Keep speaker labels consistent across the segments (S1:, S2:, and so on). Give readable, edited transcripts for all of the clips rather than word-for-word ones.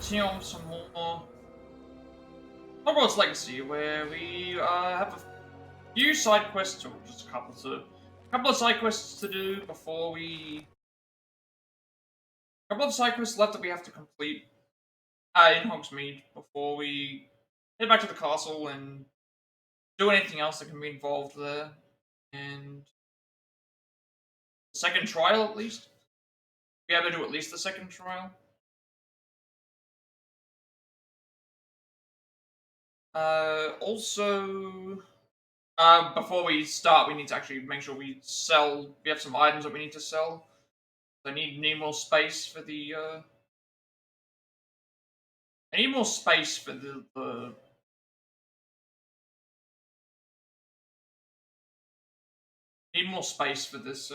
S1: continue on some more Hogwarts Legacy, where we have a few side quests, or just a couple of side quests to do before we. A couple of side quests left that we have to complete in Hogsmeade before we head back to the castle and do anything else that can be involved there. And the second trial, at least. We have to do at least the second trial. Also, before we start, we need to actually make sure we sell. We have some items that we need to sell. I need more space for the. I need more space for the. Need more space for this.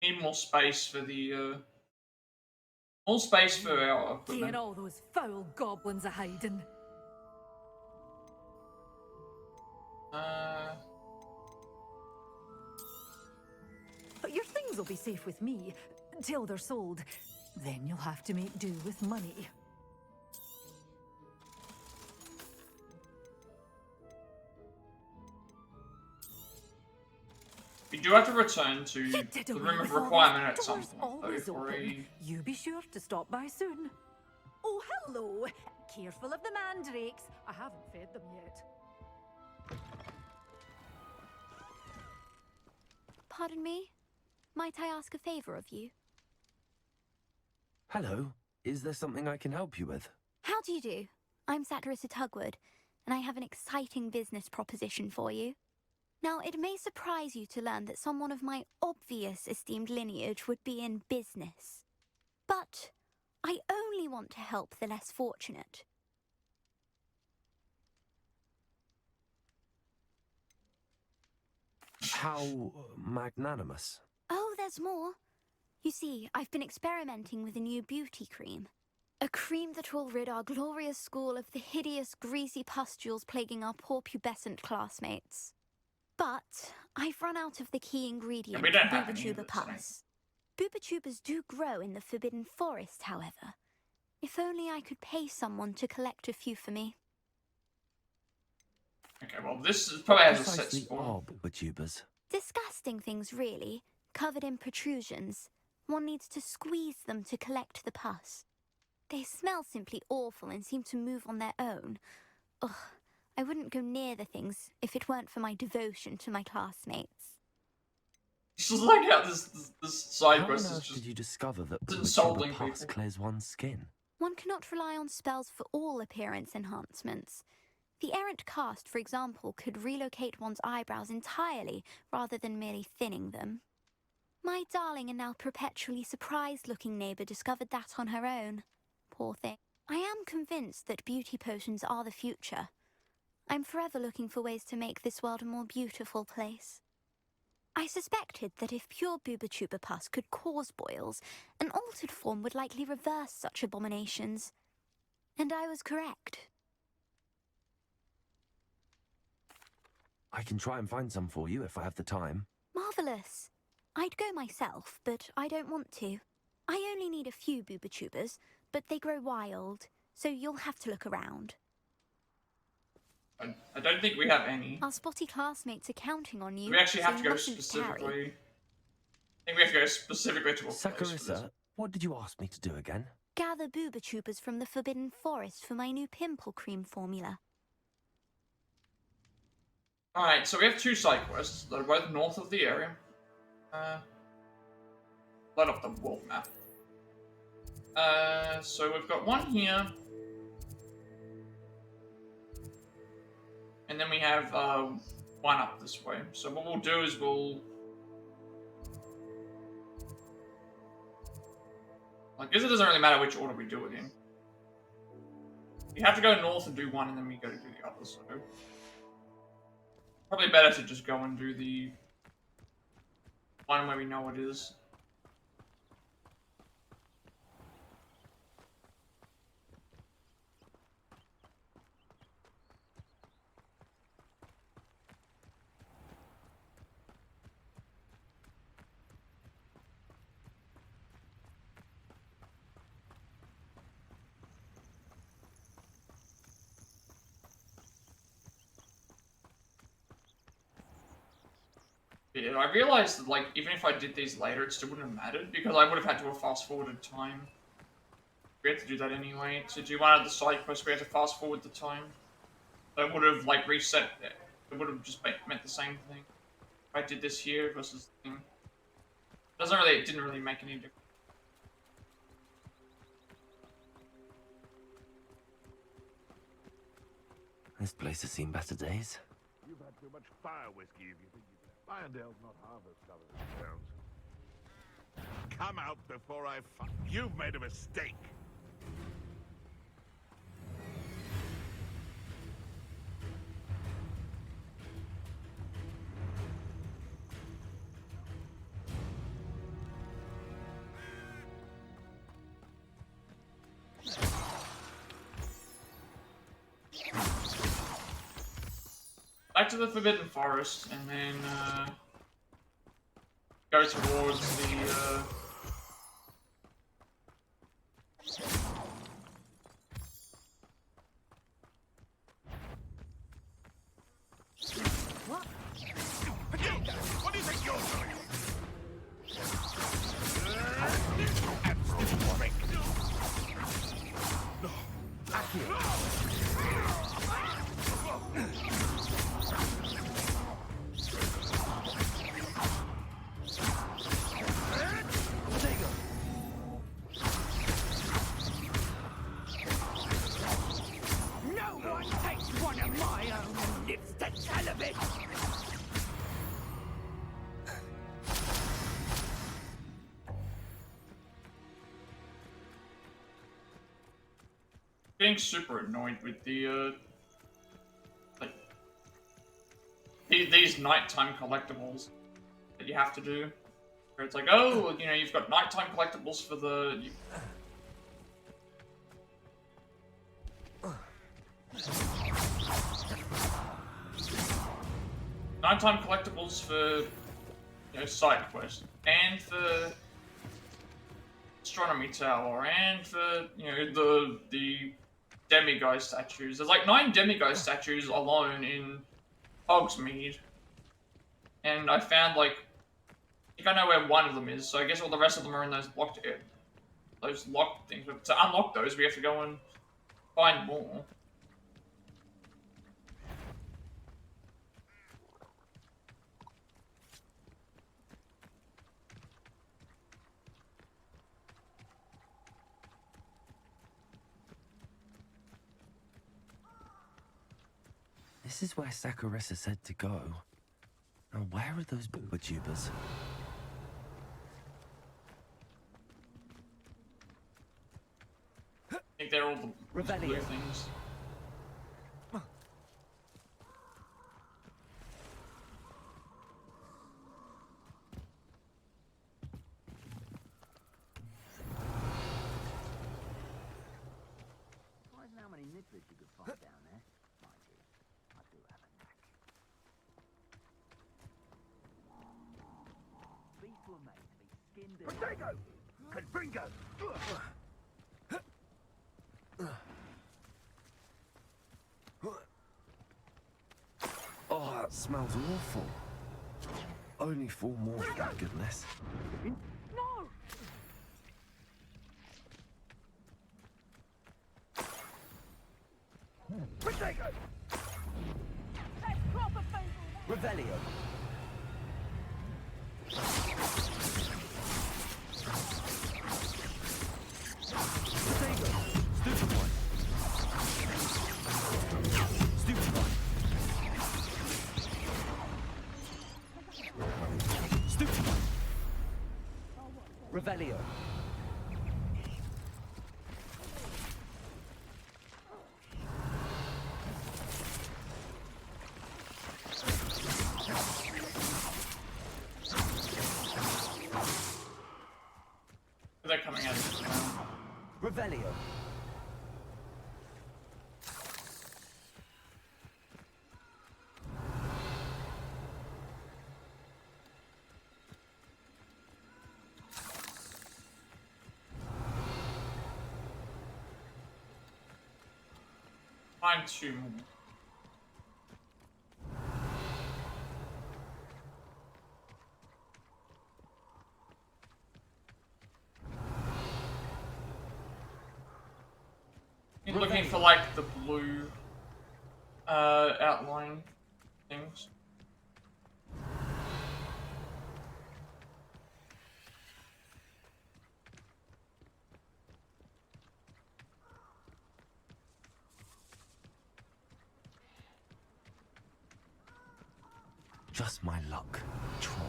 S1: Need more space for the. More space for our equipment.
S2: Seeing all those foul goblins are hiding. But your things will be safe with me till they're sold. Then you'll have to make do with money.
S1: We do have to return to the room of requirement at some point, though, for a...
S2: You be sure to stop by soon. Oh, hello! Careful of the mandrakes. I haven't fed them yet.
S3: Pardon me? Might I ask a favor of you?
S4: Hello. Is there something I can help you with?
S3: How do you do? I'm Satirissa Tugwood, and I have an exciting business proposition for you. Now, it may surprise you to learn that someone of my obvious esteemed lineage would be in business. But I only want to help the less fortunate.
S4: How magnanimous.
S3: Oh, there's more. You see, I've been experimenting with a new beauty cream. A cream that will rid our glorious school of the hideous, greasy pustules plaguing our poor pubescent classmates. But I've run out of the key ingredient, Booba pus. Booba do grow in the Forbidden Forest, however. If only I could pay someone to collect a few for me.
S1: Okay, well, this is probably has a set
S4: spawn. Booba.
S3: Disgusting things, really, covered in protrusions. One needs to squeeze them to collect the pus. They smell simply awful and seem to move on their own. Ugh. I wouldn't go near the things if it weren't for my devotion to my classmates.
S1: It's just like how this side quest
S4: How
S1: is just...
S4: did you discover that
S1: insulting
S4: pus
S1: people.
S4: clears one's skin?
S3: One cannot rely on spells for all appearance enhancements. The errant cast, for example, could relocate one's eyebrows entirely rather than merely thinning them. My darling and now perpetually surprised-looking neighbour discovered that on her own. Poor thing. I am convinced that beauty potions are the future. I'm forever looking for ways to make this world a more beautiful place. I suspected that if pure Booba pus could cause boils, an altered form would likely reverse such abominations. And I was correct.
S4: I can try and find some for you if I have the time.
S3: Marvellous. I'd go myself, but I don't want to. I only need a few Booba but they grow wild, so you'll have to look around.
S1: I don't think we have any.
S3: Our spotty classmates are counting on you.
S1: We actually have
S3: so
S1: to go
S3: mustn't
S1: specifically.
S3: tarry.
S1: I think we have to go specifically to a place for this.
S4: Sakurissa, what did you ask me to do again?
S3: Gather Booba from the Forbidden Forest for my new pimple cream formula.
S1: Alright, so we have two side quests that are both north of the area. Right off the world map. So we've got one here. And then we have one up this way. So what we'll do is I guess it doesn't really matter which order we do it in. We have to go north and do one, and then we go to do the other, so... Probably better to just go and do the one where we know it is. Yeah, I realized that, like, even if I did these later, it still wouldn't have mattered, because I would have had to have fast-forwarded time. We had to do that anyway. To do one of the side quests, we had to fast-forward the time. So it would have, like, reset it. It would have just meant the same thing. If I did this here versus the thing. It didn't really make any difference.
S4: This place has seen better days.
S5: You've had too much fire whiskey if you think you can. Irondale's not half as tough as it sounds. Come out before I You've made a mistake.
S1: Back to the Forbidden Forest, and then go towards the
S5: What? What do you think you're doing?
S1: getting super annoyed with the like these nighttime collectibles that you have to do. Where it's like, oh, you know, you've got nighttime collectibles for the nighttime collectibles for, you know, side quests, and for astronomy tower, and for, you know, the demiguise statues. There's like 9 demiguise statues alone in Hogsmeade, and I found, like, I think I know where one of them is, so I guess all the rest of them are in those locked things. But to unlock those, we have to go and find more.
S4: This is where Saccharissa said to go. Now, where are those booba-tubers?
S1: I think they're all the blue things.
S6: Surprising how many nitwits you could find down there. Mind you, I do have a knack. Beef were made to be skinned and...
S5: Potato! Confringo!
S4: Oh, that smells awful. Only 4 more, thank goodness.
S6: No!
S5: Potato!
S6: That's proper fable!
S4: Revelio. Potato. Stupid one. Stupid one. Stupid one. Revelio.
S1: They're coming at us now.
S4: Revelio.
S1: Find 2 more. like the blue outline things.
S4: Just my luck. Troll.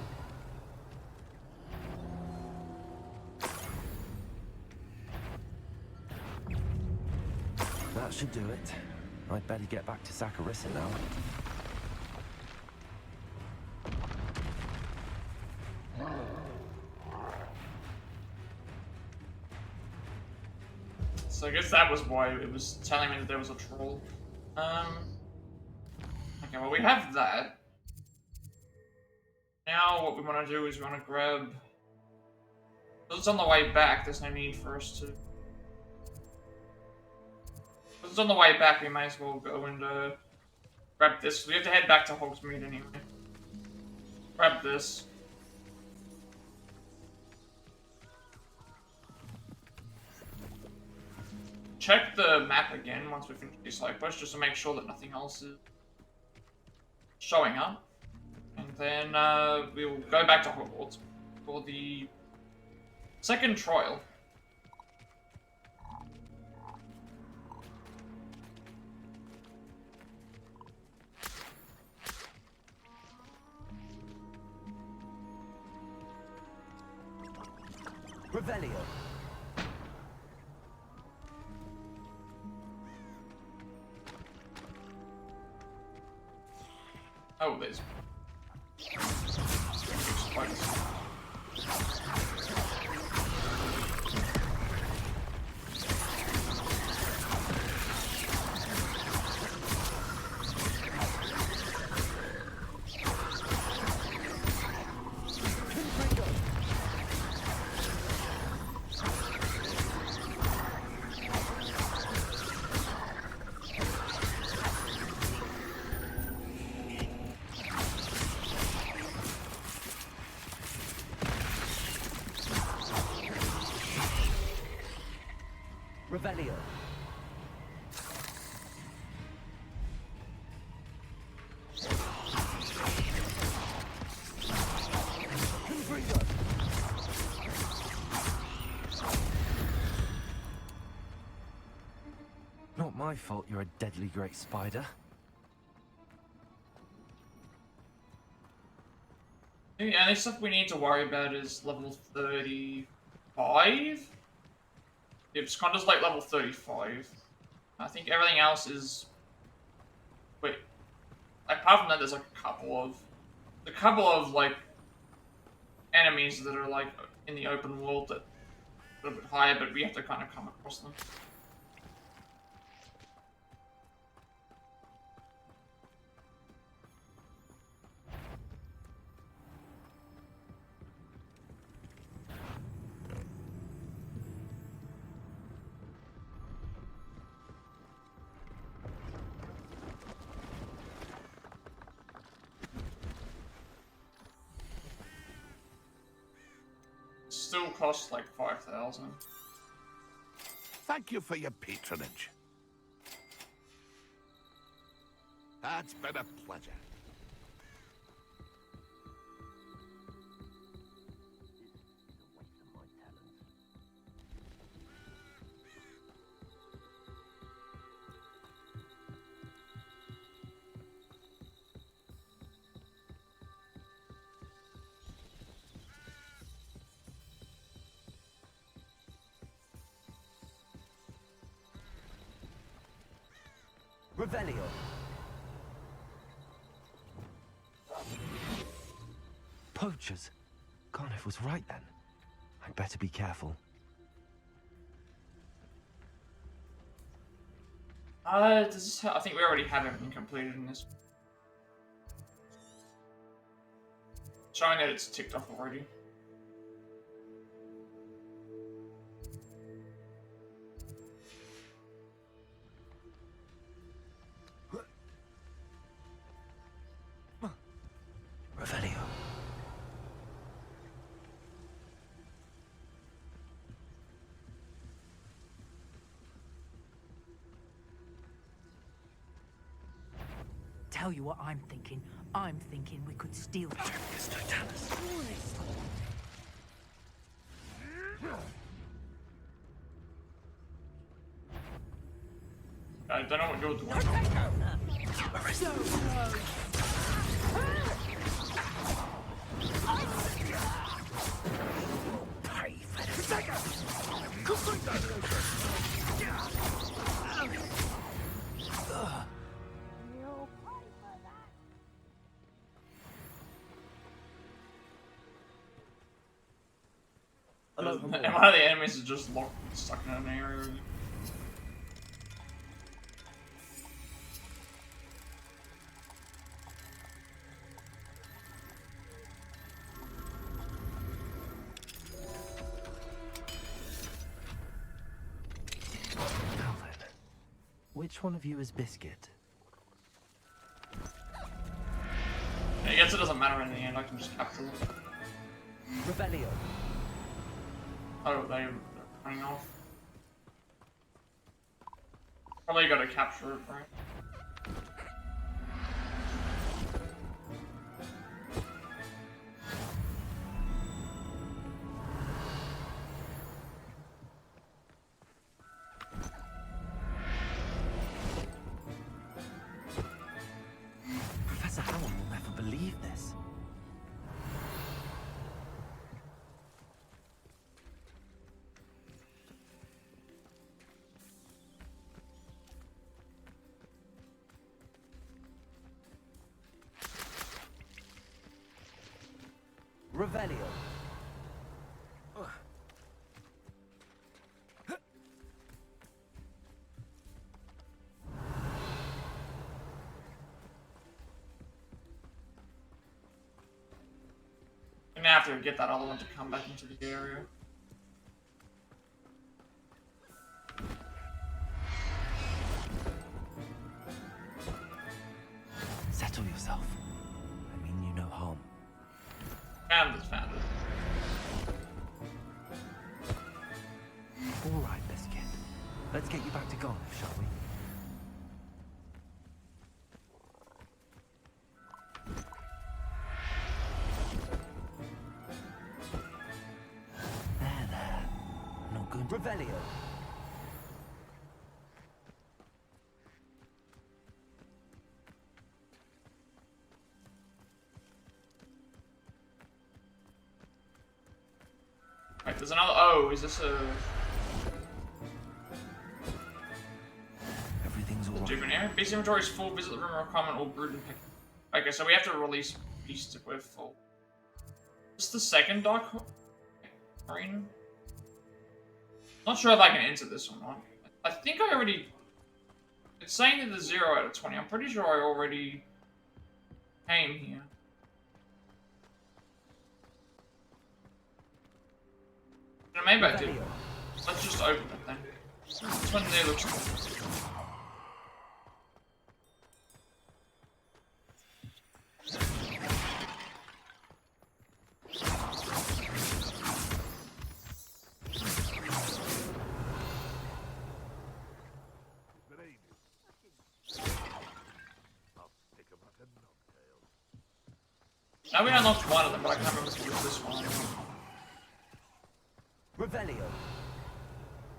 S4: That should do it. I'd better get back to Saccharissa now.
S1: So I guess that was why it was telling me that there was a troll. Okay, well we have that. Now what we want to do is we want to grab... Because it's on the way back, there's no need for us to... Because it's on the way back, we may as well go and grab this. We have to head back to Hogsmeade anyway. Grab this. Check the map again once we finish these side quests, just to make sure that nothing else is showing up. And then we'll go back to Hogwarts for the second trial.
S4: Revelio.
S1: Oh, there's... Spiders.
S4: Revelio. Not my fault you're a deadly great spider.
S1: The only stuff we need to worry about is level 35? It's kind of like level 35. I think everything else is... Wait. Apart from that, there's like a couple of like enemies that are like in the open world that are a bit higher, but we have to kind of come across them. Still costs like 5,000.
S5: Thank you for your patronage. That's been a pleasure.
S4: Revelio. Poachers. Garniff was right then. I'd better be careful.
S1: I think we already have everything completed in this. Showing that it's ticked off already.
S4: Revelio.
S6: tell you what I'm thinking. I'm thinking we could steal...
S1: I don't know what you're doing. And one of the enemies is just locked, stuck in an area.
S4: Now then, which one of you is Biscuit?
S1: I guess it doesn't matter in the end, I can just capture it.
S6: Revelio.
S1: Oh, they're running off. Probably gotta capture it, right?
S4: Professor Howell will never believe this.
S6: Revelio.
S1: I'm gonna have to get that other one to come back into the area.
S4: Settle yourself. I mean you no harm.
S1: Found it.
S4: All right, Biscuit. Let's get you back to Garlic, shall we? There. Not going to...
S6: Revelio.
S1: Right, there's another. Oh, is this a
S4: Everything's all right.
S1: different area? Beast inventory is full. Visit the room requirement or brood and pick. Okay, so we have to release beast if we're full. Is this the second dark arena? Not sure if I can enter this or not. I think I already. It's saying that there's 0 out of 20. I'm pretty sure I already came here. No, maybe I did. Let's just open it then. This one there looks cool.
S5: Good evening. I'll stick 'em like a knocktail.
S1: Now we unlocked one of them, but I can't remember if it was this one.
S6: Revelio.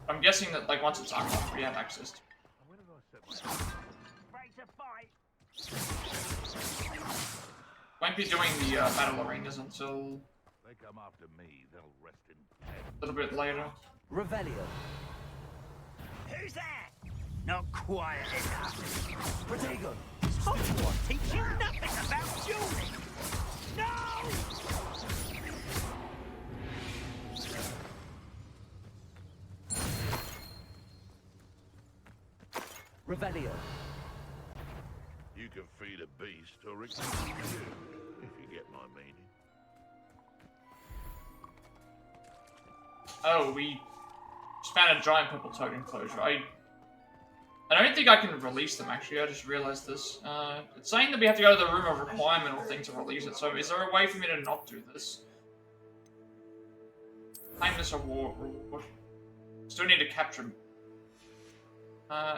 S1: I'm guessing that like once it's unlocked, we have access to it.
S5: And where did I set my...
S1: Won't be doing the battle arenas until
S5: They come after me, they'll rest in
S1: a
S5: peace.
S1: little bit later.
S6: Revelio.
S7: Who's that? Not quiet enough.
S6: Protego.
S7: Hogwarts teach you nothing about dueling. No!
S6: Revelio.
S5: You can feed a beast or it can feed you, if you get my meaning.
S1: Oh, we just found a giant purple toad enclosure. I don't think I can release them actually. I just realized this. It's saying that we have to go to the room of requirement or thing to release it. So is there a way for me to not do this? Claim this award. Still need to capture.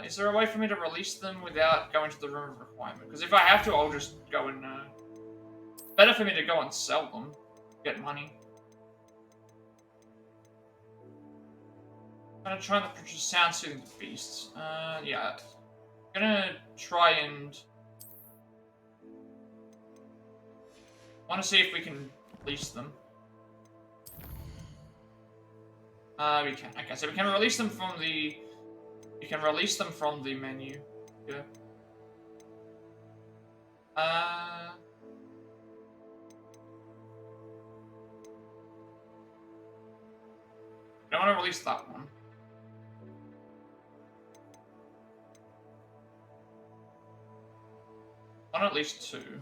S1: Is there a way for me to release them without going to the room of requirement? Because if I have to, I'll just go and... better for me to go and sell them. Get money. I'm gonna try to produce sound soothing to beasts. Yeah. I'm gonna try and... I want to see if we can release them. We can. Okay, so we can release them from the... You can release them from the menu. Yeah. I don't want to release that one. I want at least 2.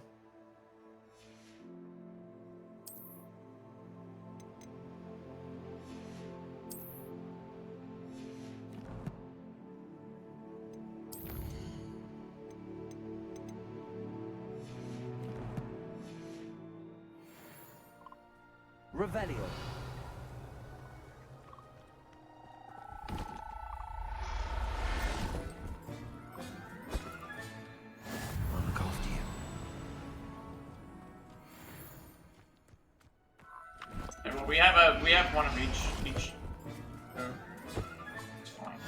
S4: Revelio. I'll look after you.
S1: Okay, well, we have one of each. So it's fine.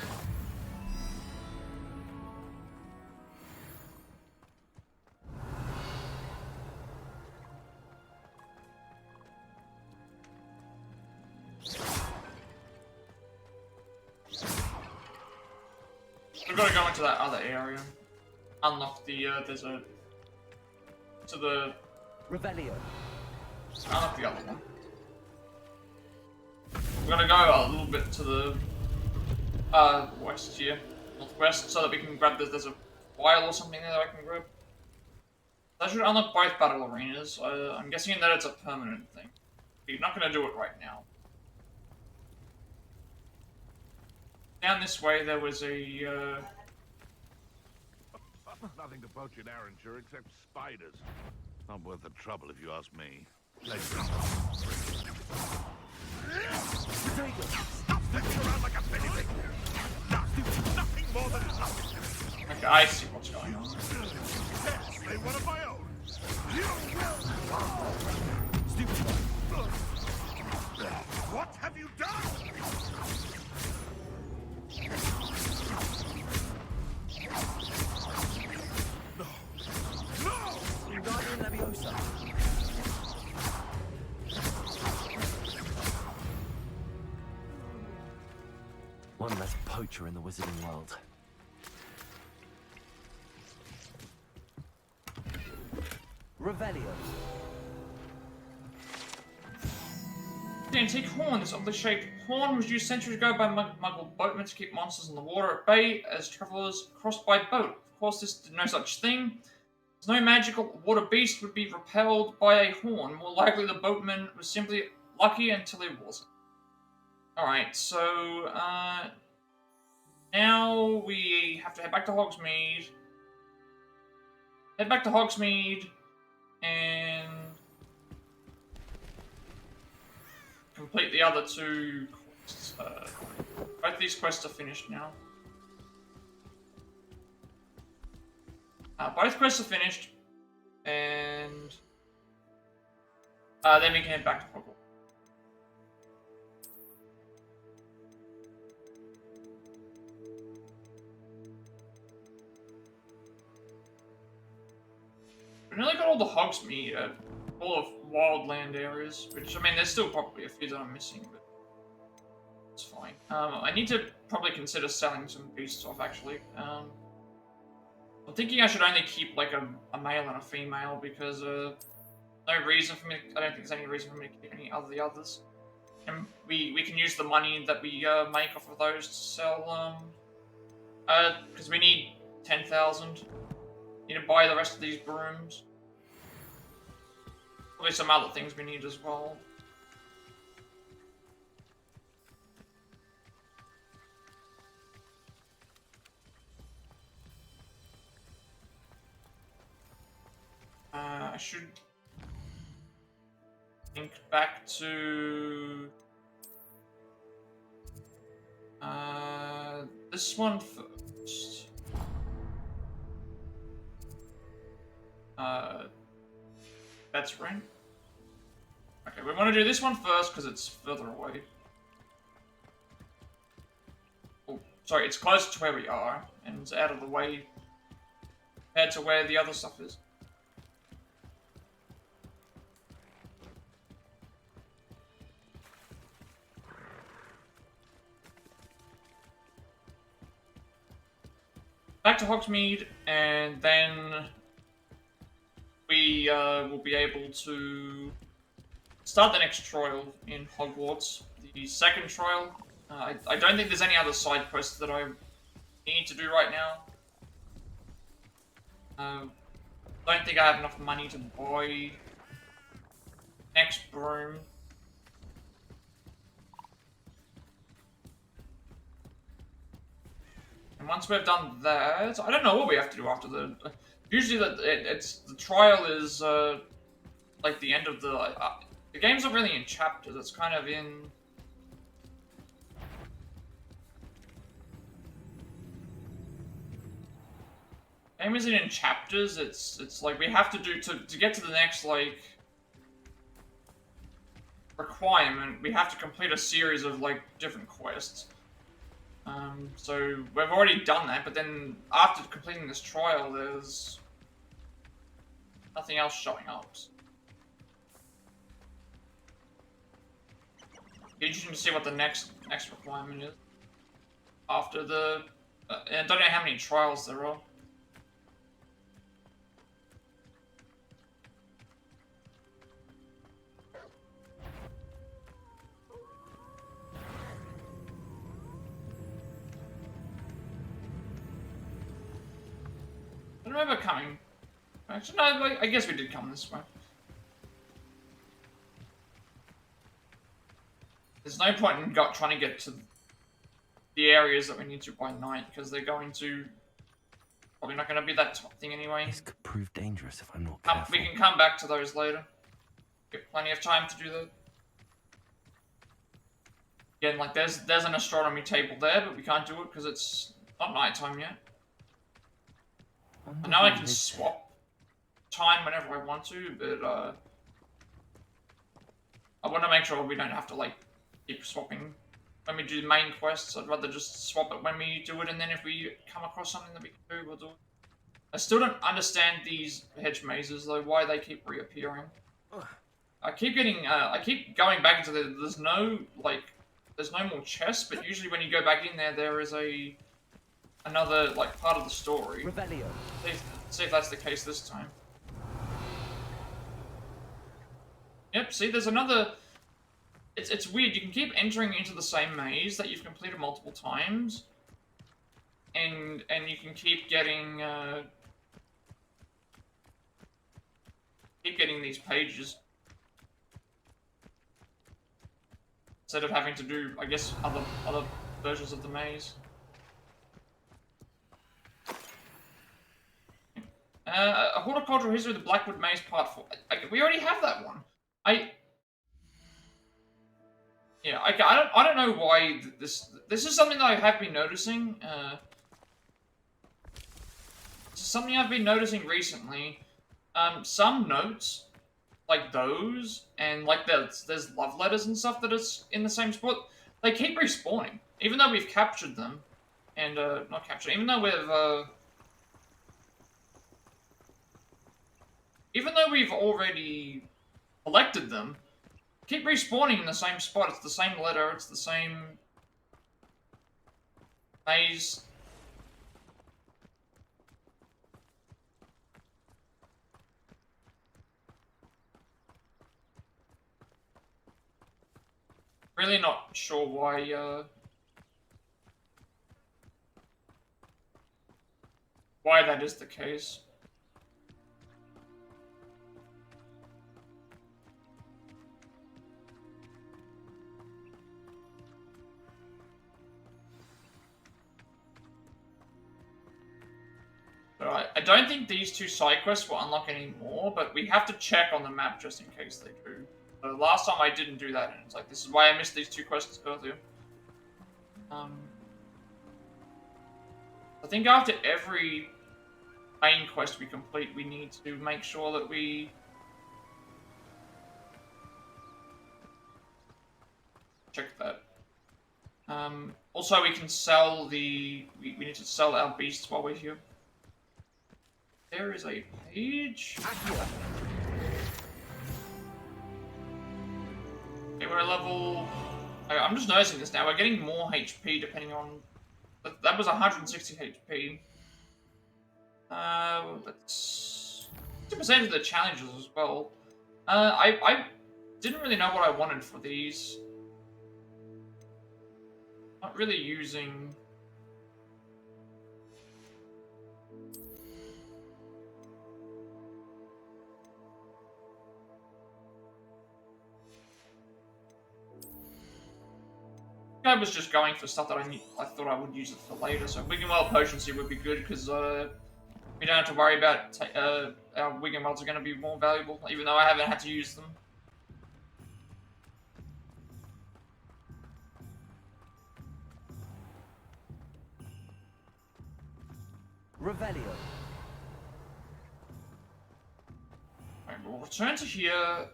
S1: We've got to go into that other area. Unlock the, there's a... To the...
S4: Revelio.
S1: Unlock the other one. We're gonna go a little bit to the... west here. Northwest, so that we can grab this. There's a vial or something there that I can grab. That should unlock both battle arenas. I'm guessing that it's a permanent thing. We're not gonna do it right now. Down this way, there was a,
S5: Nothing to poach in Arrancher except spiders. Not worth the trouble if you ask me. Stop flipping around like a penny pig. Nothing more than nothing.
S1: Okay, I see what's going on.
S5: Yes, they one of my own. What have you done?
S4: One less poacher in the wizarding world. Revelio.
S1: The antique horn. This oddly shaped horn was used centuries ago by Muggle boatmen to keep monsters in the water at bay as travelers crossed by boat. Of course, this did no such thing. No magical water beast would be repelled by a horn. More likely, the boatman was simply lucky until he wasn't. Alright, so, now we have to head back to Hogsmeade. Head back to Hogsmeade, and complete the other 2 quests. Both these quests are finished now. Both quests are finished, and then we can head back to Hogwarts. We nearly got all the Hogsmeade, all of Wildland areas, which, I mean, there's still probably a few that I'm missing, but it's fine. I need to probably consider selling some beasts off, actually. I'm thinking I should only keep, like, a male and a female, because, no reason for me, I don't think there's any reason for me to keep any of the others. And we can use the money that we, make off of those to sell, because we need 10,000. Need to buy the rest of these brooms. Probably some other things we need as well. I should think back to this one first. That's right. Okay, we want to do this one first because it's further away. Oh, sorry, it's closer to where we are and it's out of the way compared to where the other stuff is. Back to Hogsmeade, and then we will be able to start the next trial in Hogwarts. The second trial. I don't think there's any other side quests that I need to do right now. Don't think I have enough money to buy next broom. And once we've done that, I don't know what we have to do after the. Usually, it's the trial is like the end of the game's not really in chapters. It's kind of in. Game isn't in chapters. It's like we have to do to get to the next like requirement. We have to complete a series of like different quests. So we've already done that, but then after completing this trial, there's nothing else showing up. Interesting to see what the next requirement is after the. And I don't know how many trials there are. I don't remember coming. Actually, no, I guess we did come this way. There's no point in trying to get to the areas that we need to by night, because they're going to... Probably not going to be that top thing anyway.
S4: This could prove dangerous if I'm not careful.
S1: We can come back to those later. Get plenty of time to do that. Again, like, there's an astronomy table there, but we can't do it because it's not nighttime yet. I know I can swap time whenever I want to, but I want to make sure we don't have to like keep swapping when we do the main quests. I'd rather just swap it when we do it, and then if we come across something that we can do, we'll do it. I still don't understand these hedge mazes though, why they keep reappearing. I keep going back into there's no more chests, but usually when you go back in there, there is another like part of the story.
S6: Revelio.
S1: See if that's the case this time. Yep, see, there's another. It's weird. You can keep entering into the same maze that you've completed multiple times, and you can keep getting these pages instead of having to do, I guess, other versions of the maze. A horticultural history of the Blackwood Maze Part 4. We already have that one. I don't know why this is something that I have been noticing. This is something I've been noticing recently. Some notes, like those, and like there's love letters and stuff that is in the same spot. They keep respawning, even though we've captured them, and not captured. Even though we've already collected them, keep respawning in the same spot. It's the same letter, it's the same maze. Really not sure why that is the case. I don't think these two side quests will unlock any more, but we have to check on the map just in case they do. Last time I didn't do that, and it's like, this is why I missed these two quests earlier. I think after every main quest we complete, we need to make sure that we check that. Also, we can sell we need to sell our beasts while we're here. There is a page. Okay, we're at level. I'm just noticing this now. We're getting more HP depending on. That was 160 HP. That's 50% of the challenges as well. I didn't really know what I wanted for these. Not really using. I was just going for stuff that I thought I would use it for later. So Wiggenweld Potency would be good because we don't have to worry about our Wiggenwelds are going to be more valuable, even though I haven't had to use them.
S4: Revelio.
S1: Right, we'll return to here.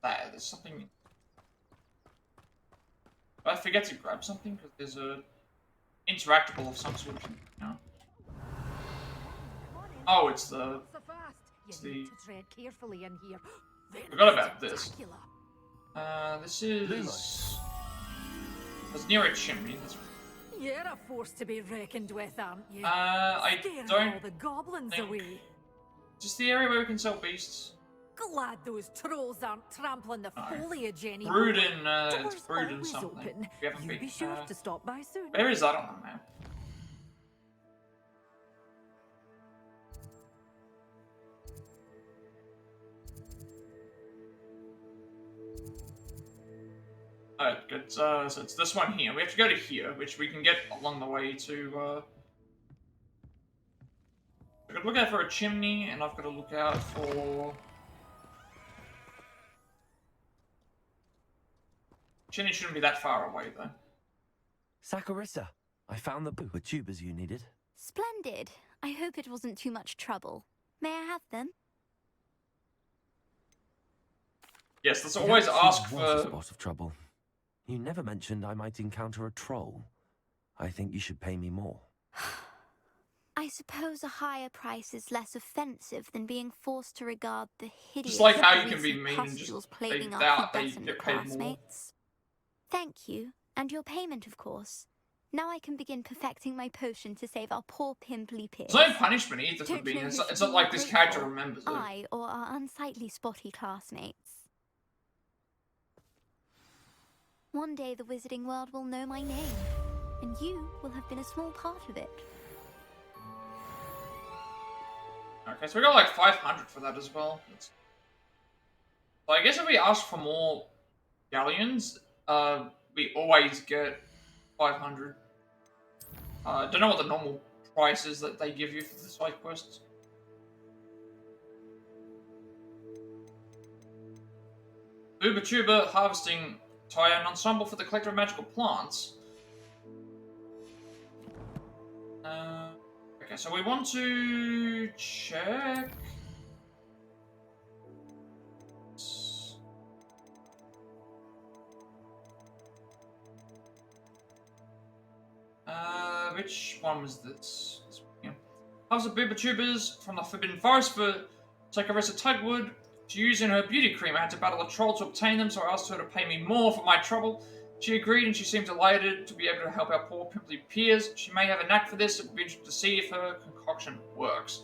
S1: There's something. Did I forget to grab something? Because there's a interactable of some sort. No. Oh, it's the.
S2: So fast.
S1: It's
S2: You need
S1: the-
S2: to tread carefully in here.
S1: Forgot about this.
S2: Spectacular.
S1: This is. It's near a chimney. That's.
S2: You're a force to be reckoned with, aren't you?
S1: I
S2: Scaring
S1: don't.
S2: all the goblins
S1: think-
S2: away.
S1: Just the area where we can sell beasts.
S2: Glad those trolls aren't trampling the foliage anymore.
S1: Brewed in. It's
S2: Doors
S1: brewed in
S2: always
S1: something.
S2: open.
S1: We haven't
S2: You
S1: been.
S2: be sure to stop by soon.
S1: Where is that on the map? Alright, good. So it's this one here. We have to go to here, which we can get along the way to. I've got to look out for a chimney, and I've got to look out for. Chimney shouldn't be that far away, though.
S4: Saccharissa, I found the tubers you needed.
S3: Splendid. I hope it wasn't too much trouble. May I have them?
S1: Yes, let's always ask
S4: was a
S1: for.
S4: spot of trouble. You never mentioned I might encounter a troll. I think you should pay me more.
S3: I suppose a higher price is less offensive than being forced to regard the hideous
S1: Just like how you can be
S3: recent
S1: mean and just
S3: pustules plaguing
S1: they
S3: our
S1: get
S3: pubescent
S1: paid more.
S3: classmates. Thank you, and your payment, of course. Now I can begin perfecting my potion to save our poor pimply pigs.
S1: There's no punishment either for
S3: Don't
S1: being.
S3: know
S1: It's
S3: who
S1: not
S3: should be
S1: like
S3: more
S1: this character
S3: grateful,
S1: remembers it.
S3: I or our unsightly spotty classmates. One day the wizarding world will know my name, and you will have been a small part of it.
S1: Okay, so we got like 500 for that as well. So I guess if we ask for more galleons, we always get 500. Don't know what the normal price is that they give you for the side quests. Uber Tuber harvesting tie an ensemble for the collector of magical plants. Okay, so we want to check. Which one was this? This one here. Harvest of Boober Tubers from the Forbidden Forest for Saccharissa Tugwood. To use in her beauty cream, I had to battle a troll to obtain them, so I asked her to pay me more for my trouble. She agreed, and she seemed delighted to be able to help our poor pimply peers. She may have a knack for this. It would be interesting to see if her concoction works.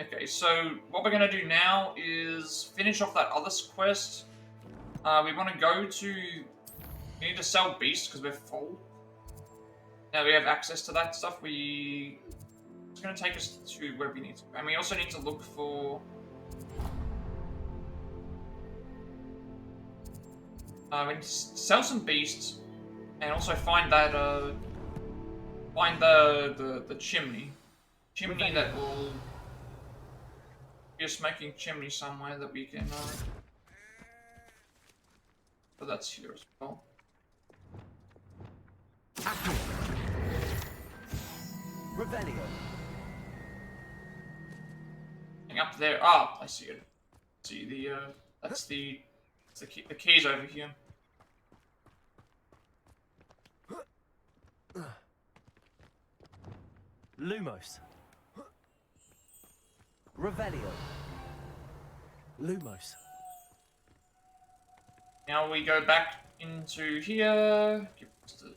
S1: Okay, so what we're going to do now is finish off that other quest. We want to go to... We need to sell beasts because we're full. Now we have access to that stuff. It's going to take us to where we need to. And we also need to look for... we need to sell some beasts, and also find that find the chimney that will be a smoking chimney somewhere that we can. But that's here as well.
S4: Revelio.
S1: Up there. Ah, I see it. See the that's the keys over here.
S4: Lumos. Revelio. Lumos.
S1: Now we go back into here. Give us the-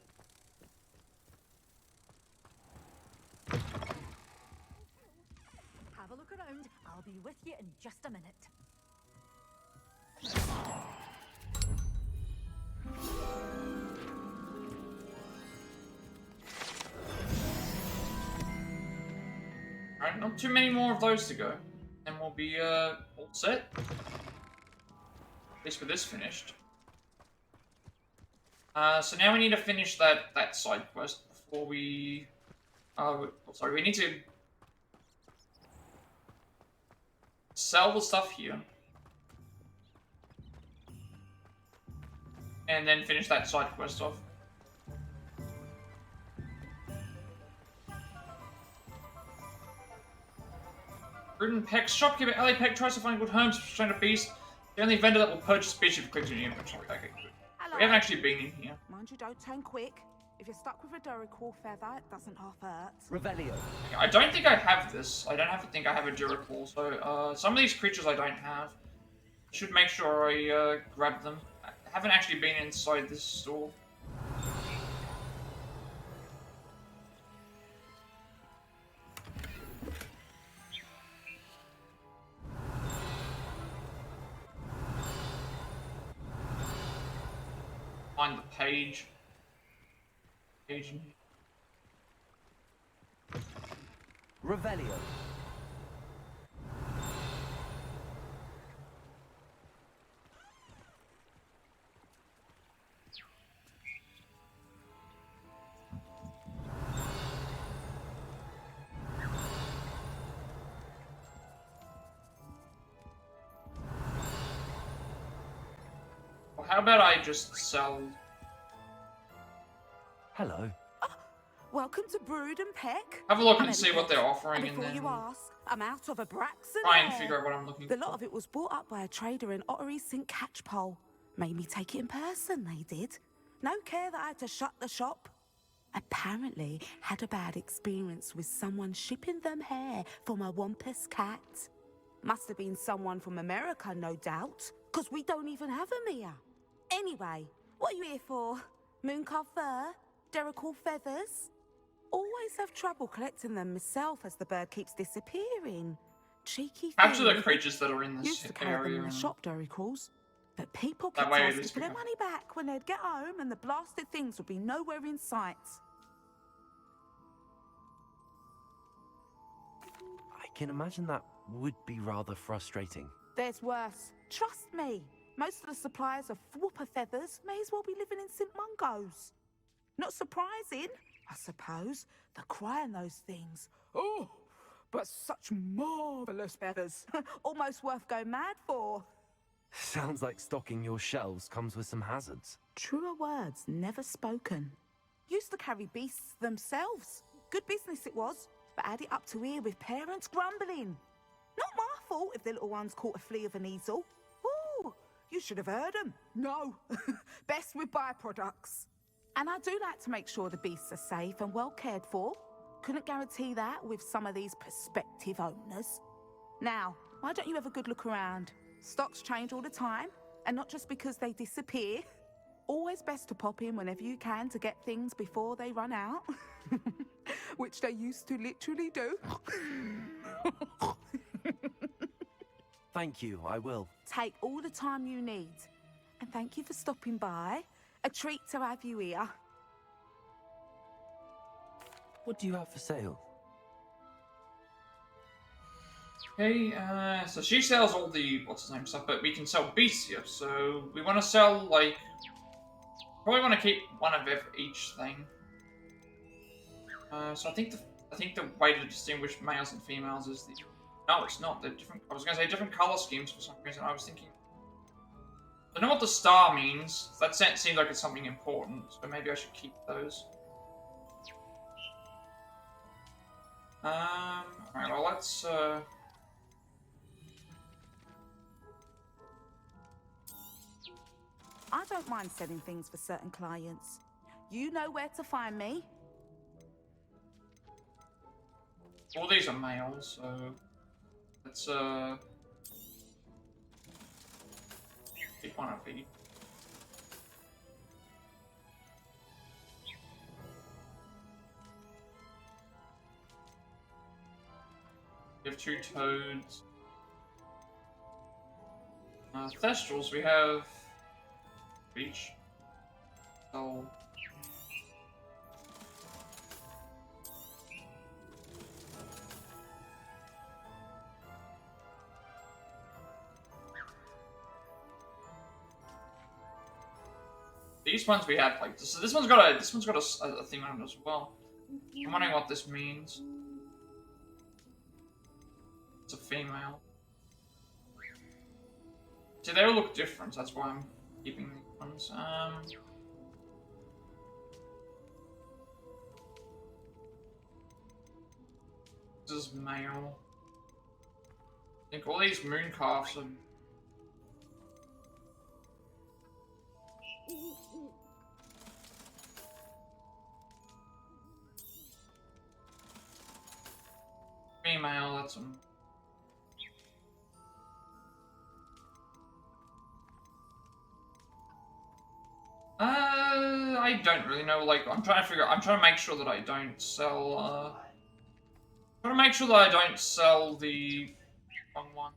S2: Have a look around. I'll be with you in just a minute.
S1: Alright, not too many more of those to go. And we'll be all set. At least with this finished. So now we need to finish that side quest before we sorry, we need to sell the stuff here. And then finish that side quest off. Rudin Peck's shopkeeper Ellie Peck tries to find good homes for strained beast. The only vendor that will purchase beast if you click on your inventory. Okay, good.
S8: Hello.
S1: We haven't actually been in here.
S8: Mind you, don't turn quick. If you're stuck with a Duracell feather, it doesn't half hurt.
S4: Revelio.
S1: I don't think I have this. I don't have to think I have a Duracell, so some of these creatures I don't have. I should make sure I grab them. I haven't actually been inside this store. Find the page. Page.
S4: Revelio.
S1: Well, how about I just sell...
S4: Hello.
S8: Welcome to Brood and Peck.
S1: Have a look
S8: I'm
S1: and see
S8: Ellie
S1: what they're
S8: Peck.
S1: offering,
S8: And before
S1: and then
S8: you ask, I'm out of a Braxton.
S1: try and
S8: there.
S1: figure out what I'm looking
S8: The
S1: for.
S8: lot of it was bought up by a trader in Ottery St. Catchpole. Made me take it in person, they did. No care that I had to shut the shop. Apparently had a bad experience with someone shipping them hair for my Wampus cat. Must have been someone from America, no doubt, because we don't even have them here. Anyway, what are you here for? Mooncarved fur? Duracell feathers? Always have trouble collecting them myself as the bird keeps disappearing. Cheeky
S1: Capture
S8: thing.
S1: the creatures that are in this
S8: Used to carry them
S1: area.
S8: in the
S1: and-
S8: shop, Duracells. But people
S1: That
S8: kept
S1: way it
S8: asking
S1: is
S8: for their
S1: become-
S8: money back when they'd get home and the blasted things would be nowhere in sight.
S4: I can imagine that would be rather frustrating.
S8: There's worse. Trust me. Most of the suppliers of whooper feathers may as well be living in St. Mungo's. Not surprising, I suppose, the cry in those things. Oh, but such marvellous feathers. Almost worth going mad for.
S4: Sounds like stocking your shelves comes with some hazards.
S8: Truer words never spoken. Used to carry beasts themselves. Good business it was, but add it up to here with parents grumbling. Not my fault if the little ones caught a flea of an easel. Ooh, you should have heard them. No, best with byproducts. And I do like to make sure the beasts are safe and well cared for. Couldn't guarantee that with some of these prospective owners. Now, why don't you have a good look around? Stocks change all the time, and not just because they disappear. Always best to pop in whenever you can to get things before they run out. Which they used to literally do.
S4: Thank you, I will.
S8: Take all the time you need. And thank you for stopping by. A treat to have you here.
S4: What do you have for sale?
S1: Okay, so she sells all the what's his name stuff, but we can sell beasts here. So we want to sell like probably want to keep one of each thing. So I think the way to distinguish males and females is the no, it's not. They're different. I was going to say different color schemes for some reason. I was thinking. I don't know what the star means. That seems like it's something important, so maybe I should keep those. Alright, well, let's,
S8: I don't mind selling things for certain clients. You know where to find me.
S1: all these are males, so let's, pick one of each. We have 2 toads. Thestrals, we have each. So these ones we have like this. This one's got a thing on it as well. I'm wondering what this means. It's a female. See, they all look different. That's why I'm keeping these ones. This is male. I think all these moon calves are. Female, that's them. I don't really know. Like, I'm trying to make sure that I don't sell. Trying to make sure that I don't sell the wrong one.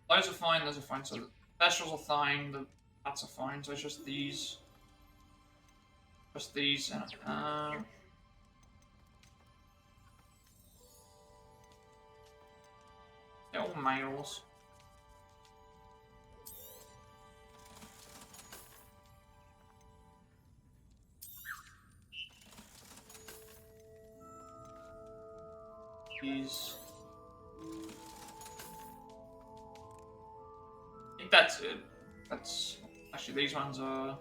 S1: Those are fine. Those are fine. So the specials are fine. The that's are fine. So it's just these. Just these. They're all males. These. I think that's it. That's actually these ones are.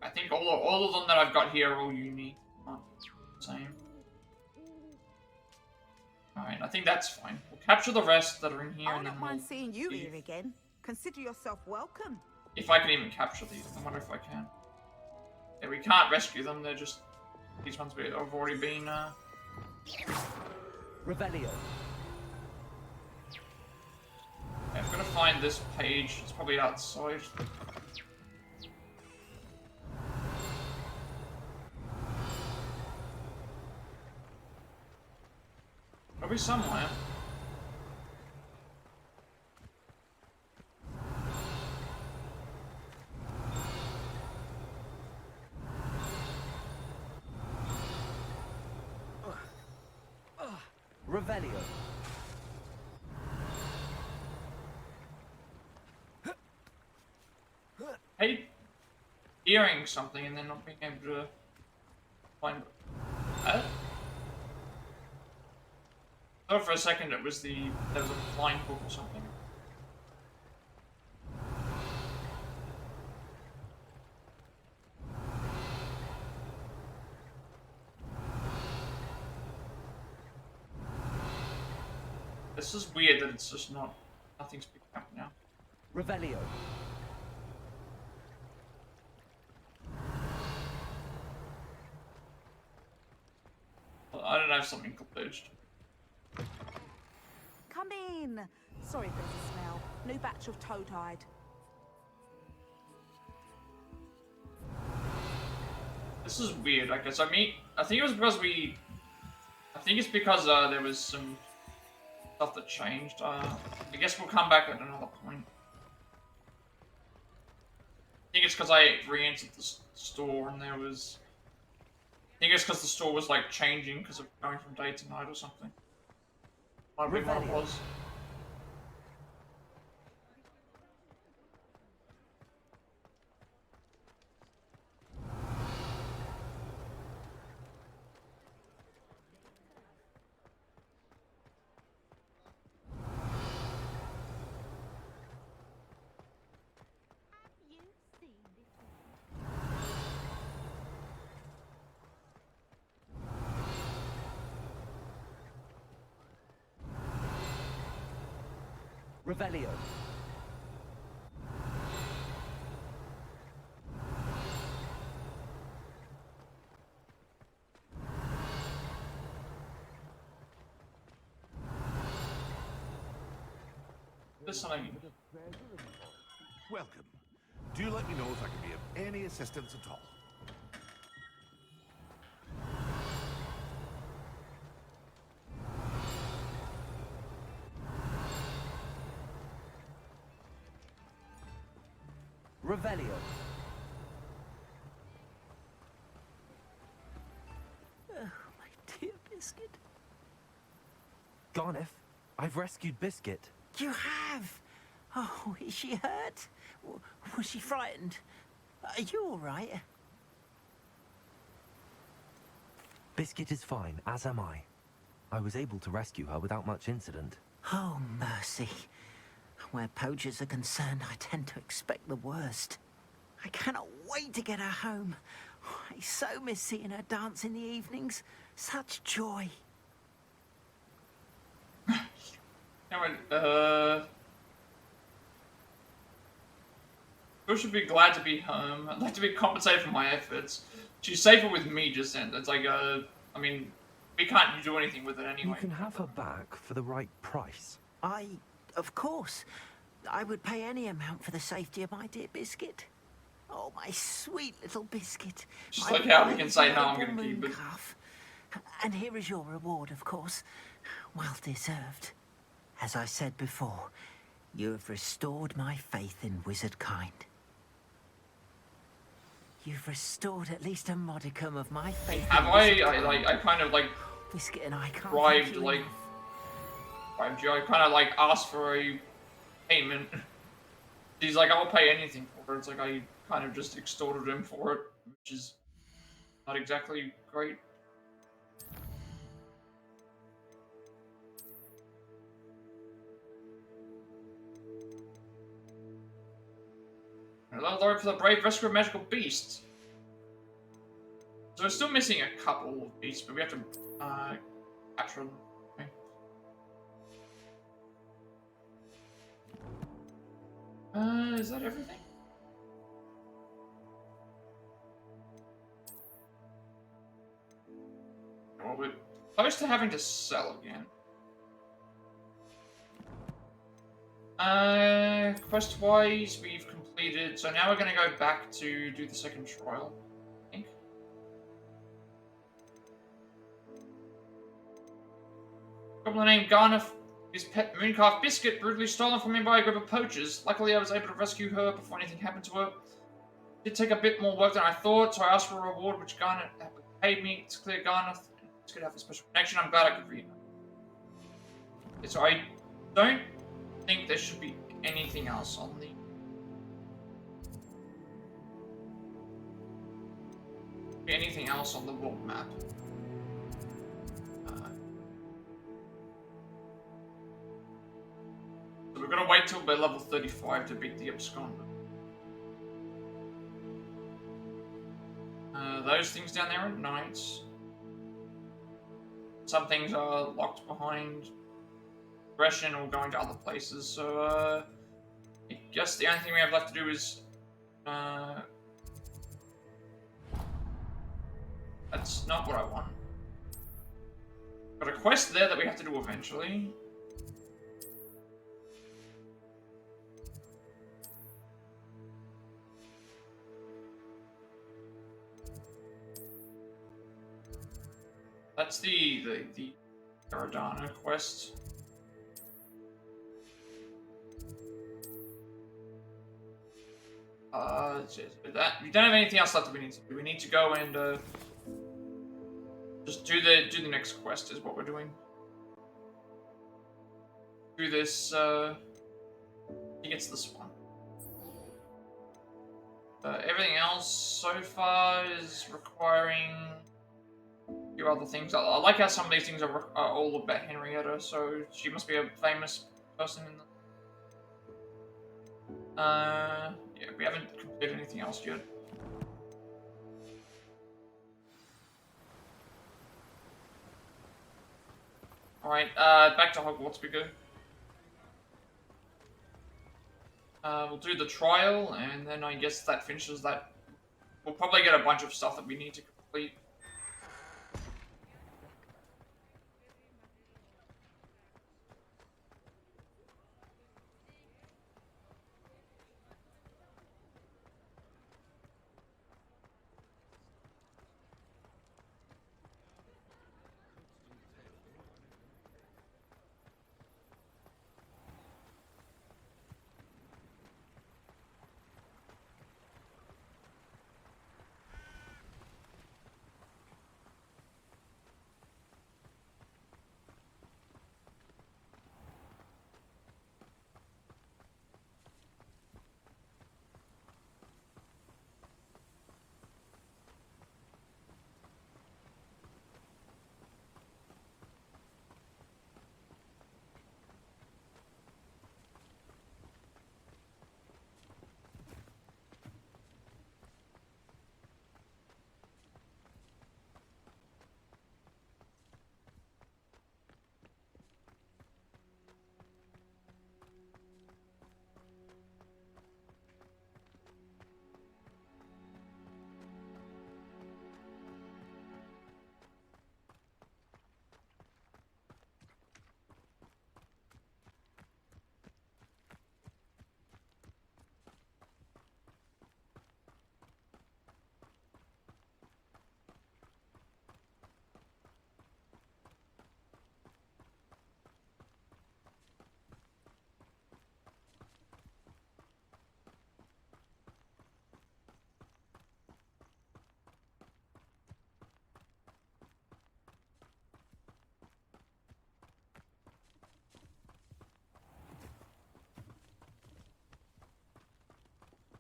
S1: I think all of them that I've got here are all unique. Aren't the same. Alright, I think that's fine. We'll capture the rest that are in here
S8: I
S1: and then
S8: don't mind
S1: we'll
S8: seeing you
S1: leave.
S8: here again. Consider yourself welcome.
S1: If I can even capture these. I wonder if I can. Yeah, we can't rescue them, they're just... These ones have already been,
S7: Revelio.
S1: Yeah, I'm gonna find this page. It's probably outside. Probably somewhere.
S7: Revelio.
S1: Hey, hearing something and then not being able to find it. I thought for a second it was there was a flying book or something. This is weird that it's just nothing's picking up now.
S7: Revelio.
S1: I don't have something glitched.
S8: Come in. Sorry if there's a smell. New batch of toad hide.
S1: This is weird. I guess I think it was because I think it's because there was some stuff that changed. I guess we'll come back at another point. I think it's because I re-entered the store and there was. I think it's because the store was like changing because of going from day to night or something. Might be what it was.
S4: Revelio.
S1: There's something.
S5: Welcome. Do let me know if I can be of any assistance at all.
S4: Revelio.
S7: Oh, my dear Biscuit.
S4: Garneth, I've rescued Biscuit.
S7: You have? Oh, is she hurt? Was she frightened? Are you all right?
S4: Biscuit is fine, as am I. I was able to rescue her without much incident.
S7: Oh, mercy. Where poachers are concerned, I tend to expect the worst. I cannot wait to get her home. I so miss seeing her dance in the evenings. Such joy.
S1: I should be glad to be home. I'd like to be compensated for my efforts. She's safer with me just then. It's like, I mean, we can't do anything with it anyway.
S4: You can have her back for the right price.
S7: Of course, I would pay any amount for the safety of my dear Biscuit. Oh, my sweet little Biscuit.
S1: Just
S7: My
S1: like how we can
S7: wise
S1: say, no, I'm
S7: little
S1: gonna keep
S7: moon
S1: it.
S7: calf. And here is your reward, of course. Well deserved. As I said before, you have restored my faith in wizard kind. You've restored at least a modicum of my faith
S1: Have
S7: in
S1: I?
S7: wizard
S1: I kind of like
S7: Biscuit and I can't
S1: bribed,
S7: thank you
S1: like,
S7: enough.
S1: bribed you. I kind of like asked for a payment. He's like, I'll pay anything for it. It's like I kind of just extorted him for it, which is not exactly great. Hello, Lord, for the brave rescue of magical beasts. So we're still missing a couple of beasts, but we have to capture them. Okay. Is that everything? Well, we're close to having to sell again. Quest-wise, we've completed, so now we're going to go back to do the second trial, I think. Goblin named Garneth, his pet mooncalf Biscuit, brutally stolen from him by a group of poachers. Luckily, I was able to rescue her before anything happened to her. It did take a bit more work than I thought, so I asked for a reward, which Garneth paid me. It's clear Garneth and Biscuit have a special connection. I'm glad I could read it. So I don't think there should be anything else on the world map. So we're gonna wait till we're level 35 to beat the absconder. Those things down there are knights. Some things are locked behind progression or going to other places, so I guess the only thing we have left to do is that's not what I want. Got a quest there that we have to do eventually. That's the Redone quest. That we don't have anything else left that we need to do. We need to go and just do the next quest is what we're doing. Do this. He gets this one. Everything else so far is requiring a few other things. I like how some of these things are all about Henrietta, so she must be a famous person in the. Yeah, we haven't completed anything else yet. Alright, back to Hogwarts we go. We'll do the trial, and then I guess that finishes that. We'll probably get a bunch of stuff that we need to complete.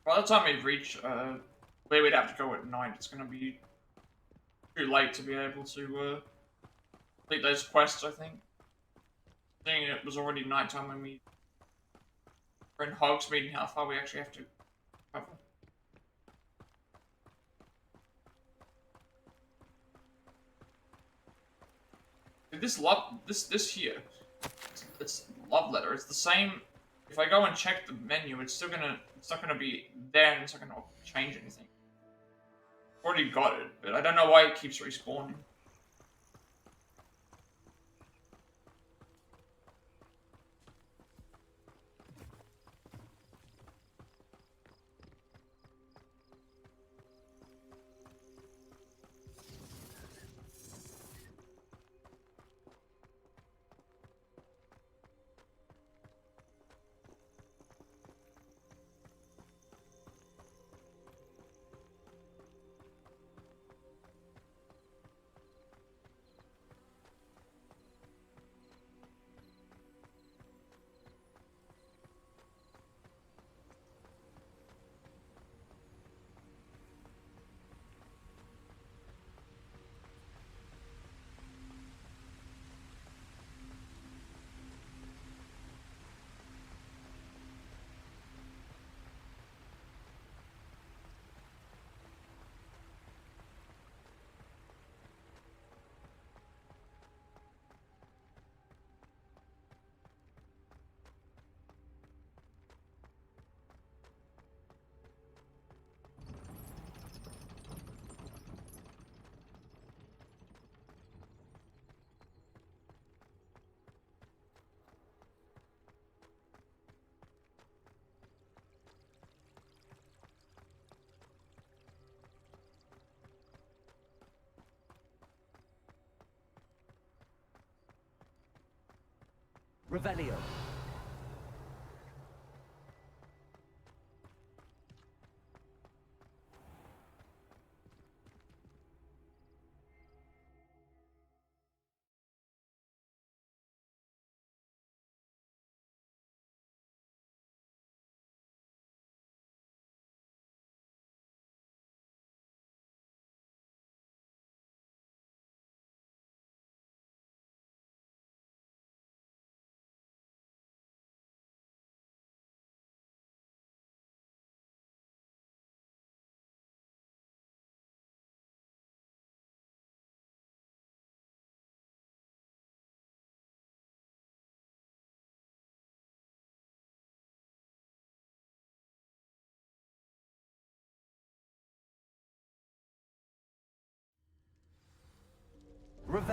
S1: By the time we reach where we'd have to go at night, it's going to be too late to be able to complete those quests, I think. Seeing it was already nighttime when we were in Hogsmeade and how far we actually have to travel. This here, it's love letter. It's the same. If I go and check the menu, it's not gonna be there, and it's not gonna change anything. Already got it, but I don't know why it keeps respawning.
S4: Revelio.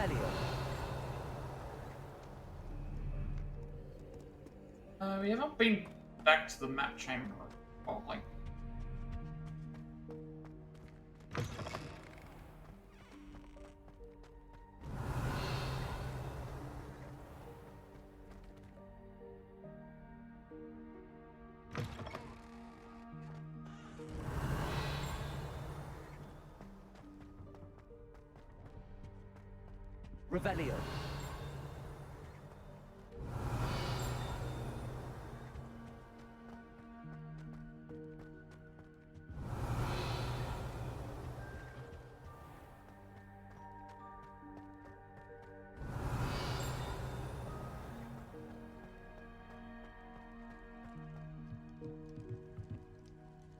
S4: Revelio.
S1: We haven't been back to the map chamber. Oh, like.
S4: Revelio.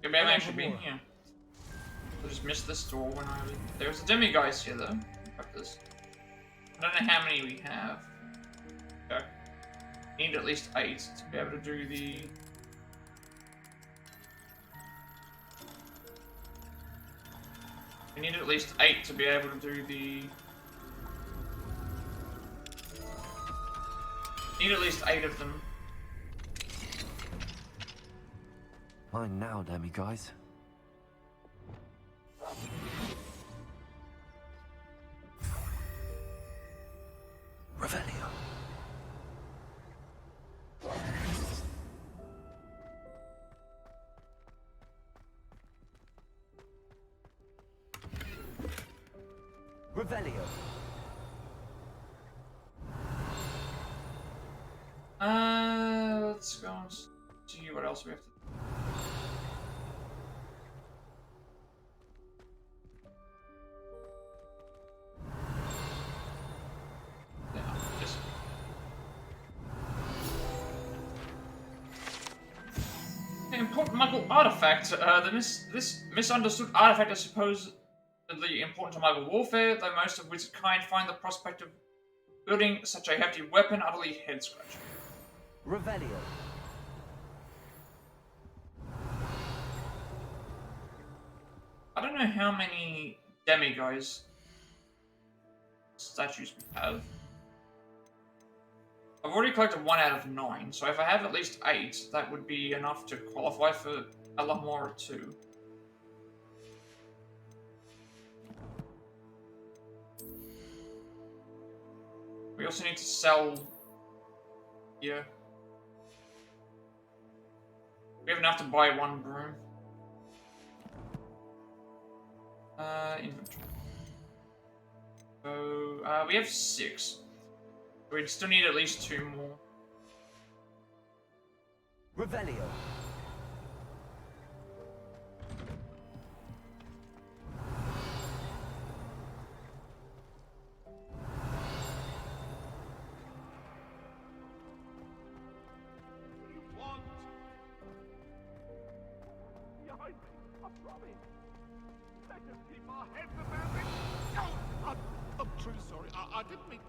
S1: Yeah, maybe I should be in here. I just missed this door when I was. There's a demiguise here though. Fuck this. I don't know how many we have. Okay. Need at least 8 to be able to do the. We need at least 8 to be able to do the. Need at least 8 of them.
S4: Mine now, Demi guys. Revelio. Revelio.
S1: Let's go and see what else we have to do. Yeah, just... An important Muggle artifact. This misunderstood artifact is supposedly important to Muggle warfare, though most of wizard kind find the prospect of wielding such a hefty weapon utterly head-scratching.
S4: Revelio.
S1: I don't know how many demiguise statues we have. I've already collected 1 out of 9, so if I have at least 8, that would be enough to qualify for Alamora 2. We also need to sell here. We have enough to buy 1 broom. Inventory. So, we have 6. We'd still need at least 2 more.
S4: Revelio.
S5: What? Behind me, I promise. Let us keep our heads about it. Oh, I'm truly sorry. I didn't mean.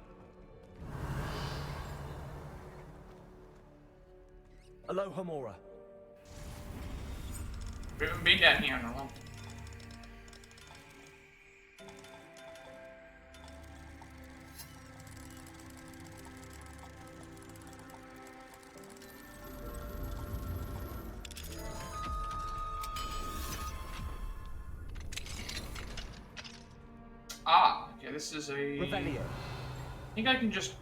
S4: Aloha Mora.
S1: We haven't been down here in a long time. Ah, okay, this is a...
S4: Revelio.
S1: I think I can just...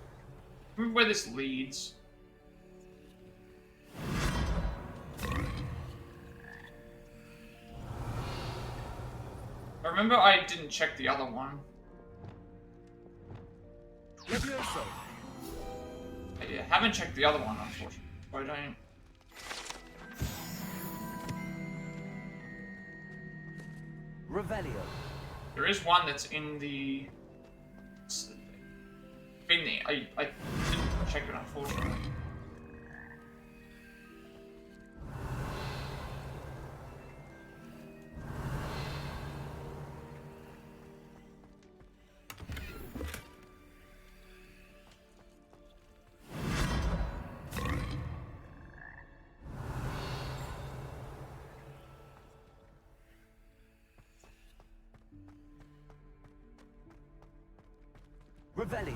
S1: Remember where this leads. I remember I didn't check the other one.
S4: Levioso.
S1: I haven't checked the other one, unfortunately. So I don't...
S4: Revelio.
S1: There is one that's in the... I didn't check it, unfortunately.
S4: Revelio.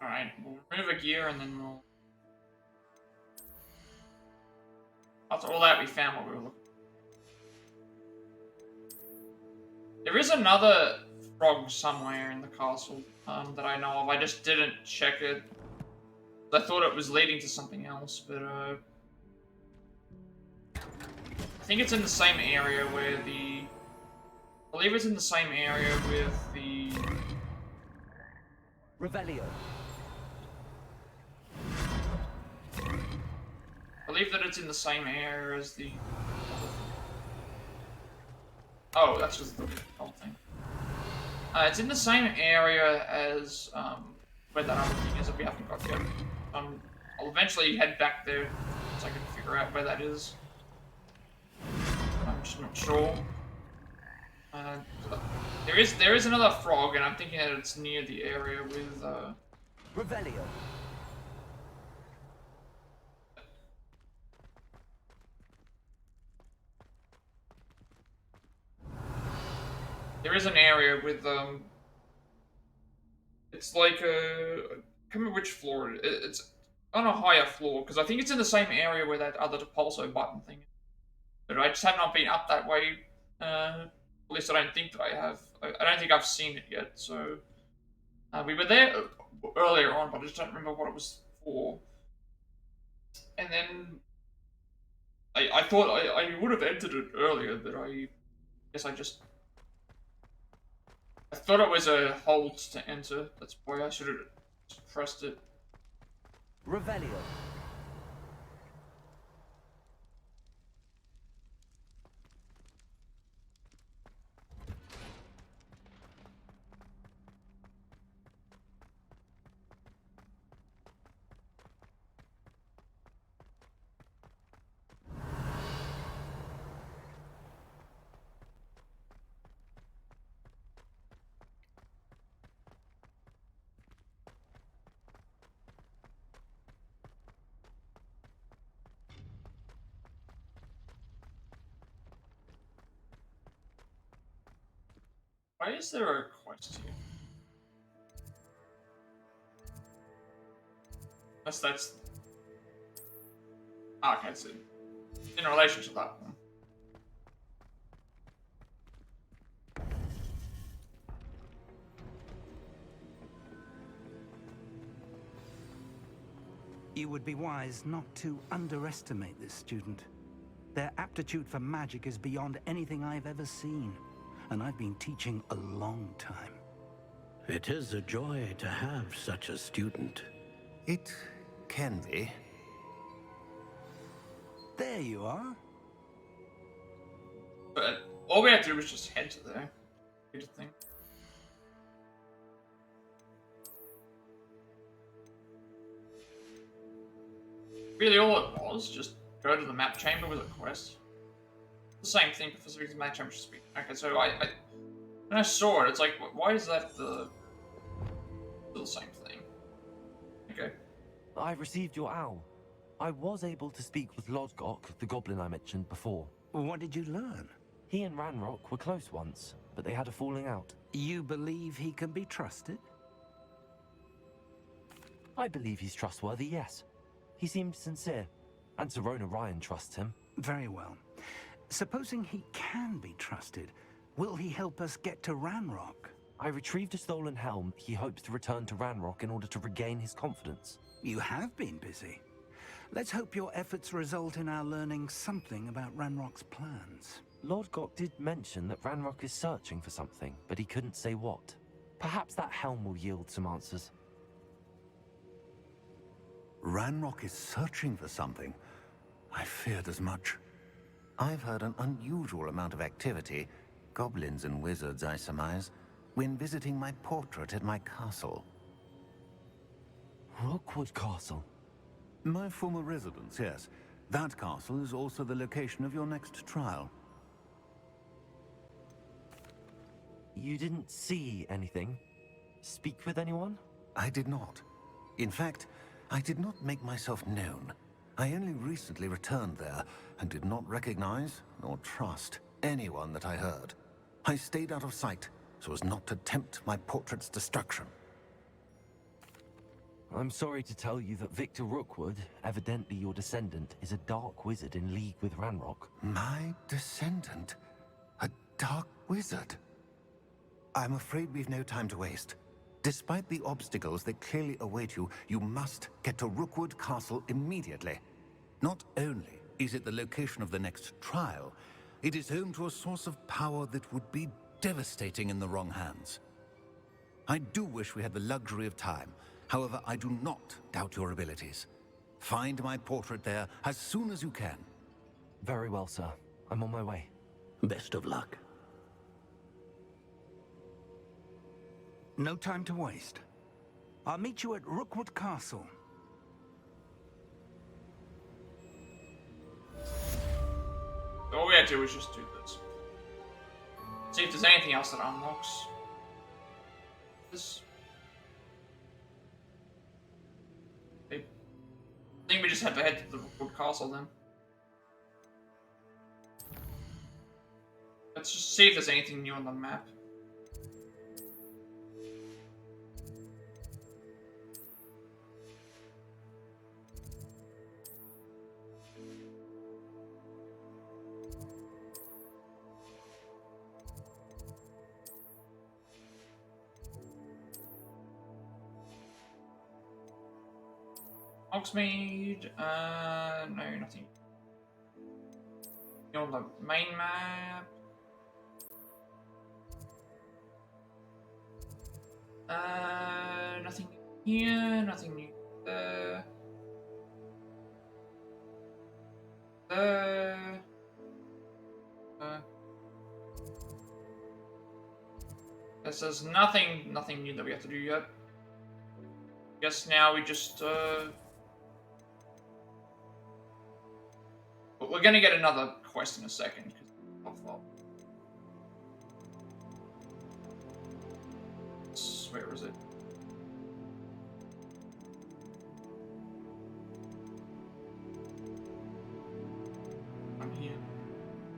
S1: Alright, we'll remove a gear and then we'll... After all that, we found what we were looking for. There is another frog somewhere in the castle that I know of. I just didn't check it. I thought it was leading to something else, but I think it's in the same area where the... I believe it's in the same area with the...
S4: Revelio.
S1: I believe that it's in the same area as the... Oh, that's just the whole thing. It's in the same area as where that other thing is that we haven't got yet. I'll eventually head back there so I can figure out where that is. I'm just not sure. There is another frog, and I'm thinking that it's near the area with
S4: Revelio.
S1: There is an area with it's like a... I can't remember which floor it's on a higher floor, because I think it's in the same area where that other pulso button thing is. But I just have not been up that way. At least I don't think that I have. I don't think I've seen it yet, so... we were there earlier on, but I just don't remember what it was for. And then... I thought I would have entered it earlier, but I guess I just... I thought it was a hold to enter. That's why I should have pressed it.
S4: Revelio.
S1: Why is there a quest here? Unless that's... Ah, okay, so in relation to that one.
S9: You would be wise not to underestimate this student. Their aptitude for magic is beyond anything I've ever seen, and I've been teaching a long time.
S10: It is a joy to have such a student.
S11: It can be.
S9: There you are.
S1: But all we had to do was just head to there. Thing. Really, all it was, just go to the map chamber with a quest. The same thing for the map chamber. Okay, so when I saw it, it's like, why is that the same thing? Okay.
S4: I received your owl. I was able to speak with Lodgok, the goblin I mentioned before.
S9: What did you learn?
S4: He and Ranrock were close once, but they had a falling out.
S9: You believe he can be trusted?
S4: I believe he's trustworthy, yes. He seemed sincere, and Serona Ryan trusts him.
S9: Very well. Supposing he can be trusted, will he help us get to Ranrock?
S4: I retrieved a stolen helm. He hopes to return to Ranrock in order to regain his confidence.
S9: You have been busy. Let's hope your efforts result in our learning something about Ranrock's plans.
S4: Lodgok did mention that Ranrock is searching for something, but he couldn't say what. Perhaps that helm will yield some answers.
S11: Ranrock is searching for something. I feared as much. I've heard an unusual amount of activity, goblins and wizards, I surmise, when visiting my portrait at my castle.
S4: Rookwood Castle?
S11: My former residence, yes. That castle is also the location of your next trial.
S4: You didn't see anything? Speak with anyone?
S11: I did not. In fact, I did not make myself known. I only recently returned there and did not recognize nor trust anyone that I heard. I stayed out of sight so as not to tempt my portrait's destruction.
S4: I'm sorry to tell you that Victor Rookwood, evidently your descendant, is a dark wizard in league with Ranrock.
S11: My descendant? A dark wizard? I'm afraid we've no time to waste. Despite the obstacles that clearly await you, you must get to Rookwood Castle immediately. Not only is it the location of the next trial, it is home to a source of power that would be devastating in the wrong hands. I do wish we had the luxury of time. However, I do not doubt your abilities. Find my portrait there as soon as you can.
S4: Very well, sir. I'm on my way.
S10: Best of luck.
S9: No time to waste. I'll meet you at Rookwood Castle.
S1: All we had to do was just do this. See if there's anything else that unlocks. This. I think we just have to head to the Rookwood Castle then. Let's just see if there's anything new on the map. Hogsmeade, no, nothing. You're on the main map. Nothing here, nothing new there. There. This is nothing new that we have to do yet. Guess now we just, but we're gonna get another quest in a second. Where is it? I'm here.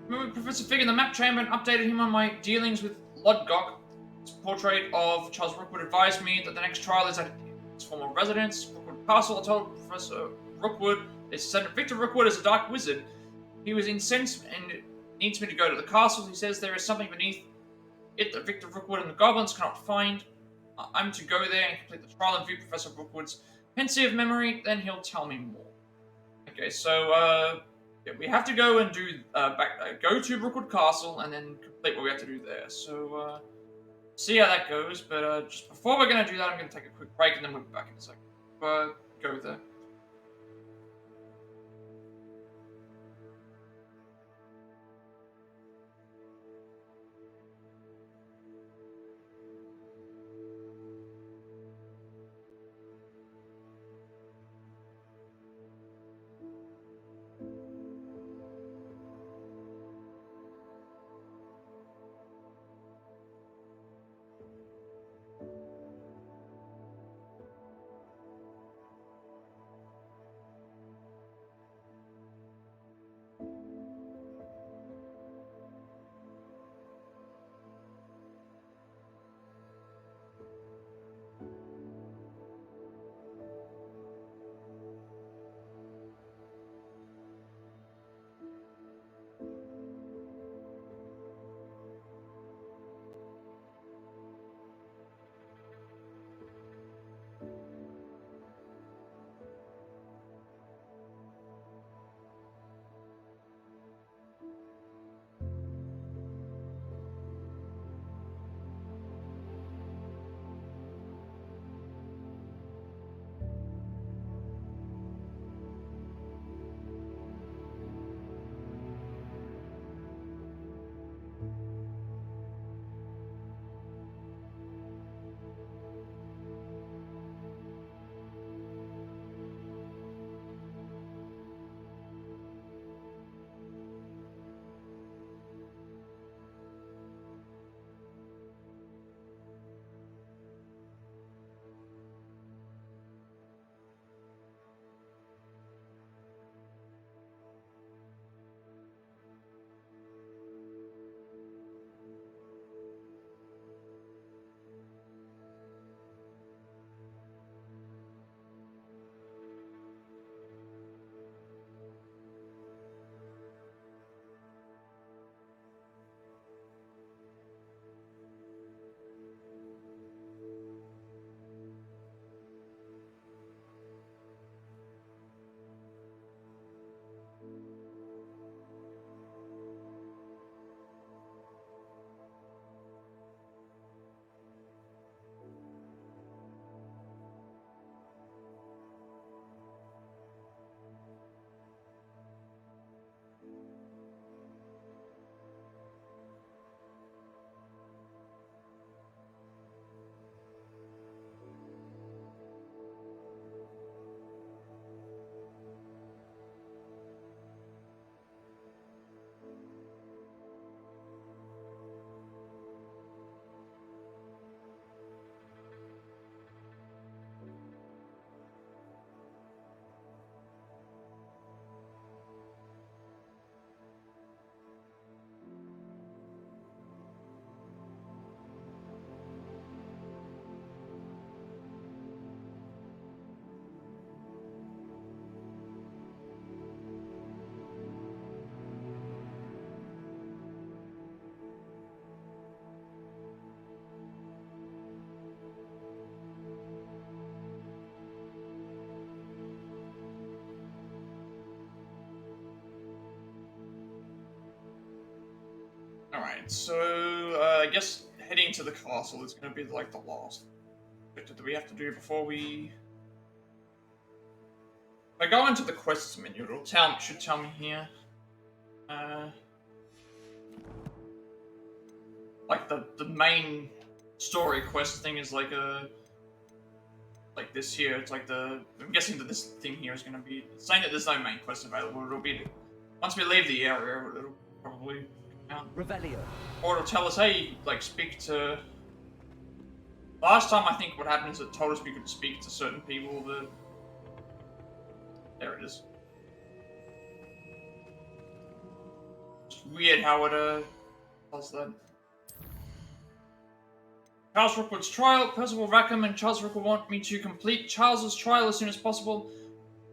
S1: Remember Professor Fig in the map chamber and updated him on my dealings with Lodgok. His portrait of Charles Rookwood advised me that the next trial is at his former residence, Rookwood Castle. I told Professor Rookwood his descendant Victor Rookwood is a dark wizard. He was incensed and needs me to go to the castle. He says there is something beneath it that Victor Rookwood and the goblins cannot find. I'm to go there and complete the trial and view Professor Rookwood's pensive memory, then he'll tell me more. Okay, so, yeah, we have to go and do, go to Rookwood Castle and then complete what we have to do there. So, see how that goes, but, just before we're gonna do that, I'm gonna take a quick break and then we'll be back in a second. Go there. Alright, so I guess heading to the castle is going to be like the last bit that we have to do before we... If I go into the quests menu, should tell me here. Like the main story quest thing is like like this here. It's like I'm guessing that this thing here is going to be saying that there's no main quest available. It'll be once we leave the area, it'll probably come out.
S4: Revelio.
S1: Or it'll tell us, hey, like speak to. Last time I think what happened is it told us we could speak to certain people. There it is. It's weird how it does that. Charles Rookwood's trial. Percival Rackham and Charles Rookwood want me to complete Charles's trial as soon as possible.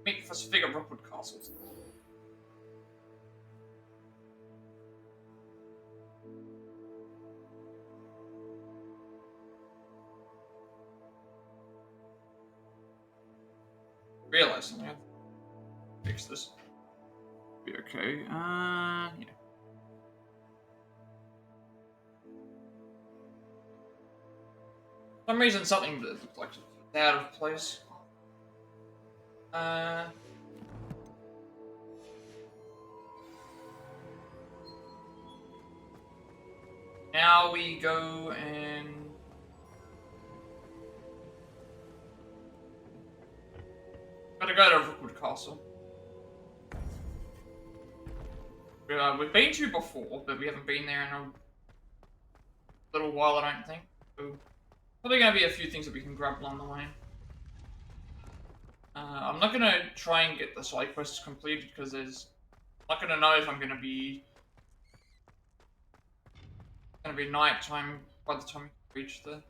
S1: Meet Professor Fig at Rookwood Castle. Realize something. I have to fix this. Be okay. Yeah. For some reason, something that looked like it's out of place. Now we go and gotta go to Rookwood Castle. We've been to before, but we haven't been there in a little while, I don't think. So, probably gonna be a few things that we can grab along the way. I'm not gonna try and get the side quests completed because I'm not gonna know if I'm gonna be night time by the time we reach the.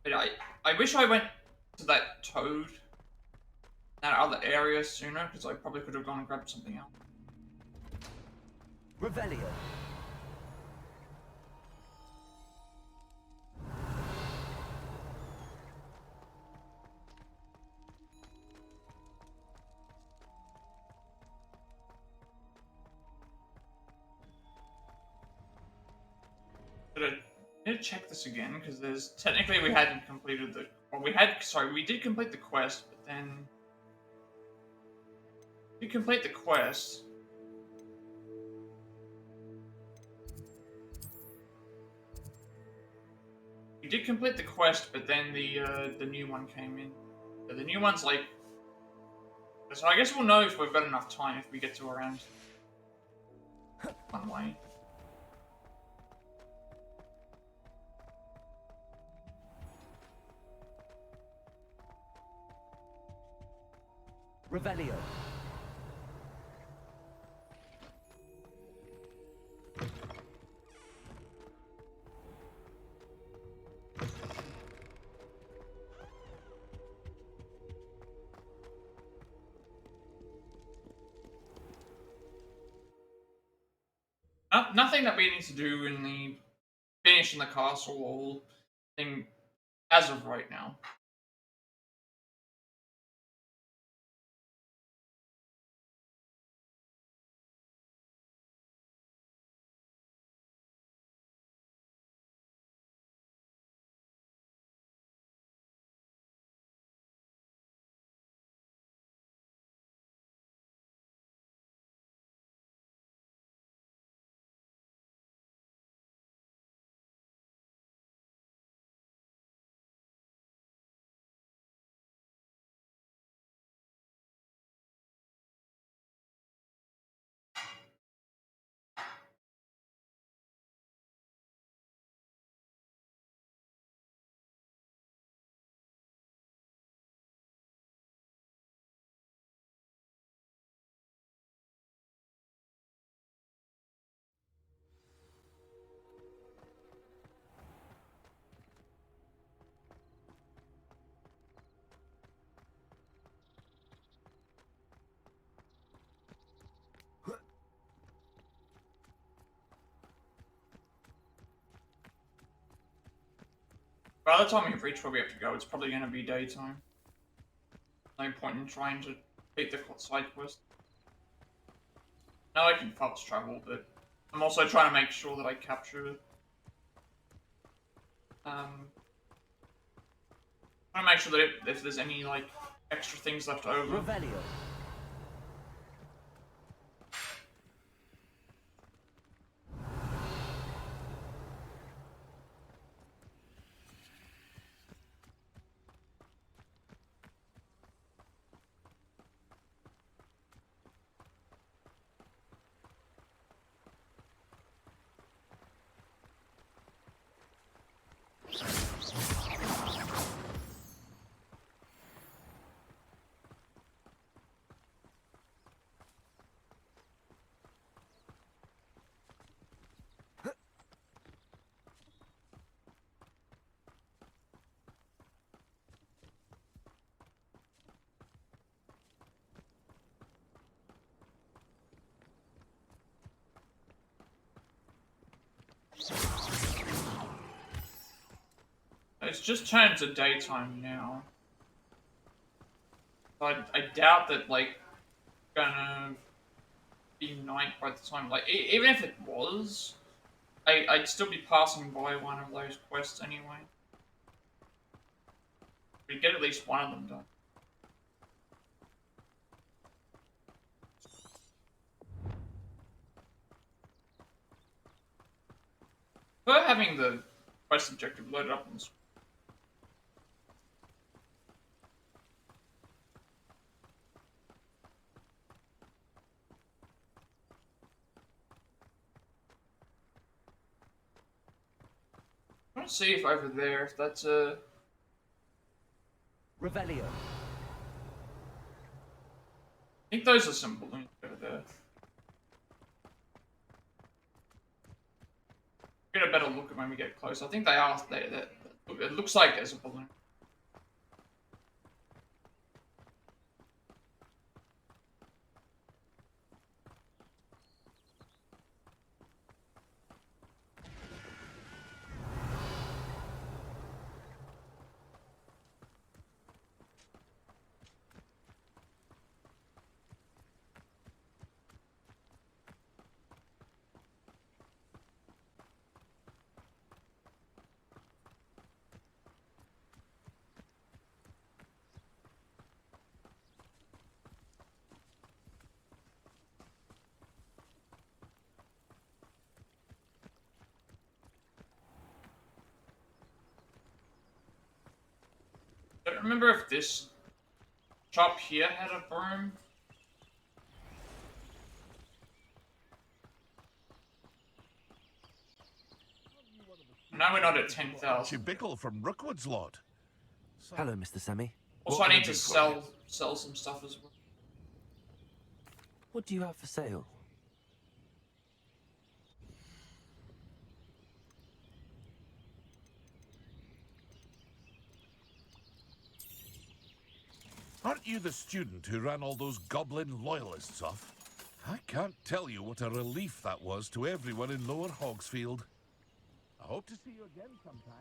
S1: But I wish I went to that toad, that other area sooner, because I probably could have gone and grabbed something else.
S4: Revelio.
S1: But I need to check this again, because technically we hadn't completed the, we did complete the quest, but then we complete the quest. We did complete the quest, but then the new one came in. So the new one's like, so I guess we'll know if we've got enough time if we get to around one way.
S4: Revelio.
S1: Nothing that we need to do in the finishing the castle or thing as of right now. By the time we reach where we have to go, it's probably going to be daytime. No point in trying to beat the side quest. Now I can fast travel, but I'm also trying to make sure that I capture trying to make sure that if there's any like extra things left over.
S4: Revelio.
S1: It's just turned to daytime now. I doubt that like gonna be night by the time. Like even if it was, I'd still be passing by one of those quests anyway. We'd get at least one of them done. For having the quest objective loaded up on the screen. I want to see if over there, if that's a...
S4: Revelio.
S1: I think those are some balloons over there. Get a better look at when we get close. I think they are there. It looks like there's a balloon. I don't remember if this shop here had a broom. Now we're not at 10,000.
S5: Bickle from Rookwood's lot.
S4: Hello, Mr. Semi.
S1: Also, I need to sell some stuff as well.
S4: What do you have for sale?
S5: Aren't you the student who ran all those goblin loyalists off? I can't tell you what a relief that was to everyone in Lower Hogsfield. I hope to see you again sometime.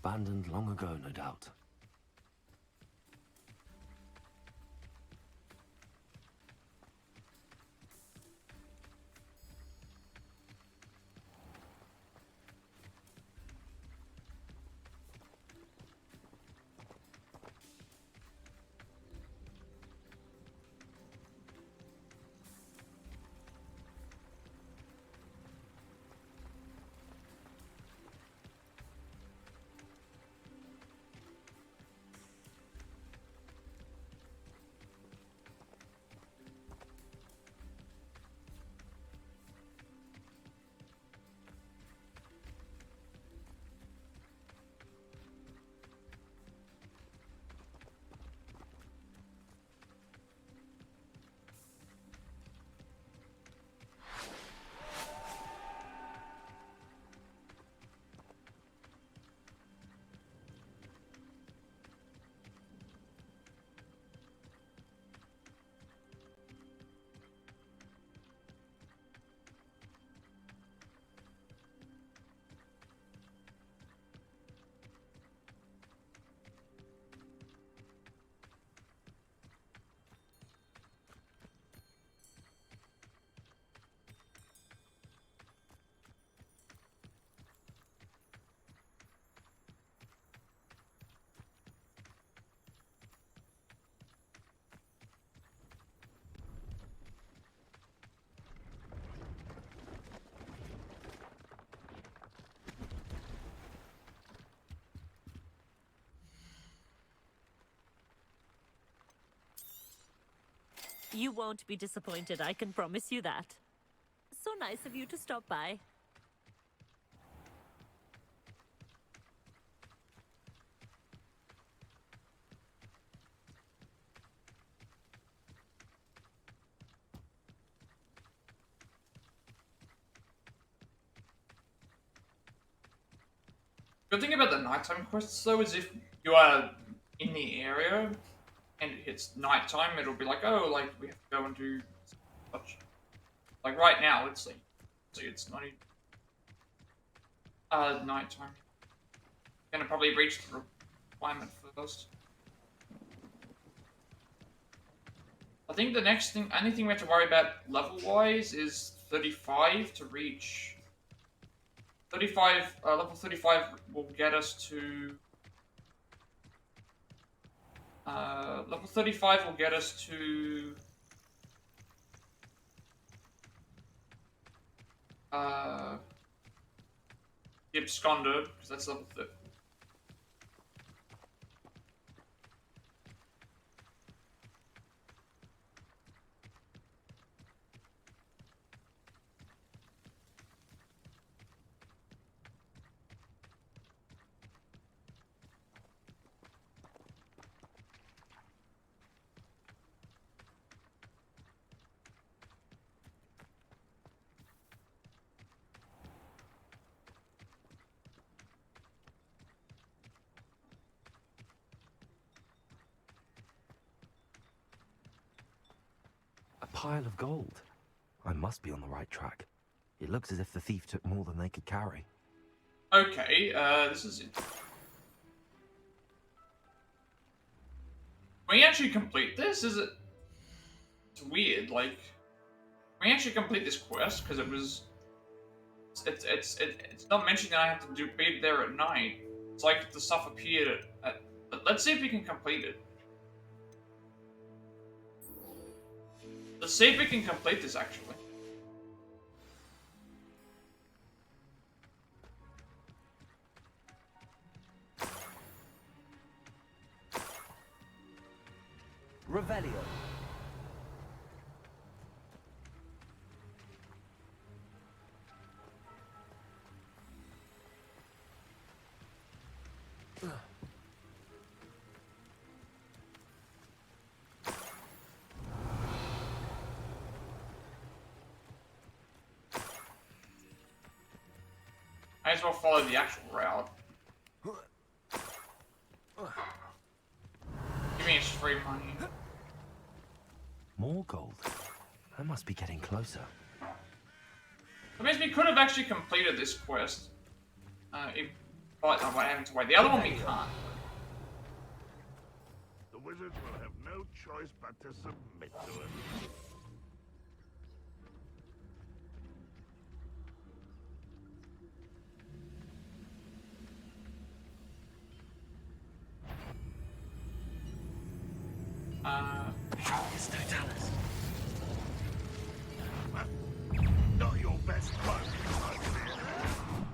S4: Abandoned long ago, no doubt.
S12: You won't be disappointed, I can promise you that. So nice of you to stop by.
S1: Good thing about the nighttime quests though is if you are in the area and it's nighttime, it'll be like, oh, like we have to go and do such. Like right now, it's like, see, it's not even nighttime. Gonna probably reach the requirement first. I think the next thing, only thing we have to worry about level-wise is 35 to reach. 35, level 35 will get us to. Level 35 will get us to. The Absconder, because that's level 30.
S4: A pile of gold. I must be on the right track. It looks as if the thief took more than they could carry.
S1: Okay, this is it. When you actually complete this, is it? It's weird, like when you actually complete this quest, because it was, it's not mentioning that I have to be there at night. It's like the stuff appeared at let's see if we can complete it. Let's see if we can complete this actually.
S4: Revelio.
S1: Might as well follow the actual route. Give me his free money.
S4: More gold. I must be getting closer.
S1: That means we could have actually completed this quest. If fight them by having to wait. The other one we can't.
S5: The wizards will have no choice but to submit to it.
S4: It's Totalis.
S5: Not your best luck.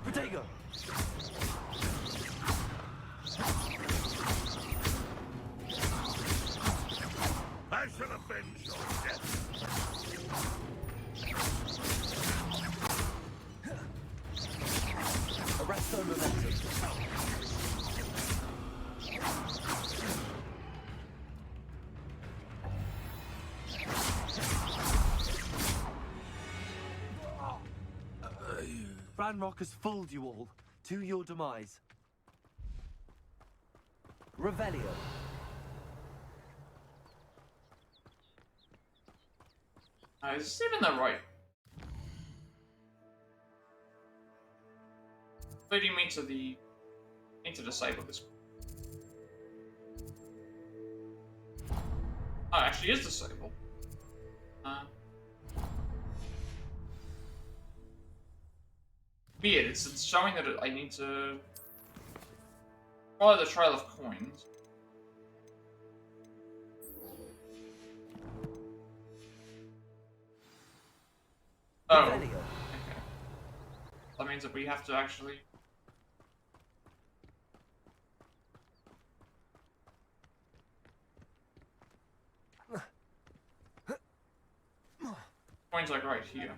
S4: Protego!
S5: I shall avenge your death.
S4: Arresto momentum. Ranrock has fooled you all, to your demise. Revelio.
S1: Is this even the right? Leading me to the... need to disable this. Oh, it actually is disabled. Weird, it's showing that I need to follow the trail of coins. Oh. Okay. That means that we have to actually... Coins like right here.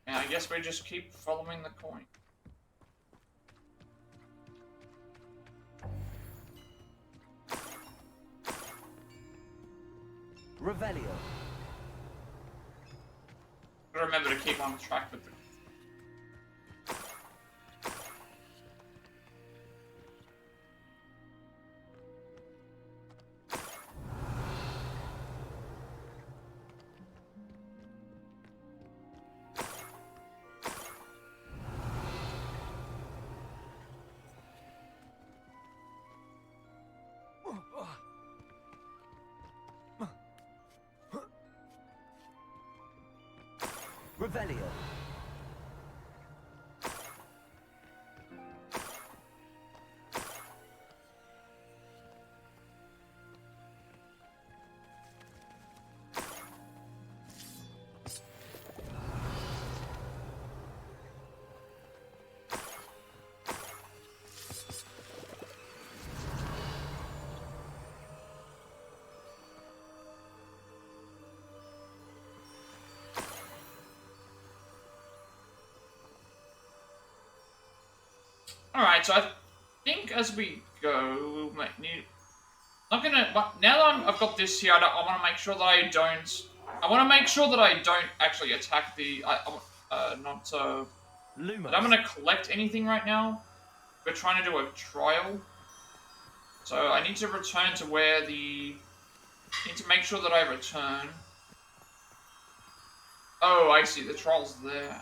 S1: And I guess we just keep following the coin.
S4: Revelio.
S1: Gotta remember to keep on track with the...
S4: Revelio.
S1: Alright, so I think as we go, we'll need... I'm gonna... Now that I've got this here, I want to make sure that I don't... I want to make sure that I don't actually attack the... not...
S4: Lumos.
S1: I'm gonna collect anything right now. We're trying to do a trial. So I need to return to where the... I need to make sure that I return. Oh, I see. The trial's there.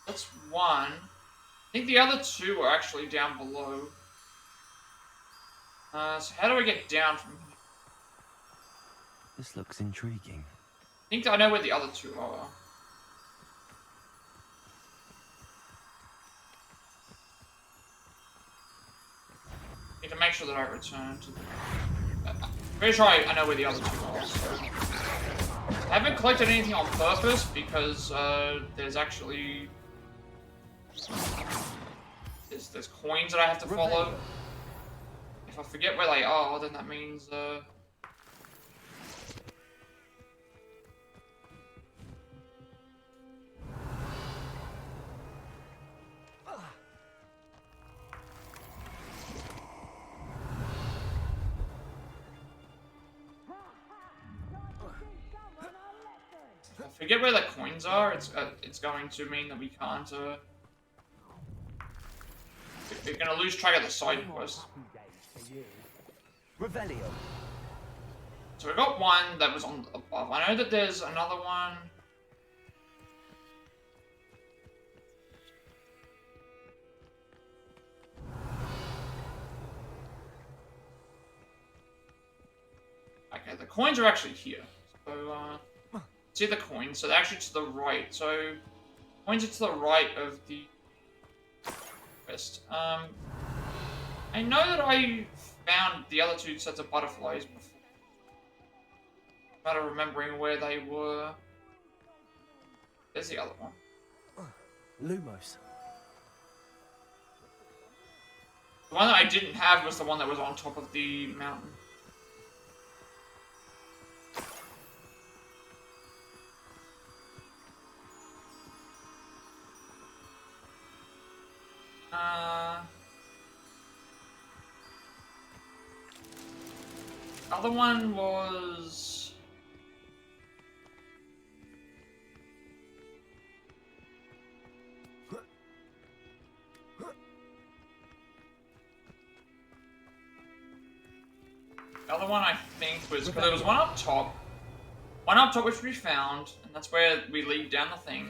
S1: That's one. I think the other two are actually down below. So how do I get down from here?
S4: This looks intriguing.
S1: I think I know where the other two are. I need to make sure that I return to the... I'm pretty sure I know where the other two are, so... I haven't collected anything on purpose because there's actually... There's coins that I have to follow. If I forget where they are, then that means forget where the coins are. It's going to mean that we can't. We're gonna lose track of the side quest.
S4: Revelio.
S1: So we got one that was on above. I know that there's another one. Okay, the coins are actually here. So, see the coins, so they're actually to the right. So, coins are to the right of the quest. I know that I found the other two sets of butterflies before. Matter of remembering where they were. There's the other one.
S4: Lumos.
S1: The one that I didn't have was the one that was on top of the mountain. Other one was... The other one I think was... Because there was one up top. One up top which we found, and that's where we lead down the thing.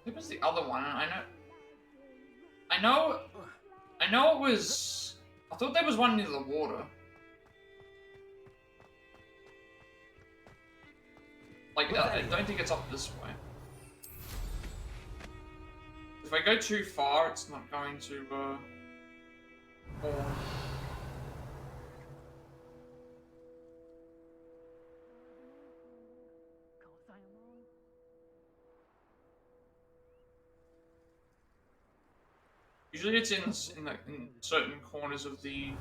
S1: It was the other one, and I know it was... I thought there was one near the water. Like, I don't think it's up this way. If I go too far, it's not going to, spawn. Usually it's in certain corners of the...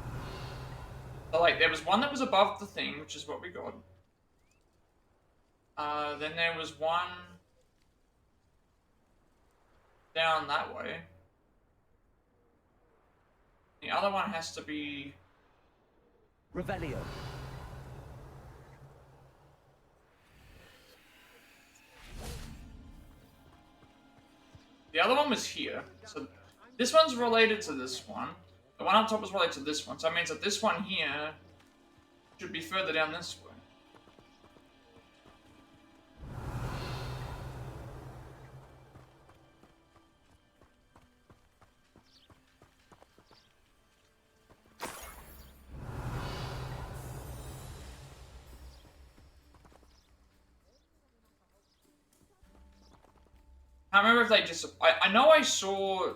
S1: So like, there was one that was above the thing, which is what we got. Then there was one... down that way. The other one has to be...
S4: Revelio.
S1: The other one was here. So this one's related to this one. The one on top is related to this one. So that means that this one here should be further down this way. I can't remember if they just... I know I saw...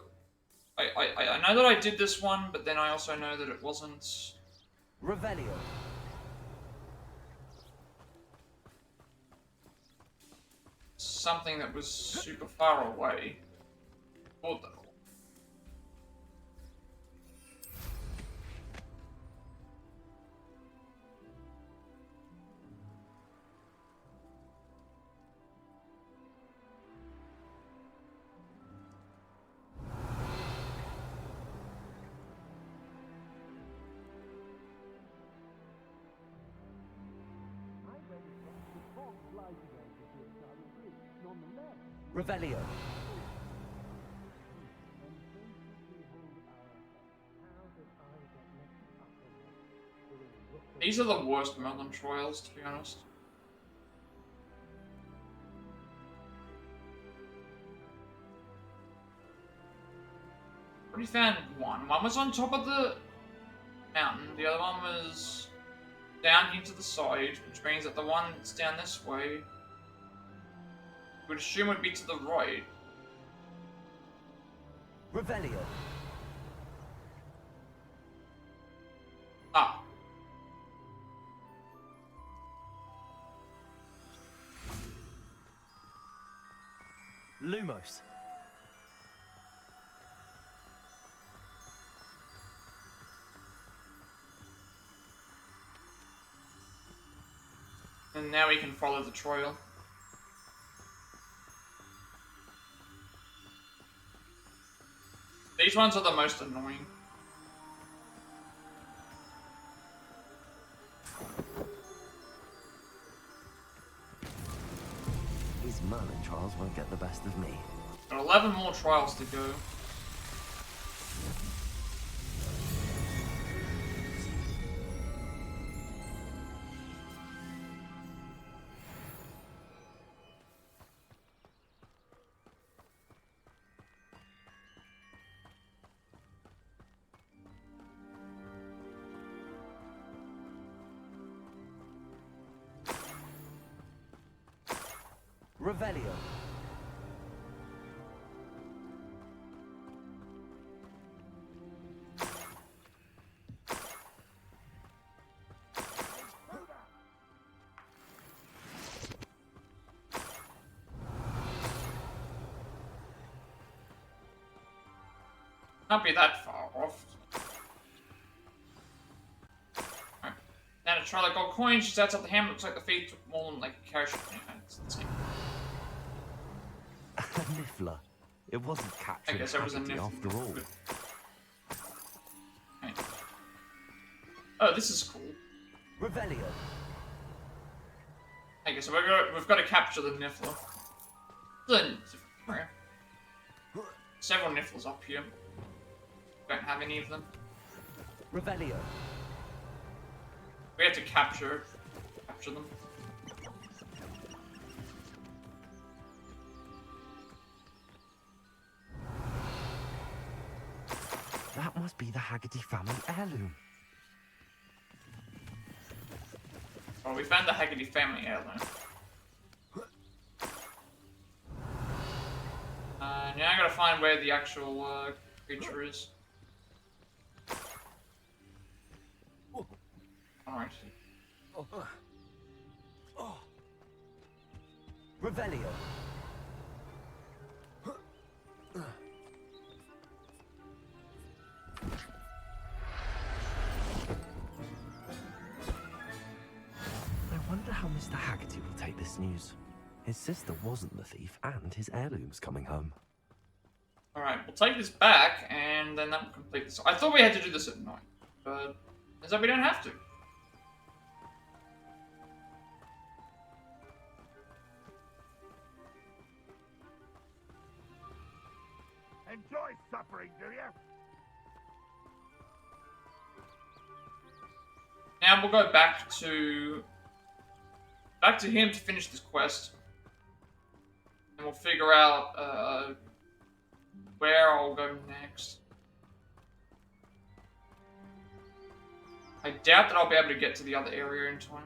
S1: I know that I did this one, but then I also know that it wasn't...
S4: Revelio.
S1: Something that was super far away. Thought that.
S4: Revelio.
S1: These are the worst Melon trials, to be honest. Already found one. One was on top of the mountain, the other one was down into the side, which means that the one that's down this way would assume would be to the right.
S4: Revelio.
S1: Ah.
S4: Lumos.
S1: And And now we can follow the trail. These ones are the most annoying.
S4: These Merlin trials won't get the best of me.
S1: Got 11 more trials to go.
S4: Revelio.
S1: Can't be that far off. Right. Now to try the gold coins, just outside the hamlet. Looks like the thief took more than like a carriage. It's the same.
S4: A niffler. It wasn't captured
S1: I guess it was a
S4: Haggerty
S1: niffler.
S4: after all.
S1: Okay. Oh, this is cool.
S4: Revelio.
S1: Okay, so we've got to capture the niffler. Several nifflers up here. Don't have any of them.
S4: Revelio.
S1: We have to capture them.
S4: That must be the Haggerty family heirloom.
S1: Well, we found the Haggerty family heirloom. Now I gotta find where the actual creature is. Alright.
S4: Revelio. I wonder how Mr. Haggerty will take this news. His sister wasn't the thief, and his heirloom's coming home.
S1: Alright, we'll take this back, and then that will complete this. I thought we had to do this at night, but turns out we don't have to.
S5: Enjoy suffering, do you?
S1: Now we'll go back to him to finish this quest, and we'll figure out where I'll go next. I doubt that I'll be able to get to the other area in time.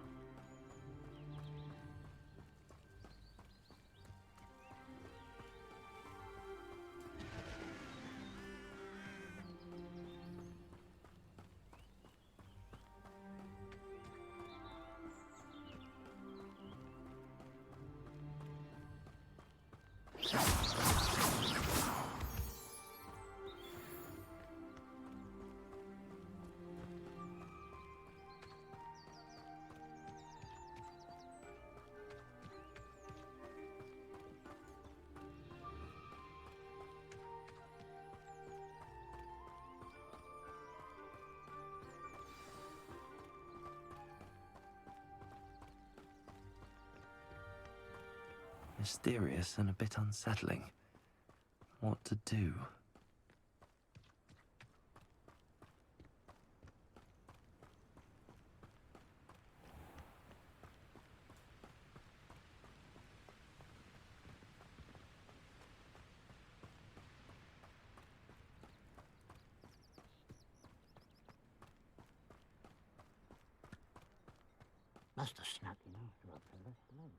S4: Mysterious and a bit unsettling. What to do?
S6: Must have snuck in after I fell asleep.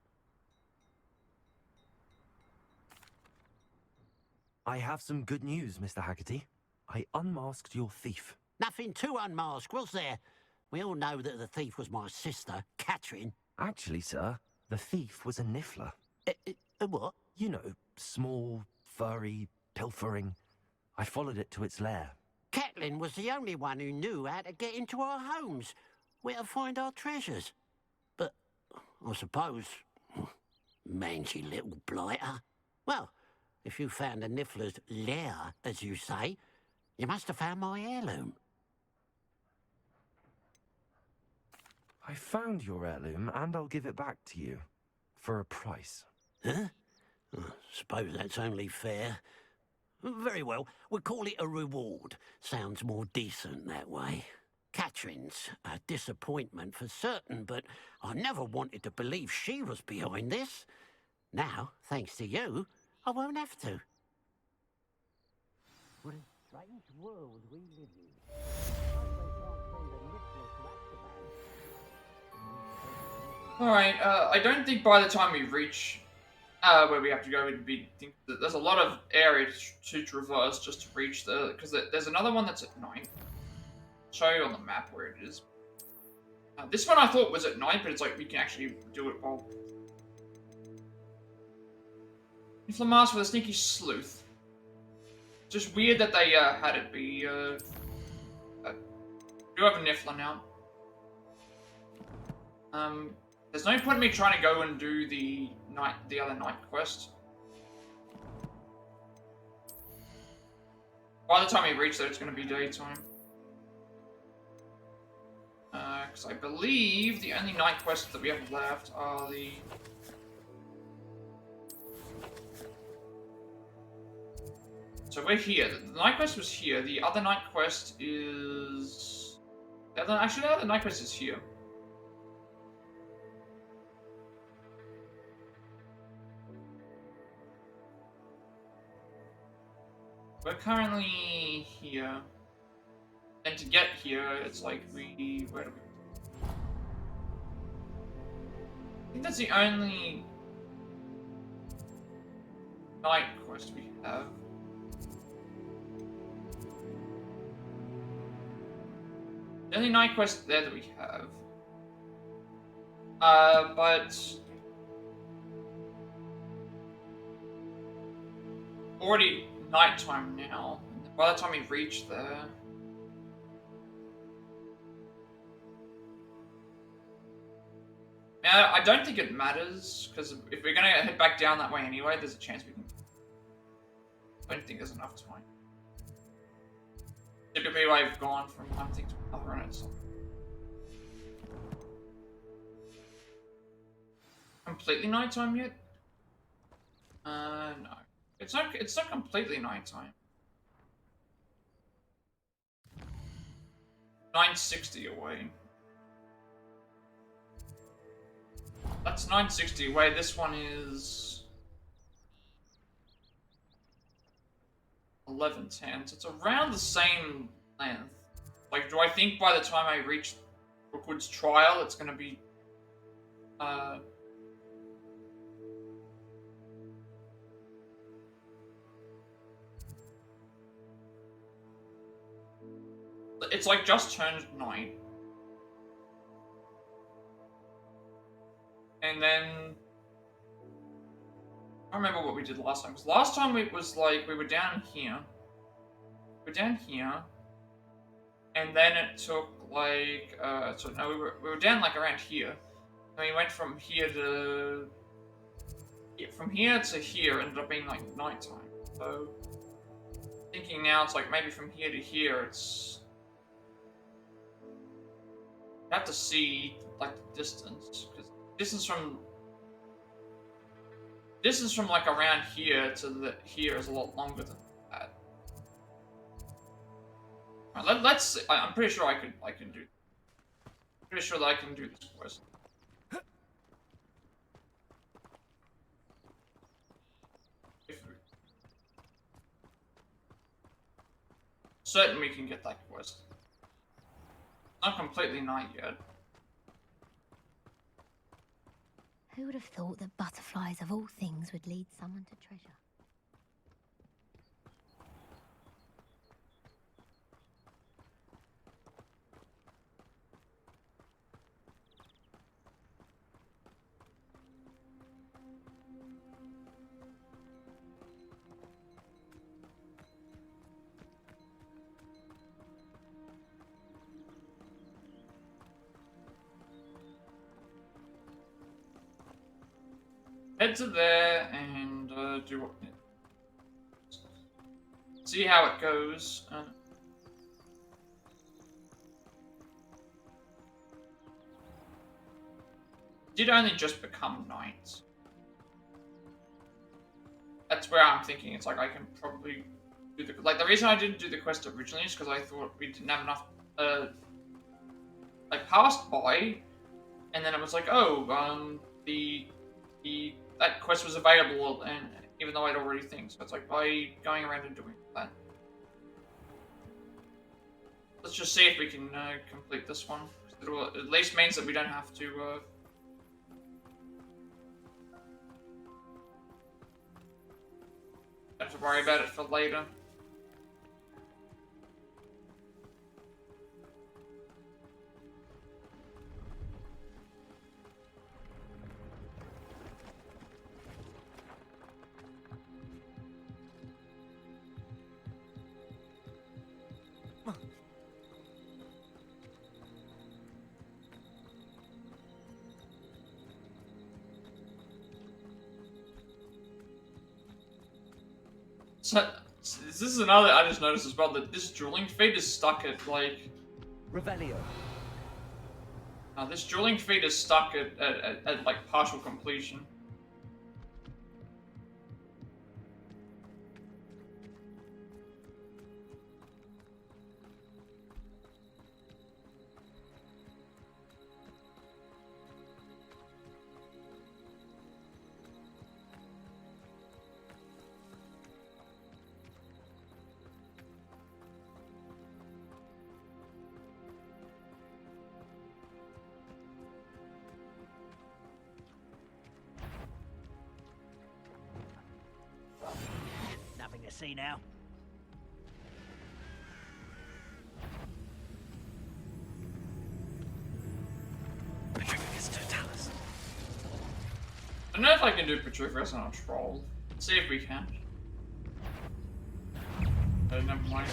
S4: I have some good news, Mr. Haggerty. I unmasked your thief.
S6: Nothing to unmask, was there? We all know that the thief was my sister, Catherine.
S4: Actually, sir, the thief was a niffler.
S6: A what?
S4: You know, small, furry, pilfering. I followed it to its lair.
S6: Catelyn was the only one who knew how to get into our homes, where to find our treasures. But I suppose. Mangy little blighter. Well, if you found the Niffler's lair, as you say, you must have found my heirloom.
S4: I found your heirloom, and I'll give it back to you. For a price.
S6: Huh? I suppose that's only fair. Very well, we'll call it a reward. Sounds more decent that way. Catherine's a disappointment for certain, but I never wanted to believe she was behind this. Now, thanks to you, I won't have to. What a strange world we live in.
S1: Alright, I don't think by the time we reach where we have to go, think that there's a lot of area to traverse just to reach because there's another one that's at night. I'll show you on the map where it is. This one I thought was at night, but it's like we can actually do it while. Inflamas with a sneaky sleuth. Just weird that they had it be. Do have a Niffler now. There's no point in me trying to go and do the other night quest. By the time we reach there, it's going to be daytime. Because I believe the only night quests that we have left are the. So we're here. The night quest was here. The other night quest is. Actually, the other night quest is here. We're currently here. And to get here, it's like where do we? I think that's the only night quest we have. The only night quest there that we have. But already nighttime now. By the time we reach there. Now, I don't think it matters, because if we're gonna head back down that way anyway, there's a chance we can. I don't think there's enough time. Typically, I've gone from one thing to another, and it's completely nighttime yet? No. It's not completely nighttime. 960 away. That's 960 away. This one is 1110. So it's around the same length. Like, do I think by the time I reach Rookwood's trial, it's gonna be it's like just turned night. And then I don't remember what we did last time. Because last time it was like we were down here. We're down here. And then it took like so no, we were down like around here. And we went from here to here ended up being like nighttime. So thinking now it's like maybe from here to here it's you have to see like the distance, because distance from like around here to here is a lot longer than that. Right, let's see. I'm pretty sure I can do. Pretty sure that I can do this quest. Certain we can get that quest. Not completely night yet.
S3: Who would have thought that butterflies of all things would lead someone to treasure?
S1: head to there and do what. See how it goes. Did only just become night. That's where I'm thinking it's like I can probably do the like the reason I didn't do the quest originally is because I thought we didn't have enough. I passed by, and then it was like, oh, that quest was available, and even though I'd already think, so it's like by going around and doing that. Let's just see if we can complete this one. It at least means that we don't have to. Have to worry about it for later. So, this is another I just noticed as well, that this dueling feat is stuck at, like...
S4: Revelio.
S1: This dueling feat is stuck at like, partial completion.
S7: Nothing to see now.
S4: Petrificus Totalis.
S1: I don't know if I can do Petrificus on a troll. Let's see if we can. Never mind.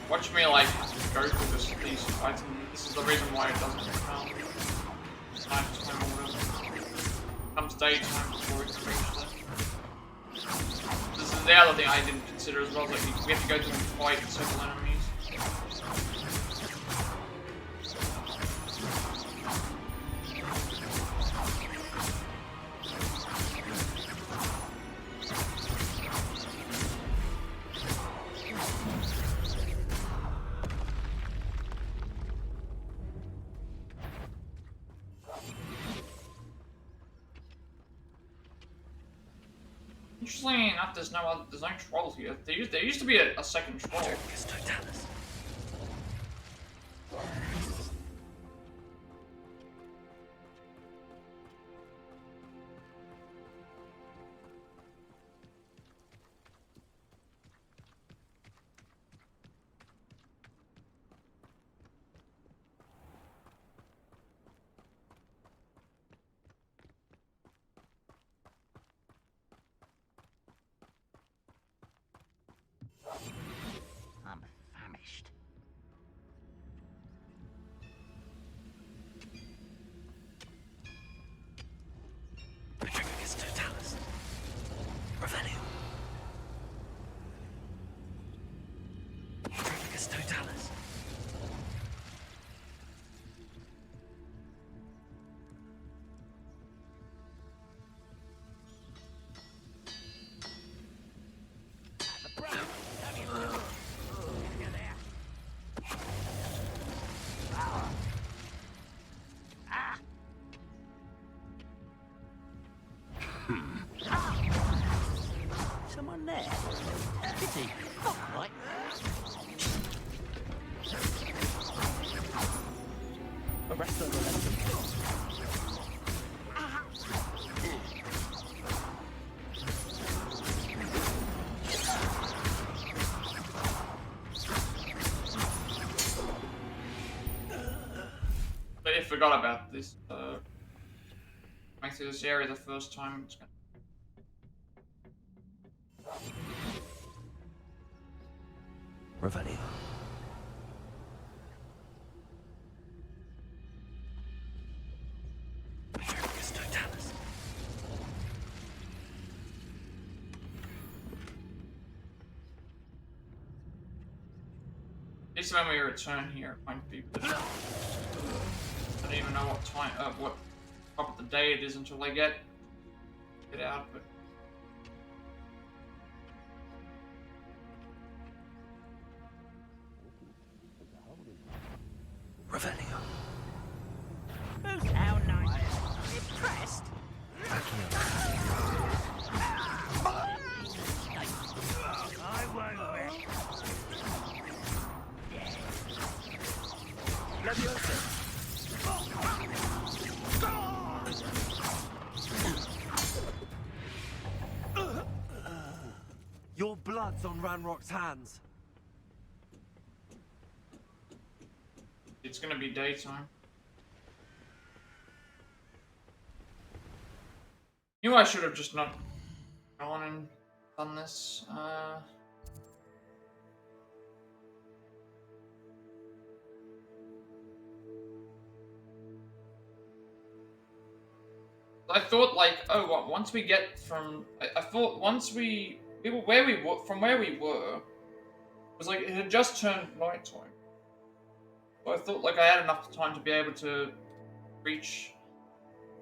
S1: Watch me like go through these fights, and this is the reason why it doesn't count. Nighttime order. Comes daytime before we can reach them. This is the other thing I didn't consider as well, like we have to go through and fight several enemies. Interestingly enough, there's no trolls here. There used to be a second troll.
S7: I'm famished.
S6: Kitty, not quite.
S4: Arrest the lesson.
S1: But I forgot about this. Going through this area the first time. It's gonna...
S4: Revelio.
S1: At least when we return here, it might be. I don't even know what time, what time of the day it is until they get out. But
S4: Revelio.
S6: Who's how nice? Impressed? I won't rest.
S4: Your blood's on Ranrock's hands.
S1: it's gonna be daytime. Knew I should have just not gone and done this. I thought like, oh, what? Once we get from, I thought once we were where we were from where we were, it was like it had just turned nighttime. So I thought like I had enough time to be able to reach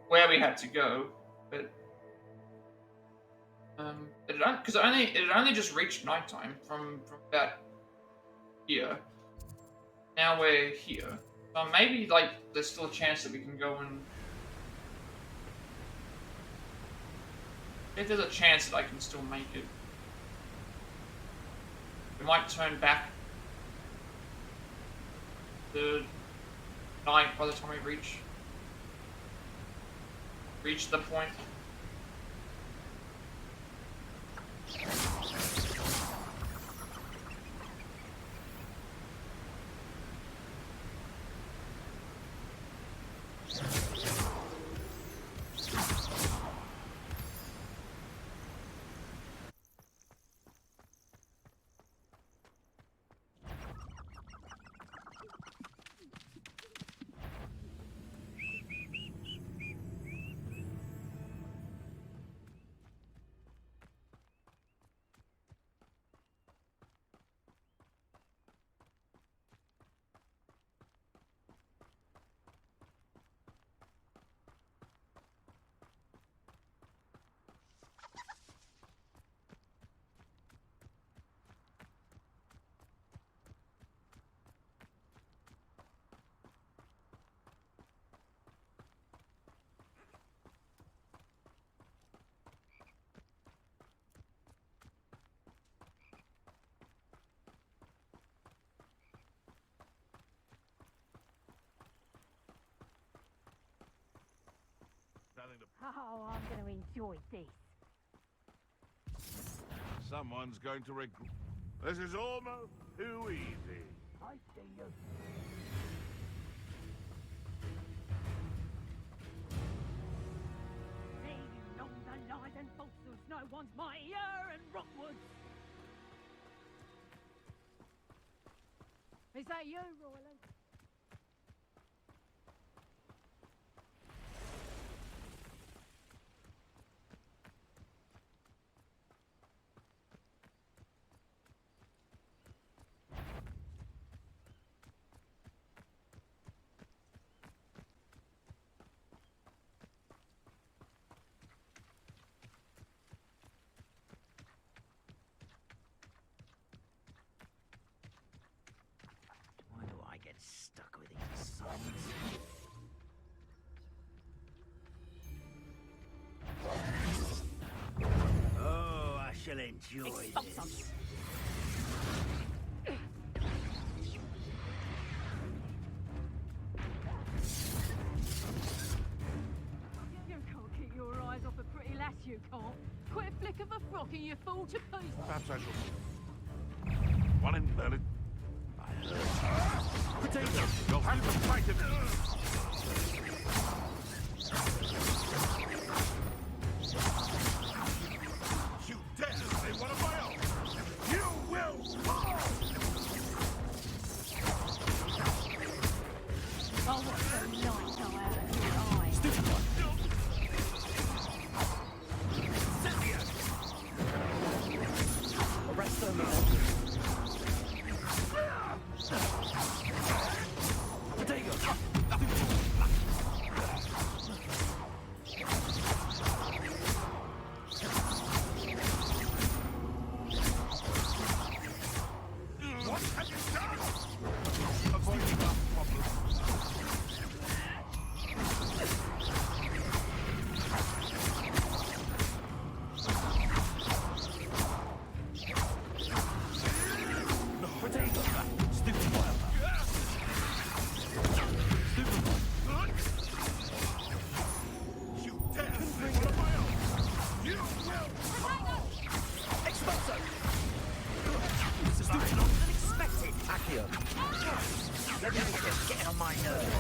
S1: where we had to go, but it had only just reached nighttime from about here. Now we're here, so maybe like there's still a chance that we can go and. If there's a chance that I can still make it. We might turn back the night by the time we reach the point.
S13: Oh, I'm going to enjoy this.
S5: Someone's going to regret. This is almost too easy.
S13: I see you. Leading along the lies and falsehoods, no one's mightier and Rockwoods. Is that you, Royland?
S6: Why do I get stuck with these songs?
S10: Oh, I
S6: shall enjoy this.
S13: You can't keep your eyes off a pretty lass, you can't. Quit a flick of a frock and you fall to pieces.
S5: Perhaps I shall. One in Berlin. Potato! You'll have to fight it! You dare say one of my own! You will fall!
S13: Oh, what the light go out of your eyes.
S5: Stupid one!
S4: Arrest them. Potato!
S5: What have you done? Avoiding our problem.
S4: Potato! Stupid one. Stupid one.
S5: You dare say one of my own! You will fall!
S4: Expulso!
S7: Stupid longer than expected.
S4: Accio.
S7: Let me just get on my nerves.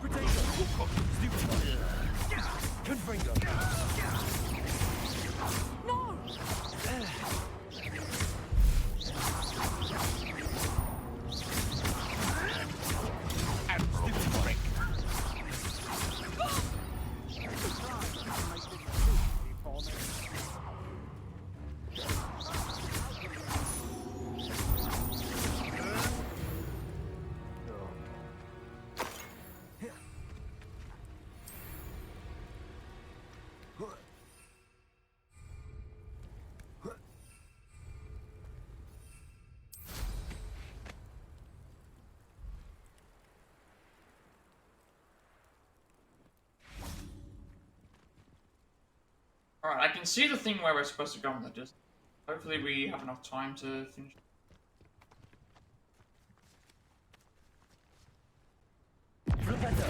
S4: Potato! Stupid one. Confringo.
S2: No!
S5: Admirable break.
S1: Alright, I can see the thing where we're supposed to go in the distance. Hopefully we have enough time to finish.
S4: Flipendo!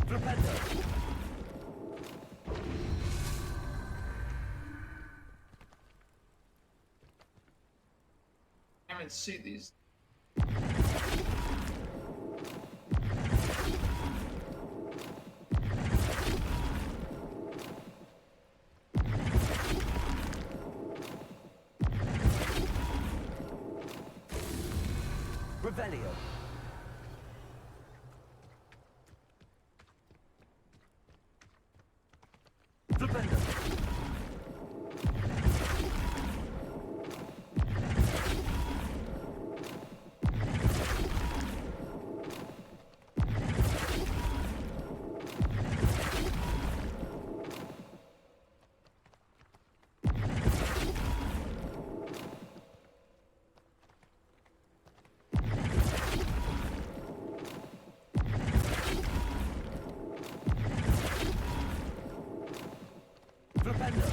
S4: Flipendo!
S1: I can't even see these.
S4: Revelio. Flipendo. Flipendo.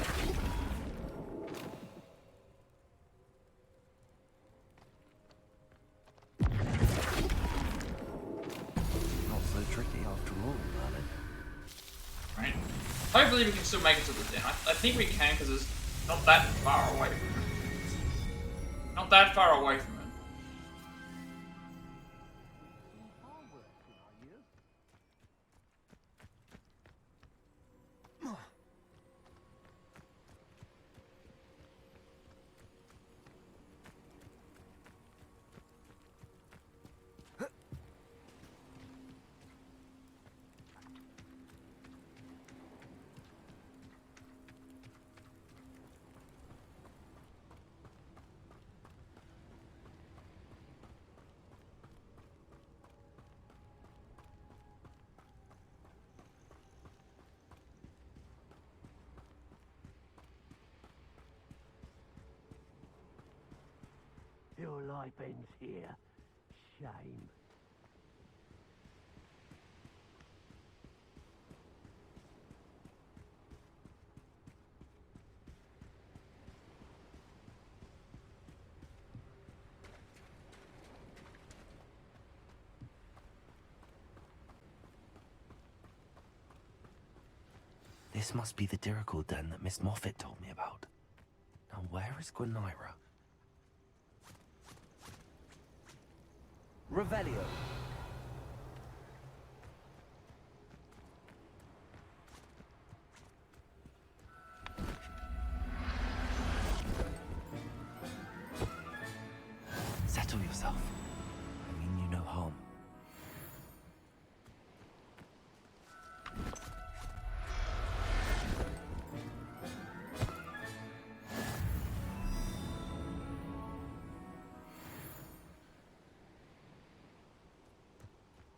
S4: Not so tricky after all, are they?
S1: Right. Hopefully we can still make it to the den. I think we can because it's not that far away from it. Not that far away from it.
S6: Your life ends here. Shame.
S4: This must be the Dirical den that Miss Moffat told me about. Now where is Gwenira? Revelio. Settle yourself. I mean you no harm.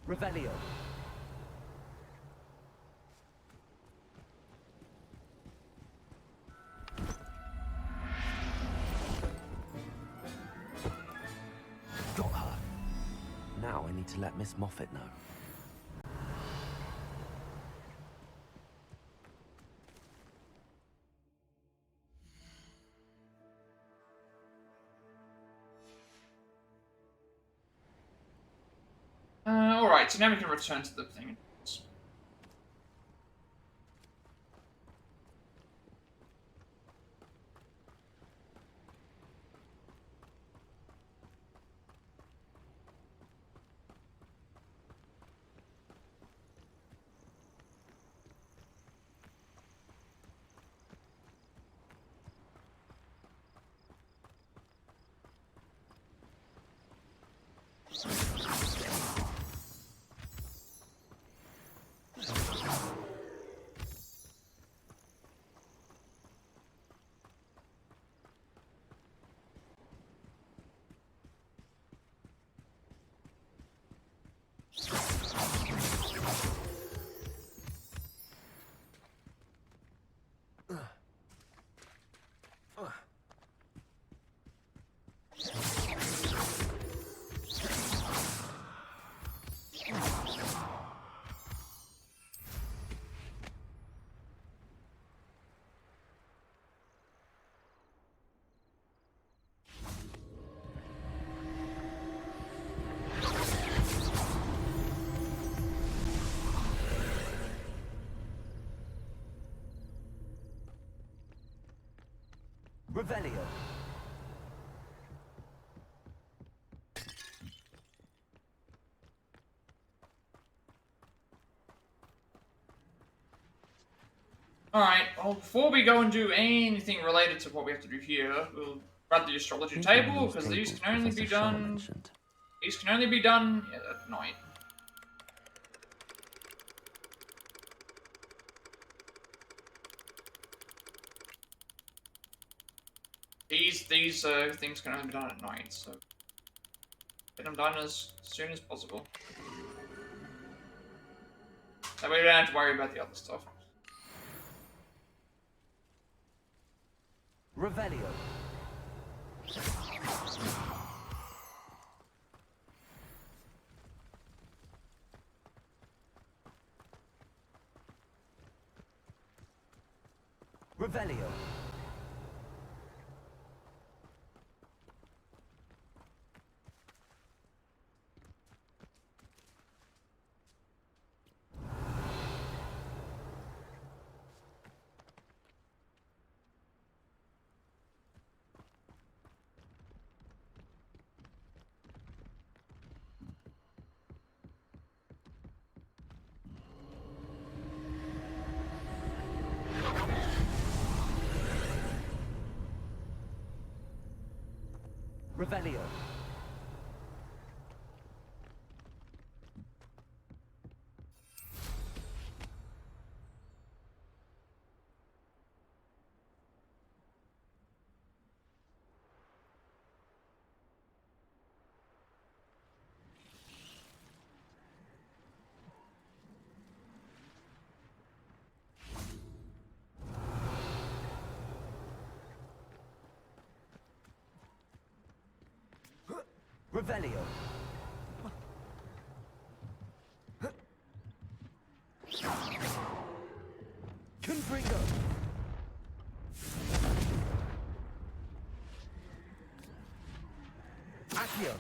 S4: Revelio. Got her. Now I need to let Miss Moffat know.
S1: Alright, so now we can return to the thing.
S4: Revelio.
S1: Alright, well, before we go and do anything related to what we have to do here, we'll grab the astrology table, because these can only be done... These can only be done at night. These things can only be done at night, so get them done as soon as possible. That way we don't have to worry about the other stuff.
S4: Revelio. Revelio. Revelio. Revelio. Confringo. Accio.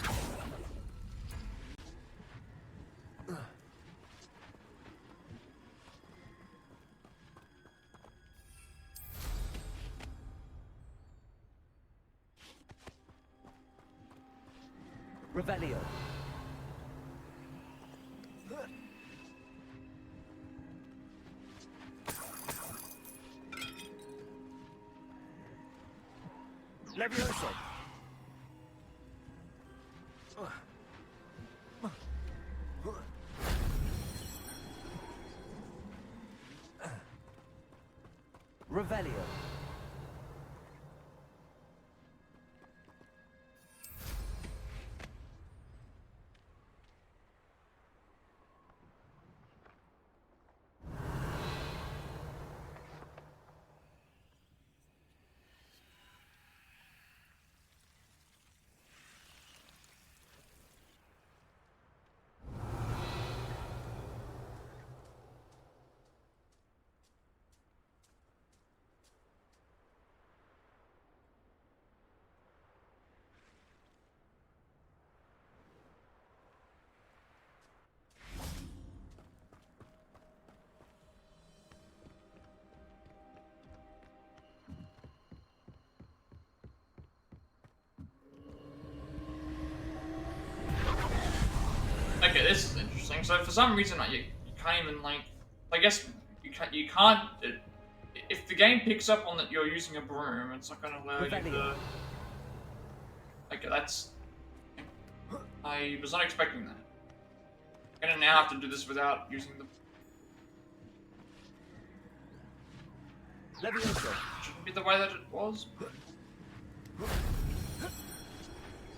S4: Revelio. Levioso. Revelio.
S1: Okay, this is interesting. So for some reason, like, you can't even, like, I guess you can't if the game picks up on that you're using a broom, it's not gonna allow you to. Okay, that's. I was not expecting that. I'm gonna now have to do this without using the. Shouldn't be the way that it was.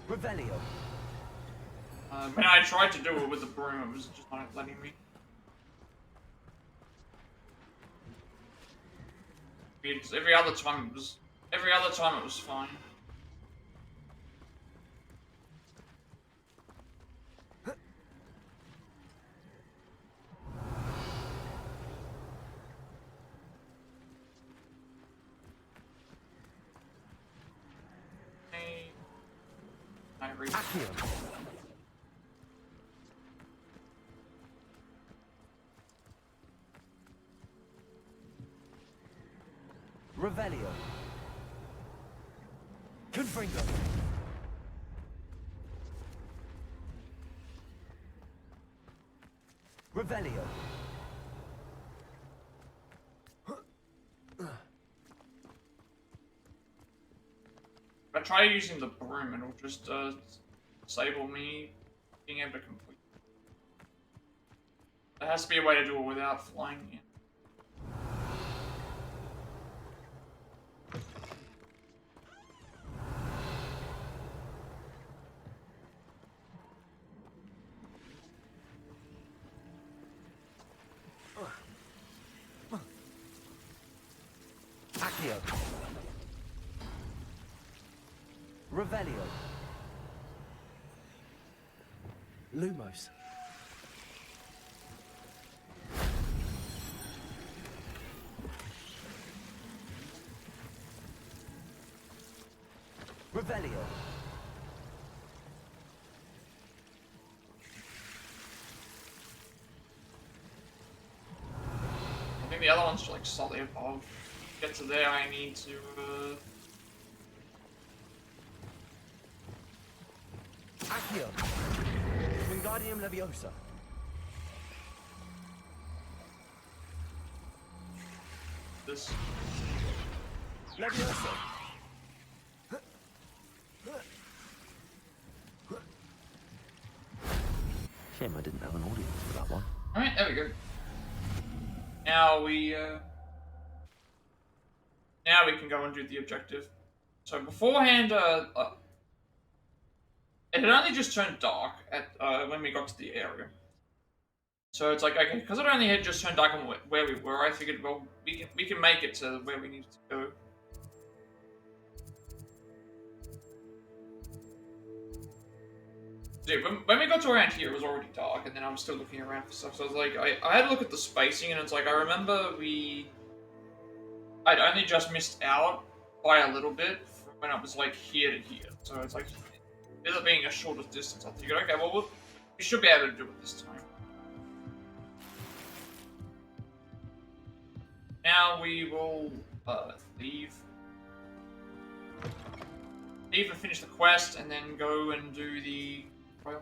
S4: Revelio.
S1: When I tried to do it with the broom, it was just not letting me. Because every other time it was fine. Hey, I read.
S4: Revelio. Confringo. Revelio.
S1: If I try using the broom, it'll just disable me being able to complete. There has to be a way to do it without flying in.
S4: Accio. Revelio. Lumos. Revelio.
S1: I think the other one's like slightly above. To get to there, I need to.
S4: Accio. Wingardium Leviosa.
S1: This.
S4: Leviosa. Shame I didn't have an audience for that one.
S1: Alright, there we go. Now we can go and do the objective. So beforehand, it had only just turned dark at when we got to the area. So it's like, okay, because it only had just turned dark on where we were, I figured, well, we can make it to where we needed to go. Yeah, when we got to around here, it was already dark, and then I was still looking around for stuff. So I was like, I had to look at the spacing, and it's like I remember I'd only just missed out by a little bit from when I was like here to here. So it's like, it being a shorter distance, I figured, okay, well, we should be able to do it this time. Now we will leave and finish the quest, and then go and do the trial.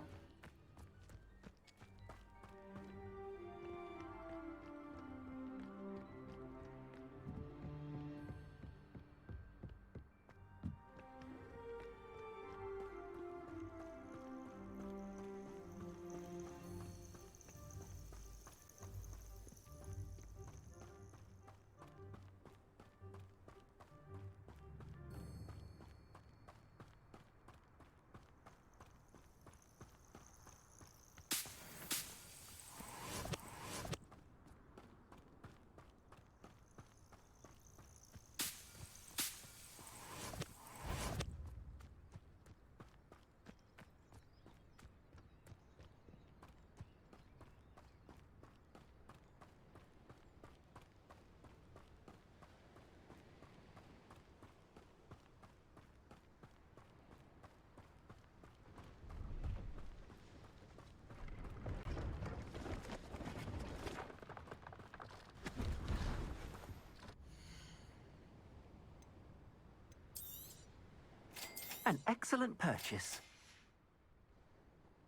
S7: An excellent purchase.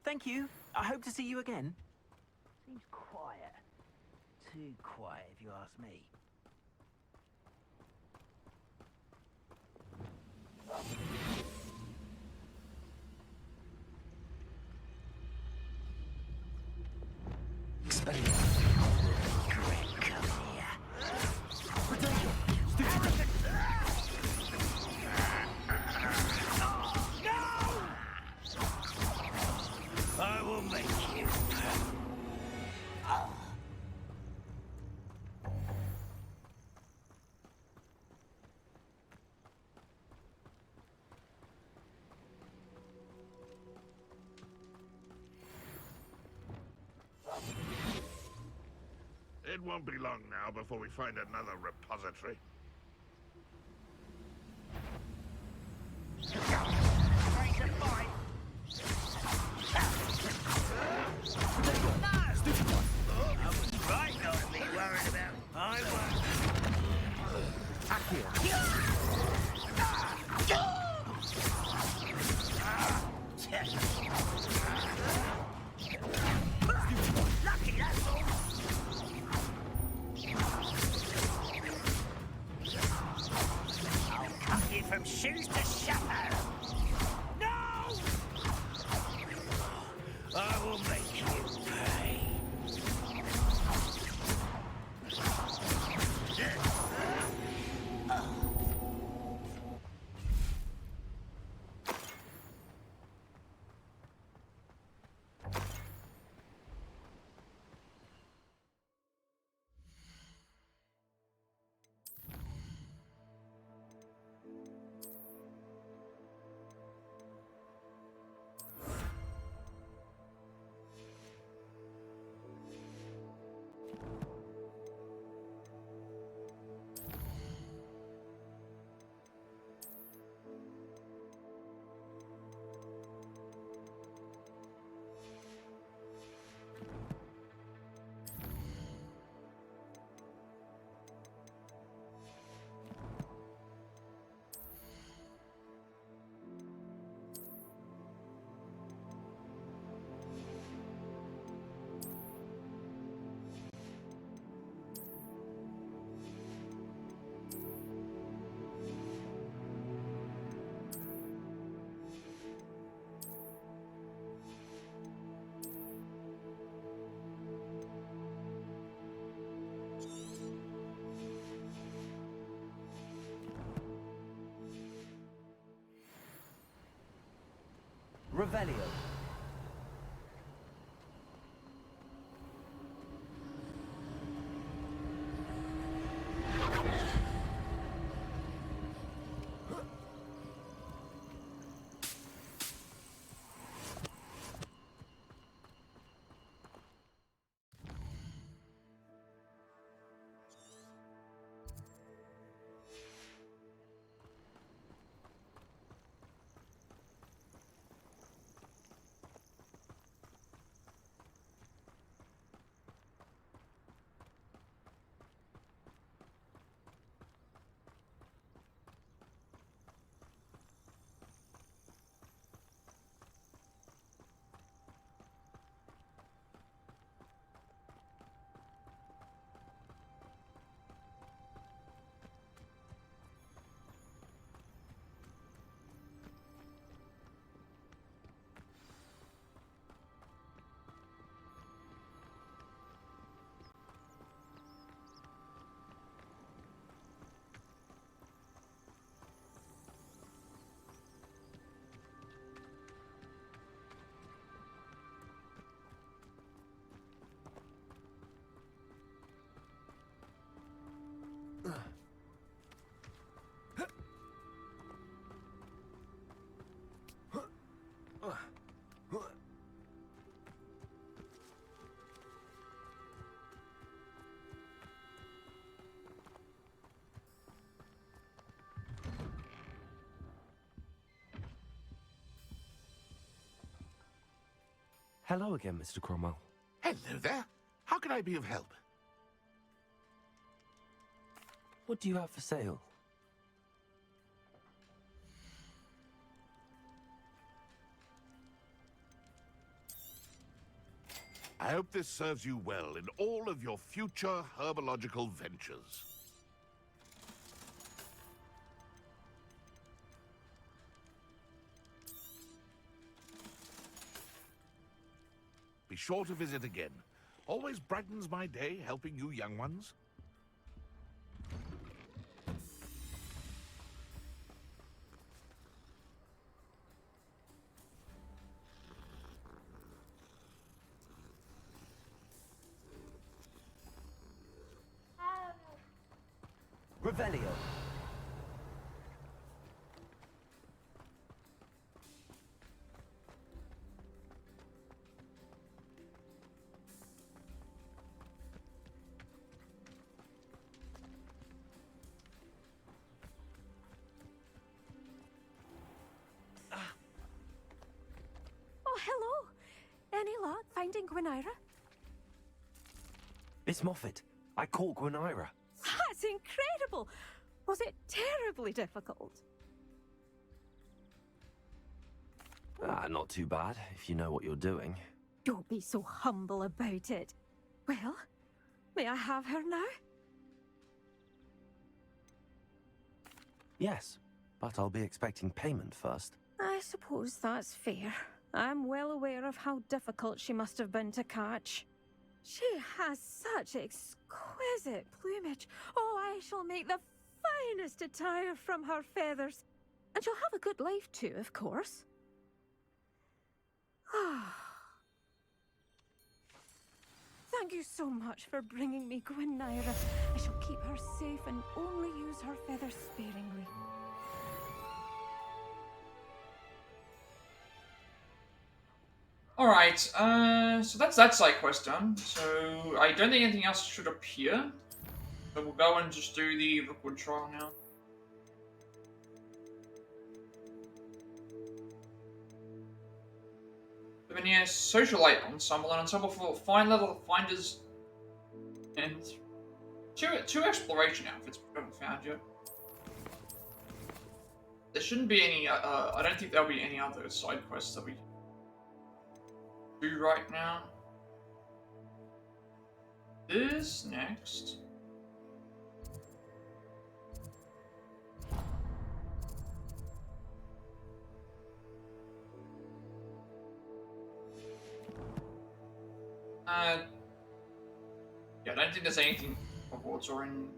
S7: Thank you. I hope to see you again. Seems quiet. Too quiet, if you ask me.
S6: I will make you.
S5: It won't be long now before we find another repository.
S6: From shoes to shadow. No! I will make you pay.
S7: Revelio.
S4: Hello again, Mr. Cromwell.
S5: Hello there. How can I be of help?
S4: What do you have for sale?
S5: I hope this serves you well in all of your future herbological ventures. Be sure to visit again. Always brightens my day helping you young ones.
S4: Revelio.
S2: Oh, hello. Any luck finding Gwynaira?
S4: Miss Moffat, I caught Gwynaira.
S2: That's incredible! Was it terribly difficult?
S4: Not too bad, if you know what you're doing.
S2: Don't be so humble about it. Well, may I have her now?
S4: Yes, but I'll be expecting payment first.
S2: I suppose that's fair. I'm well aware of how difficult she must have been to catch. She has such exquisite plumage. Oh, I shall make the finest attire from her feathers. And she'll have a good life too, of course. Thank you so much for bringing me Gwynaira. I shall keep her safe and only use her feathers sparingly.
S1: Alright, so that's that side quest done. So I don't think anything else should appear. So we'll go and just do the Rookwood trial now. Souvenir, socialite ensemble, an ensemble for fine level finders, and two exploration outfits we haven't found yet. There shouldn't be any, I don't think there'll be any other side quests that we do right now. This next. Yeah, I don't think there's anything in Hogwarts or in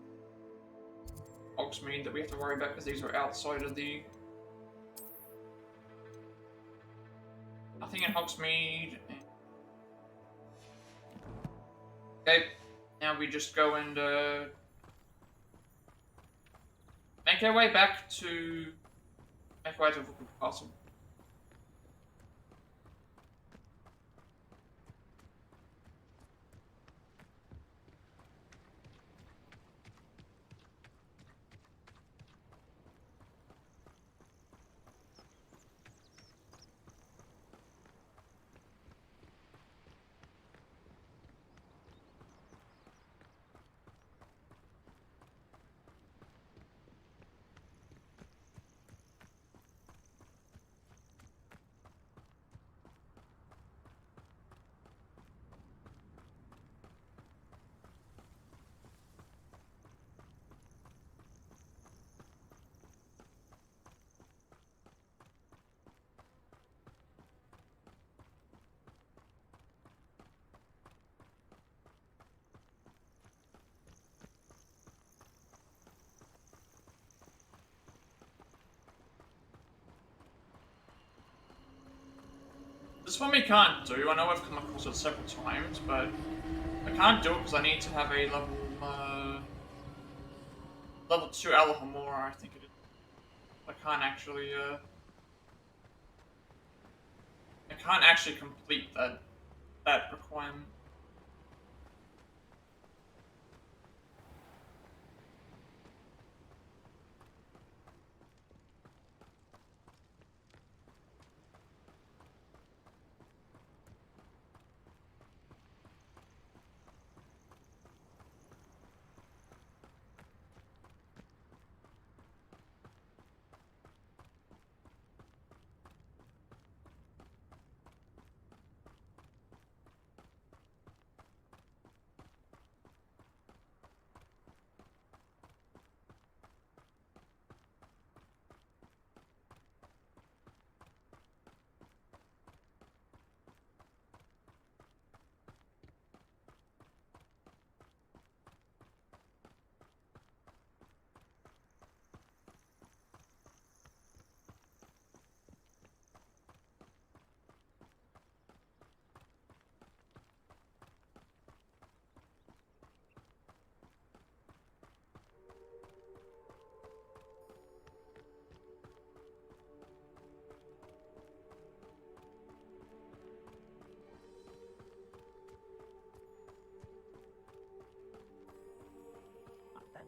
S1: Hogsmeade that we have to worry about because these are outside of the. Nothing in Hogsmeade. Okay, now we just go and make our way back to Rookwood Castle. This one we can't do. I know I've come across it several times, but I can't do it because I need to have a level 2 Alhamora, I think it is. I can't actually complete that requirement.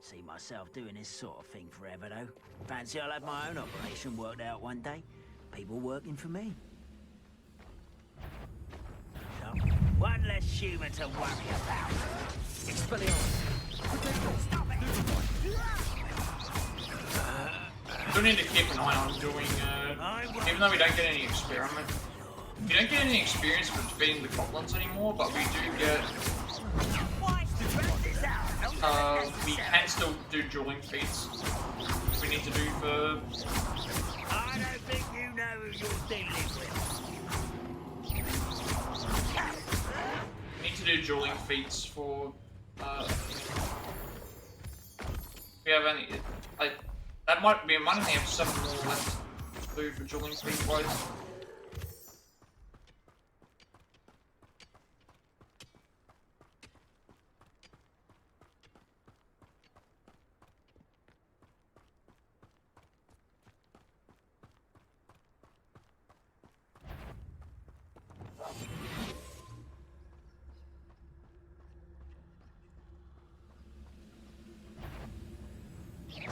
S7: Can't see myself doing this sort of thing forever, though. Fancy I'll have my own operation worked out one day. People working for me. So, one less human to worry about. Expelliarmus. Stop it!
S1: We need to keep an eye on doing, even though we don't get any experiment. We don't get any experience with defeating the goblins anymore, but we do get... we can still do dueling feats. We need to do for...
S7: I don't think you know who you're dealing with.
S1: We need to do dueling feats for, we have any... that might be... I might only have 7 more left to do for dueling feats wise.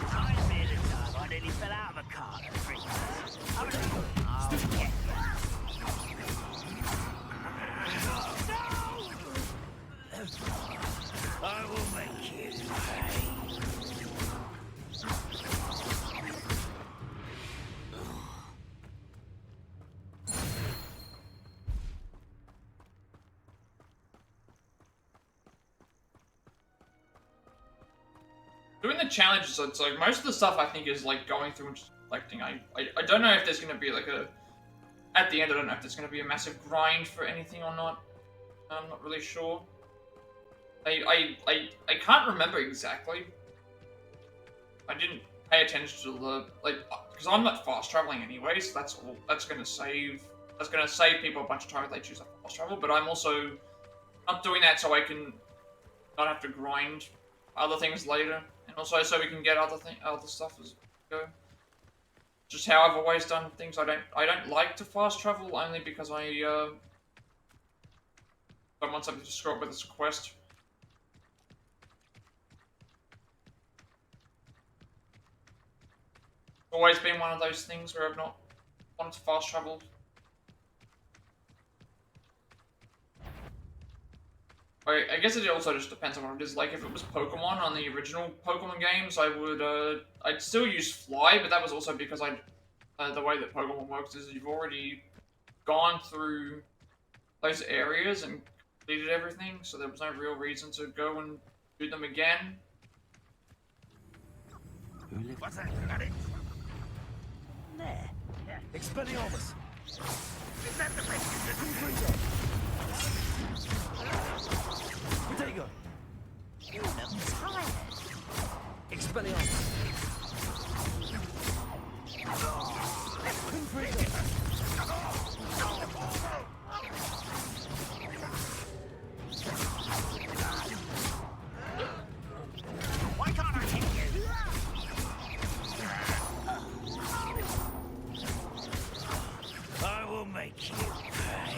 S7: I nearly fell out of a cart at 3 minutes. I'll get you. I will make you pay.
S1: Doing the challenges, it's like most of the stuff I think is like going through and just collecting. I don't know if there's gonna be like a at the end. I don't know if there's gonna be a massive grind for anything or not. I'm not really sure. I can't remember exactly. I didn't pay attention to the because I'm not fast traveling anyway, so that's all. That's gonna save people a bunch of time if they choose a fast travel. But I'm also not doing that so I can not have to grind other things later. And also so we can get other stuff as we go. Just how I've always done things. I don't like to fast travel only because I don't want something to screw up with this quest. It's always been one of those things where I've not wanted to fast travel. I guess it also just depends on what it is. Like, if it was Pokemon on the original Pokemon games, I would, I'd still use Fly, but that was also because the way that Pokemon works is you've already gone through those areas and completed everything, so there was no real reason to go and do them again.
S7: What's that? Got it? There.
S4: Expelliarmus!
S7: Is that the best?
S4: Potato!
S7: You look tired.
S4: Expelliarmus!
S7: Why can't I hit you? I will make you pay.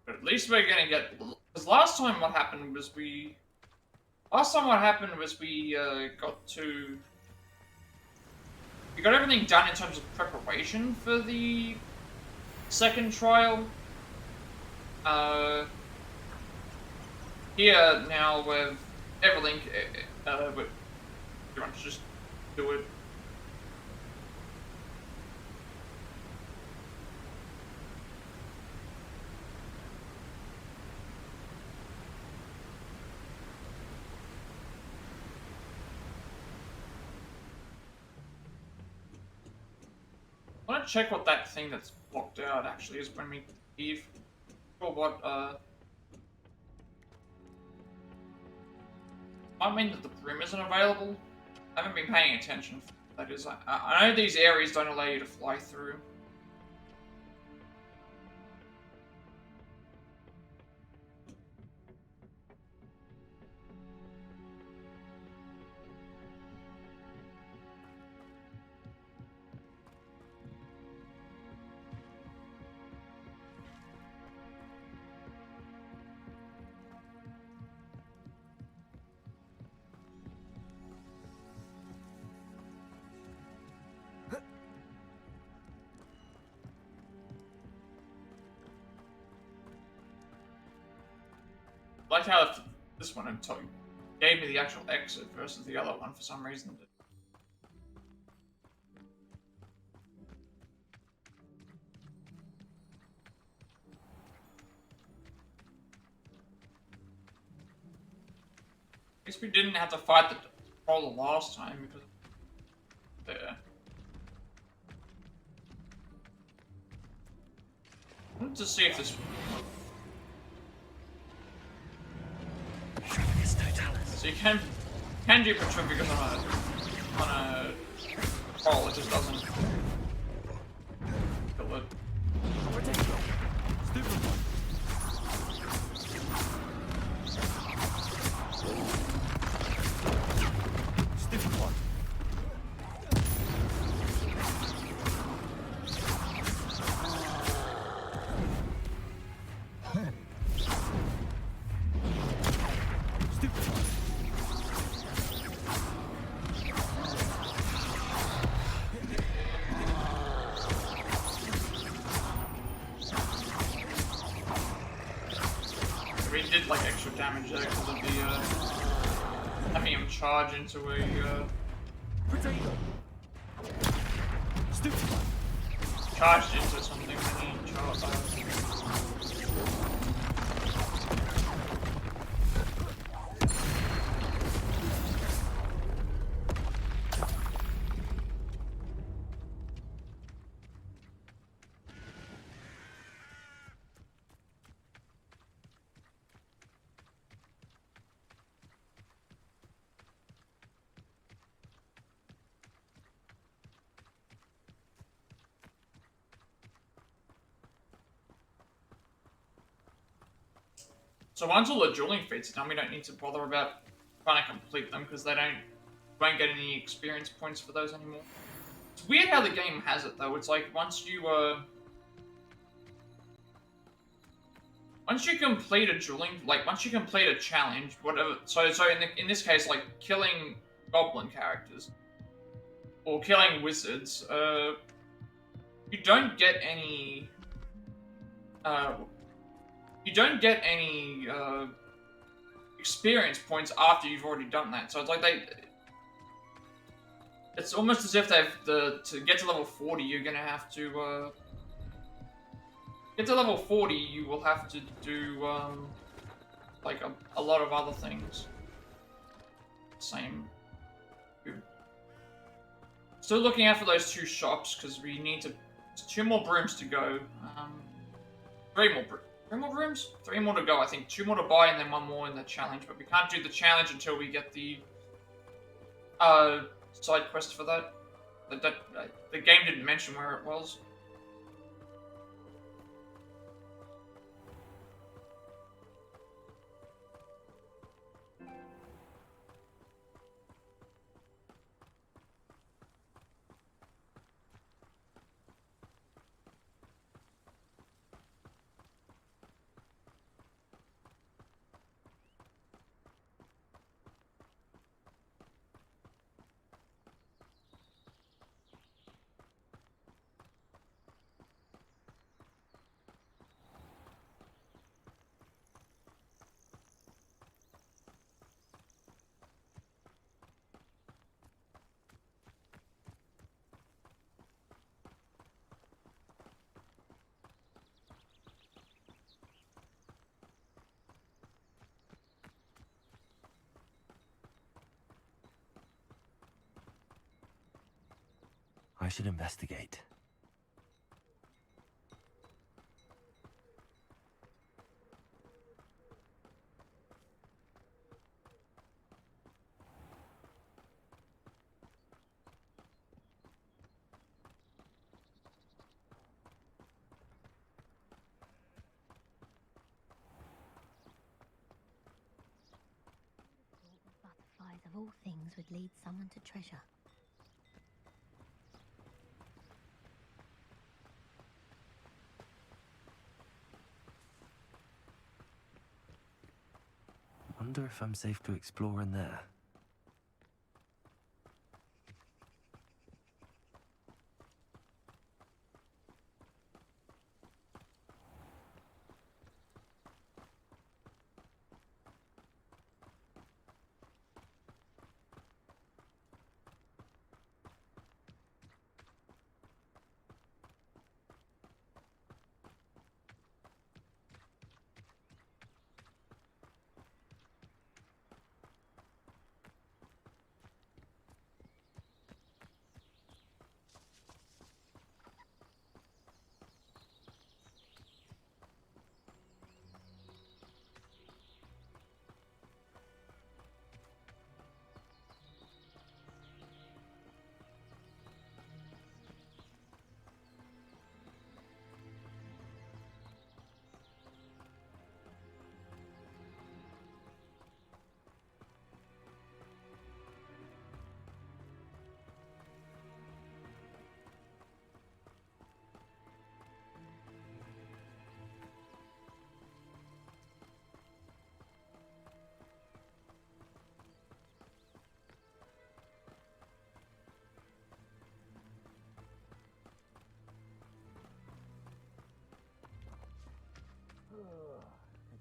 S1: But at least we're gonna get. Because last time what happened was we got everything done in terms of preparation for the second trial. Here now with everything, with everyone just do it. I want to check what that thing that's blocked out actually is when we leave. Or what, I mean that the room isn't available. I haven't been paying attention. That is, I know these areas don't allow you to fly through. like how this one gave me the actual exit versus the other one for some reason. I guess we didn't have to fight the troll last time because there. I wanted to see if this. So you can do Petrificus on a troll, it just doesn't kill it. We did like extra damage there because of the having him charge into a charged into something when he charged. So once all the dueling feats are done, we don't need to bother about trying to complete them because they won't get any experience points for those anymore. It's weird how the game has it though. It's like once you complete a dueling, like once you complete a challenge, whatever. So in this case, like killing goblin characters or killing wizards, you don't get any. You don't get any experience points after you've already done that. So it's like it's almost as if to get to level 40, you're gonna have to get to level 40. You will have to do like a lot of other things. Same. Still looking out for those 2 shops because we need to. There's 2 more brooms to go. 3 more brooms. 3 more rooms? 3 more to go, I think. 2 more to buy and then 1 more in the challenge. But we can't do the challenge until we get the side quest for that. The game didn't mention where it was.
S4: I should investigate.
S3: Butterflies of all things would lead someone to treasure.
S4: Wonder if I'm safe to explore in there.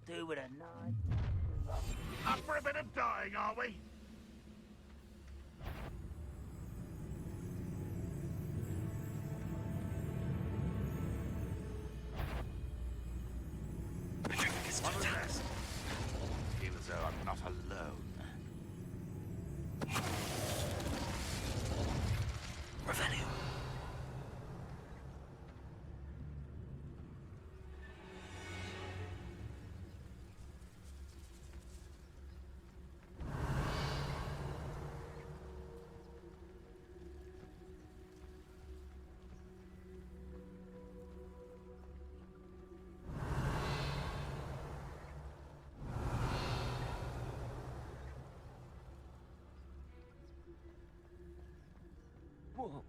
S7: Do with a knife.
S5: Up for a bit of dying, are we? What was that? Feel as though I'm not alone.
S4: Revelio. Whoa.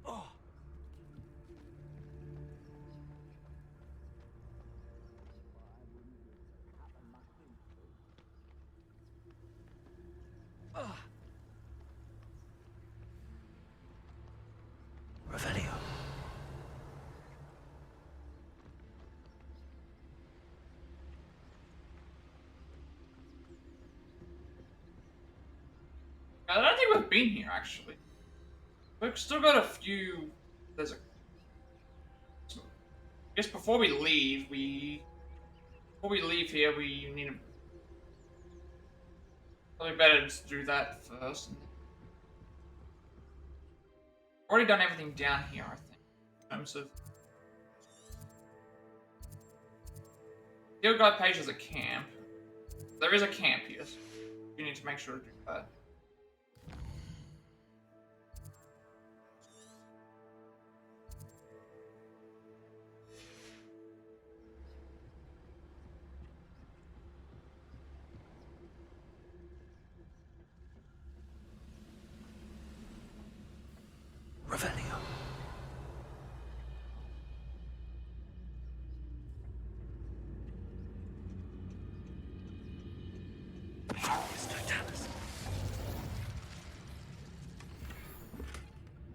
S4: Oh. Revelio.
S1: I don't think we've been here actually. We've still got a few. There's a. I guess before we leave, here, we need to. Probably better to do that first. Already done everything down here, I think. In terms of. Field guide page is a camp. There is a camp here. So you need to make sure to do that.
S4: Revelio.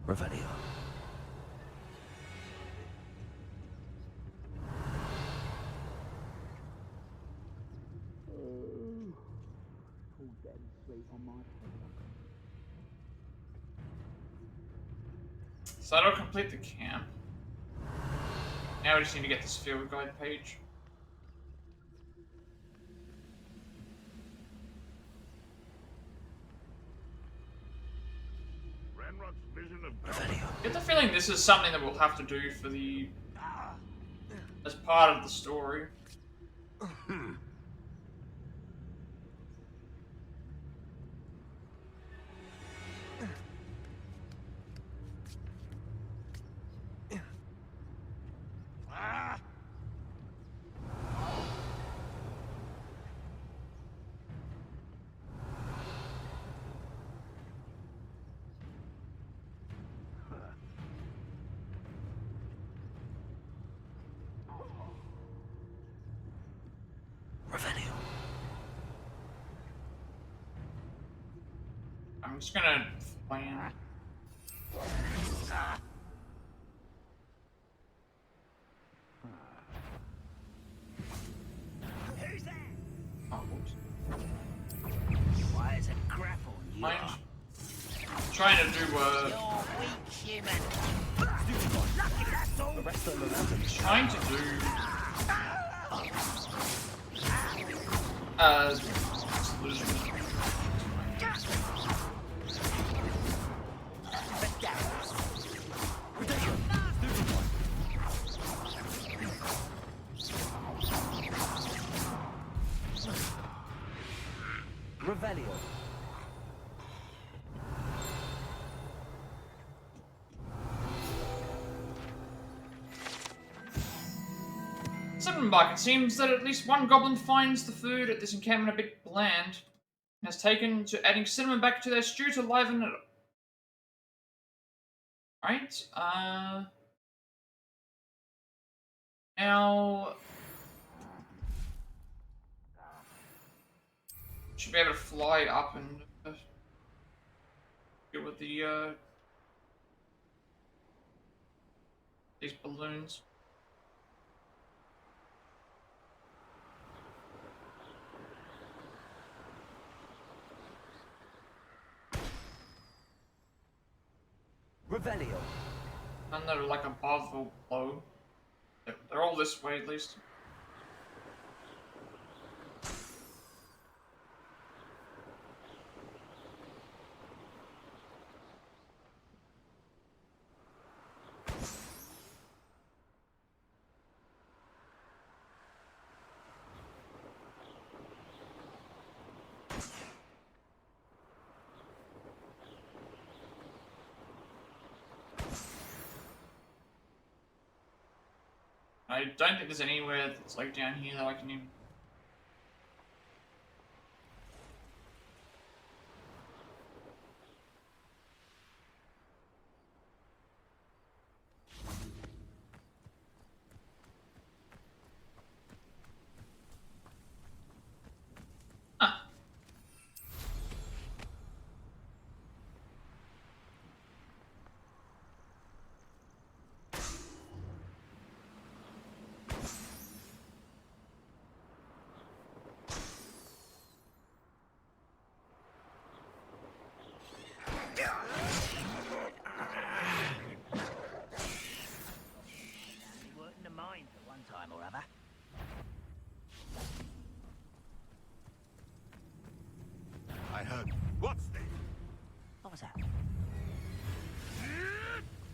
S4: Revelio.
S1: So that'll complete the camp. Now we just need to get this field guide page. I get the feeling this is something that we'll have to do for the as part of the story. I'm just gonna plan.
S7: Who's that?
S1: Oh, whoops.
S7: Why is it grapple?
S1: Mind trying to do
S7: You're weak human. Lucky that's all.
S4: The rest of the momentum.
S1: trying to do
S4: Revelio.
S1: Something back. It seems that at least one goblin finds the food at this encampment a bit bland and has taken to adding cinnamon back to their stew to liven it up. Right, now should be able to fly up and deal with the these balloons.
S7: Revelio.
S1: And they're like above or below. They're all this way at least. I don't think there's anywhere that's like down here that I can even...
S7: Working the mines at one time or other.
S5: I heard. What's this?
S7: What was that?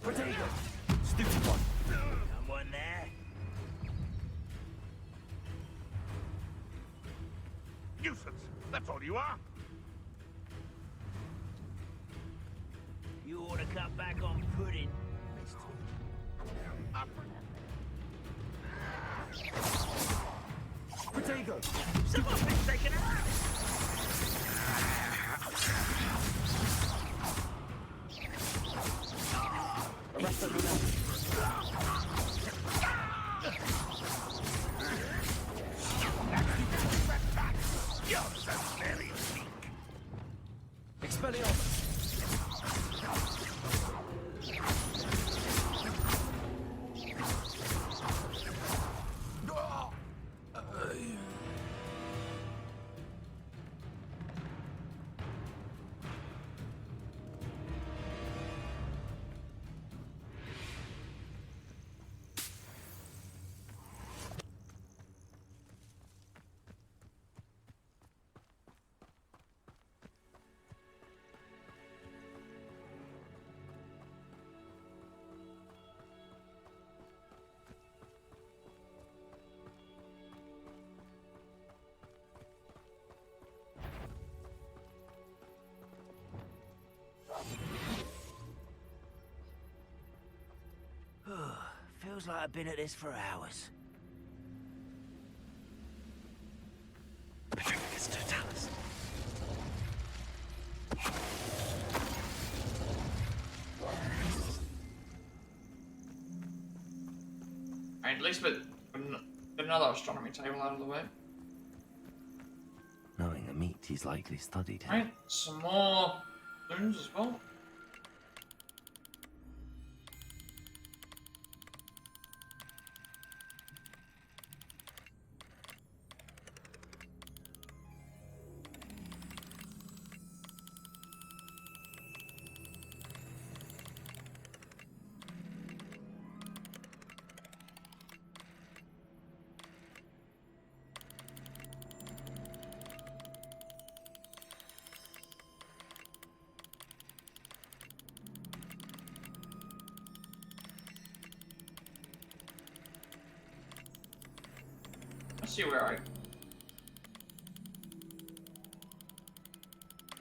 S4: Potato! Stupid one.
S7: Someone there?
S5: Nuisance. That's all you are.
S7: You ought to cut back on pudding.
S4: Potato!
S7: Someone's been taken out!
S4: Arrest them.
S5: You're so very weak.
S4: Expelliarmus.
S7: Feels like I've been at this for hours.
S4: Petrificus totalis.
S1: Alright, at least get another astronomy table out of the way.
S4: Knowing the meat, he's likely studied him.
S1: Alright, some more loons as well. Let's see where I...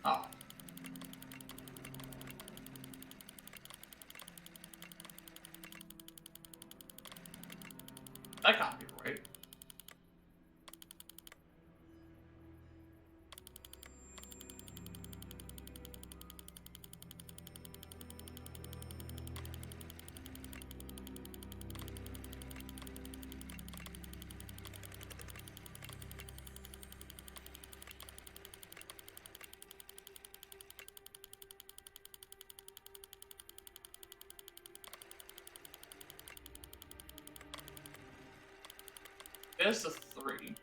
S1: Oh. That can't be right. There's the 3.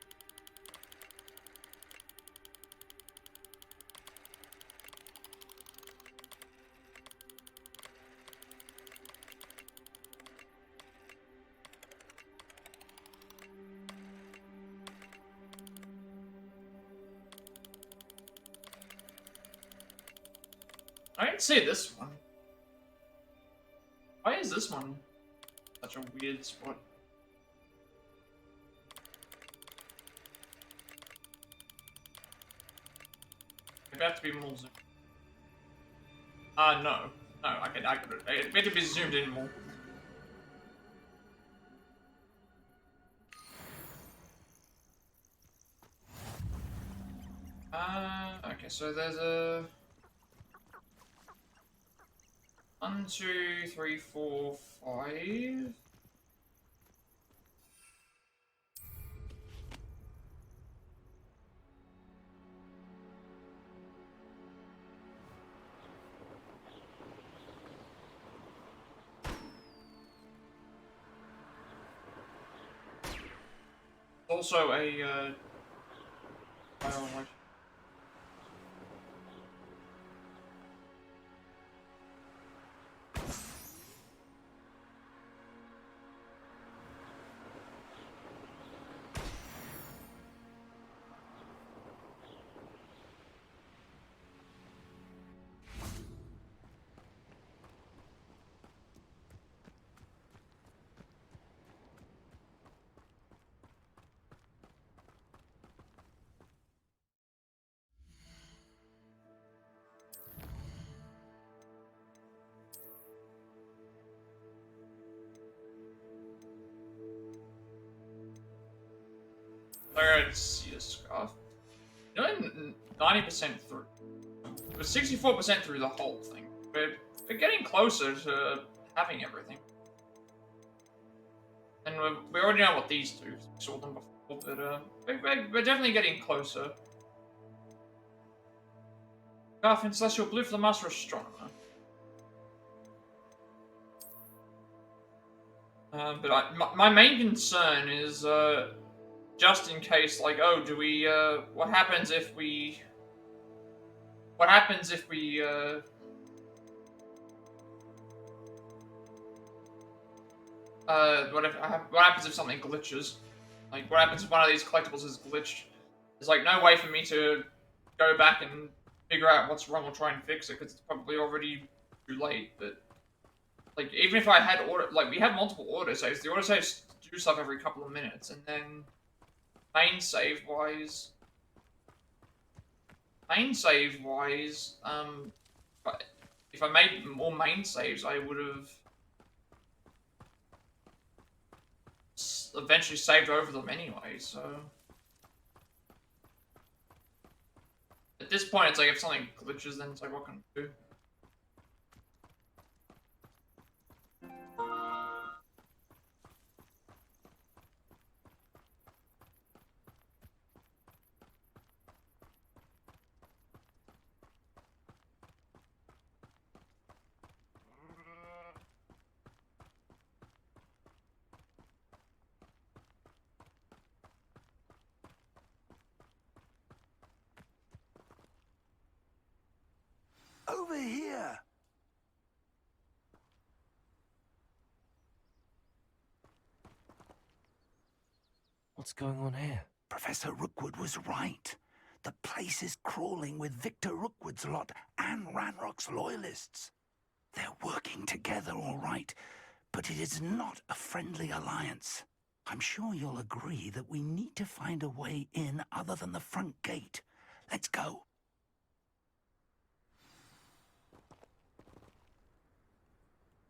S1: I didn't see this one. Why is this one such a weird spot? Maybe I have to be more zoomed. No. No, I could it had to be zoomed in more. Okay, so there's a 1, 2, 3, 4, 5. Also a Let's see a scarf. You're 90% through. We're 64% through the whole thing. We're getting closer to having everything. And we already know what these do. We saw them before, but we're definitely getting closer. Scarf in Celestial Blue for the Master Astronomer. But my main concern is just in case, like, oh, do we, what happens if we, what happens if what happens if something glitches? Like, what happens if one of these collectibles is glitched? There's, like, no way for me to go back and figure out what's wrong or try and fix it, because it's probably already too late, but, like, even if I had we have multiple autosaves, the autosaves do stuff every couple of minutes, and then main save wise, if I made more main saves, I would have eventually saved over them anyway, so at this point it's like if something glitches, then it's like, what can I do?
S9: Over here!
S4: What's going on here?
S9: Professor Rookwood was right. The place is crawling with Victor Rookwood's lot and Ranrock's loyalists. They're working together, all right, but it is not a friendly alliance. I'm sure you'll agree that we need to find a way in other than the front gate. Let's go.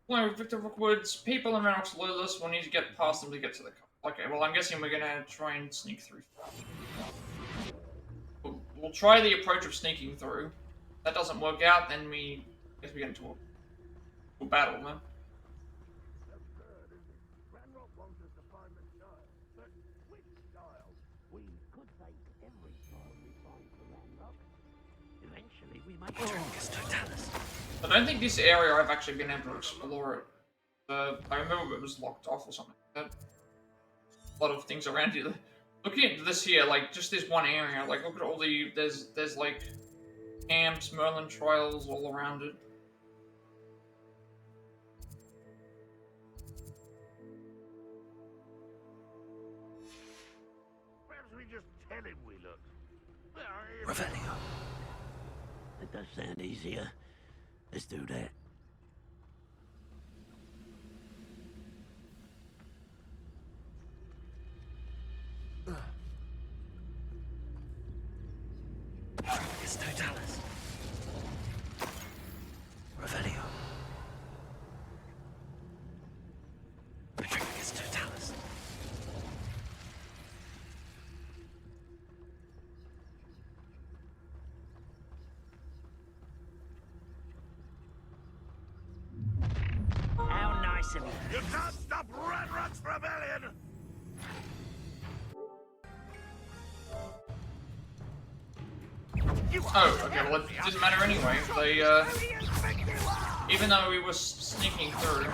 S1: Well, Victor Rookwood's people and Ranrock's loyalists will need to get past them to get to the car. Okay, well, I'm guessing we're gonna try and sneak through. We'll try the approach of sneaking through. If that doesn't work out, then I guess we get into a battle, then. I don't think this area I've actually been able to explore it. I remember it was locked off or something like that. A lot of things around here. Looking at this here, like, just this one area, like, look at all the, there's like, camps, Merlin trials all around it.
S6: Perhaps we just tell him we look.
S9: Revelio.
S6: It does sound easier. Let's do that.
S4: It's Totalis.
S6: Revelio.
S4: It's Totalis.
S7: How nice of you.
S5: You can't stop Ranrock's rebellion!
S1: Oh, okay, well it didn't matter anyway. They, even though we were sneaking through.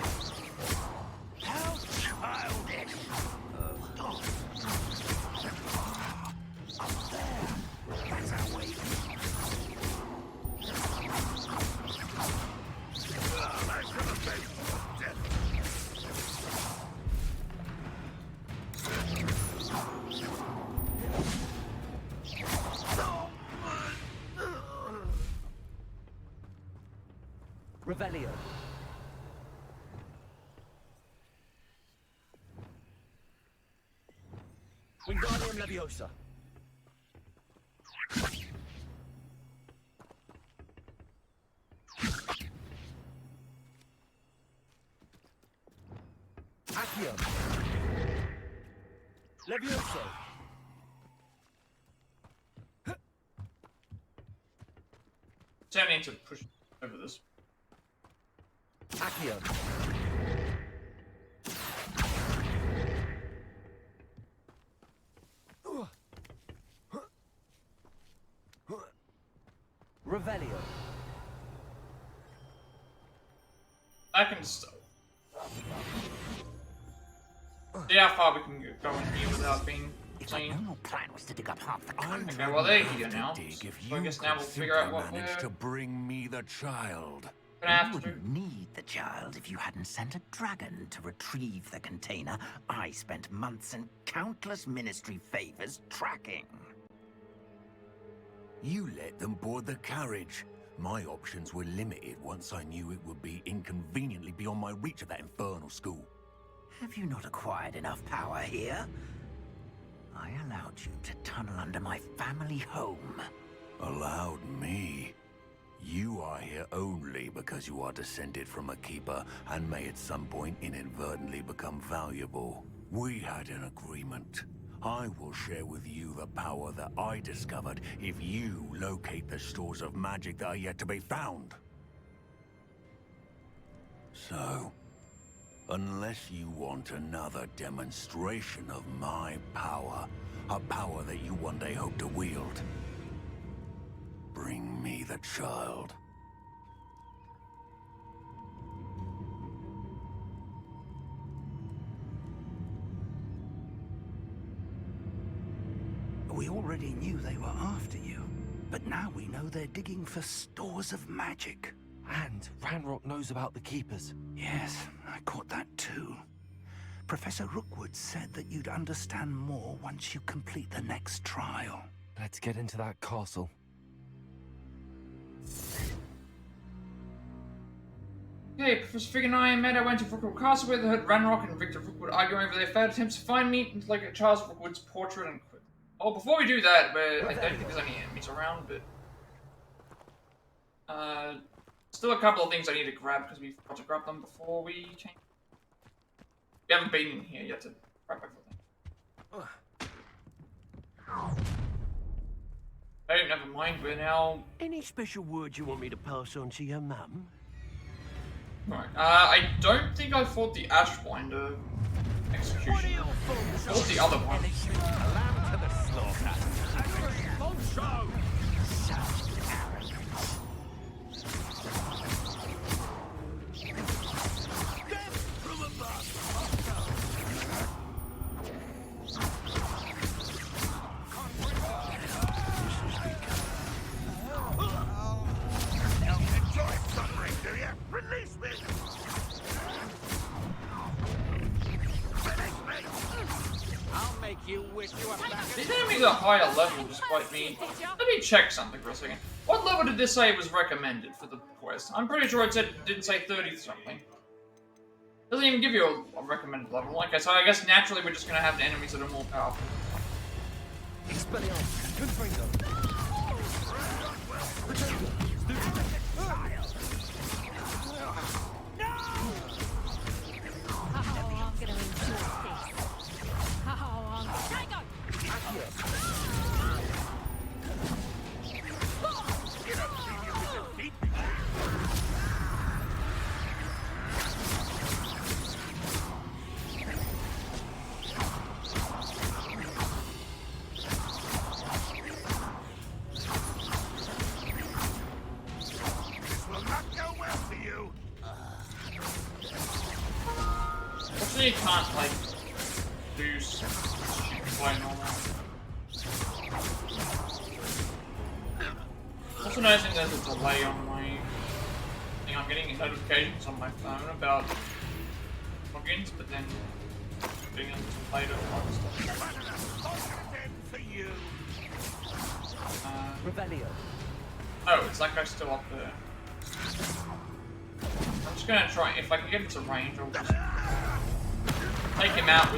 S9: How childish! Up there! That's our way.
S5: I should have been dead.
S4: Revelio. Wingardium Leviosa. Accio. Levioso.
S1: So I need to push over this.
S4: Accio. Revelio.
S1: I can still. See how far we can go in here without being
S6: It's like
S1: seen.
S6: no more plan was to dig up half the country.
S1: Okay, well they're here now.
S11: Dig if
S1: So I
S11: you
S1: guess now
S11: could
S1: we'll figure out what
S11: simply
S1: we're
S11: manage to bring me the child.
S1: gonna have to do.
S7: Wouldn't need the child if you hadn't sent a dragon to retrieve the container I spent months and countless ministry favors tracking.
S11: You let them board the carriage. My options were limited once I knew it would be inconveniently beyond my reach of that infernal school.
S7: Have you not acquired enough power here? I allowed you to tunnel under my family home.
S11: Allowed me? You are here only because you are descended from a keeper and may at some point inadvertently become valuable. We had an agreement. I will share with you the power that I discovered if you locate the stores of magic that are yet to be found. So, unless you want another demonstration of my power, a power that you one day hope to wield, bring me the child.
S9: We already knew they were after you, but now we know they're digging for stores of magic.
S4: And Ranrock knows about the Keepers.
S9: Yes, I caught that too. Professor Rookwood said that you'd understand more once you complete the next trial.
S4: Let's get into that castle.
S1: Okay, Professor Fig and I met. I went to Rookwood Castle where they heard Ranrock and Victor Rookwood arguing over their failed attempts to find me and like Charles Rookwood's portrait and quit. Oh, before we do that, I don't think there's any enemies around, but still a couple of things I need to grab because we forgot to grab them before we change. We haven't been in here yet to grab everything. Hey, never mind. We're now.
S6: Any special word you want me to pass on to your mum?
S1: Right. I don't think I fought the Ashwinder execution. I fought the other one.
S6: Lamb to the slaughter. Also,
S5: Release me!
S6: I'll make you wish
S1: These enemies are higher level despite me. Let me check something for a second. What level did this say was recommended for the quest? I'm pretty sure it didn't say 30 something. Doesn't even give you a recommended level. Okay, so I guess naturally we're just gonna have the enemies that are more powerful. You can't, like, do stupid quite normal. Also noticing there's a delay on my thing. I'm getting notifications on my phone about logins, but then being able to later oh, it's like I'm still up there. I'm just gonna try, if I can get into range, I'll just take him out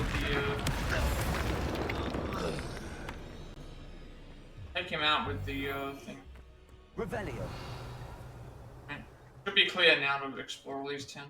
S1: with the thing.
S7: Revelio.
S1: Should be clear now to explore all these 10.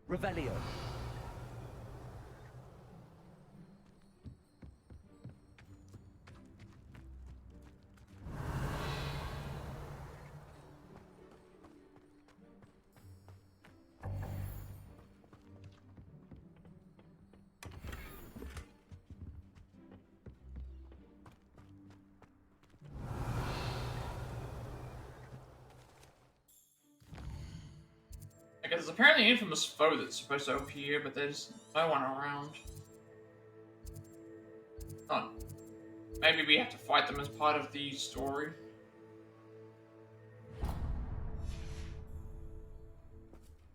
S7: Revelio.
S1: Because there's apparently an infamous foe that's supposed to appear, but there's no one around. Oh, maybe we have to fight them as part of the story.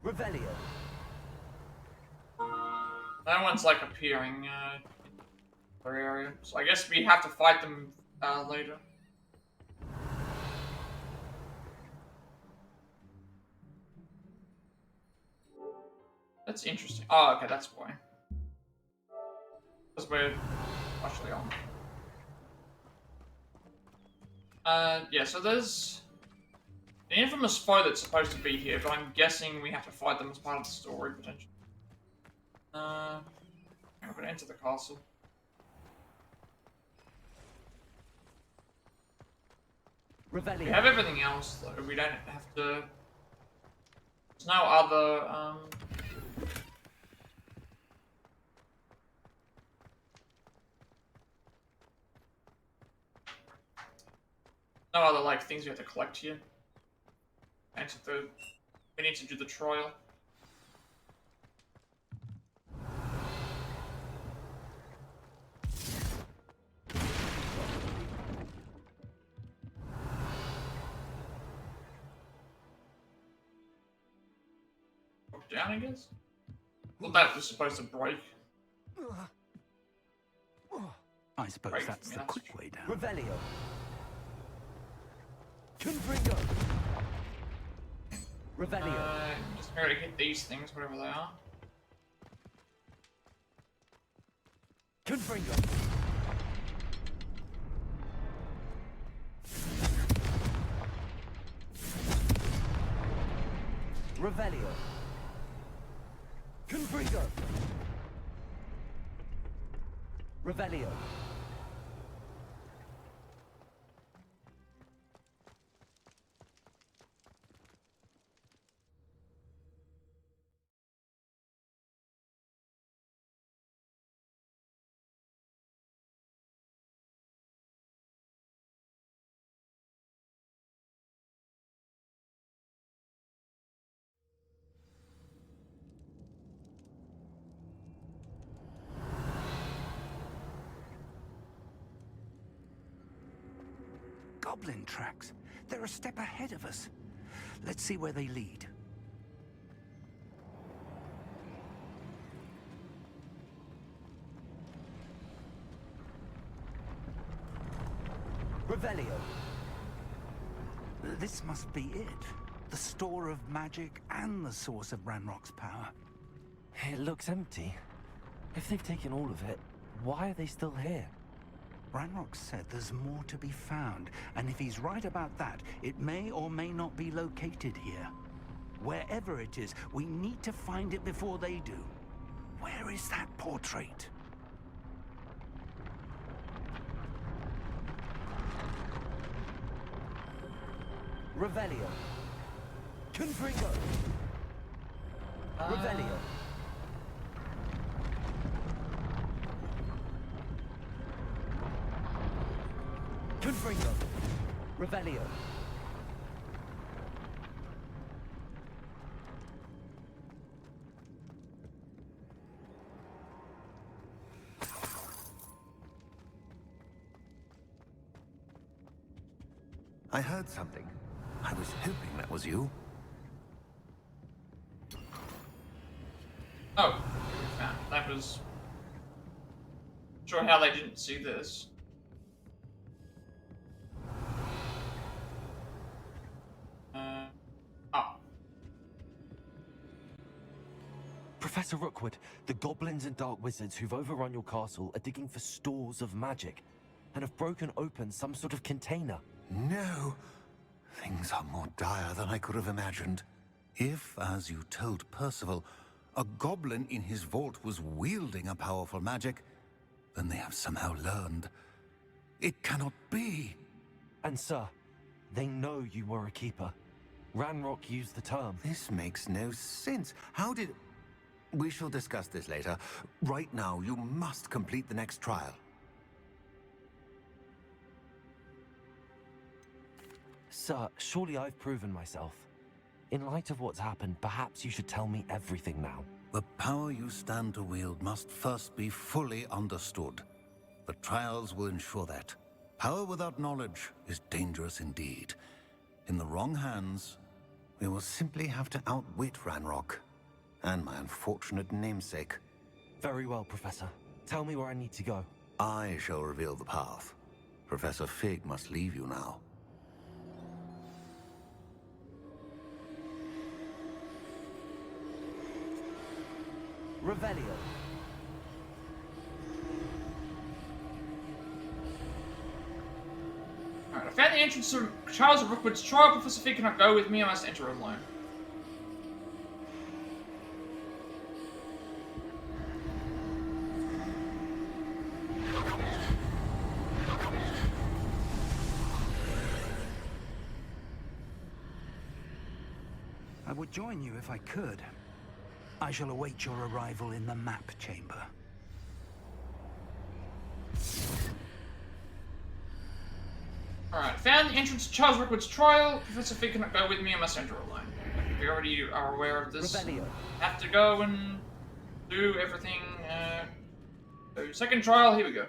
S7: Revelio.
S1: No one's like appearing in our area, so I guess we have to fight them later. That's interesting. Oh, okay, that's why. Because we're actually on. Yeah, so there's the infamous foe that's supposed to be here, but I'm guessing we have to fight them as part of the story, potentially. I'm gonna enter the castle.
S7: Revelio.
S1: We have everything else, though. We don't have to... There's no other, no other, like, things we have to collect here. We need to do the trial. Down, I guess? Well, that was supposed to break.
S9: I suppose that's the quick way down.
S7: Revelio. Confringo. Revelio.
S1: Just going to hit these things, whatever they are.
S7: Confringo.
S4: Revelio. Confringo. Revelio.
S9: Goblin tracks. They're a step ahead of us. Let's see where they lead.
S4: Revelio.
S9: This must be it. The store of magic and the source of Ranrock's power.
S4: It looks empty. If they've taken all of it, why are they still here?
S9: Ranrock said there's more to be found, and if he's right about that, it may or may not be located here. Wherever it is, we need to find it before they do. Where is that portrait?
S4: Revelio. Confringo. Revelio. Confringo. Revelio.
S11: I heard something. I was hoping that was you.
S1: Oh, that was... Sure how they didn't see this.
S4: Professor Rookwood, the goblins and dark wizards who've overrun your castle are digging for stores of magic and have broken open some sort of container.
S11: No. Things are more dire than I could have imagined. If, as you told Percival, a goblin in his vault was wielding a powerful magic, then they have somehow learned. It cannot be.
S4: And sir, they know you were a keeper. Ranrock used the term.
S11: This makes no sense. How did... We shall discuss this later. Right now, you must complete the next trial.
S4: Sir, surely I've proven myself. In light of what's happened, perhaps you should tell me everything now.
S11: The power you stand to wield must first be fully understood. The trials will ensure that. Power without knowledge is dangerous indeed. In the wrong hands, we will simply have to outwit Ranrock and my unfortunate namesake.
S4: Very well, Professor. Tell me where I need to go.
S11: I shall reveal the path. Professor Fig must leave you now.
S4: Revelio.
S1: Alright, I found the entrance to Charles of Rookwood's trial. Professor Fig cannot go with me. I must enter alone.
S9: I would join you if I could. I shall await your arrival in the map chamber.
S1: Alright, found the entrance to Charles Rookwood's trial. Professor Fig cannot go with me. I must enter alone. We already are aware of this.
S4: Revelio.
S1: Have to go and do everything. So second trial, here we go.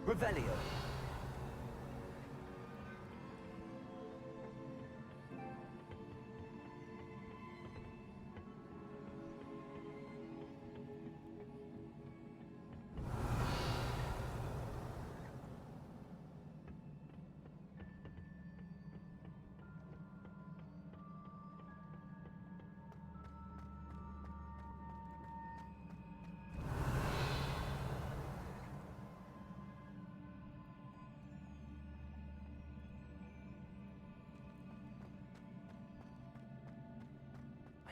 S4: Revelio.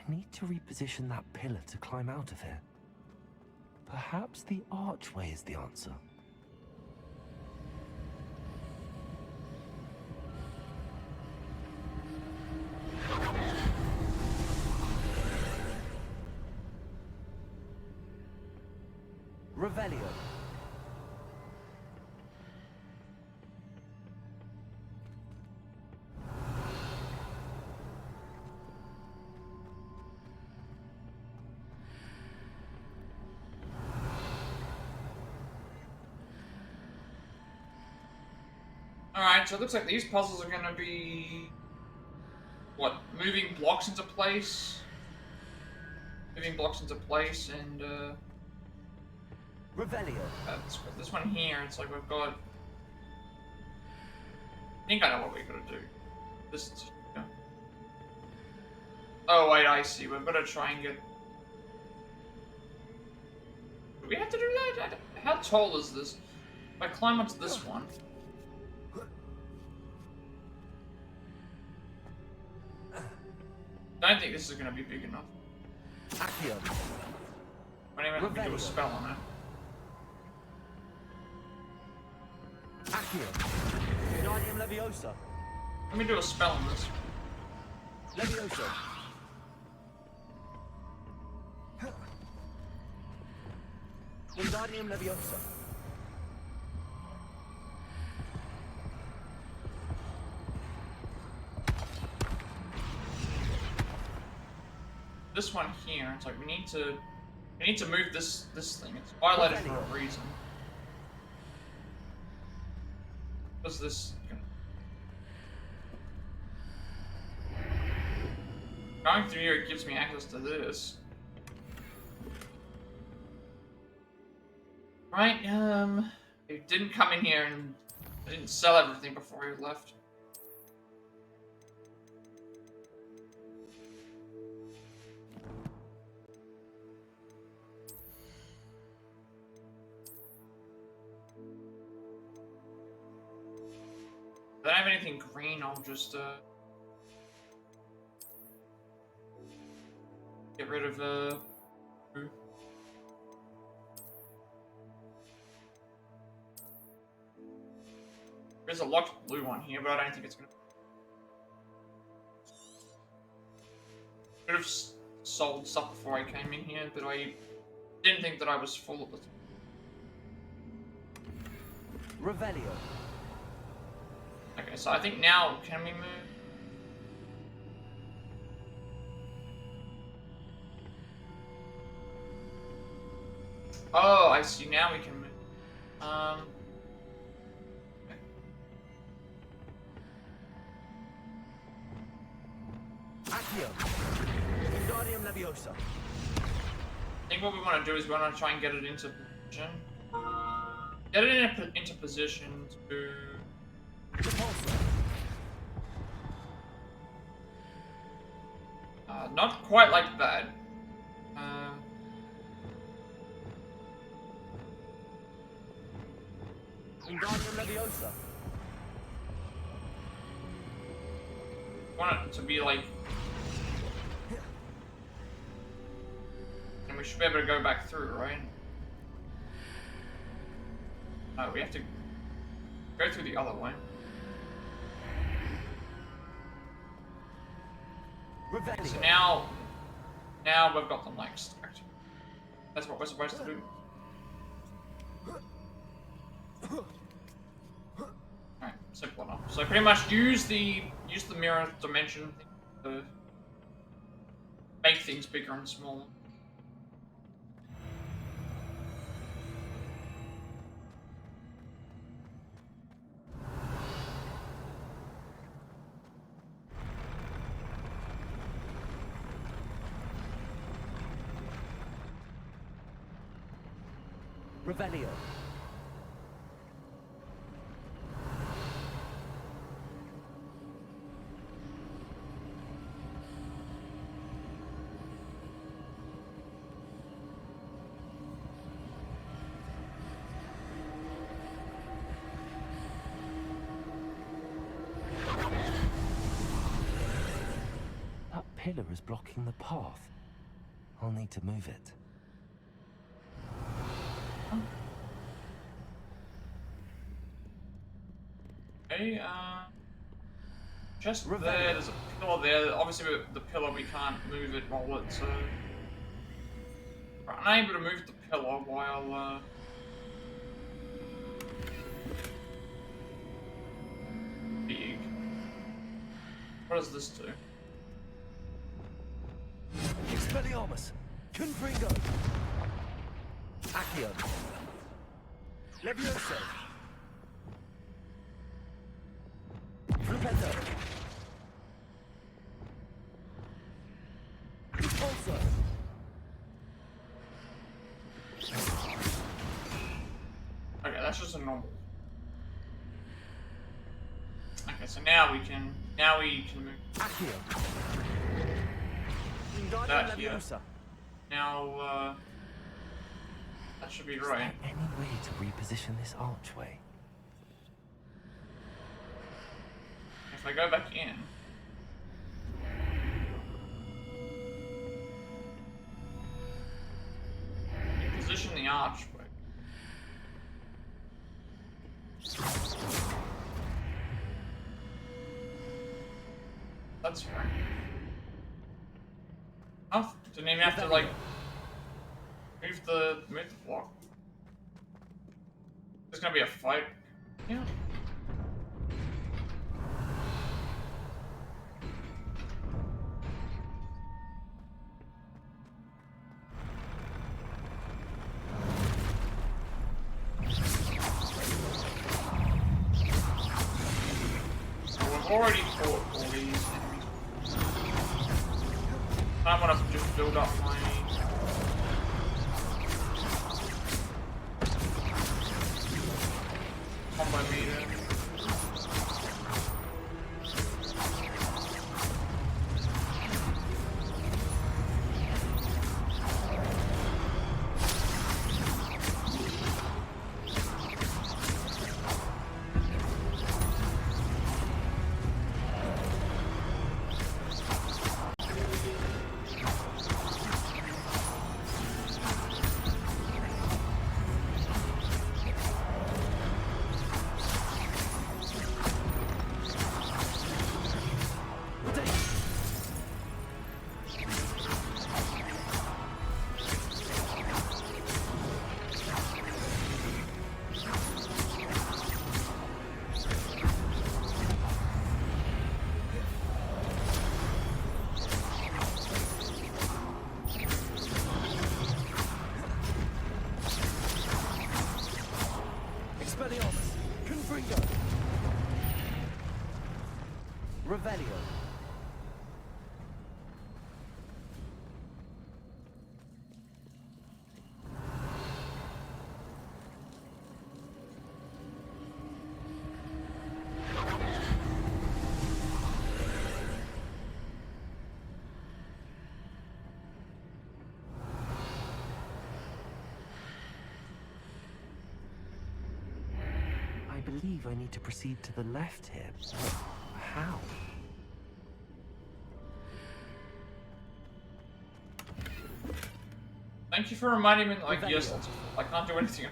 S4: I need to reposition that pillar to climb out of here. Perhaps the archway is the answer. Revelio.
S1: Alright, so it looks like these puzzles are gonna be... what? Moving blocks into place? Moving blocks into place, and
S4: Revelio.
S1: this one here, it's like we've got... I think I know what we're gonna do. This is... yeah. Oh wait, I see. We've got to try and get... Do we have to do that? How tall is this? If I climb onto this one... I don't think this is going to be big enough.
S4: Accio.
S1: I don't even have to do a spell on it.
S4: Accio. Wingardium Leviosa.
S1: Let me do a spell on this.
S4: Leviosa. Wingardium Leviosa.
S1: This one here, it's like we need to move this thing. It's highlighted for a reason. What's this? Going through here, it gives me access to this. Right, he didn't come in here and I didn't sell everything before he left. If I don't have anything green, I'll just get rid of there's a locked blue one here, but I don't think it's gonna... Could have sold stuff before I came in here, but I didn't think that I was full of it.
S4: Revelio.
S1: Okay, so I think now, can we move? Oh, I see, now we can move. Okay.
S4: Accio. Wingardium Leviosa.
S1: I think what we want to do is we want to try and get it into position. Get it into position to... not quite like that.
S4: Wingardium Leviosa.
S1: Want it to be like... And we should be able to go back through, right? No, we have to go through the other way. So now we've got them like stacked. That's what we're supposed to do. Alright, simple enough. So pretty much use the mirror dimension thing to make things bigger and smaller.
S4: Revelio. pillar is blocking the path. I'll need to move it.
S1: Okay, just there, there's a pillar there. Obviously, with the pillar, we can't move it while it's, unable to move the pillar while, big. What does this do?
S4: Expelliarmus! Confringo! Accio! Levioso! Flupetto! Also!
S1: Okay, that's just a normal. Okay, so now we can move
S4: Accio!
S1: that here. Now, that should be right.
S4: Is there any way to reposition this archway?
S1: If I go back in, you position the archway. That's right. Oh, didn't even have to like move the block. There's gonna be a fight. Yeah. So we've already fought all these enemies. I want to just build up my combo meter.
S4: Expelliarmus! Confringo! Revelio! I believe I need to proceed to the left here. How?
S1: Thank you for reminding me, like, yes, I can't do anything.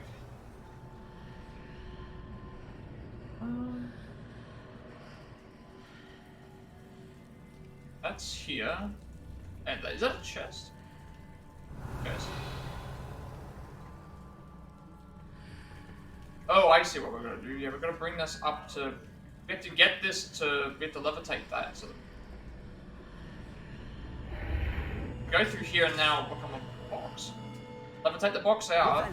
S1: That's here. And is that a chest? Yes. Oh, I see what we're gonna do. Yeah, we're gonna bring this up to. We have to get this to. We have to levitate that. So go through here and now become a box. Levitate the box out.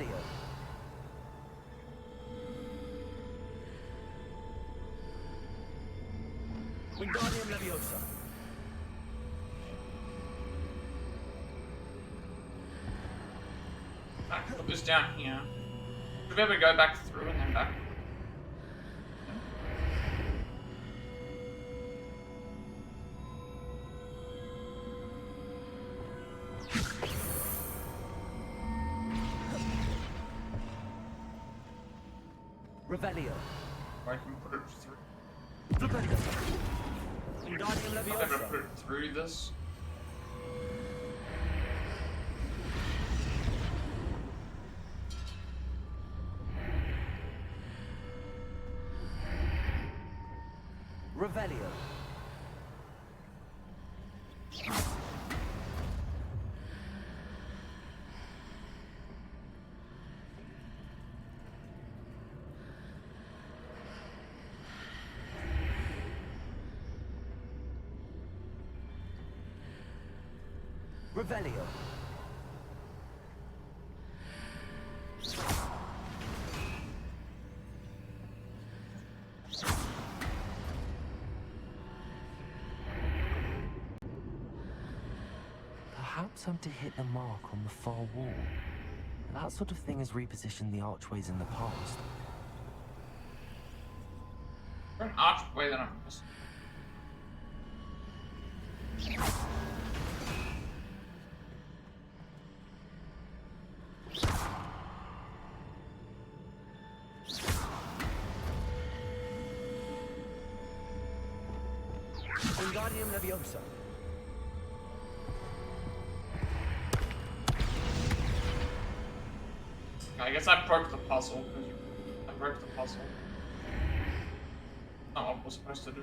S4: Wingardium Leviosa.
S1: Put this down here. We'll be able to go back through and then back.
S4: Revelio.
S1: Or I can put it through.
S4: Flupetto. Wingardium
S1: I'm able to
S4: Leviosa.
S1: put it through this.
S4: Revelio. Revelio. Perhaps I'm to hit the mark on the far wall. That sort of thing has repositioned the archways in the past.
S1: An archway that I'm missing.
S4: Wingardium Leviosa.
S1: I guess I broke the puzzle. I broke the puzzle. Not what I was supposed to do.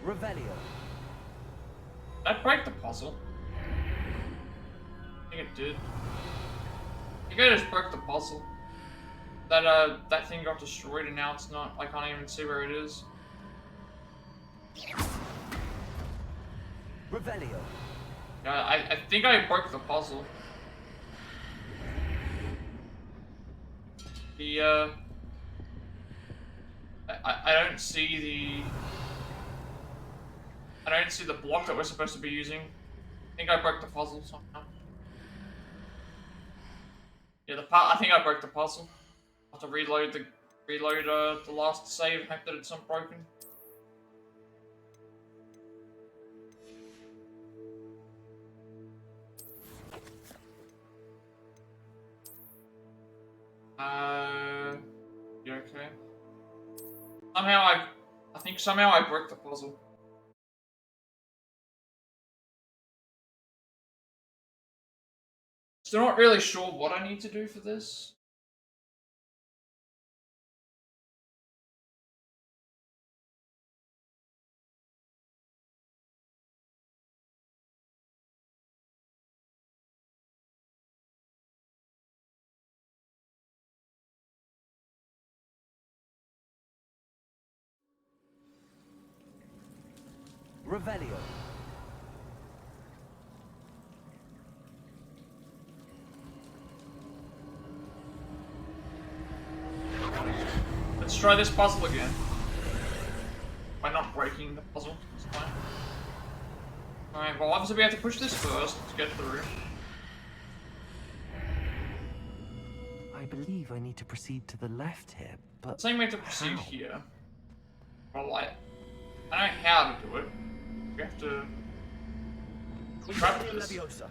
S4: Revelio.
S1: Did I break the puzzle? I think it did. I think I just broke the puzzle. That thing got destroyed and now it's not. I can't even see where it is.
S4: Revelio.
S1: Yeah, I think I broke the puzzle. The I don't see the block that we're supposed to be using. I think I broke the puzzle somehow. Yeah, I think I broke the puzzle. I have to reload the last save and hope that it's not broken. You okay? I think somehow I broke the puzzle. Still not really sure what I need to do for this.
S4: Revelio.
S1: Let's try this puzzle again. By not breaking the puzzle this time. Alright, well obviously we have to push this first to get through.
S4: I believe I need to proceed to the left here, but
S1: It's saying we have to proceed
S4: how?
S1: here. Well, I know how to do it. We have to grab
S4: Wingardium
S1: this.
S4: Leviosa.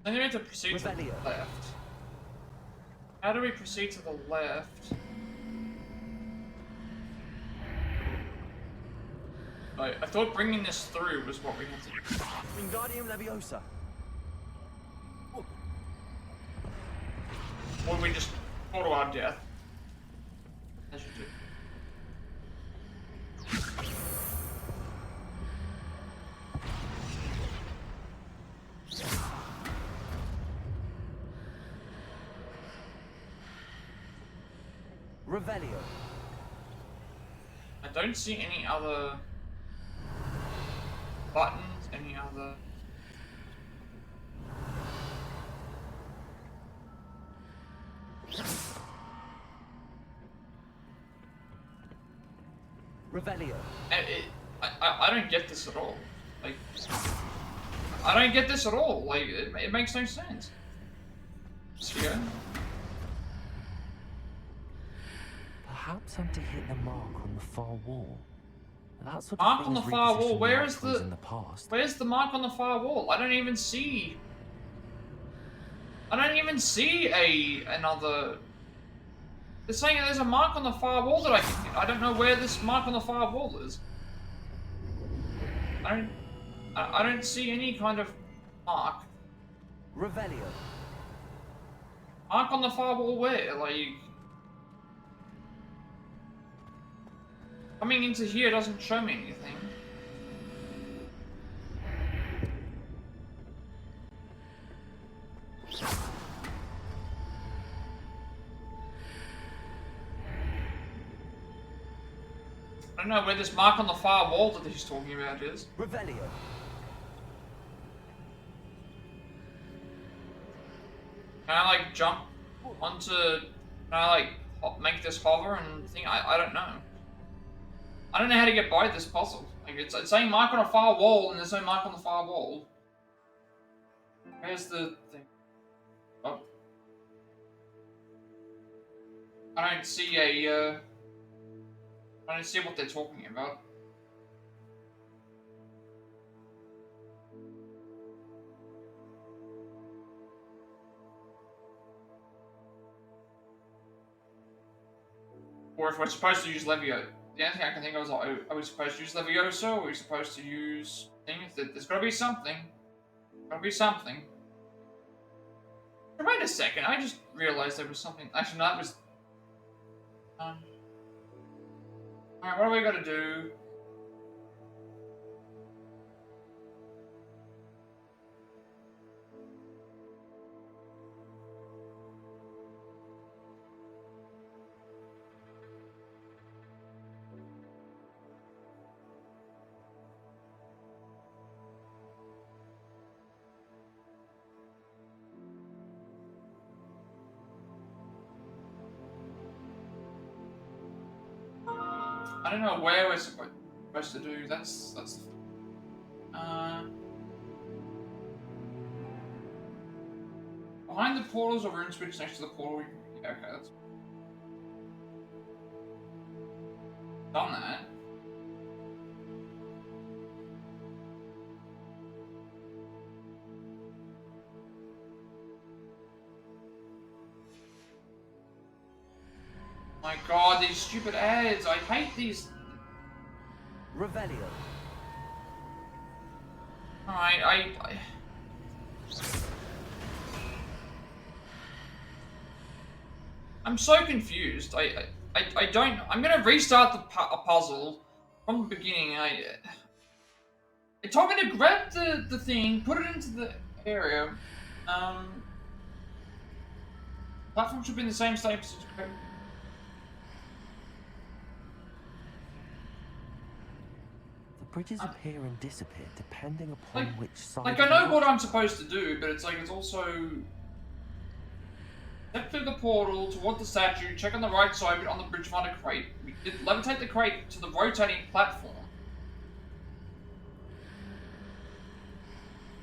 S1: Then we have to proceed to the left. How do we proceed to the left? I thought bringing this through was what we had to do.
S4: Wingardium Leviosa.
S1: Or we just fall to our death. As you do.
S4: Revelio.
S1: I don't see any other buttons, any other...
S4: Revelio.
S1: I don't get this at all. Like, I don't get this at all. Like, it makes no sense. Yeah.
S4: Perhaps I'm to hit the mark on the far wall. That sort of
S1: Mark
S4: thing
S1: on the
S4: has
S1: far wall.
S4: repositioned
S1: Where is
S4: icons
S1: the?
S4: in the past.
S1: Where's the mark on the far wall? I don't even see. I don't even see another. They're saying there's a mark on the far wall that I don't know where this mark on the far wall is. I don't see any kind of mark.
S4: Revelio.
S1: Mark on the far wall where? Like, coming into here doesn't show me anything. I don't know where this mark on the far wall that he's talking about is.
S4: Revelio.
S1: Can I like jump onto? Can I like make this hover and thing? I don't know. I don't know how to get by this puzzle. Like it's saying mark on a far wall and there's no mark on the far wall. Where's the thing? Oh. I don't see a. I don't see what they're talking about. Or if we're supposed to use Levio. The only thing I can think of is like, are we supposed to use Levioso? Or are we supposed to use things? There's gotta be something. Gotta be something. Wait a second, I just realized there was something. Actually, no, that was. Alright, what do we gotta do? I don't know where we're supposed to do. That's behind the portals or rune switch next to the portal. Yeah, okay, that's done that. My god, these stupid ads! I hate these.
S4: Revelio.
S1: Alright, I'm so confused. I don't. I'm gonna restart the puzzle from the beginning. It told me to grab the thing, put it into the area. Platform should be in the same state as.
S4: Bridges appear and disappear depending upon which side.
S1: Like I know what I'm supposed to do, but it's like it's also step through the portal toward the statue, check on the right side on the bridge, find a crate. Levitate the crate to the rotating platform.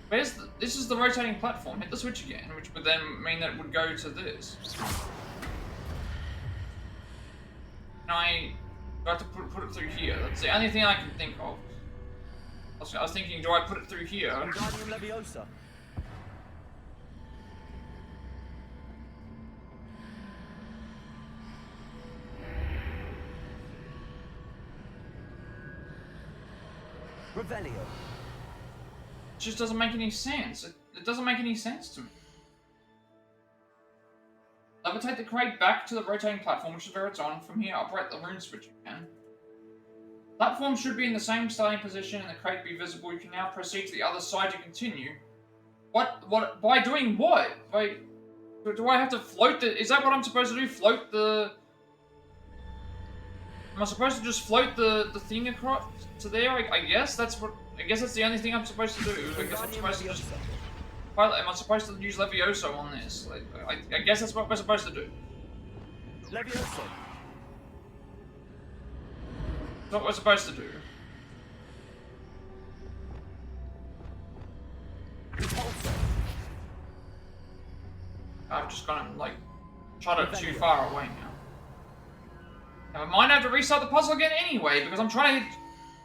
S1: Where's the? This is the rotating platform. Hit the switch again, which would then mean that it would go to this. And I have to put it through here. That's the only thing I can think of. I was thinking, do I put it through here?
S4: Leviosa. Revelio.
S1: It just doesn't make any sense. It doesn't make any sense to me. Levitate the crate back to the rotating platform, which is where it's on. From here, operate the rune switch again. Platform should be in the same starting position and the crate be visible. You can now proceed to the other side to continue. What? By doing what? Do I have to float the... Is that what I'm supposed to do? Float the... Am I supposed to just float the thing across to there? I guess that's what... I guess that's the only thing I'm supposed to do. I guess I'm supposed to just... Am I supposed to use Levioso on this? Like, I guess that's what we're supposed to do.
S4: Levioso.
S1: That's what we're supposed to do. shot it too far away now. Now I might have to restart the puzzle again anyway, because I'm trying to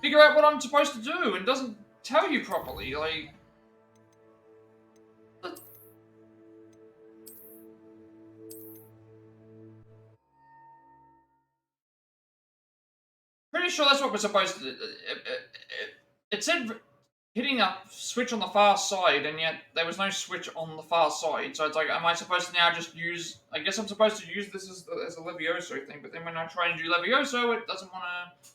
S1: figure out what I'm supposed to do, and it doesn't tell you properly, like... Pretty sure that's what we're supposed to do. It said hitting a switch on the far side, and yet there was no switch on the far side. So it's like, am I supposed to now just use... I guess I'm supposed to use this as a Levioso thing, but then when I try and do Levioso, it doesn't want to...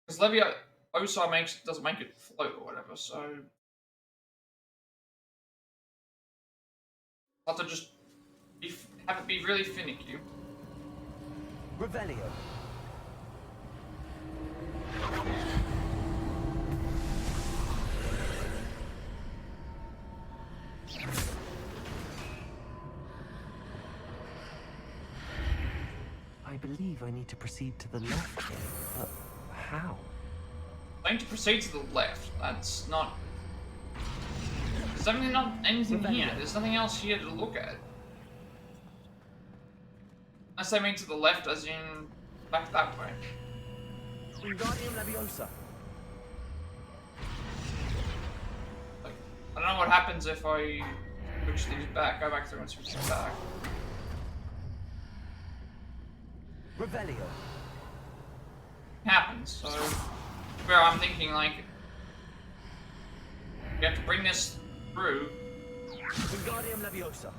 S1: Because Levioso doesn't make it float or whatever, so... I'll have to just have it be really finicky.
S4: Revelio. I believe I need to proceed to the left here, but how?
S1: I need to proceed to the left. That's not... There's definitely not anything here. There's nothing else here to look at. Unless I mean to the left, as in back that way.
S4: Wingardium Leviosa.
S1: Like, I don't know what happens if I switch these back. Go back through and switch these back.
S4: Revelio.
S1: Happens, so where I'm thinking like we have to bring this through.
S4: Wingardium Leviosa.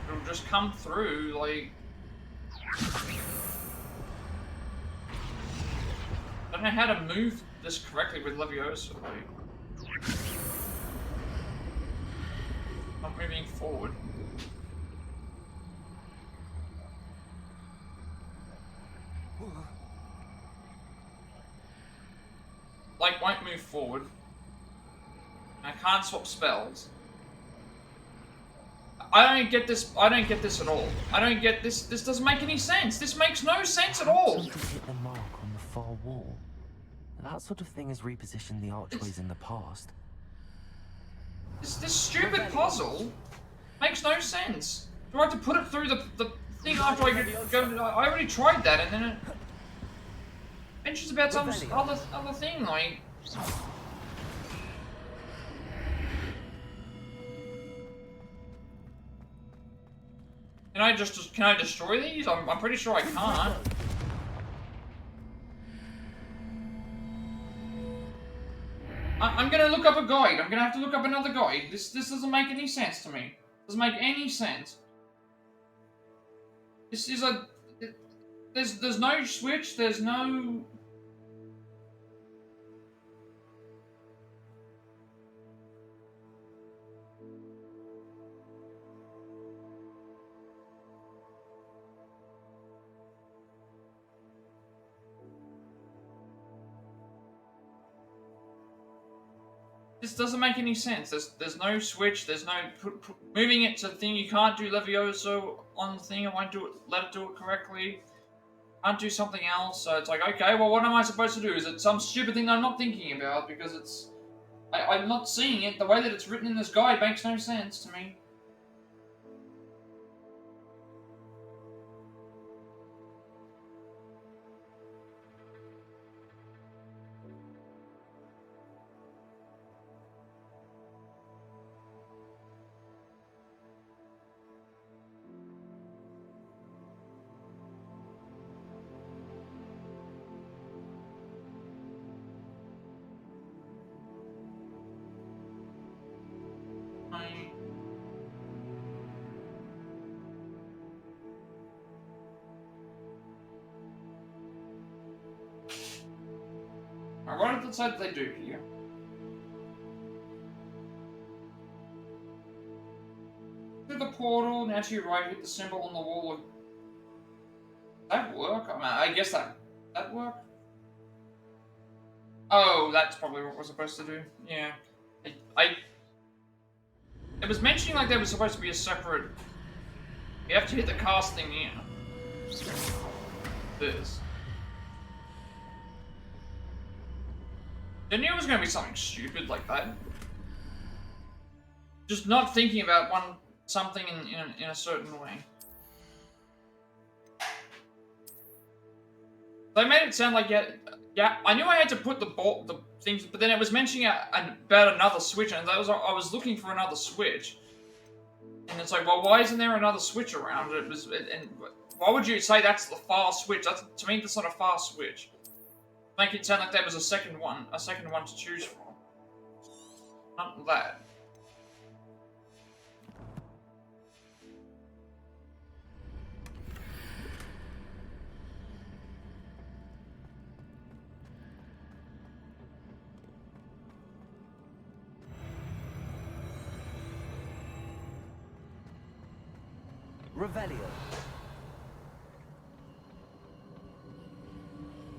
S1: It'll just come through like I don't know how to move this correctly with Leviosa, like not moving forward. Like won't move forward. I can't swap spells. I don't get this. I don't get this at all. I don't get this. This doesn't make any sense. This makes no sense at all.
S4: Something hit the mark on the far wall. That sort of thing has repositioned the archways in the past.
S1: This stupid puzzle makes no sense. Do I have to put it through the thing after I go? I already tried that, and then it mentions about some other thing like. Can I destroy these? I'm pretty sure I can't. I'm gonna look up a guide. I'm gonna have to look up another guide. This doesn't make any sense to me. Doesn't make any sense. This is a... There's no switch, there's no... This doesn't make any sense. There's no switch. There's no moving it to the thing. You can't do Levioso on the thing. It won't do it. Let it do it correctly. Can't do something else. So it's like, okay, well, what am I supposed to do? Is it some stupid thing that I'm not thinking about because it's I'm not seeing it. The way that it's written in this guide makes no sense to me. What did it say they do here? Through the portal, now to your right, hit the symbol on the wall of... Does that work? I mean, I guess that work? Oh, that's probably what we're supposed to do. Yeah. It was mentioning like there was supposed to be a separate... You have to hit the cast thing here. this. I knew it was going to be something stupid like that. Just not thinking about something in a certain way. They made it sound like yeah. I knew I had to put the things, but then it was mentioning about another switch, and I was looking for another switch, and it's like, well, why isn't there another switch around? And why would you say that's the far switch? To me, that's not a far switch. Make it sound like there was a second one to choose from. Not that.
S4: Revelio.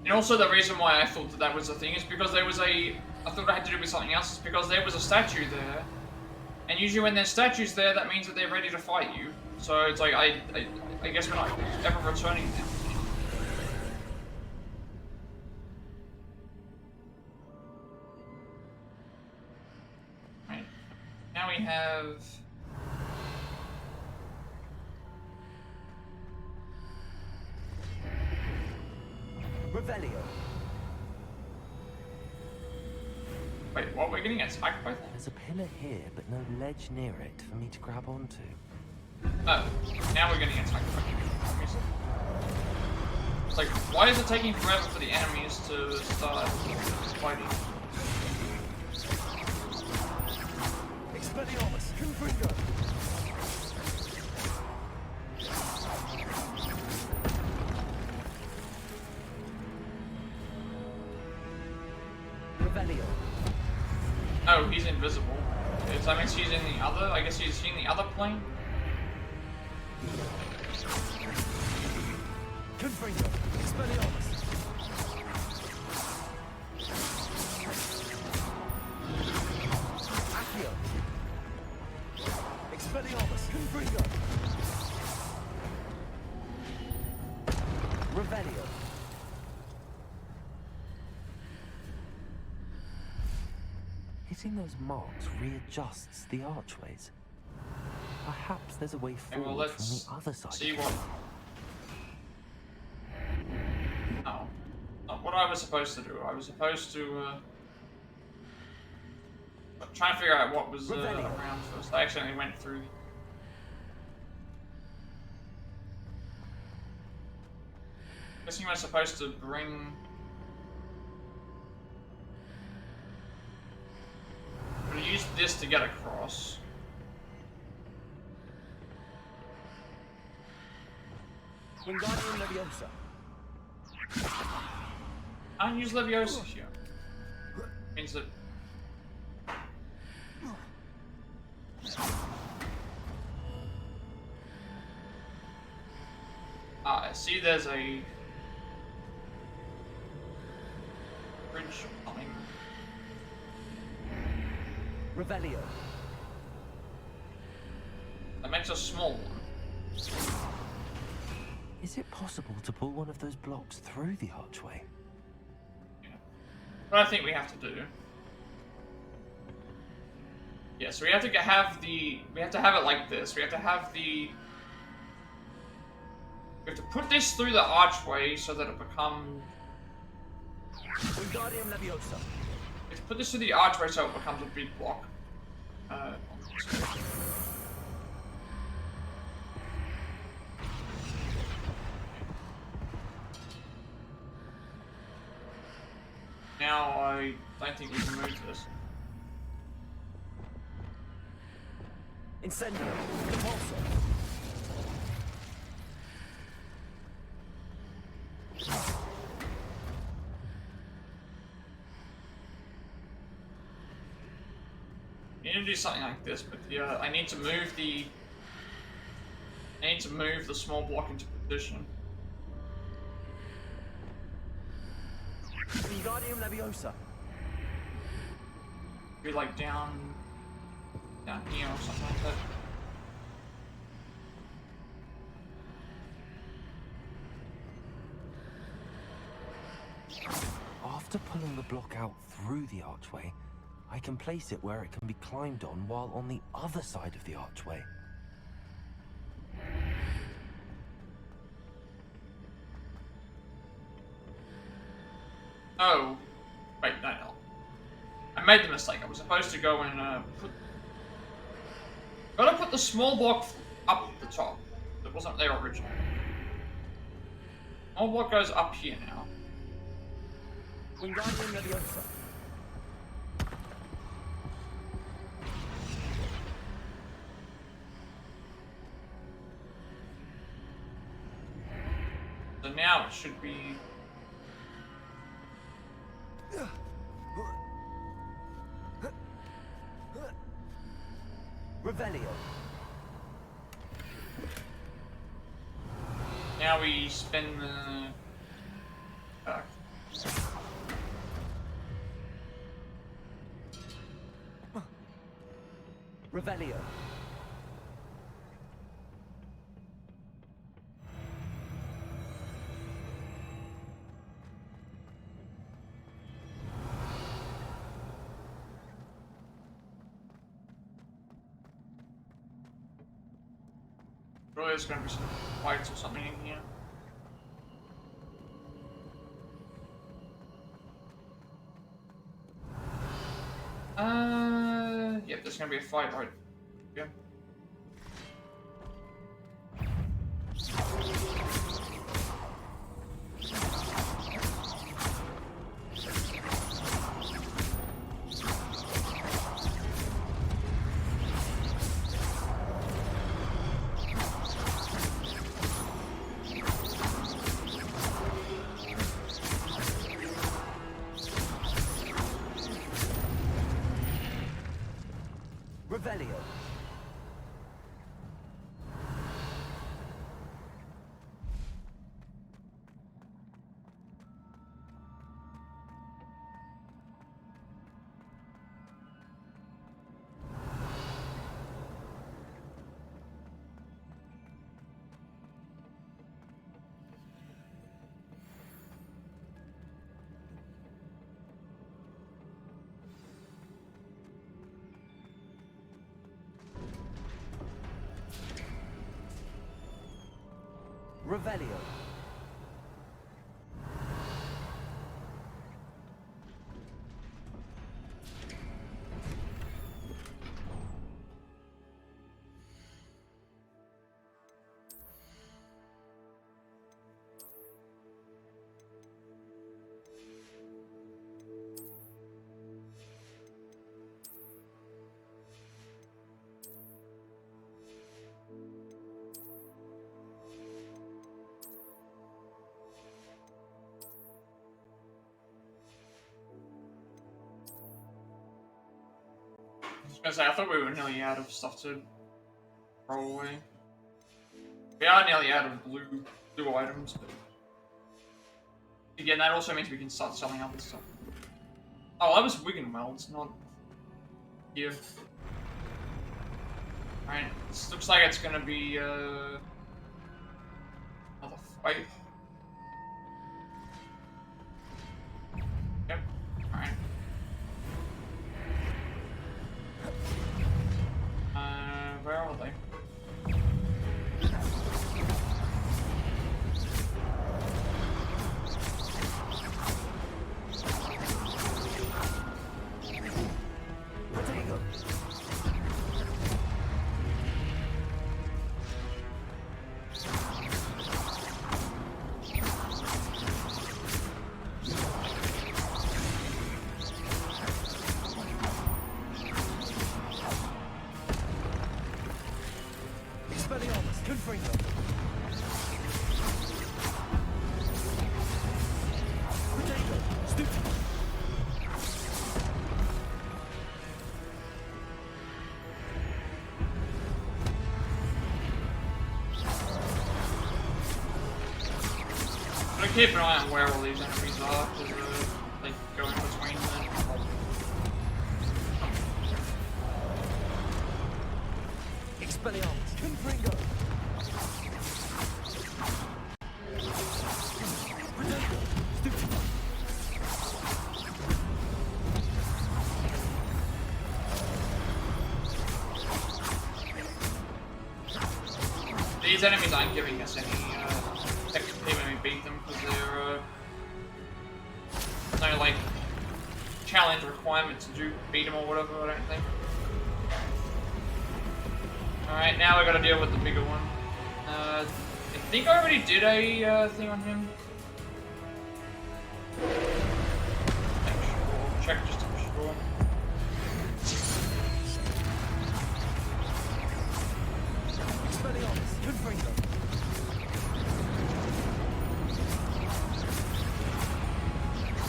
S1: And also the reason why I thought that was a thing is because I thought it had to do with something else, is because there was a statue there. And usually when there's statues there, that means that they're ready to fight you. So it's like, I guess we're not ever returning them. Right. Now we have...
S4: Revelio.
S1: Wait, what? We're getting attacked by them?
S4: There's a pillar here, but no ledge near it for me to grab onto.
S1: Oh, now we're getting attacked by enemies. It's like, why is it taking forever for the enemies to start fighting?
S4: Expelliarmus, Confringo. Revelio.
S1: Oh, he's invisible. Okay, so that means he's in the other. I guess he's in the other plane.
S4: Confringo, Expelliarmus. Accio. Expelliarmus, Confringo. Revelio. Hitting those marks readjusts the archways. Perhaps there's a way forward from the other side.
S1: See what? No, not what I was supposed to do. I was supposed to try and figure out what was around first. I actually went through. Guessing I was supposed to bring. I'm gonna use this to get across.
S4: Wingardium Leviosa.
S1: I don't use Leviosa here. Means that. I see there's a bridge coming.
S4: Revelio.
S1: That makes a small one.
S4: Is it possible to pull one of those blocks through the archway?
S1: Yeah. What I think we have to do. Yeah, so we have to have it like this. We have to have we have to put this through the archway so that it becomes.
S4: Wingardium Leviosa.
S1: We have to put this through the archway so it becomes a big block. Now I don't think we can move this.
S4: Incendio. Repulsor.
S1: You need to do something like this, but yeah, I need to move the small block into position.
S4: Wingardium Leviosa.
S1: Be like down here or something like that.
S4: After pulling the block out through the archway, I can place it where it can be climbed on while on the other side of the archway.
S1: Oh. Wait, no. I made the mistake. I was supposed to go and gotta put the small block up the top. That wasn't there originally. Small block goes up here now. So now it should be...
S4: Revelio.
S1: Now we spin the...
S4: Revelio.
S1: Surely there's gonna be some fights or something in here. Yeah, there's gonna be a fight right here.
S4: Revelio. Revelio.
S1: I was gonna say, I thought we were nearly out of stuff to throw away. We are nearly out of blue items, but... Again, that also means we can start selling other stuff. Oh, that was Wiggenwelds, not here. Alright, this looks like it's gonna be, another fight. Yep, alright. Where are they? Keep an eye on where all these enemies are, because they go in between them.
S4: Expelliarmus. Confringo.
S1: These enemies aren't giving us any XP when we beat them because they're no like challenge requirement to do beat them or whatever. I don't think. All right, now we got to deal with the bigger one. I think I already did a thing on him. Make sure, check just to be sure.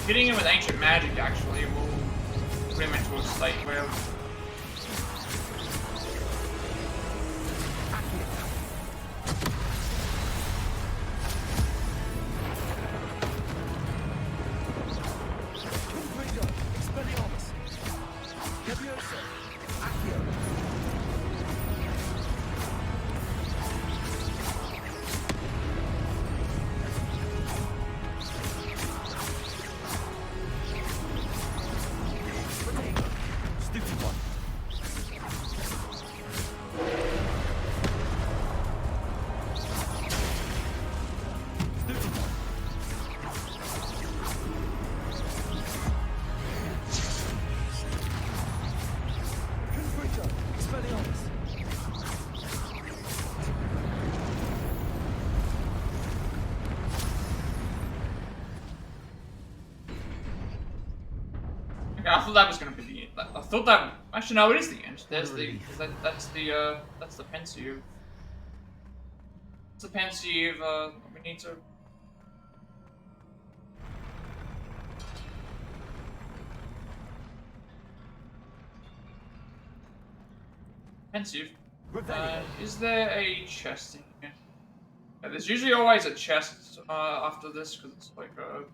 S1: Hitting him with ancient magic actually will put him into a state where I thought that was gonna be the end. I thought that actually no, it is the end. There's the that's the pensive. It's the pensive. We need to. Pensive. Is there a chest in here? Yeah, there's usually always a chest after this because it's like a.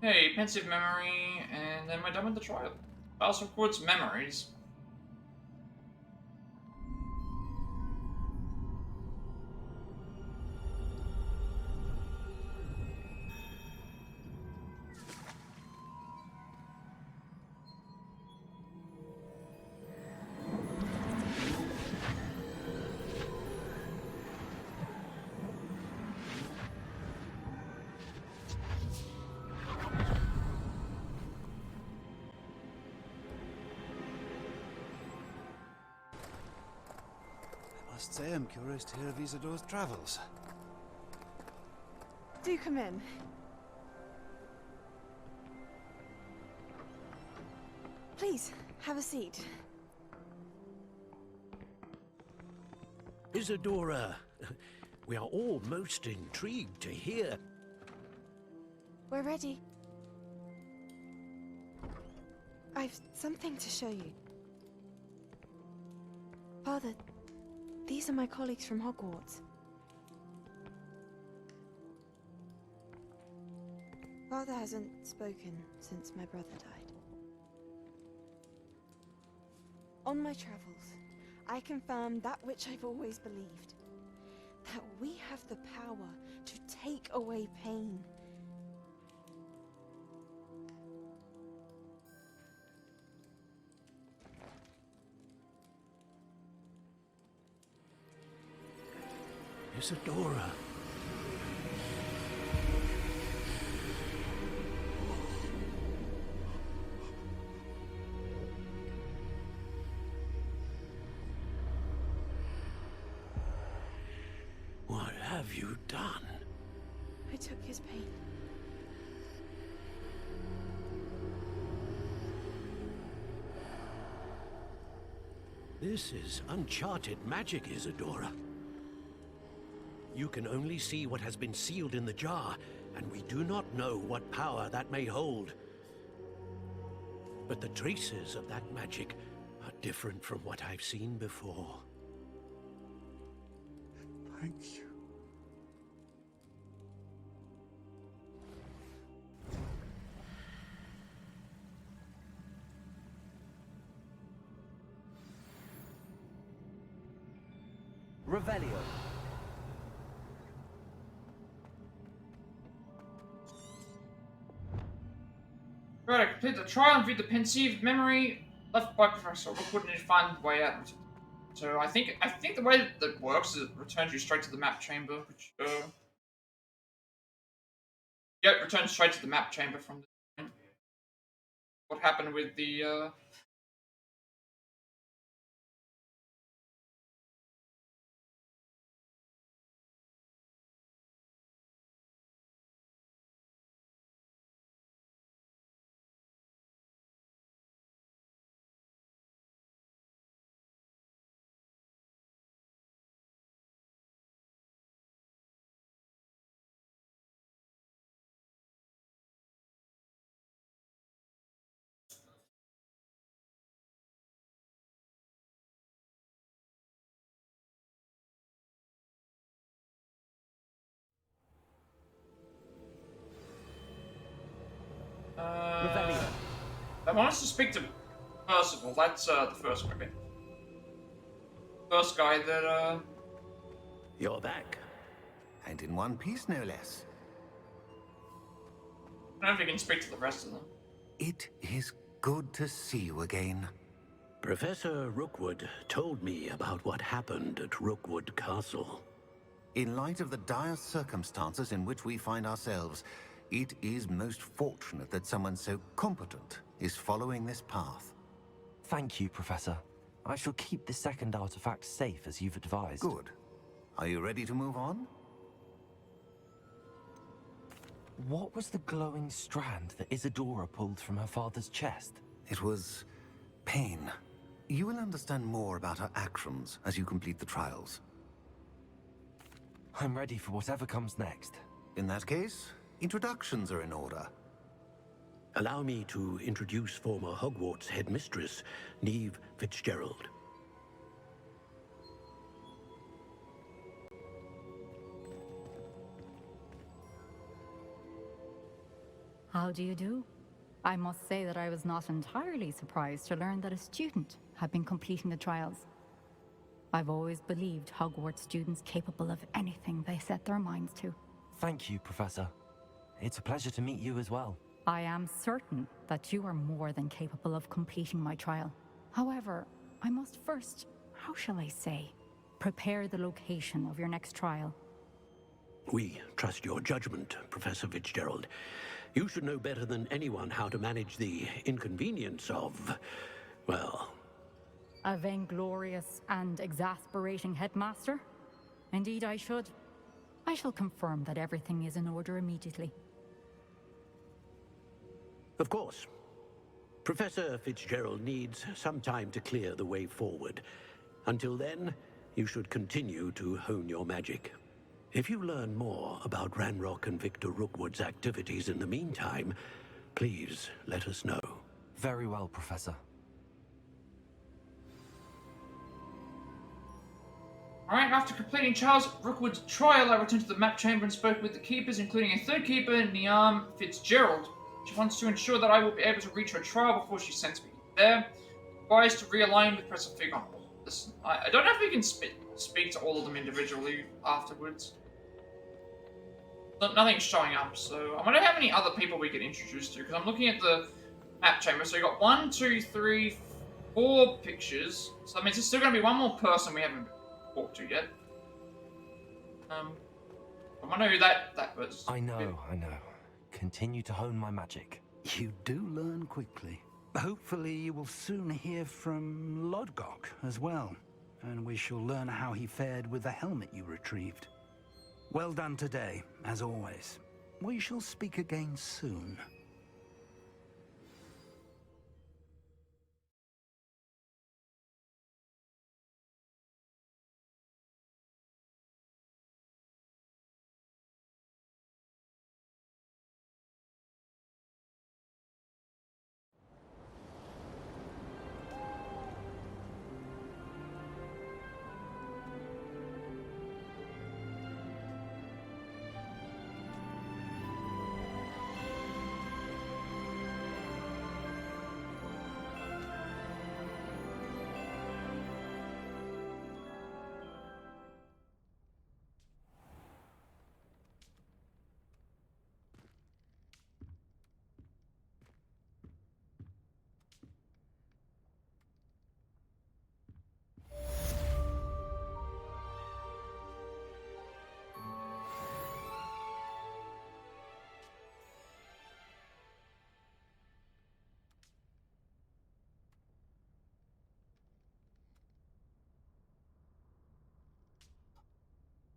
S1: Hey, pensive memory, and then we're done with the trial. Files records memories.
S14: I must say I'm curious to hear of Isadore's travels.
S8: Do come in. Please, have a seat.
S10: Isadora, we are all most intrigued to hear.
S2: We're ready. I've something to show you. Father, these are my colleagues from Hogwarts. Father hasn't spoken since my brother died. On my travels, I confirmed that which I've always believed. That we have the power to take away pain.
S10: Isadora. What have you done?
S2: I took his pain.
S10: This is uncharted magic, Isadora. You can only see what has been sealed in the jar, and we do not know what power that may hold. But the traces of that magic are different from what I've seen before.
S14: Thank you.
S7: Revelio.
S1: Right, I completed the trial and viewed the pensive memory left by Professor Rookwood and find the way out. So I think the way that works is it returns you straight to the map chamber, which yeah, it returns straight to the map chamber from the, what happened with the I want us to speak to Percival. That's the first guy. First guy that
S6: You're back.
S11: And in one piece, no less.
S1: I don't know if we can speak to the rest of them.
S11: It is good to see you again.
S10: Professor Rookwood told me about what happened at Rookwood Castle.
S11: In light of the dire circumstances in which we find ourselves, it is most fortunate that someone so competent is following this path.
S4: Thank you, Professor. I shall keep the second artifact safe as you've advised.
S11: Good. Are you ready to move on?
S4: What was the glowing strand that Isadora pulled from her father's chest?
S11: It was pain. You will understand more about her actions as you complete the trials.
S4: I'm ready for whatever comes next.
S11: In that case, introductions are in order.
S10: Allow me to introduce former Hogwarts headmistress, Neve Fitzgerald.
S15: How do you do? I must say that I was not entirely surprised to learn that a student had been completing the trials. I've always believed Hogwarts students capable of anything they set their minds to.
S4: Thank you, Professor. It's a pleasure to meet you as well.
S15: I am certain that you are more than capable of completing my trial. However, I must first, how shall I say, prepare the location of your next trial.
S10: We trust your judgment, Professor Fitzgerald. You should know better than anyone how to manage the inconvenience of, well...
S15: A vainglorious and exasperating headmaster? Indeed I should. I shall confirm that everything is in order immediately.
S10: Of course. Professor Fitzgerald needs some time to clear the way forward. Until then, you should continue to hone your magic. If you learn more about Ranrock and Victor Rookwood's activities in the meantime, please let us know.
S4: Very well, Professor.
S1: Alright, after completing Charles Rookwood's trial, I returned to the map chamber and spoke with the keepers, including a third keeper, Niamh Fitzgerald. She wants to ensure that I will be able to reach her trial before she sends me there. Advised to realign with Professor Fig on all this. I don't know if we can speak to all of them individually afterwards. Nothing's showing up, so I wonder how many other people we get introduced to, because I'm looking at the map chamber. So you got 1, 2, 3, 4 pictures. So that means there's still going to be one more person we haven't talked to yet. I wonder who that was.
S4: I know. Continue to hone my magic.
S9: You do learn quickly. Hopefully you will soon hear from Lodgok as well, and we shall learn how he fared with the helmet you retrieved. Well done today, as always. We shall speak again soon.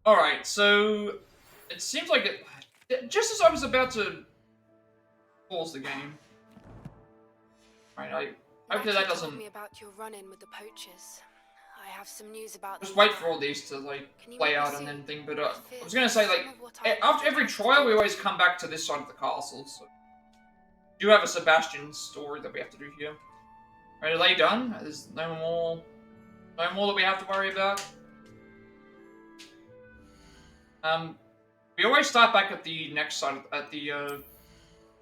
S1: Alright, so it seems like just as I was about to pause the game. Right, I hope that doesn't.
S16: Told me about your run-in with the poachers. I have some news about
S1: Just
S16: them
S1: wait
S16: now.
S1: for all these to like
S16: Can you
S1: play
S16: make me
S1: out and
S16: see?
S1: then thing. But
S16: I
S1: I
S16: fear
S1: was gonna say like
S16: some of what I
S1: after every
S16: have to
S1: trial,
S16: do.
S1: we always come back to this side of the castle. So we do have a Sebastian story that we have to do here. Right, are they done? There's no more that we have to worry about. We always start back at the next side, at the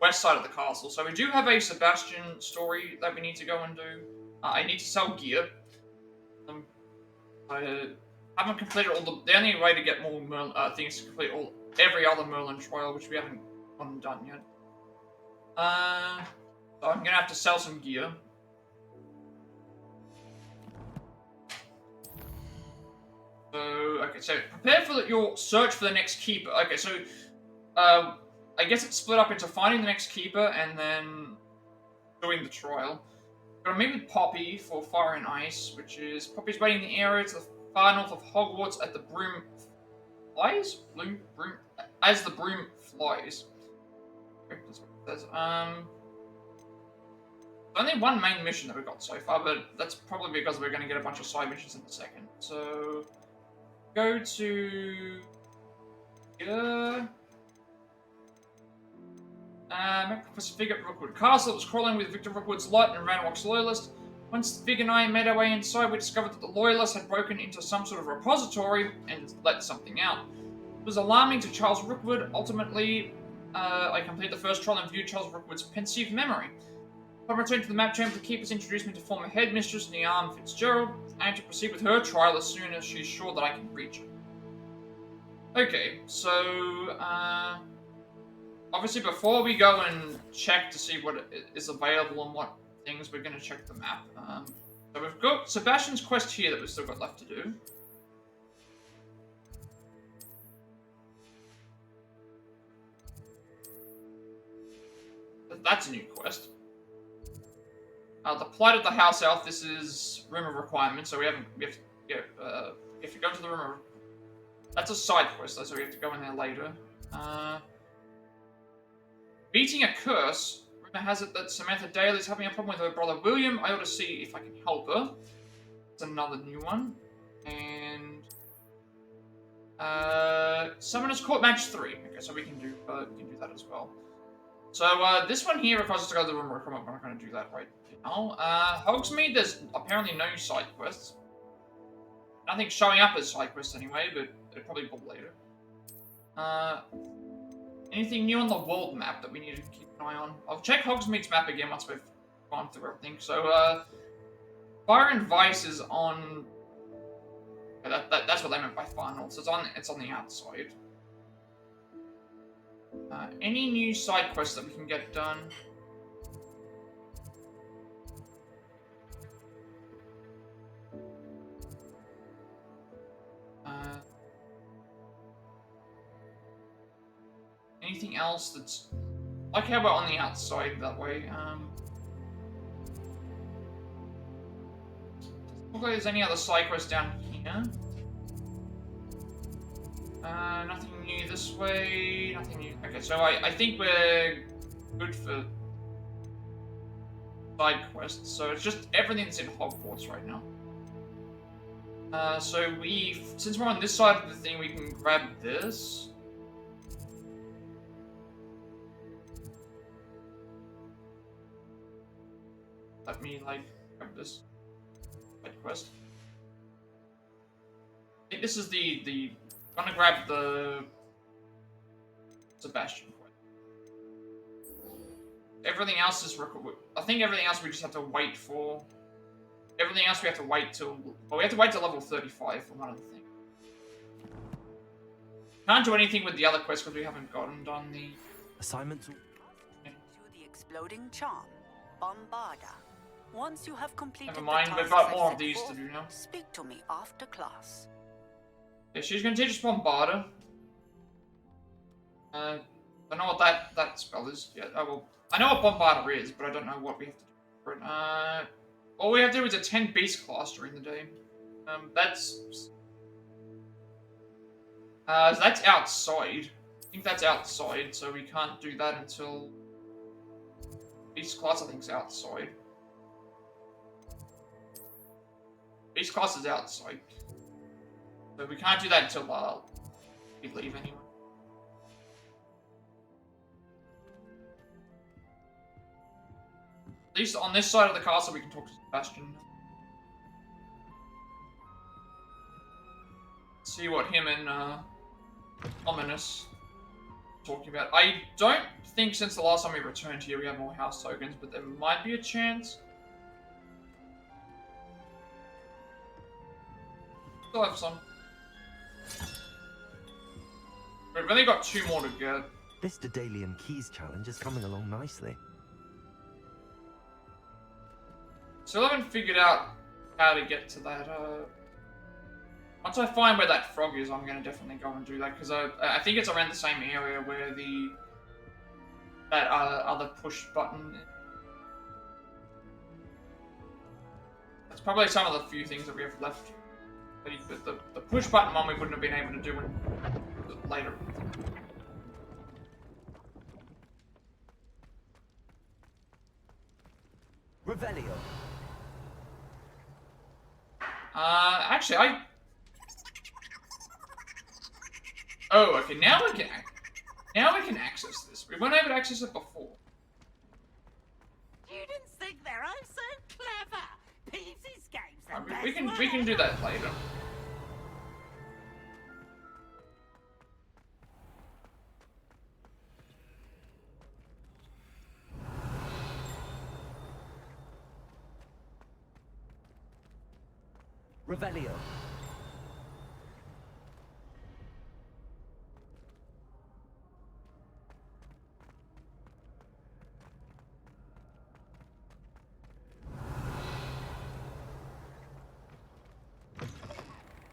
S1: west side of the castle. So we do have a Sebastian story that we need to go and do. I need to sell gear. I haven't completed all the only way to get more things to complete every other Merlin trial, which we haven't gone and done yet. So I'm gonna have to sell some gear. So, okay, so prepare for your search for the next keeper. Okay, so, I guess it's split up into finding the next keeper and then doing the trial. We're gonna meet with Poppy for Fire and Ice, which is Poppy's waiting in the area to the far north of Hogwarts at the broom flies? Broom, as the broom flies. That's what it says. Only one main mission that we've got so far, but that's probably because we're gonna get a bunch of side missions in a second. So, go to here. Professor Fig at Rookwood Castle. It was crawling with Victor Rookwood's lot and Ranrock's loyalist. Once Fig and I made our way inside, we discovered that the loyalist had broken into some sort of repository and let something out. It was alarming to Charles Rookwood. Ultimately, I completed the first trial and viewed Charles Rookwood's pensive memory. Upon returning to the map chamber, the keepers introduced me to former headmistress Niamh Fitzgerald. I aim to proceed with her trial as soon as she's sure that I can reach her. Okay, so, obviously before we go and check to see what is available and what things, we're going to check the map. So we've got Sebastian's quest here that we've still got left to do. That's a new quest. The Plight of the House Elf, this is Room of Requirement, so we have to go to the Room of... That's a side quest, though, so we have to go in there later. Beating a Curse. Rumor has it that Samantha Dale is having a problem with her brother William. I ought to see if I can help her. That's another new one. And... Summoner's Court Match 3. Okay, so we can do that as well. So, this one here requires us to go to the Room of Requirement. We're not going to do that right now. Hogsmeade, there's apparently no side quests. Nothing showing up as side quests anyway, but it'll probably be later. Anything new on the world map that we need to keep an eye on? I'll check Hogsmeade's map again once we've gone through everything. So, Fire and Vice is on... that's what they meant by final. So it's on the outside. Any new side quests that we can get done? Anything else that's... like how we're on the outside that way. Doesn't look like there's any other side quests down here. Nothing new this way, nothing new... Okay, so I think we're good for side quests, so it's just everything that's in Hogwarts right now. So since we're on this side of the thing, we can grab this. Let me, like, grab this side quest. I think this is I'm gonna grab the Sebastian quest. Everything else is... I think everything else we just have to wait for. Everything else we have to wait till... Well, we have to wait till level 35 for one of the things. Can't do anything with the other quests because we haven't gotten done the...
S4: Assignments...
S17: To the exploding charm, Bombarda. Once you have completed
S1: Never mind,
S17: the
S1: we've
S17: tasks
S1: got
S17: I
S1: more of
S17: set
S1: these
S17: forth,
S1: to do now.
S17: Speak to me after class.
S1: Yeah, she's gonna teach us Bombarda. I know what that spell is. Yeah, I know what Bombarda is, but I don't know what we have to do for it. All we have to do is attend Beast class during the day. That's... That's outside. I think that's outside, so we can't do that until... Beast class, I think, is outside. Beast class is outside. So we can't do that until we leave anyway. At least on this side of the castle we can talk to Sebastian. See what him and Ominous are talking about. I don't think since the last time we returned here we have more house tokens, but there might be a chance. Still have some. We've only got 2 more to get.
S4: This Daedalian Keys challenge is coming along nicely.
S1: Still haven't figured out how to get to that. Once I find where that frog is, I'm gonna definitely go and do that because I think it's around the same area where that other push button. That's probably some of the few things that we have left. The push button one we wouldn't have been able to do later.
S4: Revelio.
S1: Actually, Oh, okay. Now we can access this. We weren't able to access it before.
S17: Students think they're oh so clever. Peeves' games are best
S1: We can do that later.
S4: Revelio.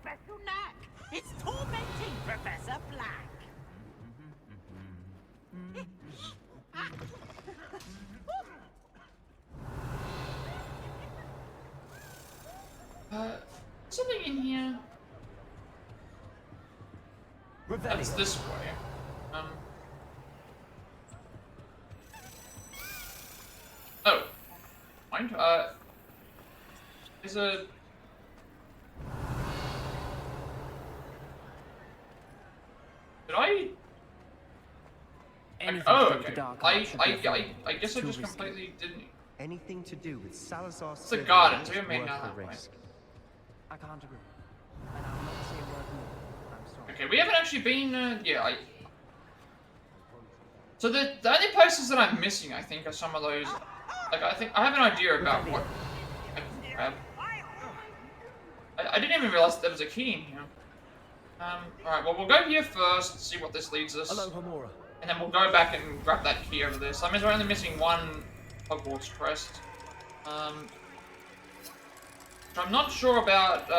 S17: Special knack. It's tormenting Professor Black.
S1: Something in here. That's this way. Oh. Mind? There's a... Did I... Oh, okay. I guess I just completely didn't...
S18: Anything to do with Salazar's...
S1: It's a garden, so you may know that way.
S18: I can't agree. And I'll not say a word more. I'm sorry.
S1: Okay, we haven't actually been, yeah, So the only places that I'm missing, I think, are some of those... Like, I have an idea about what I can grab. I didn't even realize there was a key in here. Alright, well, we'll go here first, see what this leads us.
S4: Hello, Homura.
S1: And then we'll go back and grab that key over there. So that means we're only missing 1 Hogwarts crest. So I'm not sure about,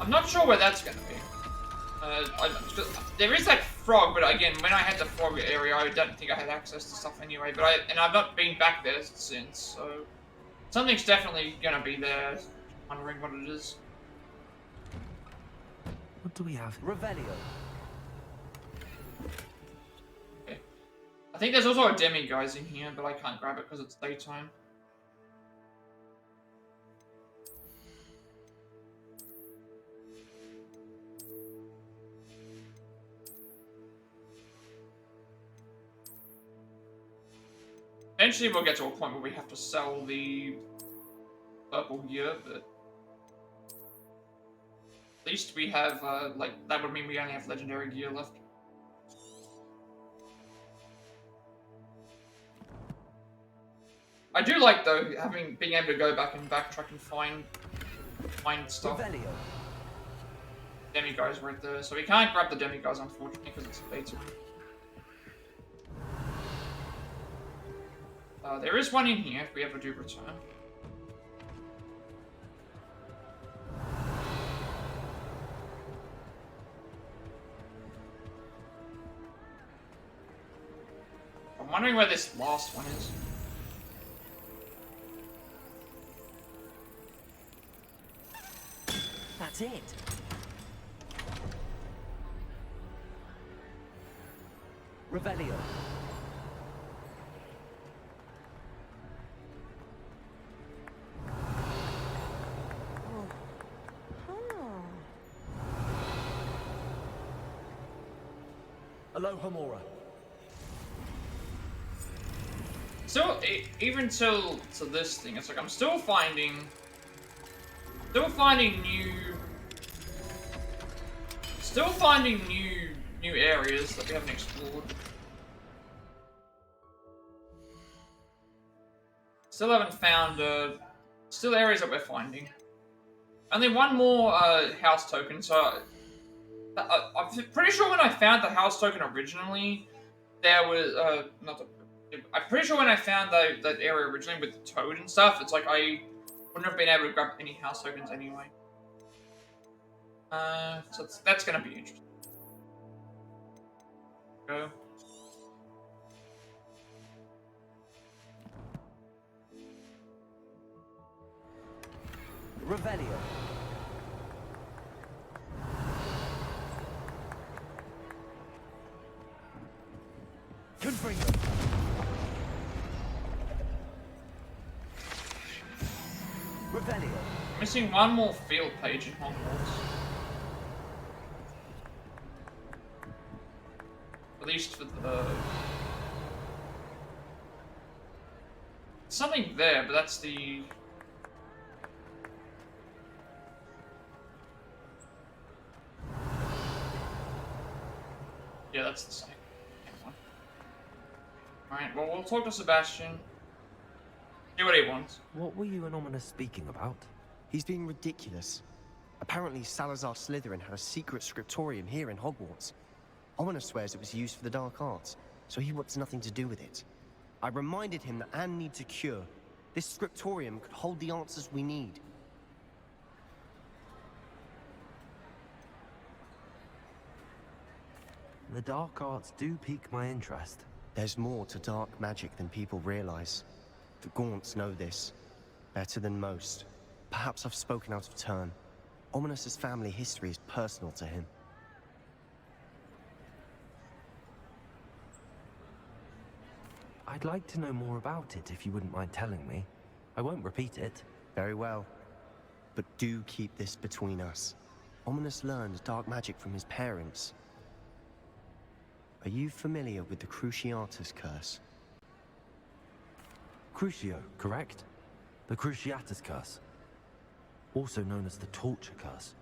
S1: I'm not sure where that's gonna be. There is that frog, but again, when I had the frog area, I don't think I had access to stuff anyway. But I've not been back there since, so something's definitely gonna be there. Just wondering what it is.
S4: What do we have? Revelio.
S1: Okay. I think there's also a demiguise in here, but I can't grab it because it's daytime. Eventually we'll get to a point where we have to sell the purple gear, but at least we have, like, that would mean we only have legendary gear left. I do like, though, being able to go back and backtrack and find stuff. Demiguise right there, so we can't grab the demiguise, unfortunately, because it's daytime. There is one in here if we ever do return. I'm wondering where this last one is.
S4: That's it. Revelio. Aloha Mora.
S1: Still, even till to this thing, it's like I'm still finding new areas that we haven't explored. Still haven't found still areas that we're finding. Only one more house token, so I'm pretty sure when I found the house token originally, there was I'm pretty sure when I found that area originally with the toad and stuff, it's like I wouldn't have been able to grab any house tokens anyway. So that's gonna be interesting. Go.
S4: Revelio. Confringo. Revelio.
S1: Missing one more field page in Hogwarts. At least for the... something there, but that's the... yeah, that's the same one. Alright, well, we'll talk to Sebastian. See what he wants.
S4: What were you and Ominous speaking about?
S18: He's being ridiculous. Apparently, Salazar Slytherin had a secret scriptorium here in Hogwarts. Ominous swears it was used for the dark arts, so he wants nothing to do with it. I reminded him that Anne needs a cure. This scriptorium could hold the answers we need.
S4: The dark arts do pique my interest.
S18: There's more to dark magic than people realize. The Gaunts know this better than most. Perhaps I've spoken out of turn. Ominous's family history is personal to him.
S4: I'd like to know more about it if you wouldn't mind telling me. I won't repeat it.
S18: Very well. But do keep this between us. Ominous learned dark magic from his parents. Are you familiar with the Cruciatus Curse?
S4: Crucio, correct? The Cruciatus Curse. Also known as the Torture Curse.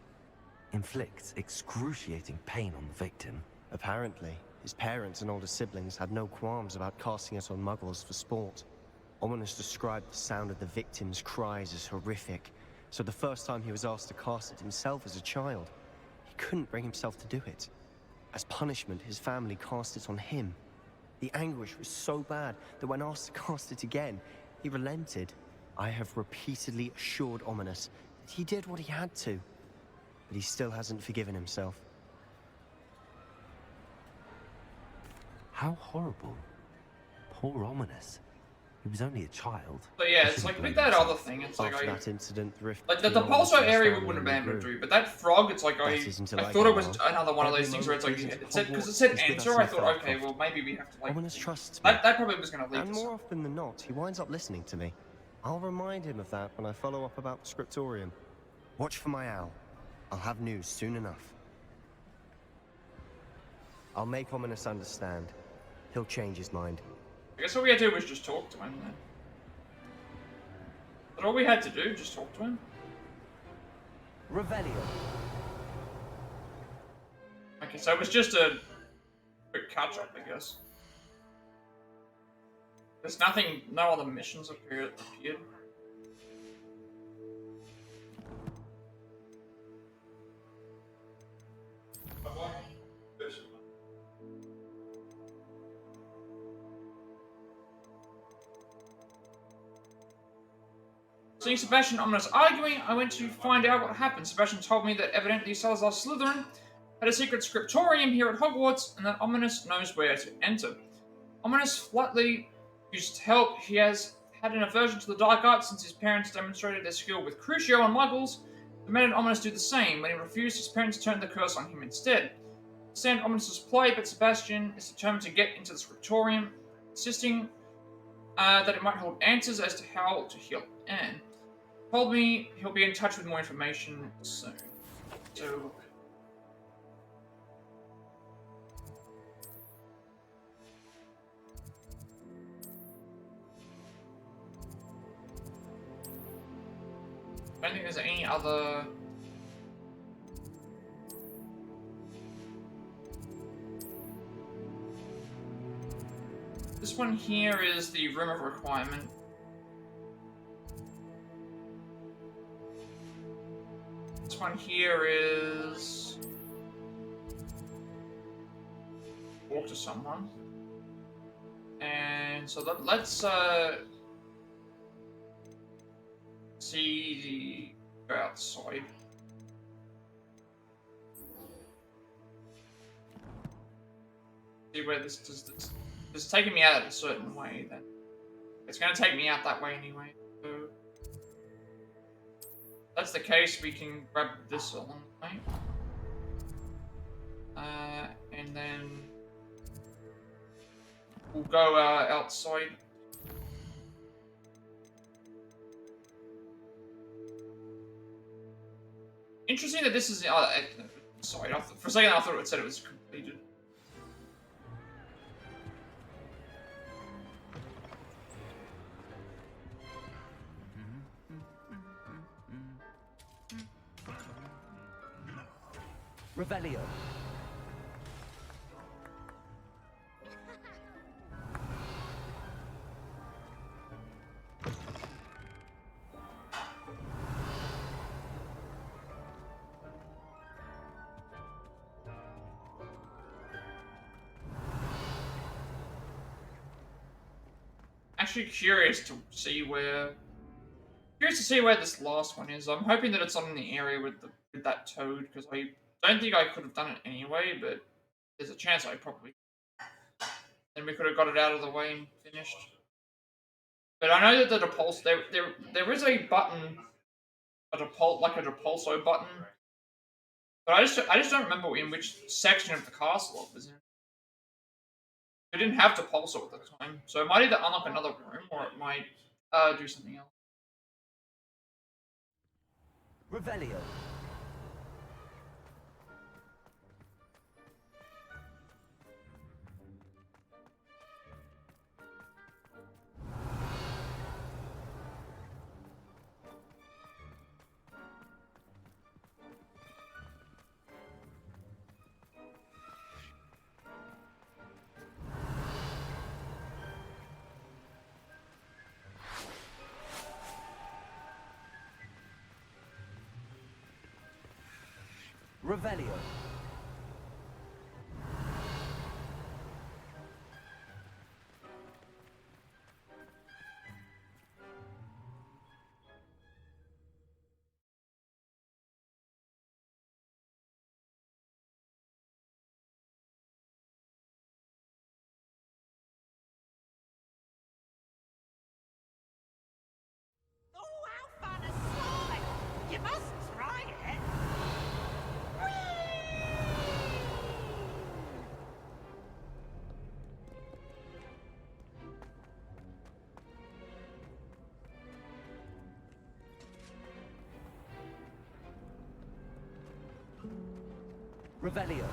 S4: Inflicts excruciating pain on the victim.
S18: Apparently, his parents and older siblings had no qualms about casting it on muggles for sport. Ominous described the sound of the victim's cries as horrific, so the first time he was asked to cast it himself as a child, he couldn't bring himself to do it. As punishment, his family cast it on him. The anguish was so bad that when asked to cast it again, he relented. I have repeatedly assured Ominous that he did what he had to, but he still hasn't forgiven himself.
S4: How horrible. Poor Ominous. He was only a child.
S1: But yeah, it's like with that other thing, it's like
S18: After that incident, the rift
S1: like the pulsar area we wouldn't have been able to do, but that frog, it's like I thought it was another one of those things where it's like it said because it said enter. I thought, okay, well maybe we have to like.
S18: Ominous trusts me.
S1: That probably was going to lead.
S18: And more often than not, he winds up listening to me. I'll remind him of that when I follow up about the scriptorium. Watch for my owl. I'll have news soon enough. I'll make Ominous understand. He'll change his mind.
S1: I guess all we had to do was just talk to him then. But all we had to do, just talk to him.
S4: Revelio.
S1: Okay, so it was just a quick catch-up, I guess. There's nothing, no other missions appeared. Seeing Sebastian and Ominous arguing, I went to find out what happened. Sebastian told me that evidently Salazar Slytherin had a secret scriptorium here at Hogwarts, and that Ominous knows where to enter. Ominous flatly used help. He has had an aversion to the dark arts since his parents demonstrated their skill with Crucio and Muggles, demanded Ominous do the same. When he refused, his parents turned the curse on him instead. Stand ominous play, but Sebastian is determined to get into the scriptorium, insisting that it might hold answers as to how to heal Anne. Told me he'll be in touch with more information soon. So. I don't think there's any other. This one here is the Room of Requirement. This one here is talk to someone. And so let's see go outside. See where this does this. It's taking me out a certain way, then it's going to take me out that way anyway. So if that's the case, we can grab this along the way. And then we'll go outside. Interesting that this is sorry. For a second, I thought it said it was completed.
S4: Revelio.
S1: Actually curious to see where this last one is. I'm hoping that it's on the area with that toad, because I don't think I could have done it anyway, but there's a chance I probably could. Then we could have got it out of the way and finished. But I know that the depulso there is a button, like a depulso button. But I just don't remember in which section of the castle it was in. We didn't have depulso at the time, so it might either unlock another room or it might do something else.
S4: Revelio. Revelio.
S8: You must try it.
S4: Revelio.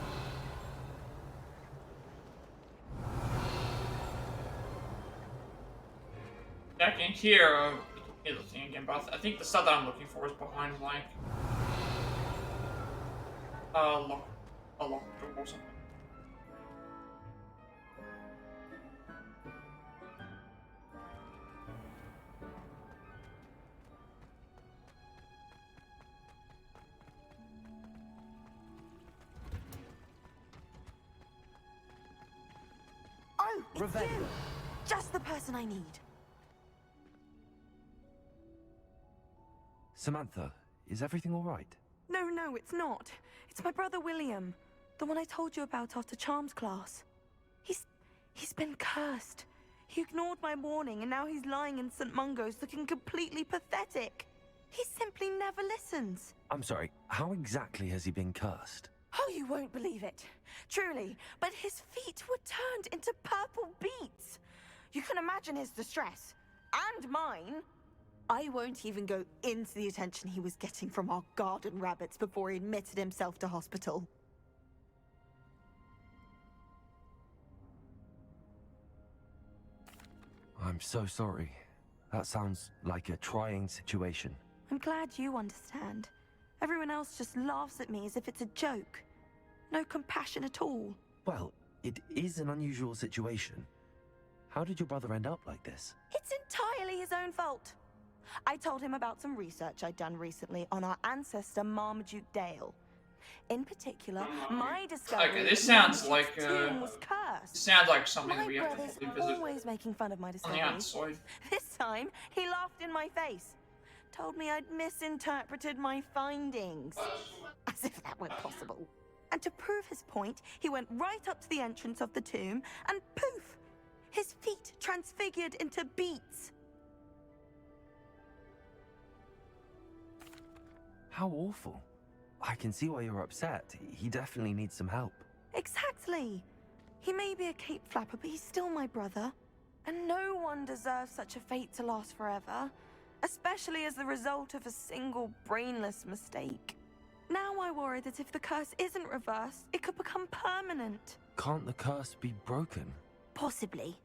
S1: I can hear the thing again, but I think the stuff that I'm looking for is behind like a locked door or something.
S8: Oh, it's you! Just the person I need.
S4: Samantha, is everything all right?
S8: No, it's not. It's my brother William, the one I told you about after Charms class. He's been cursed. He ignored my warning, and now he's lying in St. Mungo's looking completely pathetic. He simply never listens.
S4: I'm sorry, how exactly has he been cursed?
S19: Oh, you won't believe it. Truly, but his feet were turned into purple beets. You can imagine his distress. And mine. I won't even go into the attention he was getting from our garden rabbits before he admitted himself to hospital.
S4: I'm so sorry. That sounds like a trying situation.
S19: I'm glad you understand. Everyone else just laughs at me as if it's a joke. No compassion at all.
S4: Well, it is an unusual situation. How did your brother end up like this?
S19: It's entirely his own fault. I told him about some research I'd done recently on our ancestor Marmaduke Dale. In particular, my discovery
S1: Okay, this
S19: that
S1: sounds
S19: Marmaduke's
S1: like
S19: tomb was cursed.
S1: sounds like something
S19: My
S1: that we have to
S19: brother's
S1: probably visit
S19: always making fun of my
S1: on the
S19: discoveries.
S1: outside.
S19: This time, he laughed in my face. Told me I'd misinterpreted my findings. As if that weren't possible. And to prove his point, he went right up to the entrance of the tomb and poof! His feet transfigured into beets.
S4: How awful. I can see why you're upset. He definitely needs some help.
S19: Exactly. He may be a cape flapper, but he's still my brother. And no one deserves such a fate to last forever. Especially as the result of a single brainless mistake. Now I worry that if the curse isn't reversed, it could become permanent.
S4: Can't the curse be broken?
S19: Possibly.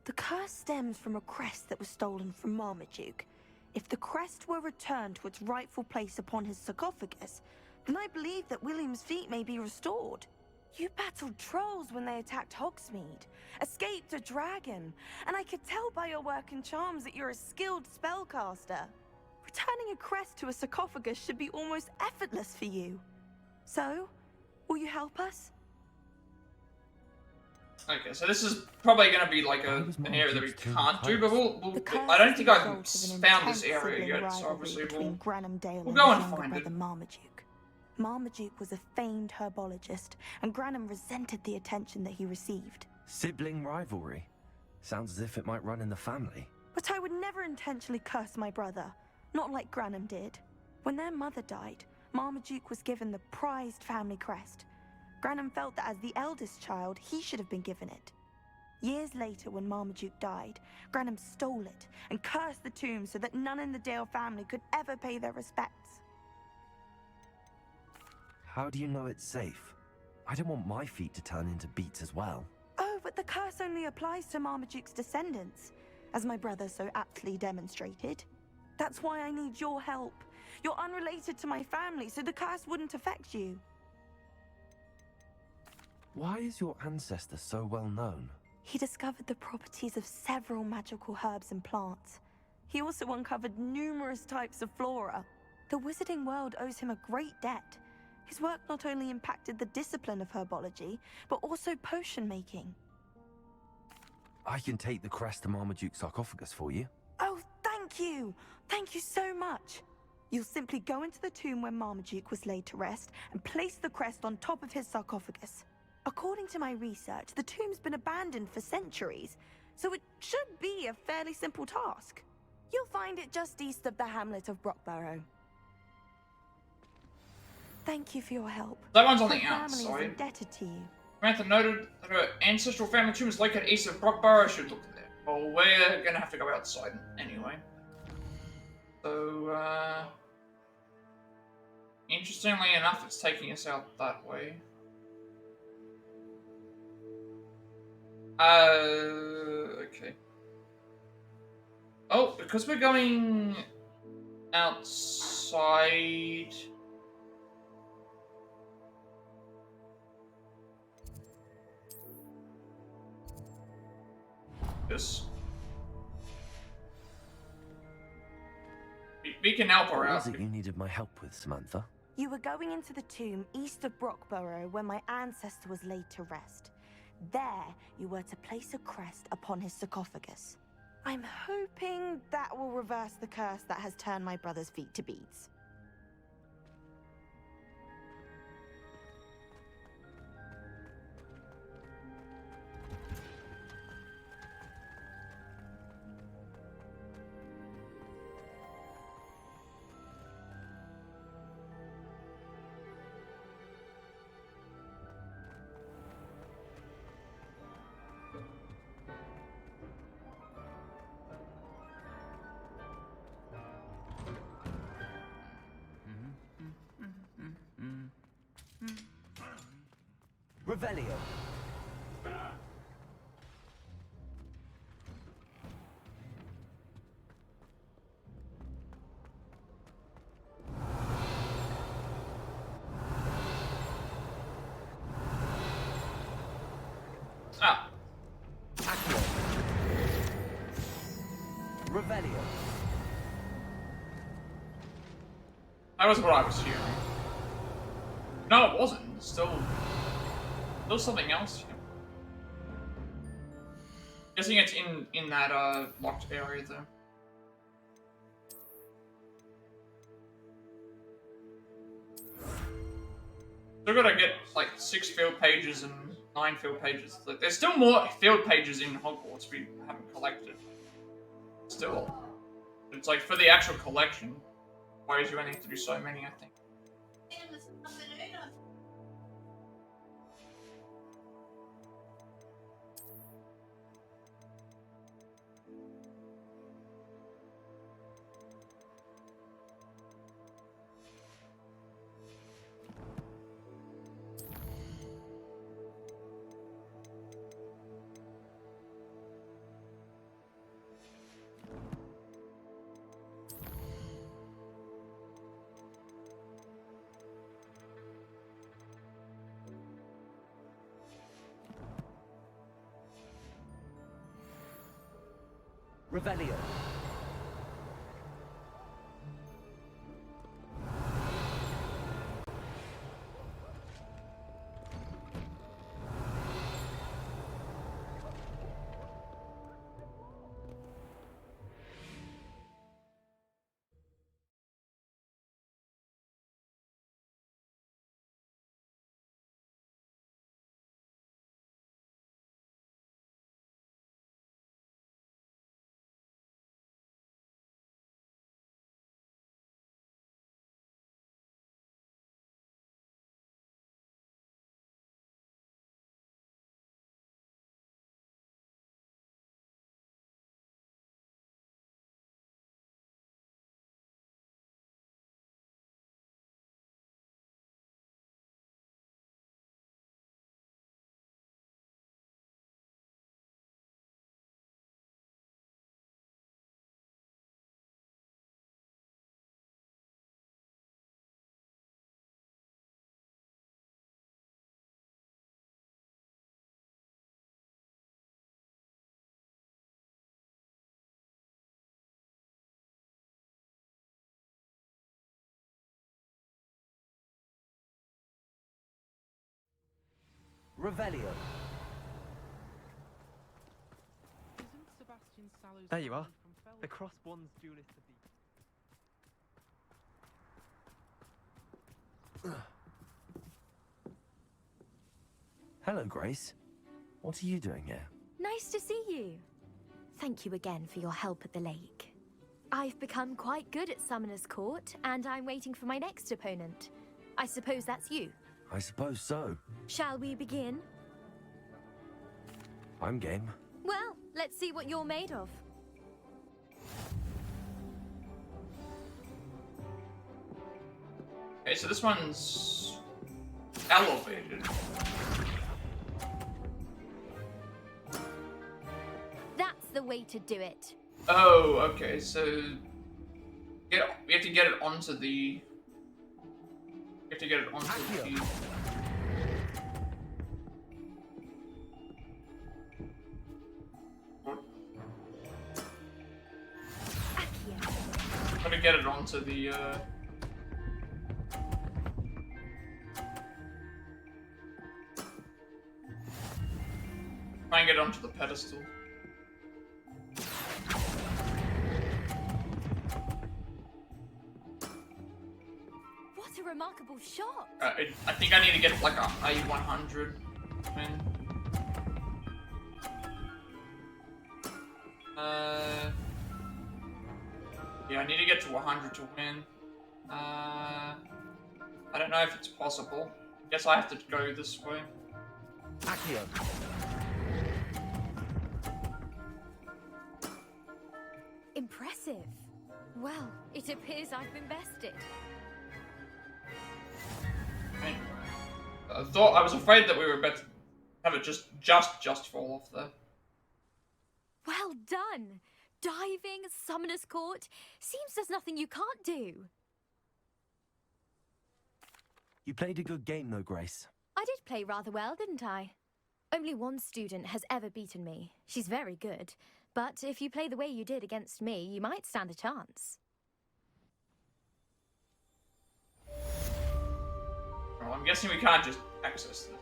S19: The curse stems from a crest that was stolen from Marmaduke. If the crest were returned to its rightful place upon his sarcophagus, then I believe that William's feet may be restored. You battled trolls when they attacked Hogsmeade, escaped a dragon, and I could tell by your work and charms that you're a skilled spellcaster. Returning a crest to a sarcophagus should be almost effortless for you. So, will you help us?
S1: Okay, so this is probably going to be like an area that we can't do, but I don't think I've found this area yet, so obviously we'll go and find it.
S19: Marmaduke. Marmaduke was a famed herbologist, and Granum resented the attention that he received.
S4: Sibling rivalry? Sounds as if it might run in the family.
S19: But I would never intentionally curse my brother, not like Granum did. When their mother died, Marmaduke was given the prized family crest. Granum felt that as the eldest child, he should have been given it. Years later, when Marmaduke died, Granum stole it and cursed the tomb so that none in the Dale family could ever pay their respects.
S4: How do you know it's safe? I don't want my feet to turn into beets as well.
S19: Oh, but the curse only applies to Marmaduke's descendants, as my brother so aptly demonstrated. That's why I need your help. You're unrelated to my family, so the curse wouldn't affect you.
S4: Why is your ancestor so well known?
S19: He discovered the properties of several magical herbs and plants. He also uncovered numerous types of flora. The wizarding world owes him a great debt. His work not only impacted the discipline of herbology, but also potion making.
S4: I can take the crest to Marmaduke's sarcophagus for you.
S19: Oh, thank you! Thank you so much! You'll simply go into the tomb where Marmaduke was laid to rest and place the crest on top of his sarcophagus. According to my research, the tomb's been abandoned for centuries, so it should be a fairly simple task. You'll find it just east of the hamlet of Brockborough. Thank you for your help.
S1: That one's on the
S19: My family
S1: outside.
S19: is indebted to you.
S1: Samantha noted that her ancestral family tomb is located east of Brockborough. Should look there. Well, we're gonna have to go outside anyway. So, interestingly enough, it's taking us out that way. Okay. Oh, because we're going outside. This. We can help her
S4: What
S1: out.
S4: was it you needed my help with, Samantha?
S19: You were going into the tomb east of Brockborough where my ancestor was laid to rest. There, you were to place a crest upon his sarcophagus. I'm hoping that will reverse the curse that has turned my brother's feet to beads.
S4: Revelio.
S1: Ah.
S4: Accio. Revelio.
S1: That was what I was hearing. No, it wasn't. Still something else here. Guessing it's in that locked area though. Still gotta get like 6 field pages and 9 field pages. Like, there's still more field pages in Hogwarts we haven't collected. Still. It's like for the actual collection. Why do you only have to do so many, I think?
S4: Revelio. Revelio.
S18: There you are. The cross one's duelist defeat.
S4: Hello, Grace. What are you doing here?
S20: Nice to see you. Thank you again for your help at the lake. I've become quite good at Summoner's Court, and I'm waiting for my next opponent. I suppose that's you.
S4: I suppose so.
S20: Shall we begin?
S4: I'm game.
S20: Well, let's see what you're made of.
S1: Okay, so this one's elevated.
S20: That's the way to do it.
S1: Oh, okay, so we have to get it onto the. We have to get it onto the. Got to get it onto the. Try and get it onto the pedestal.
S20: What a remarkable shot!
S1: I think I need to get like a 100 win. Yeah, I need to get to 100 to win. I don't know if it's possible. Guess I have to go this way.
S4: Accio.
S20: Impressive. Well, it appears I've been bested.
S1: Anyway, I was afraid that we were about to have it just fall off there.
S20: Well done! Diving, Summoner's Court. Seems there's nothing you can't do.
S4: You played a good game though, Grace.
S20: I did play rather well, didn't I? Only one student has ever beaten me. She's very good. But if you play the way you did against me, you might stand a chance.
S1: Well, I'm guessing we can't just access this.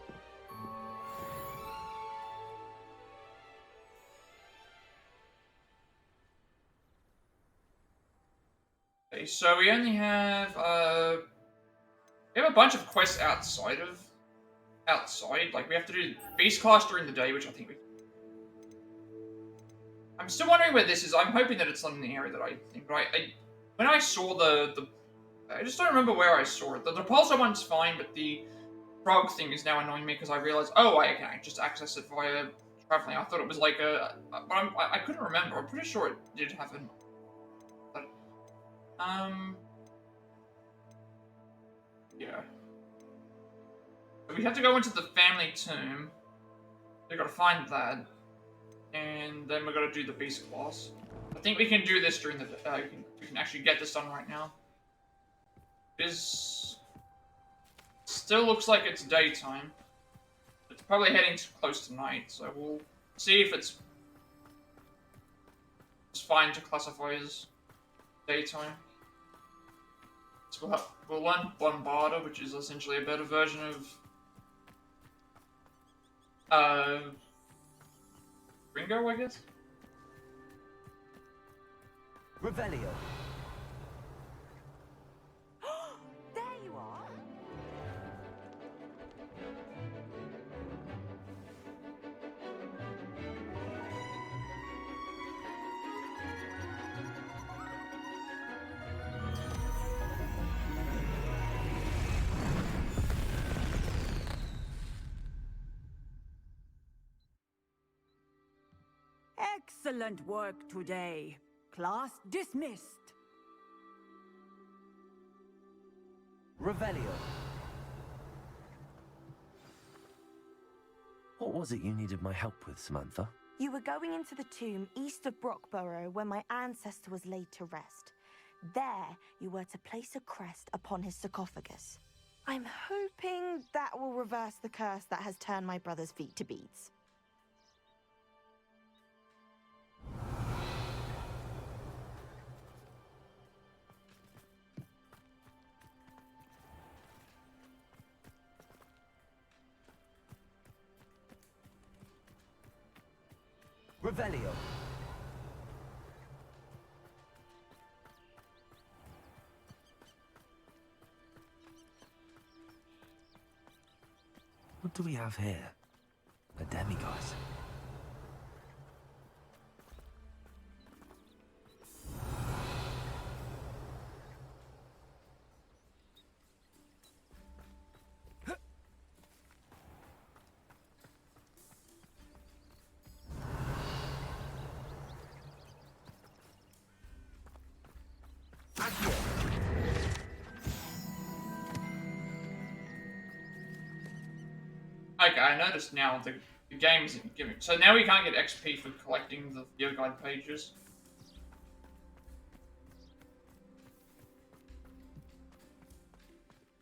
S1: Okay, so we only have we have a bunch of quests outside. Like we have to do Beast class during the day, which I think we. I'm still wondering where this is. I'm hoping that it's not in the area that I think. Right, when I saw the I just don't remember where I saw it. The repulsor one's fine, but the frog thing is now annoying me because I realized, oh, I can just access it via traveling. I thought it was like I couldn't remember. I'm pretty sure it did happen. But, yeah. We have to go into the family tomb. We gotta find that, and then we gotta do the beast class. I think we can do this during the. We can actually get this done right now. Still looks like it's daytime. It's probably heading close to night, so we'll see if it's fine to classify as daytime. So we'll learn Bombarder, which is essentially a better version of Ringo, I guess.
S4: Revelio.
S8: There you are.
S17: Excellent work today. Class dismissed.
S4: Revelio. What was it you needed my help with, Samantha?
S19: You were going into the tomb east of Brockborough where my ancestor was laid to rest. There, you were to place a crest upon his sarcophagus. I'm hoping that will reverse the curse that has turned my brother's feet to beads.
S4: Revelio. What do we have here? A demigod.
S1: Okay, I noticed now the game isn't giving. So now we can't get XP for collecting the field guide pages.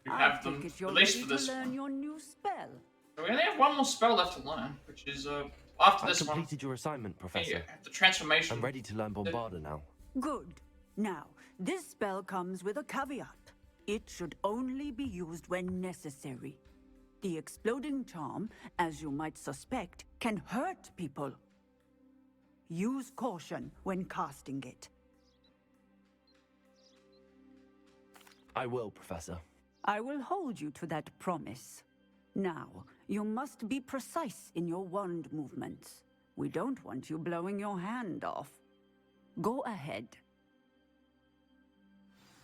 S1: We have them at least for this one.
S17: Your new spell.
S1: So we only have one more spell left to learn, which is after this
S4: I've completed your assignment, Professor.
S1: Yeah, the transformation.
S4: I'm ready to learn Bombarder now.
S17: Good. Now, this spell comes with a caveat. It should only be used when necessary. The exploding charm, as you might suspect, can hurt people. Use caution when casting it.
S4: I will, Professor.
S17: I will hold you to that promise. Now, you must be precise in your wand movements. We don't want you blowing your hand off. Go ahead.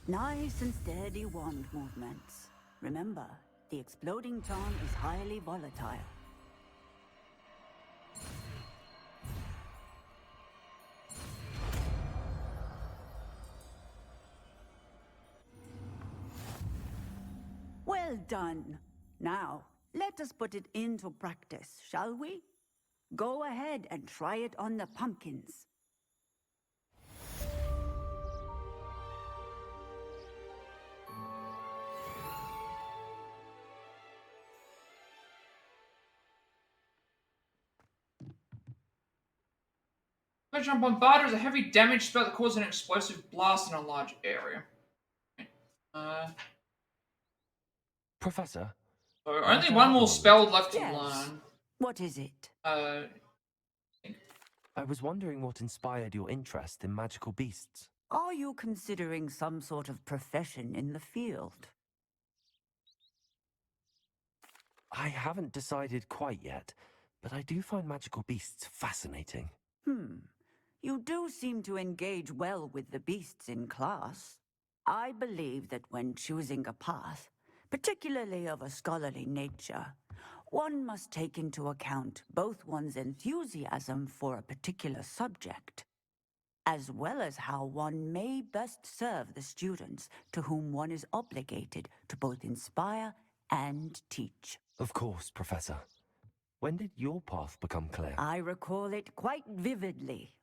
S17: Nice and steady wand movements. Remember, the exploding charm is highly volatile. Well done. Now, Let us put it into practice, shall we? Go ahead and try it on the pumpkins.
S1: Electron Bombarder is a heavy damage spell that causes an explosive blast in a large area.
S4: Professor?
S1: So only one more spell left to
S17: Yes.
S1: learn.
S17: What is it?
S4: I was wondering what inspired your interest in magical beasts.
S17: Are you considering some sort of profession in the field?
S4: I haven't decided quite yet, but I do find magical beasts fascinating.
S17: You do seem to engage well with the beasts in class. I believe that when choosing a path, particularly of a scholarly nature, one must take into account both one's enthusiasm for a particular subject, as well as how one may best serve the students to whom one is obligated to both inspire and teach.
S4: Of course, Professor. When did your path become clear?
S17: I recall it quite vividly.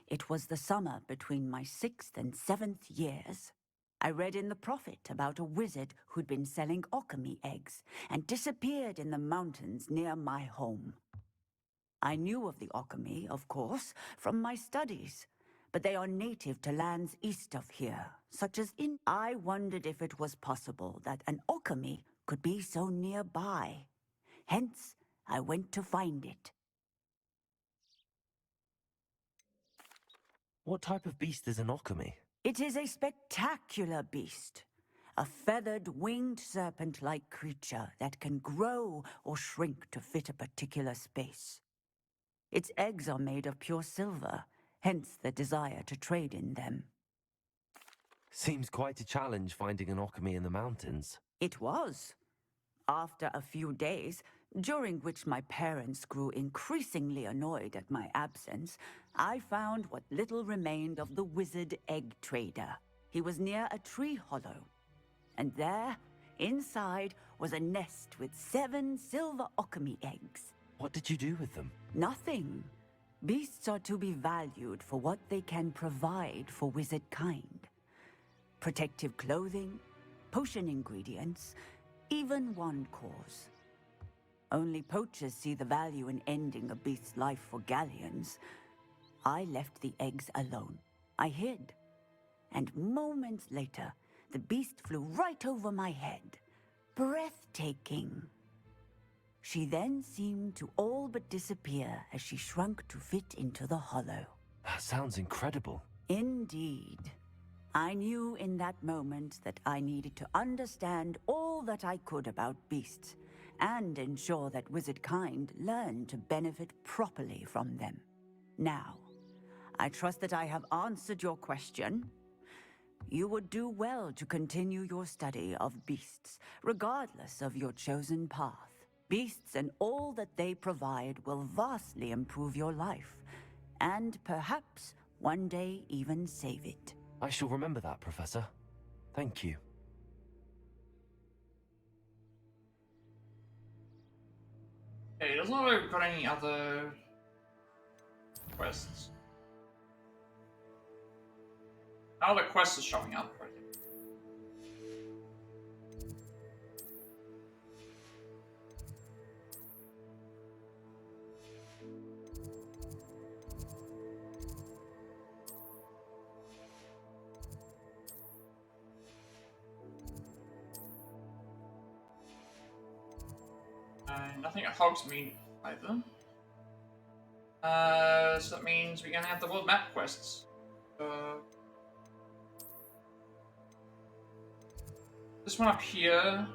S17: It was the summer between my 6th and 7th years. I read in the Prophet about a wizard who'd been selling alchemy eggs and disappeared in the mountains near my home. I knew of the alchemy, of course, from my studies, but they are native to lands east of here, such as in... I wondered if it was possible that an alchemy could be so nearby. Hence, I went to find it.
S4: What type of beast is an alchemy?
S17: It is a spectacular beast. A feathered, winged serpent-like creature that can grow or shrink to fit a particular space. Its eggs are made of pure silver, hence the desire to trade in them.
S4: Seems quite a challenge finding an alchemy in the mountains.
S17: It was. After a few days, during which my parents grew increasingly annoyed at my absence, I found what little remained of the wizard egg trader. He was near a tree hollow, and there, inside, was a nest with 7 silver alchemy eggs.
S4: What did you do with them?
S17: Nothing. Beasts are to be valued for what they can provide for wizard kind. Protective clothing, potion ingredients, even wand cores. Only poachers see the value in ending a beast's life for galleons. I left the eggs alone. I hid. And moments later, the beast flew right over my head. Breathtaking. She then seemed to all but disappear as she shrunk to fit into the hollow.
S4: That sounds incredible.
S17: Indeed. I knew in that moment that I needed to understand all that I could about beasts and ensure that wizard kind learned to benefit properly from them. Now, I trust that I have answered your question. You would do well to continue your study of beasts, regardless of your chosen path. Beasts and all that they provide will vastly improve your life, and perhaps one day even save it.
S4: I shall remember that, Professor. Thank you.
S1: Okay, doesn't look like we've got any other quests. Now the quest is showing up, I think. Nothing at Hogsmeade either. So that means we're gonna have the world map quests. This one up here,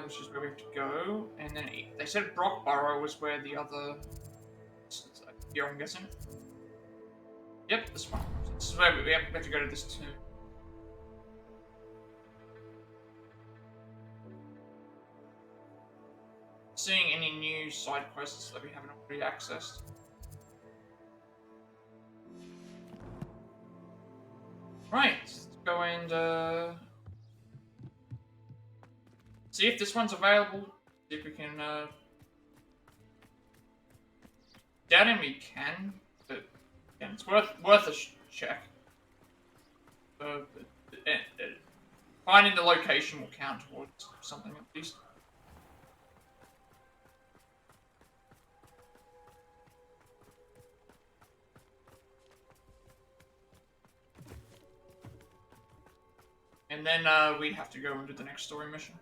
S1: which is where we have to go, and then they said Brockborough was where the other. Here, I'm guessing. Yep, this one. This is where we have to go to this too. Seeing any new side quests that we haven't already accessed. Right, let's go and see if this one's available See if we can, doubting we can, but again, it's worth a check. Finding the location will count towards something at least. And then we have to go and do the next story mission.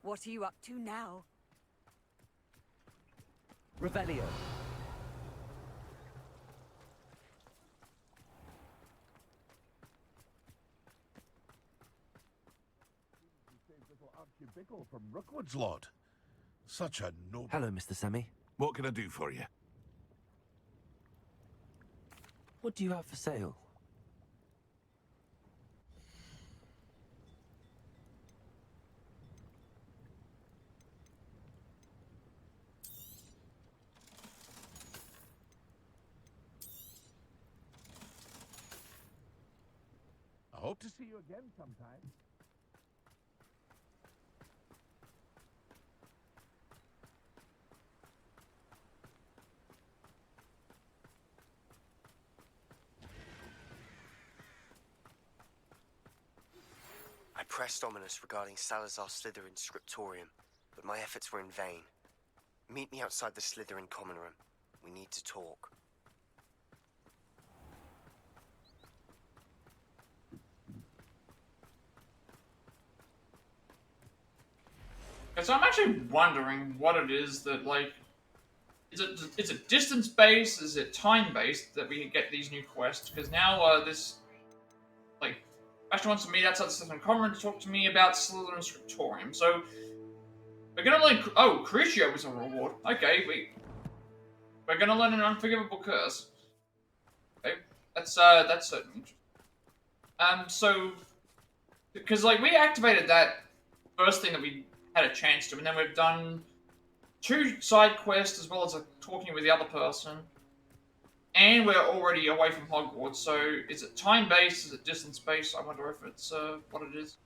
S21: What are you up to now?
S18: Revelio.
S5: Archibald from Rookwood's lot. Such a noble...
S4: Hello, Mr. Semi.
S9: What can I do for you?
S4: What do you have for sale?
S5: I hope to see you again sometime.
S18: I pressed Ominous regarding Salazar Slytherin's scriptorium, but my efforts were in vain. Meet me outside the Slytherin common room. We need to talk.
S1: So I'm actually wondering what it is that, like, is it distance based? Is it time based that we can get these new quests? Because now this, like, Sebastian wants to meet outside the Slytherin common room to talk to me about Slytherin Scriptorium. So we're gonna learn. Oh, Crucio was a reward. Okay, we're gonna learn an unforgivable curse. Okay, that's certainly interesting. So because like we activated that first thing that we had a chance to, and then we've done 2 side quests as well as talking with the other person, and we're already away from Hogwarts. So is it time based? Is it distance based? I wonder if it's what it is.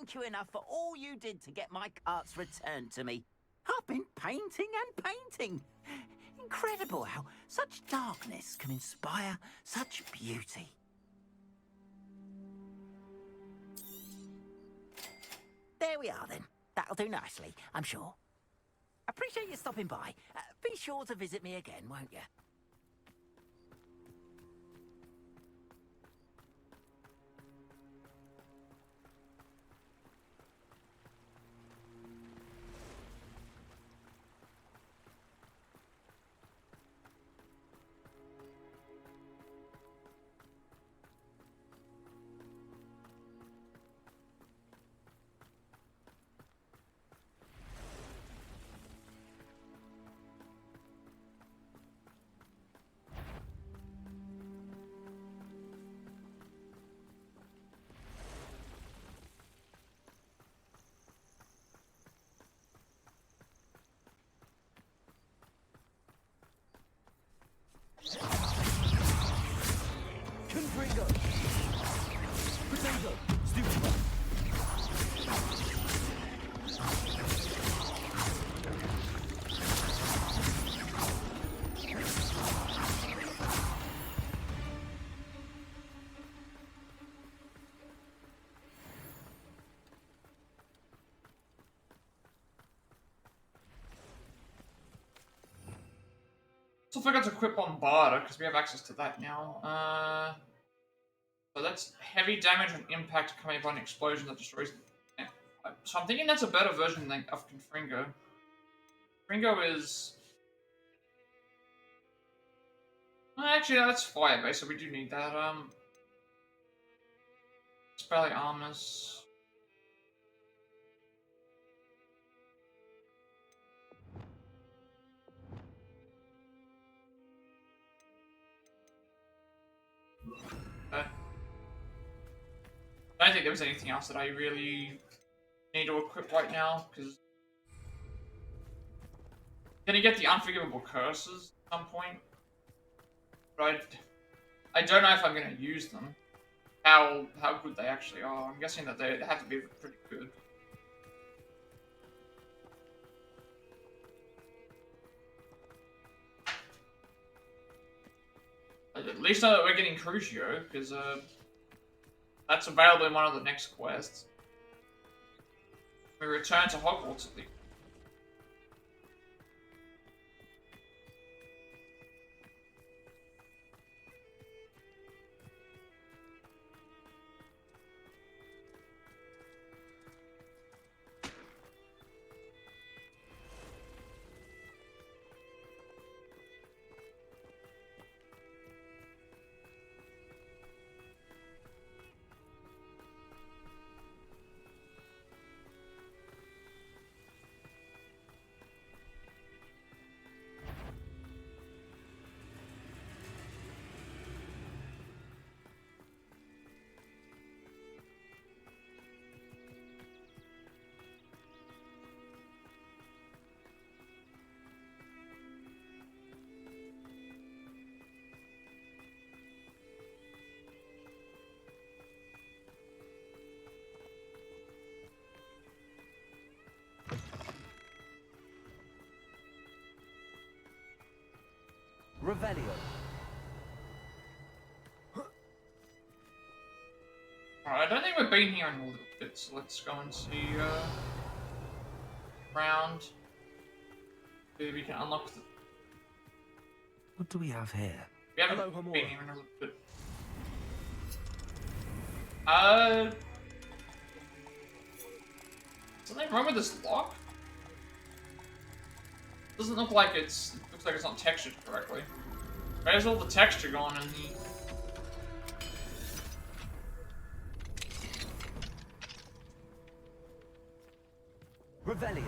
S7: thank you enough for all you did to get my carts returned to me. I've been painting and painting. Incredible how such darkness can inspire such beauty. There we are then. That'll do nicely, I'm sure. Appreciate you stopping by. Be sure to visit me again, won't you?
S4: Confringo! Potato! Stupid!
S1: So I forgot to equip Bombarder, because we have access to that now. So that's heavy damage and impact coming from an explosion that destroys... So I'm thinking that's a better version of Confringo. Confringo is... Actually, no, that's fire-based, so we do need that. Expelliarmus... I don't think there was anything else that I really need to equip right now, because... Gonna get the Unforgivable Curses at some point. But I don't know if I'm gonna use them. How good they actually are. I'm guessing that they have to be pretty good. At least know that we're getting Crucio, because that's available in one of the next quests. We return to Hogwarts at least.
S4: Revelio.
S1: Alright, I don't think we've been here in a little bit, so let's go and see, around. Maybe we can unlock the...
S4: What do we have here?
S1: We haven't been here in a little bit. Something wrong with this lock? Doesn't look like it's... Looks like it's not textured correctly. Where's all the texture gone in the...
S4: Revelio.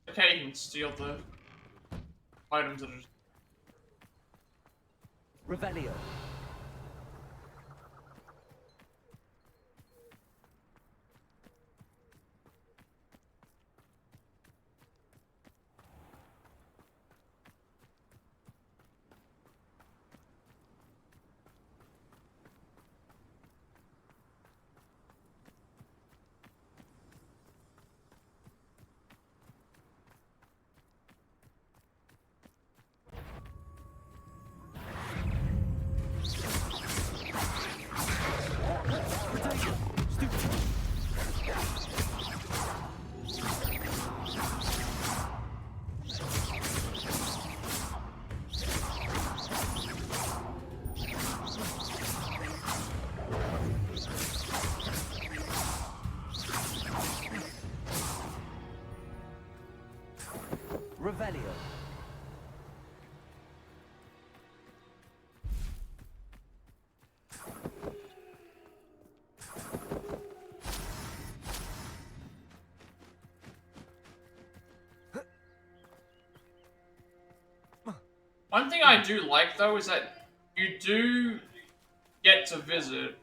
S1: Okay, you can steal the... items that are.
S4: Revelio. Revelio.
S1: One thing I do like though is that you do get to visit.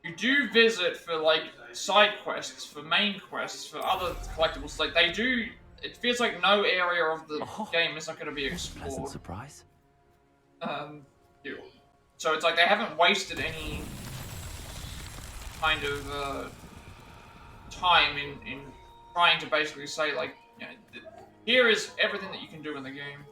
S1: You do visit for like side quests, for main quests, for other collectibles. Like they do. It feels like no area of the game is not going to be explored.
S4: Pleasant surprise.
S1: So it's like they haven't wasted any kind of time in trying to basically say like, you know, here is everything that you can do in the game.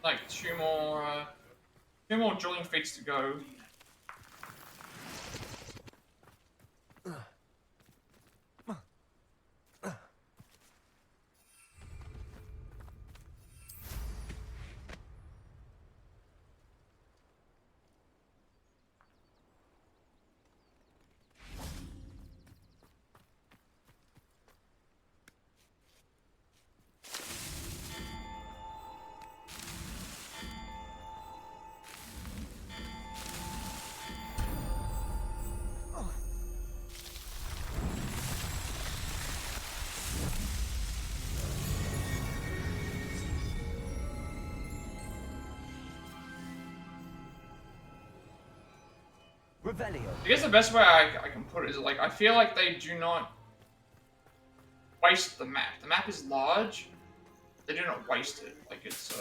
S1: Like two more drilling feats to go.
S4: Revelio.
S1: I guess the best way I can put it is like I feel like they do not waste the map. The map is large. They do not waste it. Like it's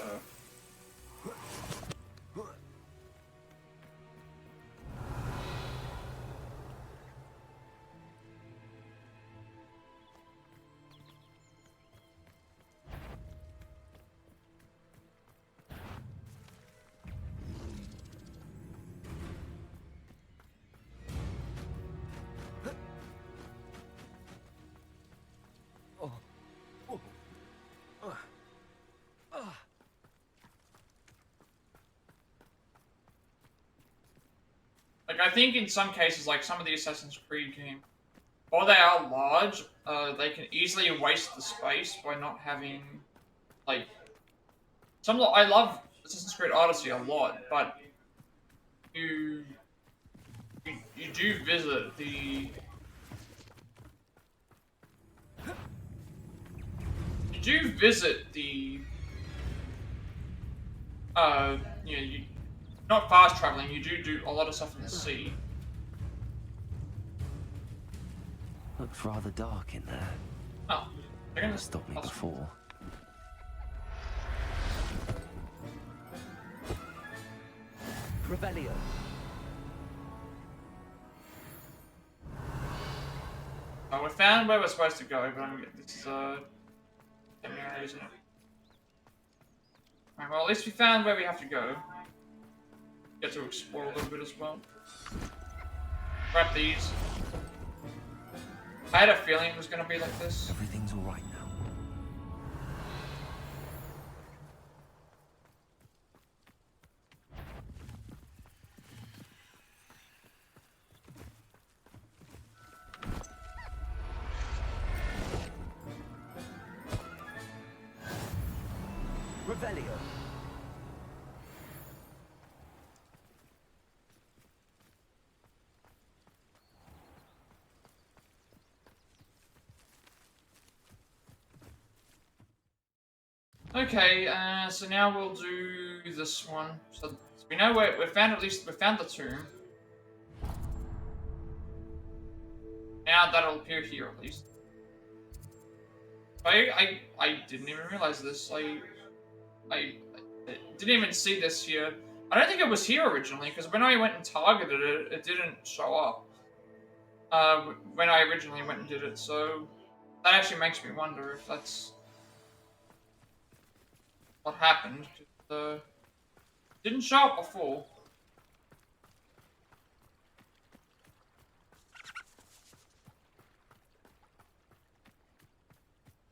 S1: like I think in some cases, like some of the Assassin's Creed games, while they are large, they can easily waste the space by not having like some. I love Assassin's Creed Odyssey a lot, but you do visit the. You do visit the. You know, not fast traveling. You do a lot of stuff in the sea.
S4: Looks rather dark in there.
S1: Oh, they're gonna
S4: stop me before. Revelio.
S1: We found where we're supposed to go, but this is temporary, isn't it? Right, well, at least we found where we have to go. Get to explore a little bit as well. Grab these. I had a feeling it was going to be like this.
S4: Everything's all right now.
S7: earlier.
S1: Okay, so now we'll do this one. So we know we found we found the tomb. Now that'll appear here at least. I didn't even realize this. I didn't even see this here. I don't think it was here originally because when I went and targeted it, it didn't show up. When I originally went and did it, so that actually makes me wonder if that's what happened. Didn't show up before.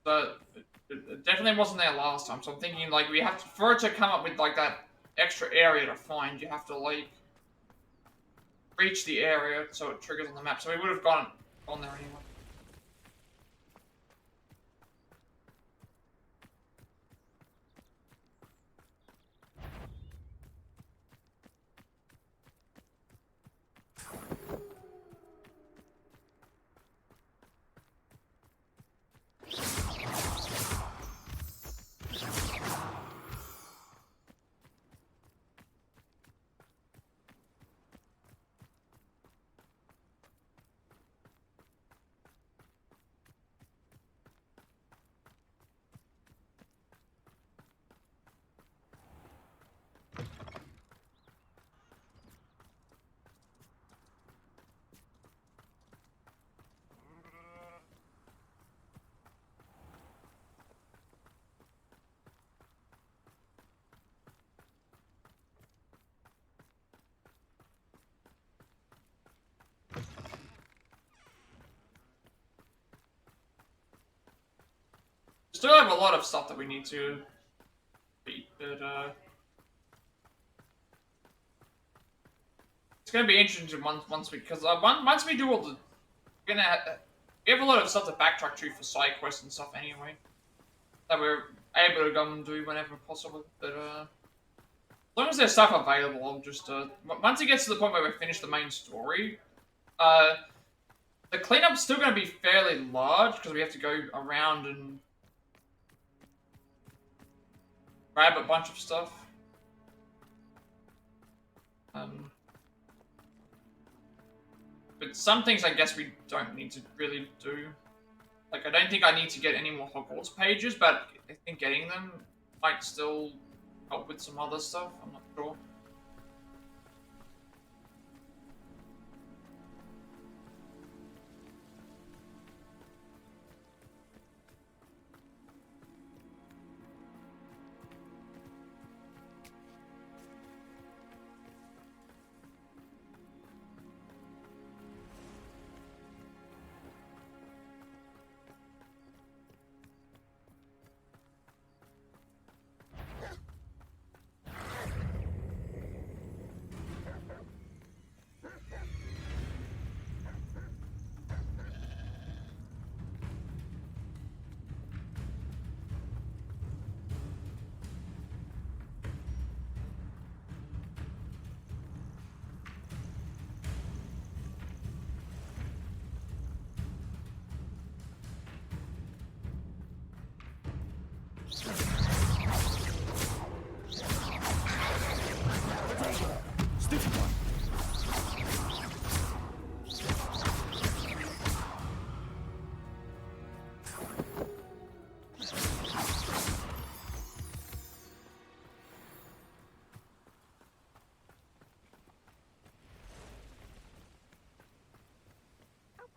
S1: But it definitely wasn't there last time, so I'm thinking like we have to, for it to come up with like that extra area to find, you have to like reach the area so it triggers on the map. So we would have gone there anyway. Still have a lot of stuff that we need to beat, but it's gonna be interesting once we, because once we do all the, we have a lot of stuff to backtrack to for side quests and stuff anyway that we're able to go and do whenever possible. But as long as there's stuff available, I'll just once it gets to the point where we finish the main story, the cleanup's still gonna be fairly large because we have to go around and grab a bunch of stuff. But some things I guess we don't need to really do. Like, I don't think I need to get any more Hogwarts pages, but I think getting them might still help with some other stuff. I'm not sure.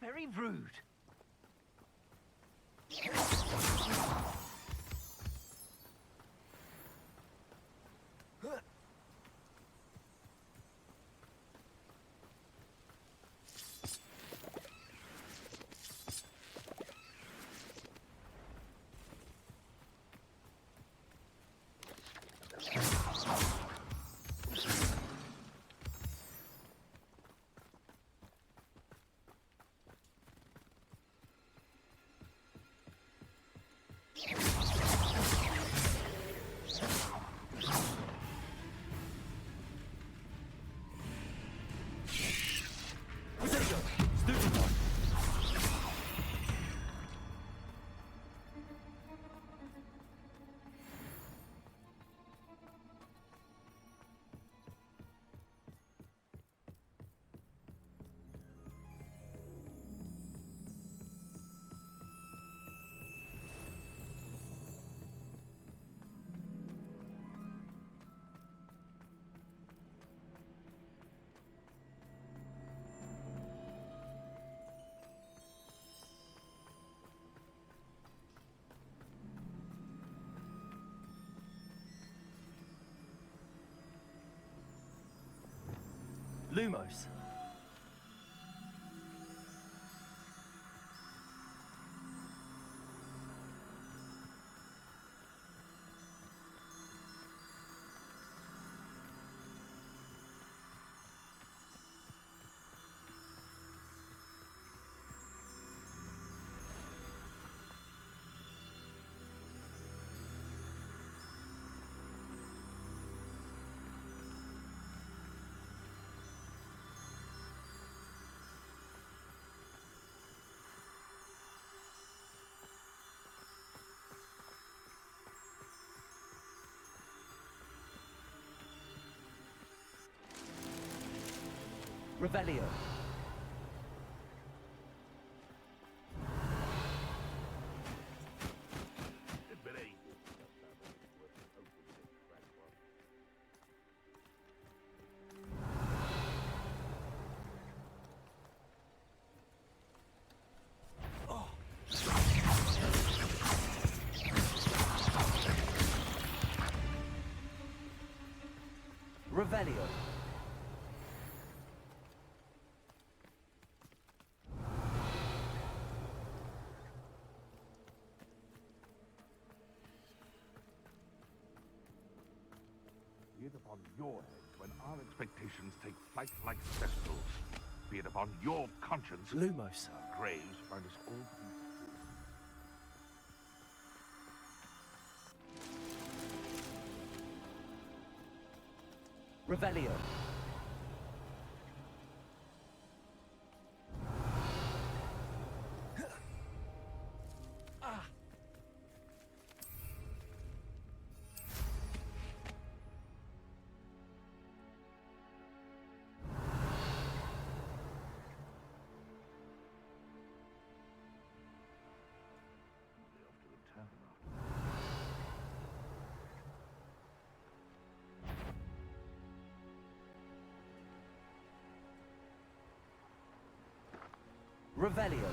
S7: Very rude.
S18: Lumos. Revelio. Revelio.
S5: Be it upon your head when our expectations take flight like cesspools. Be it upon your conscience.
S18: Lumos.
S5: Our graves find us all to be
S18: Revelio. Revelio.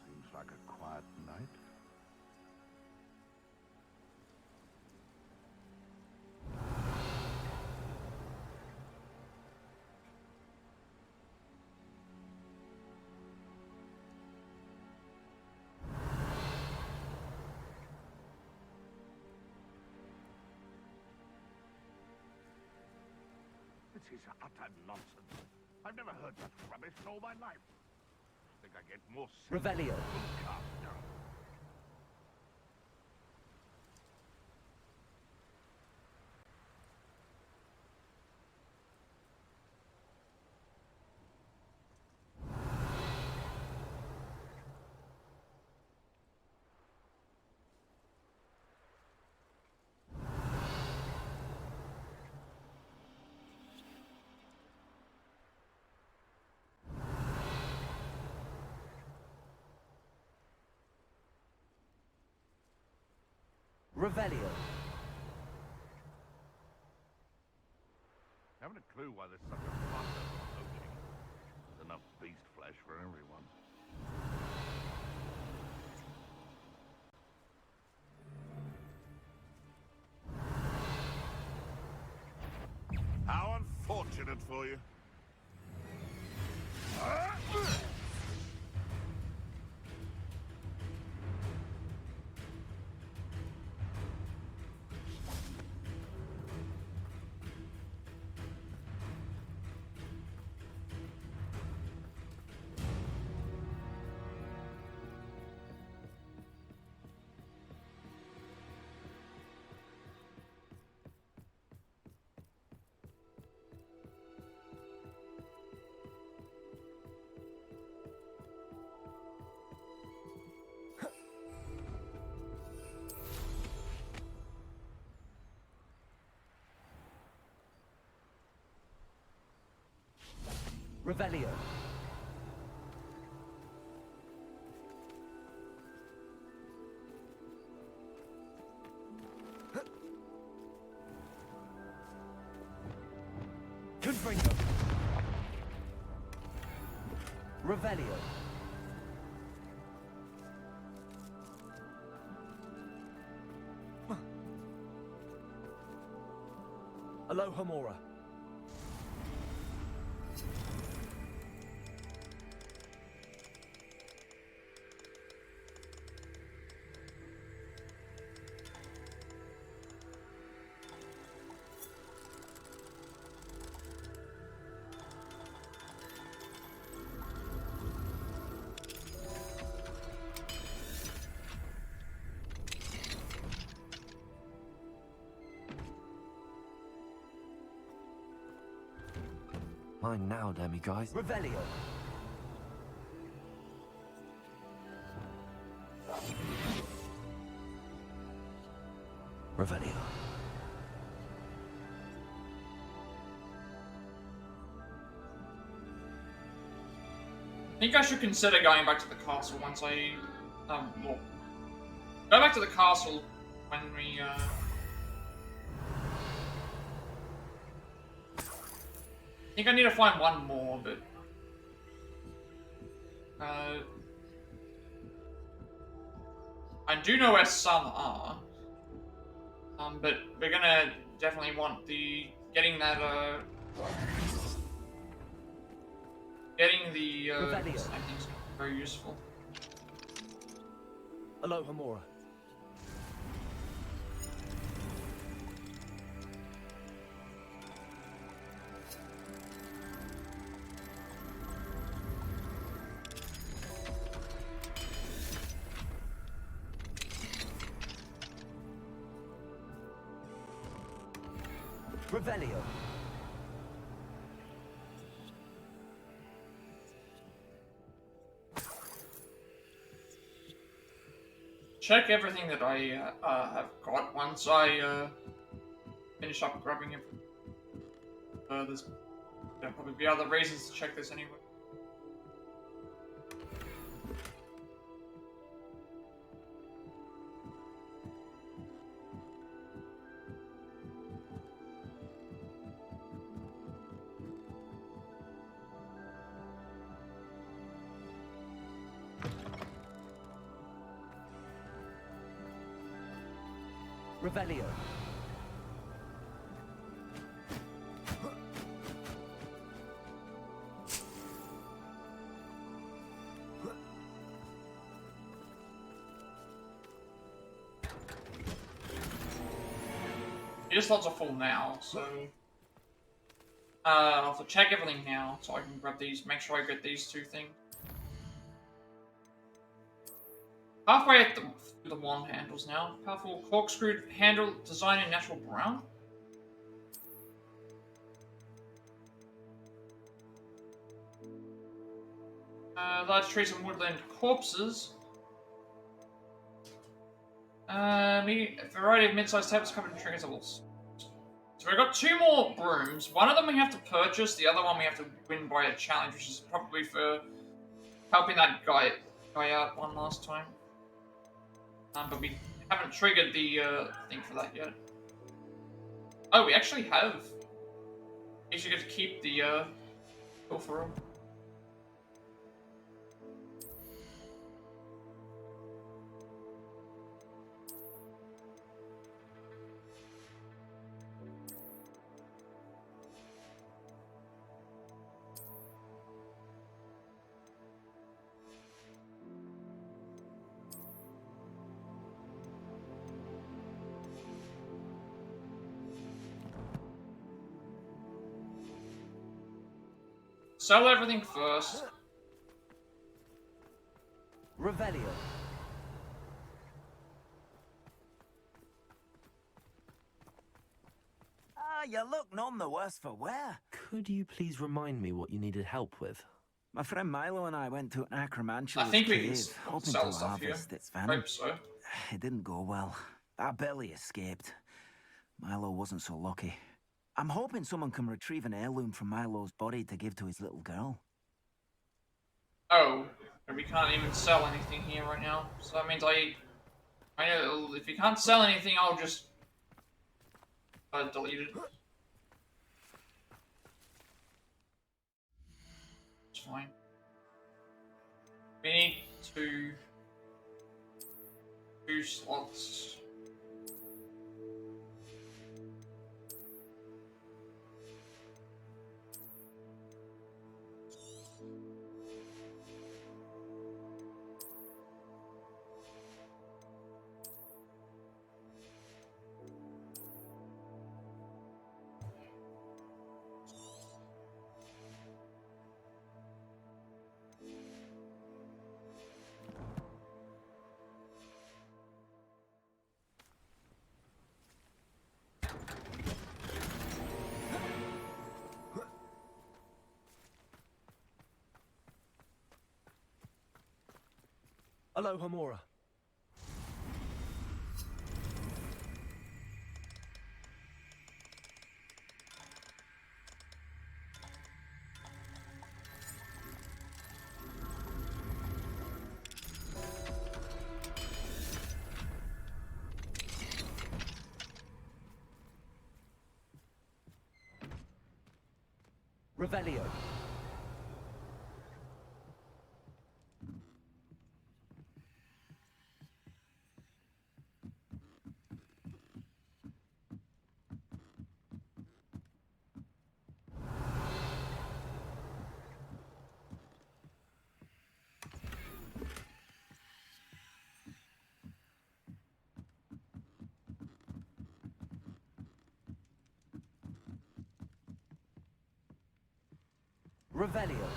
S5: Seems like a quiet night. This is utter nonsense. I've never heard such rubbish in all my life. I think I get more sense
S18: Revelio.
S5: from cast down.
S18: Revelio.
S5: Haven't a clue why there's such a fuss over poaching. There's enough beast flesh for everyone. How unfortunate for you.
S18: Revelio. Confringo. Revelio. Aloha Mora.
S4: Mine now, Demi guys.
S7: Revelio.
S4: Revelio.
S1: I think I should consider going back to the castle once I, well, go back to the castle when we, I think I need to find one more, but, I do know where some are, but we're gonna definitely want getting the, I think it's very useful.
S18: Aloha Mora.
S7: Revelio.
S1: Check everything that I have got once I finish up grabbing it. There'll probably be other reasons to check this anyway.
S7: Revelio.
S1: Your slots are full now, so I'll have to check everything now so I can grab these, make sure I get these two things. Halfway at the wand handles now. Powerful corkscrew handle design in natural brown. Large trees and woodland corpses. A variety of mid-sized tables covered in trinkets. So we've got two more brooms. One of them we have to purchase, the other one we have to win by a challenge, which is probably for helping that guy out one last time. But we haven't triggered the thing for that yet. Oh, we actually have. We actually get to keep the pilferal. Sell everything first.
S7: Revelio. You look none the worse for wear.
S4: Could you please remind me what you needed help with?
S7: My friend Milo and I went to an acromancer's
S1: I think we can
S7: cave, hoping
S1: sell
S7: to
S1: stuff here.
S7: harvest its venom.
S1: Hope so.
S7: It didn't go well. Our belly escaped. Milo wasn't so lucky. I'm hoping someone can retrieve an heirloom from Milo's body to give to his little girl.
S1: Oh, we can't even sell anything here right now. So that means I know if you can't sell anything, I'll just delete it. It's fine. We need two slots.
S18: Aloha Mora. Revelio. Revelio.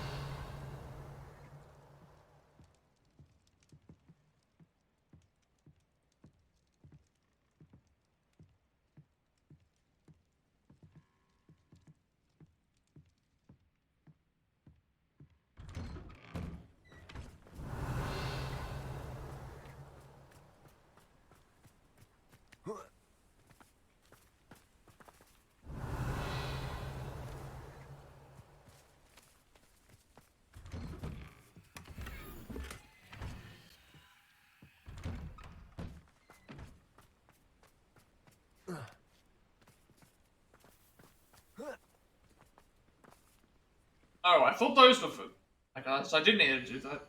S1: Oh, I thought those were for... Like, so I didn't need to do that.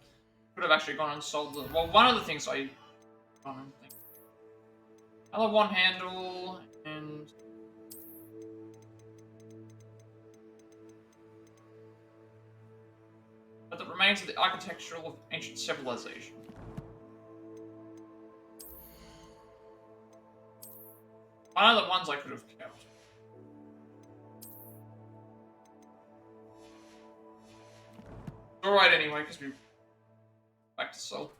S1: Could have actually gone and sold them. Well, one of the things I... Another one handle, and... But the remains of the architectural of ancient civilization. One of the ones I could have kept. Alright anyway, because we... Back to sell.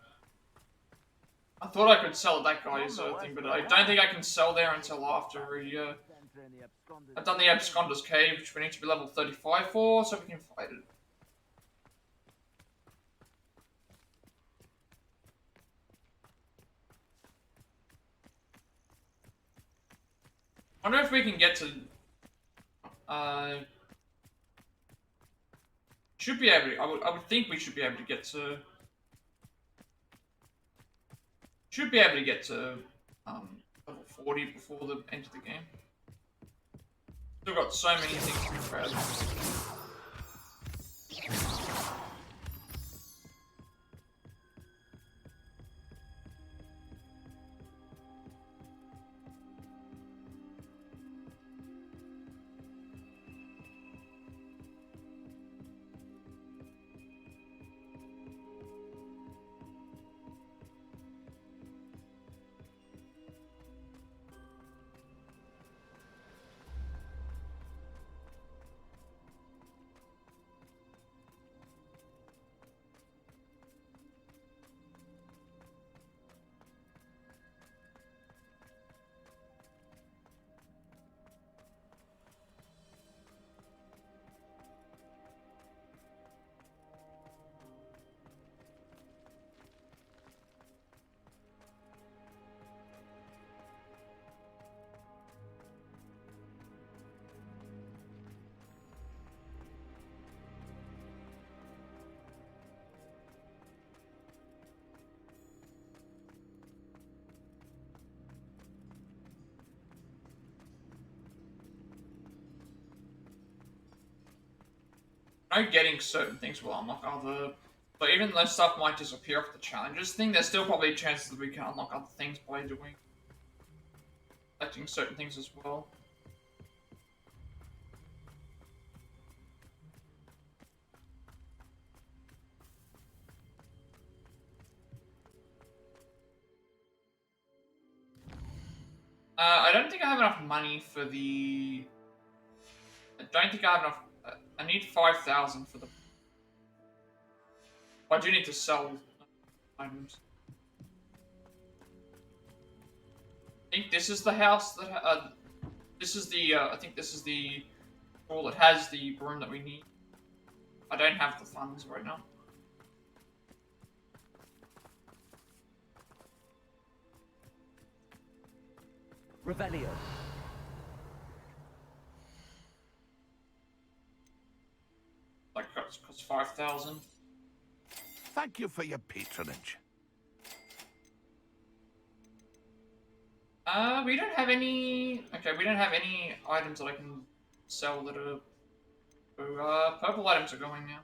S1: I thought I could sell at that guy's thing, but I don't think I can sell there until after we, I've done the Absconder's Cave, which we need to be level 35 for, so we can fight it. I wonder if we can get to... should be able to... I would think we should be able to get to... Should be able to get to level 40 before the end of the game. Still got so many things to grab. I know getting certain things will unlock other... But even though stuff might disappear off the challenges thing, there's still probably a chance that we can unlock other things by doing... collecting certain things as well. I don't think I have enough money for the... I don't think I have enough... I need 5,000 for the... I do need to sell items. I think this is the house that... this is the... I think this is the... hall that has the room that we need. I don't have the funds right now.
S18: Revelio.
S1: Like, costs 5,000.
S5: Thank you for your patronage.
S1: We don't have any... Okay, we don't have any items that I can sell that are... purple items are going now.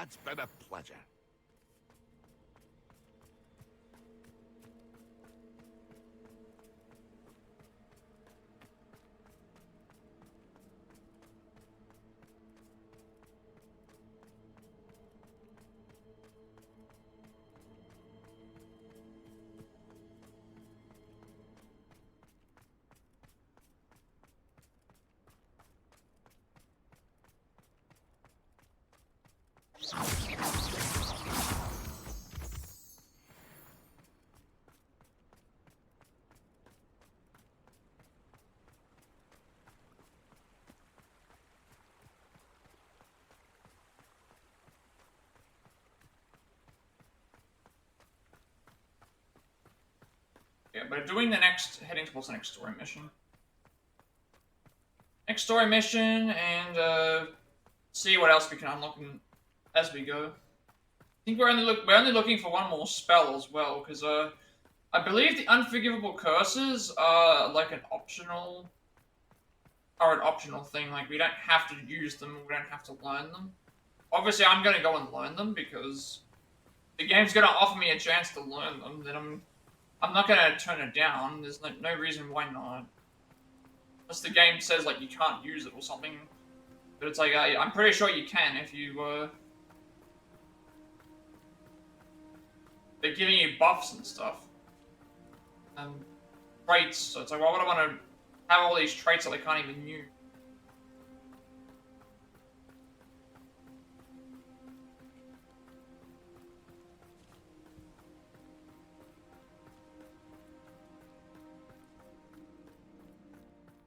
S5: It's been a pleasure.
S1: Yeah, but doing the next, heading towards the next story mission. Next story mission, and see what else we can unlock as we go. I think we're only looking for one more spell as well, because I believe the unforgivable curses are like an optional thing. Like, we don't have to use them, we don't have to learn them. Obviously, I'm gonna go and learn them because the game's gonna offer me a chance to learn them. Then I'm not gonna turn it down. There's no reason why not. Unless the game says, like, you can't use it or something. But it's like, I'm pretty sure you can if you, they're giving you buffs and stuff. And traits, so it's like, why would I want to have all these traits that I can't even use?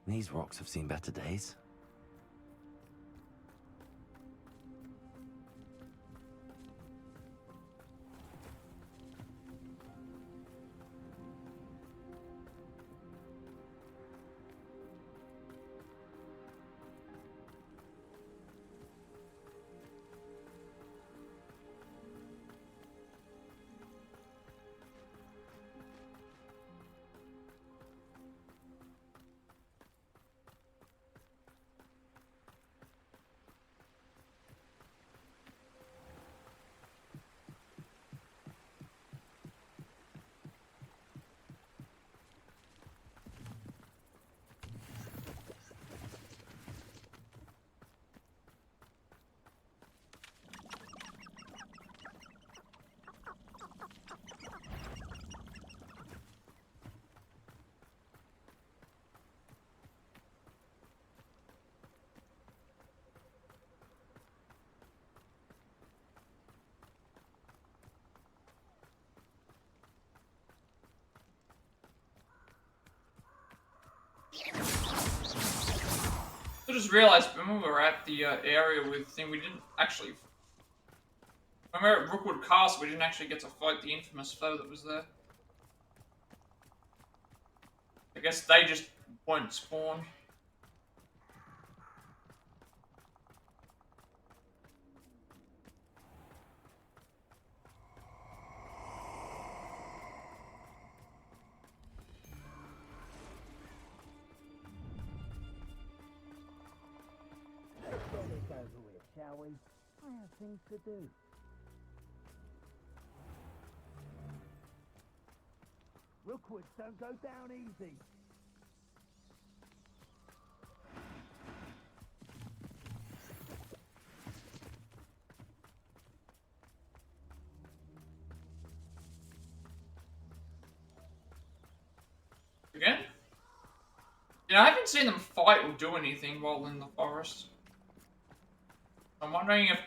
S4: These rocks have seen better days.
S1: I just realized when we were at the area with thing, we didn't actually... When we were at Rookwood Castle, we didn't actually get to fight the infamous foe that was there. I guess they just won't spawn.
S6: Shall we? I have things to do. Rookwoods don't go down easy.
S1: Again? You know, I haven't seen them fight or do anything while in the forest. I'm wondering if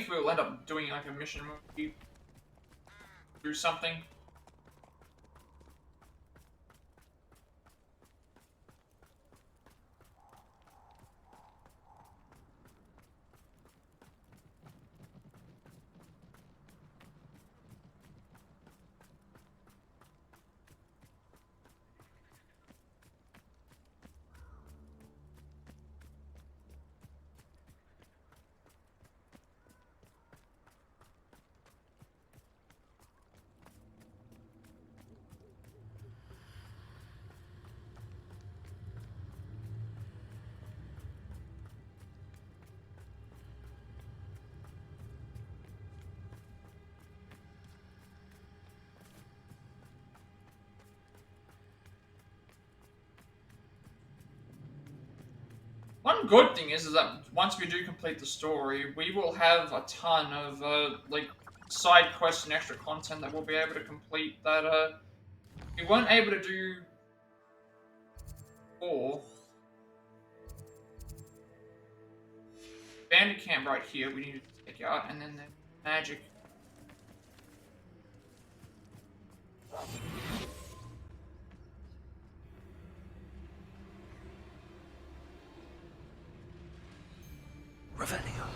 S1: we'll end up doing like a mission where we do something. One good thing is that once we do complete the story, we will have a ton of like side quests and extra content that we'll be able to complete that we weren't able to do before. Bandit camp right here we need to take out, and then the magic.
S9: Revelio.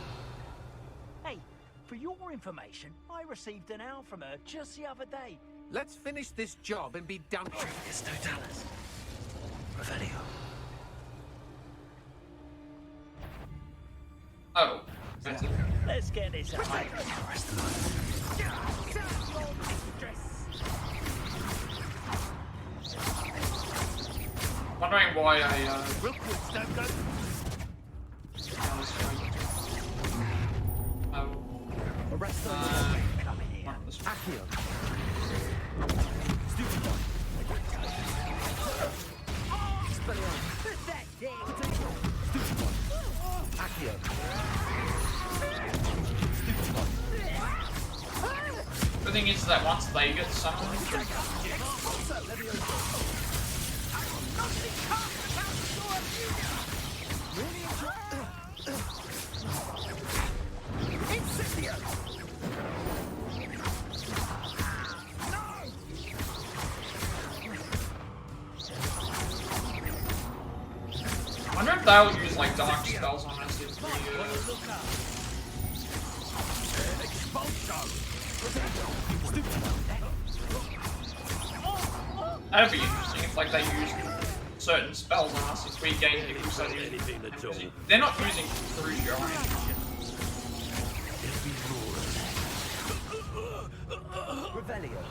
S12: Hey, for your information, I received an owl from her just the other day.
S6: Let's finish this job and be done with
S9: It's Totalis. Revelio.
S1: Oh.
S12: Let's get this out.
S1: Wondering why I
S12: Rookwoods don't go.
S1: Arrest The thing is that once they get summoned, I wonder if they'll use like dark spells on us if we that'd be interesting if like they use certain spells on us if we gain people so they're not using Crucio or anything.
S12: Revelio.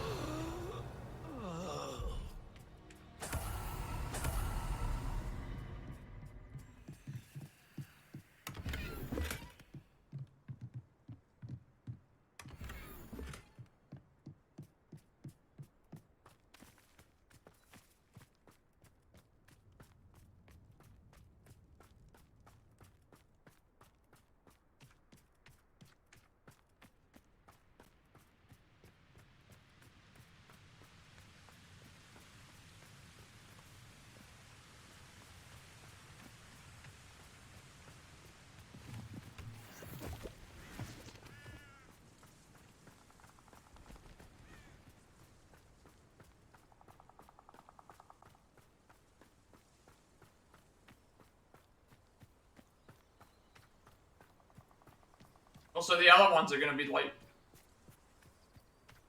S1: Also, the other ones are going to be, like,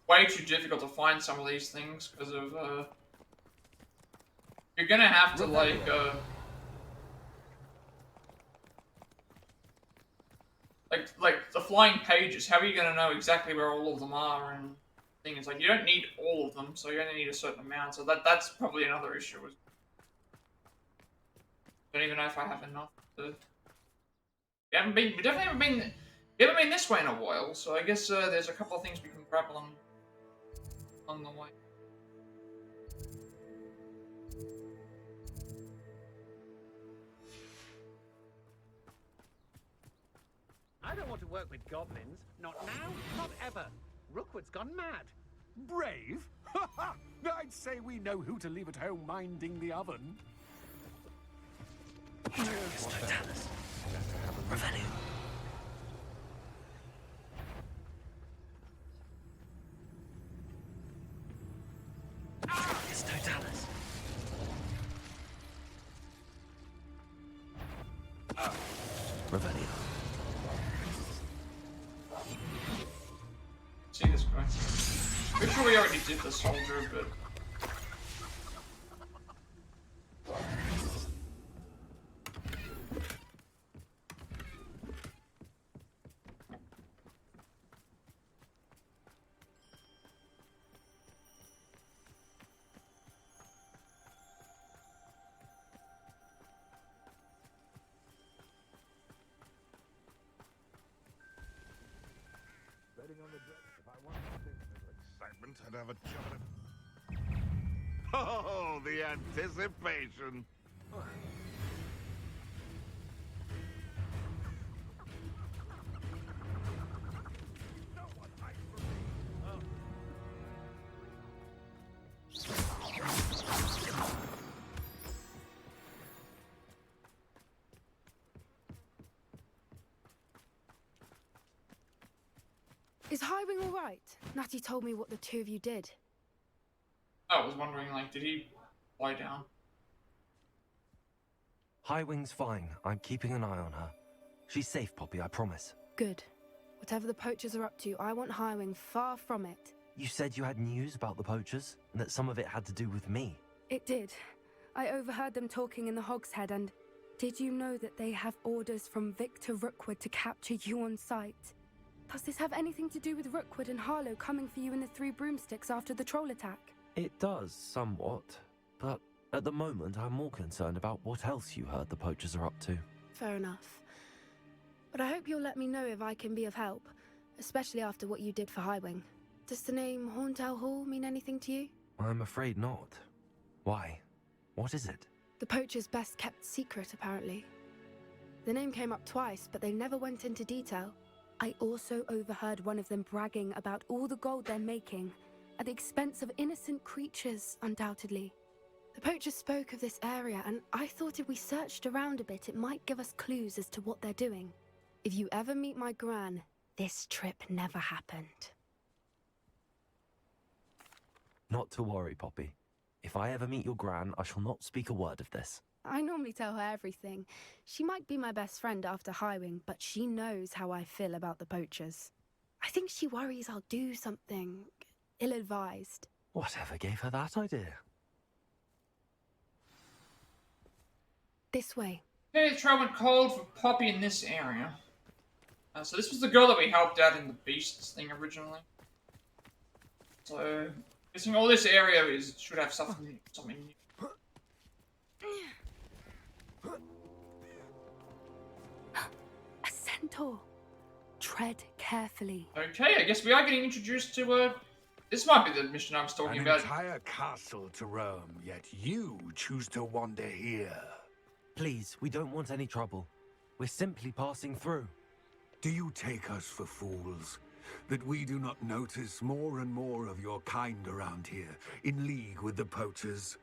S1: way too difficult to find some of these things, because of, you're going to have to, like, the flying pages, how are you going to know exactly where all of them are, and things like, you don't need all of them, so you only need a certain amount, so that's probably another issue. I don't even know if I have enough to... We definitely haven't been... We haven't been this way in a while, so I guess there's a couple of things we can grab on the way.
S12: I don't want to work with goblins. Not now, not ever. Rookwood's gone mad.
S9: Brave?
S13: I'd say we know who to leave at home minding the oven.
S4: Revelio. It's Totalis. Revelio.
S1: Jesus Christ. Pretty sure we already did the soldier, but...
S5: Betting on the dress. If I wanted to think excitement, I'd have a shot at... Oh, the anticipation!
S16: Is Highwing all right? Natty told me what the two of you did.
S1: I was wondering, like, did he lie down?
S4: Highwing's fine. I'm keeping an eye on her. She's safe, Poppy, I promise.
S16: Good. Whatever the poachers are up to, I want Highwing far from it.
S4: You said you had news about the poachers, and that some of it had to do with me.
S16: It did. I overheard them talking in the Hogshead, and did you know that they have orders from Victor Rookwood to capture you on sight? Does this have anything to do with Rookwood and Harlow coming for you in the Three Broomsticks after the troll attack?
S4: It does, somewhat. But at the moment, I'm more concerned about what else you heard the poachers are up to.
S16: Fair enough. But I hope you'll let me know if I can be of help, especially after what you did for Highwing. Does the name Hauntel Hall mean anything to you?
S4: I'm afraid not. Why? What is it?
S16: The poachers' best kept secret, apparently. The name came up twice, but they never went into detail. I also overheard one of them bragging about all the gold they're making, at the expense of innocent creatures, undoubtedly. The poachers spoke of this area, and I thought if we searched around a bit, it might give us clues as to what they're doing. If you ever meet my gran, this trip never happened.
S4: Not to worry, Poppy. If I ever meet your gran, I shall not speak a word of this.
S16: I normally tell her everything. She might be my best friend after Highwing, but she knows how I feel about the poachers. I think she worries I'll do something ill-advised.
S4: Whatever gave her that idea?
S16: This way.
S1: Okay, the trail went cold for Poppy in this area. So this was the girl that we helped out in the Beasts thing originally. So, guessing all this area should have something new.
S16: A centaur. Tread carefully.
S1: Okay, I guess we are getting introduced to, this might be the mission I was talking about.
S9: An entire castle to roam, yet you choose to wander here.
S4: Please, we don't want any trouble. We're simply passing through.
S9: Do you take us for fools? That we do not notice more and more of your kind around here, in league with the poachers?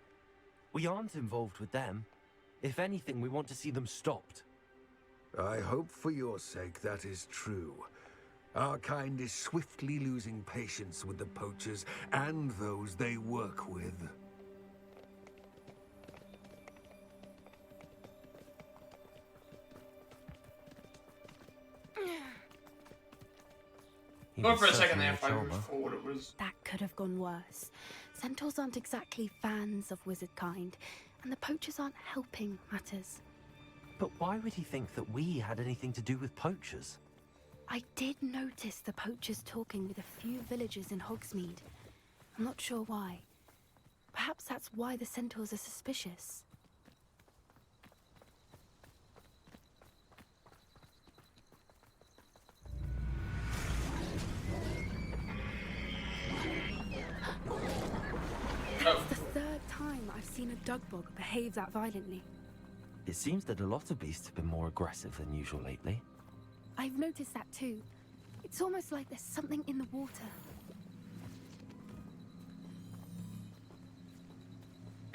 S4: We aren't involved with them. If anything, we want to see them stopped.
S9: I hope for your sake that is true. Our kind is swiftly losing patience with the poachers and those they work with.
S1: Thought for a second there, if I moved forward, it was...
S16: That could have gone worse. Centaurs aren't exactly fans of wizard kind, and the poachers aren't helping matters.
S4: But why would he think that we had anything to do with poachers?
S16: I did notice the poachers talking with a few villagers in Hogsmeade. I'm not sure why. Perhaps that's why the centaurs are suspicious. That's the third time I've seen a dugbog behave that violently.
S4: It seems that a lot of beasts have been more aggressive than usual lately.
S16: I've noticed that too. It's almost like there's something in the water.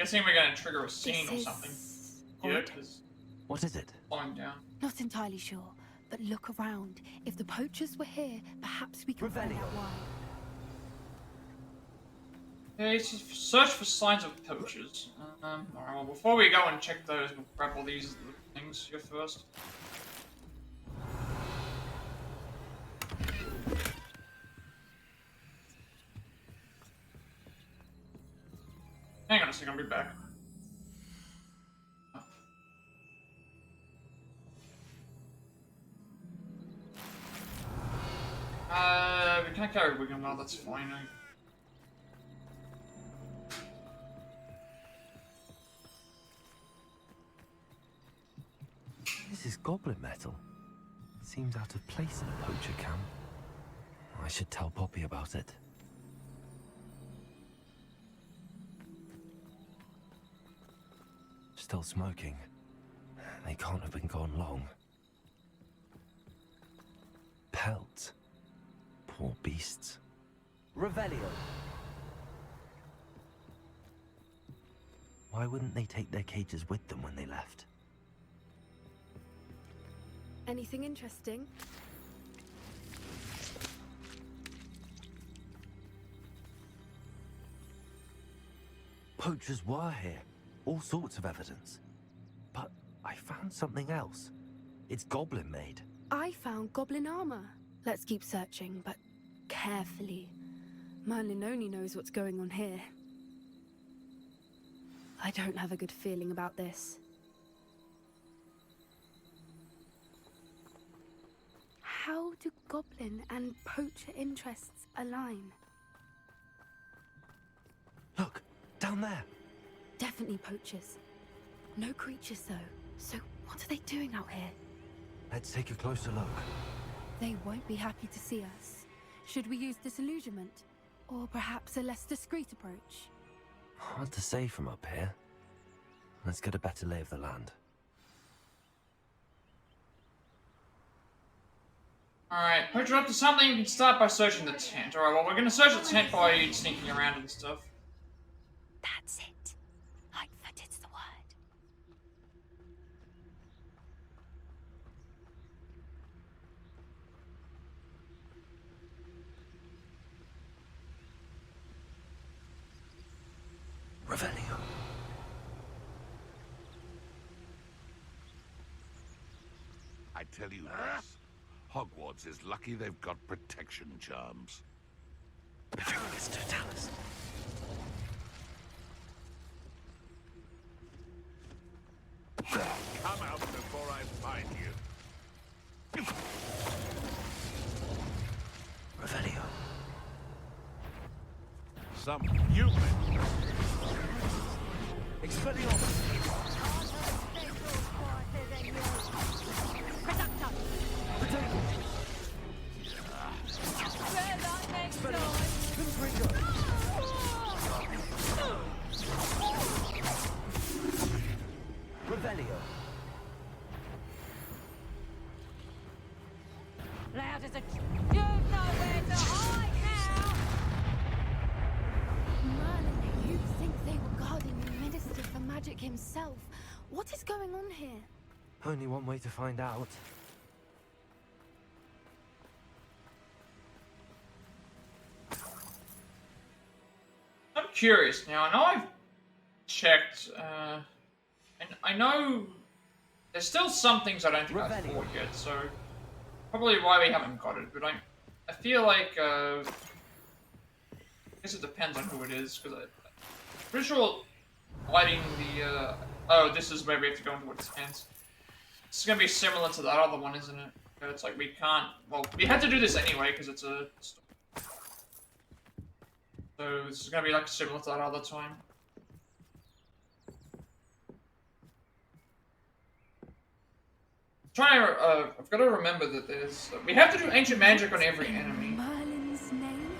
S1: Guessing we're gonna trigger a scene or
S16: This
S1: something.
S16: is
S1: Yeah,
S16: odd.
S1: 'cause
S4: What is it?
S1: falling down.
S16: Not entirely sure, but look around. If the poachers were here, perhaps we can find out why.
S1: Okay, so search for signs of poachers. Alright, well, before we go and check those, we'll grab all these things here first. Hang on a second, I'll be back. We can't carry Wigan well, that's fine.
S4: This is goblin metal. Seems out of place in a poacher camp. I should tell Poppy about it. Still smoking. They can't have been gone long. Pelts. Poor beasts.
S18: Revelio.
S4: Why wouldn't they take their cages with them when they left?
S16: Anything interesting?
S4: Poachers were here. All sorts of evidence. But I found something else. It's goblin made.
S16: I found goblin armor. Let's keep searching, but carefully. Merlin only knows what's going on here. I don't have a good feeling about this. How do goblin and poacher interests align?
S4: Look, down there.
S16: Definitely poachers. No creatures though. So what are they doing out here?
S4: Let's take a closer look.
S16: They won't be happy to see us. Should we use disillusionment? Or perhaps a less discreet approach?
S4: Hard to say from up here. Let's get a better lay of the land.
S1: Alright, poacher up to something, you can start by searching the tent. Alright, well, we're gonna search the tent by sneaking around and stuff.
S21: That's it. Lightfoot is the word.
S4: Revelio.
S5: I tell you this, Hogwarts is lucky they've got protection charms.
S4: Mr. Tallis.
S5: Come out before I find you.
S4: Revelio.
S5: Some human.
S18: Expelliarmus. Revelio.
S21: Loud as a... You've nowhere to hide now!
S16: Merlin, you'd think they were guarding the Minister for Magic himself. What is going on here?
S4: Only one way to find out.
S1: I'm curious now. I know I've checked, and I know there's still some things I don't think I've fought yet, so probably why we haven't got it, but I feel like, I guess it depends on who it is, because I'm pretty sure lighting the, oh, this is where we have to go into its hands. It's gonna be similar to that other one, isn't it? It's like we can't, well, we had to do this anyway, because it's a... So this is gonna be like similar to that other time. I've got to remember that there's... we have to do ancient magic on every enemy.
S16: Merlin's name?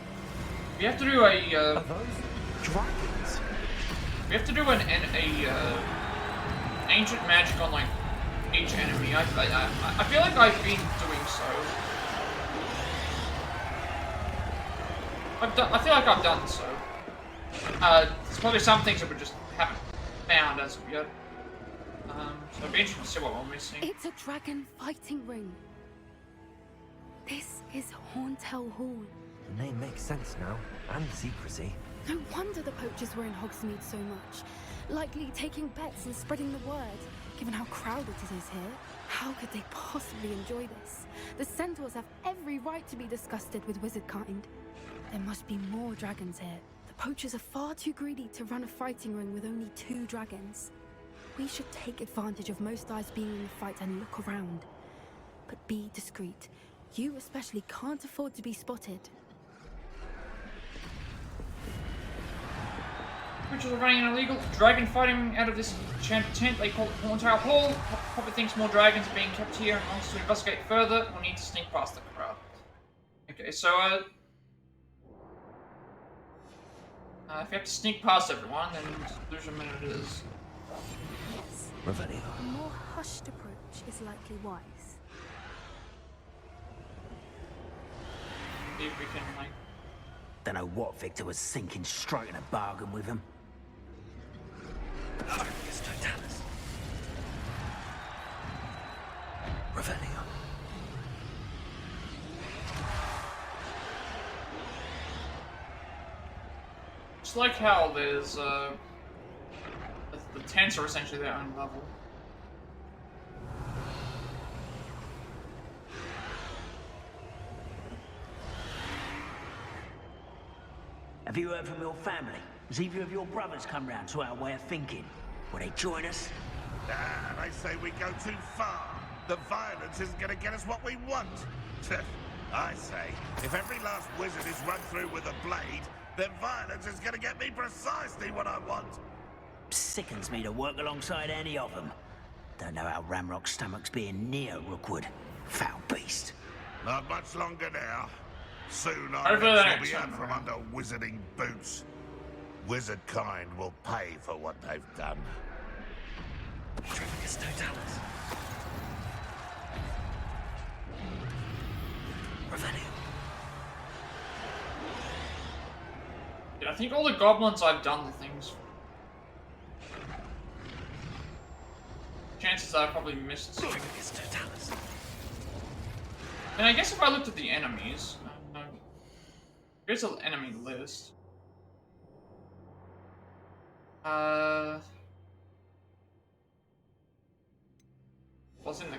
S1: We have to do a...
S4: Are those dragons?
S1: We have to do ancient magic on like each enemy. I feel like I've been doing so. I feel like I've done so. There's probably some things that we just haven't found as of yet. So it'd be interesting to see what we're missing.
S16: It's a dragon fighting ring. This is Hauntel Hall.
S4: The name makes sense now, and secrecy.
S16: No wonder the poachers were in Hogsmeade so much. Likely taking bets and spreading the word. Given how crowded it is here, how could they possibly enjoy this? The centaurs have every right to be disgusted with wizard kind. There must be more dragons here. The poachers are far too greedy to run a fighting ring with only 2 dragons. We should take advantage of most eyes being in the fight and look around. But be discreet. You especially can't afford to be spotted.
S1: Poachers are running an illegal dragon fighting out of this enchanted tent. They call it Hauntel Hall. Probably thinks more dragons are being kept here and wants to investigate further. We'll need to sneak past the crowd. Okay, so if you have to sneak past everyone, then there's a minute it is.
S4: Revelio.
S16: A more hushed approach is likely wise.
S1: See if we can, like...
S7: Don't know what Victor was thinking, striking a bargain with him.
S4: Revelio.
S1: It's like how there's, the tents are essentially their own level.
S7: Have you heard from your family? Has either of your brothers come round to our way of thinking? Will they join us?
S5: They say we go too far. The violence isn't going to get us what we want. I say, if every last wizard is run through with a blade, then violence is going to get me precisely what I want.
S7: Sickens me to work alongside any of them. Don't know how Ramrock's stomach's being near Rookwood. Foul beast.
S5: Not much longer now. Soon our
S1: Over
S5: necks
S1: there,
S5: will be out from
S1: somewhere.
S5: under wizarding boots. Wizard kind will pay for what they've done.
S4: Trickus Totalis. Revelio.
S1: Yeah, I think all the goblins I've done the things. Chances are I probably missed some.
S4: Trickus Totalis.
S1: And I guess if I looked at the enemies, here's an enemy list. What's in the?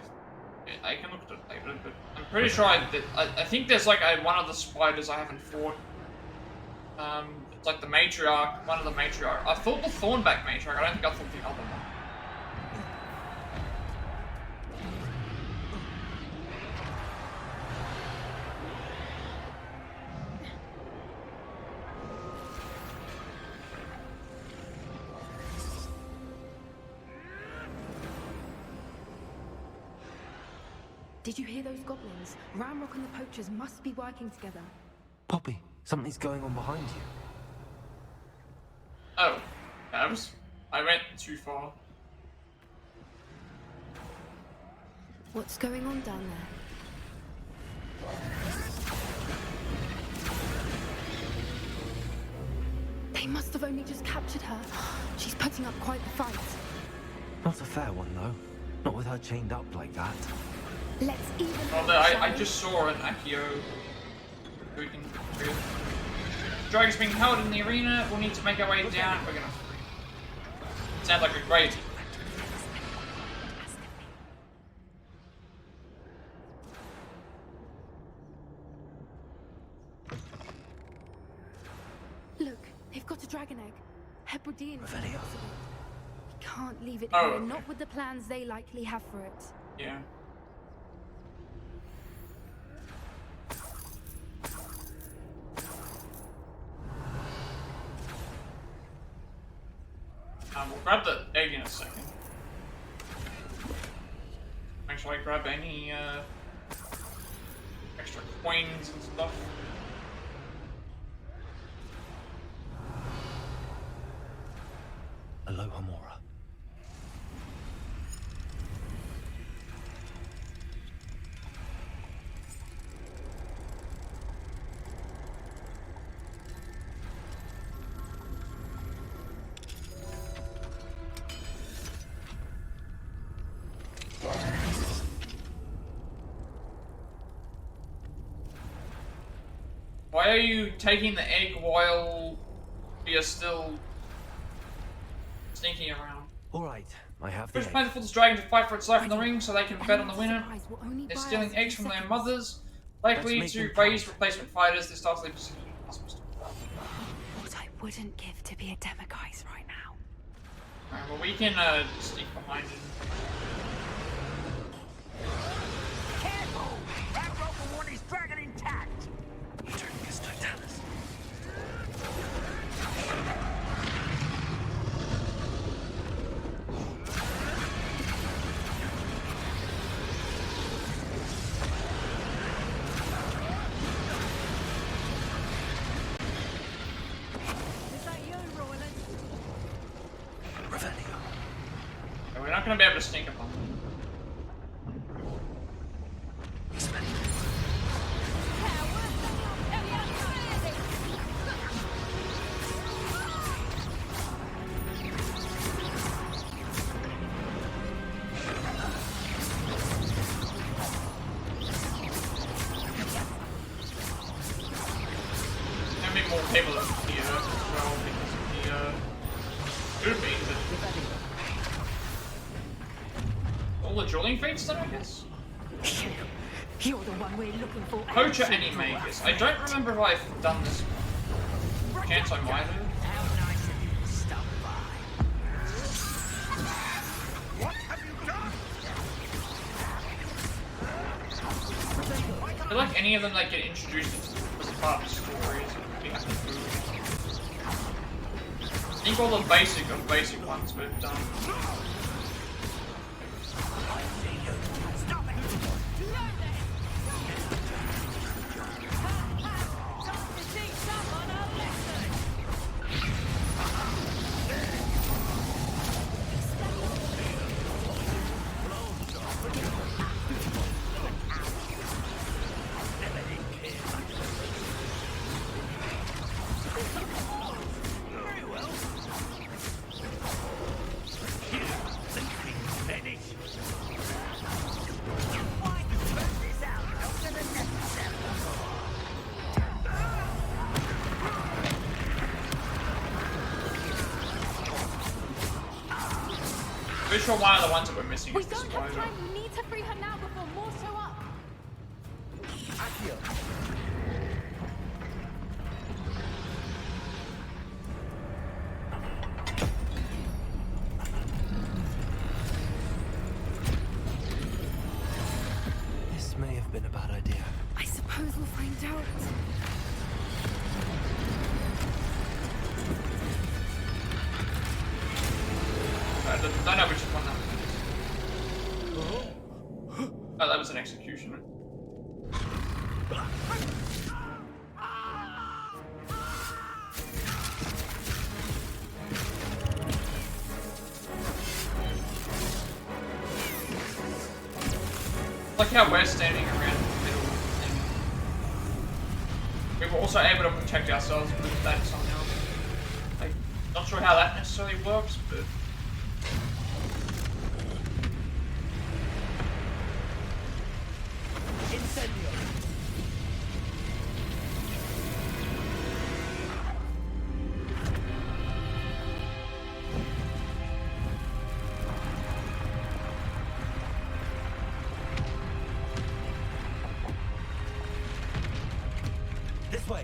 S1: I can look at it later, but I'm pretty sure I think there's like one of the spiders I haven't fought. It's like the matriarch, one of the matriarch. I thought the Thornback matriarch. I don't think I thought the other one.
S16: Did you hear those goblins? Ramrock and the poachers must be working together.
S4: Poppy, something's going on behind you.
S1: Oh, I went too far.
S16: What's going on down there? They must have only just captured her. She's putting up quite the fight.
S4: Not a fair one, though. Not with her chained up like that.
S16: Let's even.
S1: I just saw an Accio. Dragon's being held in the arena. We'll need to make our way down. We're gonna. Sounds like a great.
S16: Look, they've got a dragon egg. Hebridean.
S4: Revelio.
S16: We can't leave it
S1: Oh,
S16: here,
S1: okay.
S16: not with the plans they likely have for it.
S1: Yeah. We'll grab the egg in a second. Make sure I grab any extra coins and stuff.
S4: Aloha Mora.
S1: Why are you taking the egg while we are still sneaking around?
S4: Alright, I have the
S1: Push
S4: egg.
S1: plans for this dragon to fight for its life in the ring so they can bet on the winner. They're stealing eggs from their mothers, likely
S4: Let's
S1: to
S4: make them
S1: raise
S4: count.
S1: replacement fighters. This starts leaving
S16: What I wouldn't give to be a Demiguise right now.
S1: Alright, well we can sneak behind him.
S12: Careful! That rope will want his dragon intact!
S1: We're not gonna be able to sneak up on them. There'll be more people here as well because of the movie, but all the drilling feats done, I guess.
S17: You're the one we're looking for.
S1: Poacher Animagus. I don't remember if I've done this. Chance I might have.
S12: What have you done?
S1: I feel like any of them that get introduced as part of the story is we have to do. I think all the basic ones we've done. Pretty sure one of the ones that we're missing is the spider.
S21: We need to free her now before more show up.
S4: This may have been a bad idea.
S16: I suppose we'll find out.
S1: I don't know which one that was. Oh, that was an executioner. Like how we're standing around the middle thing. We were also able to protect ourselves with that somehow. Like, not sure how that necessarily works, but.
S4: This way.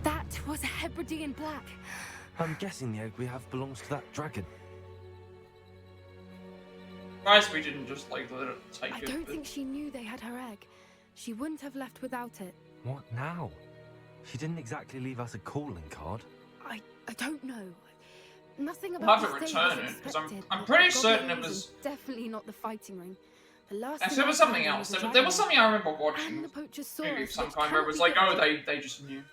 S16: That was a Hebridean black.
S4: I'm guessing the egg we have belongs to that dragon.
S1: Surprised we didn't just like let it take
S16: I
S1: it.
S16: don't
S1: but-
S16: think she knew they had her egg. She wouldn't have left without it.
S4: What now? She didn't exactly leave us a calling card.
S16: I don't know. Nothing
S1: We'll
S16: about
S1: have to
S16: this day
S1: return
S16: was
S1: it, 'cause I'm
S16: expected.
S1: pretty
S16: Goblin
S1: certain it
S16: Hills
S1: was-
S16: is definitely not the fighting ring. The last
S1: Actually,
S16: thing
S1: there
S16: I
S1: was something
S16: found
S1: else.
S16: was a
S1: There was
S16: dragon.
S1: something I remember watching.
S16: And the poachers saw
S1: Maybe of
S16: us,
S1: some
S16: which
S1: kind where it
S16: cannot
S1: was
S16: be
S1: like, oh,
S16: good.
S1: they just knew.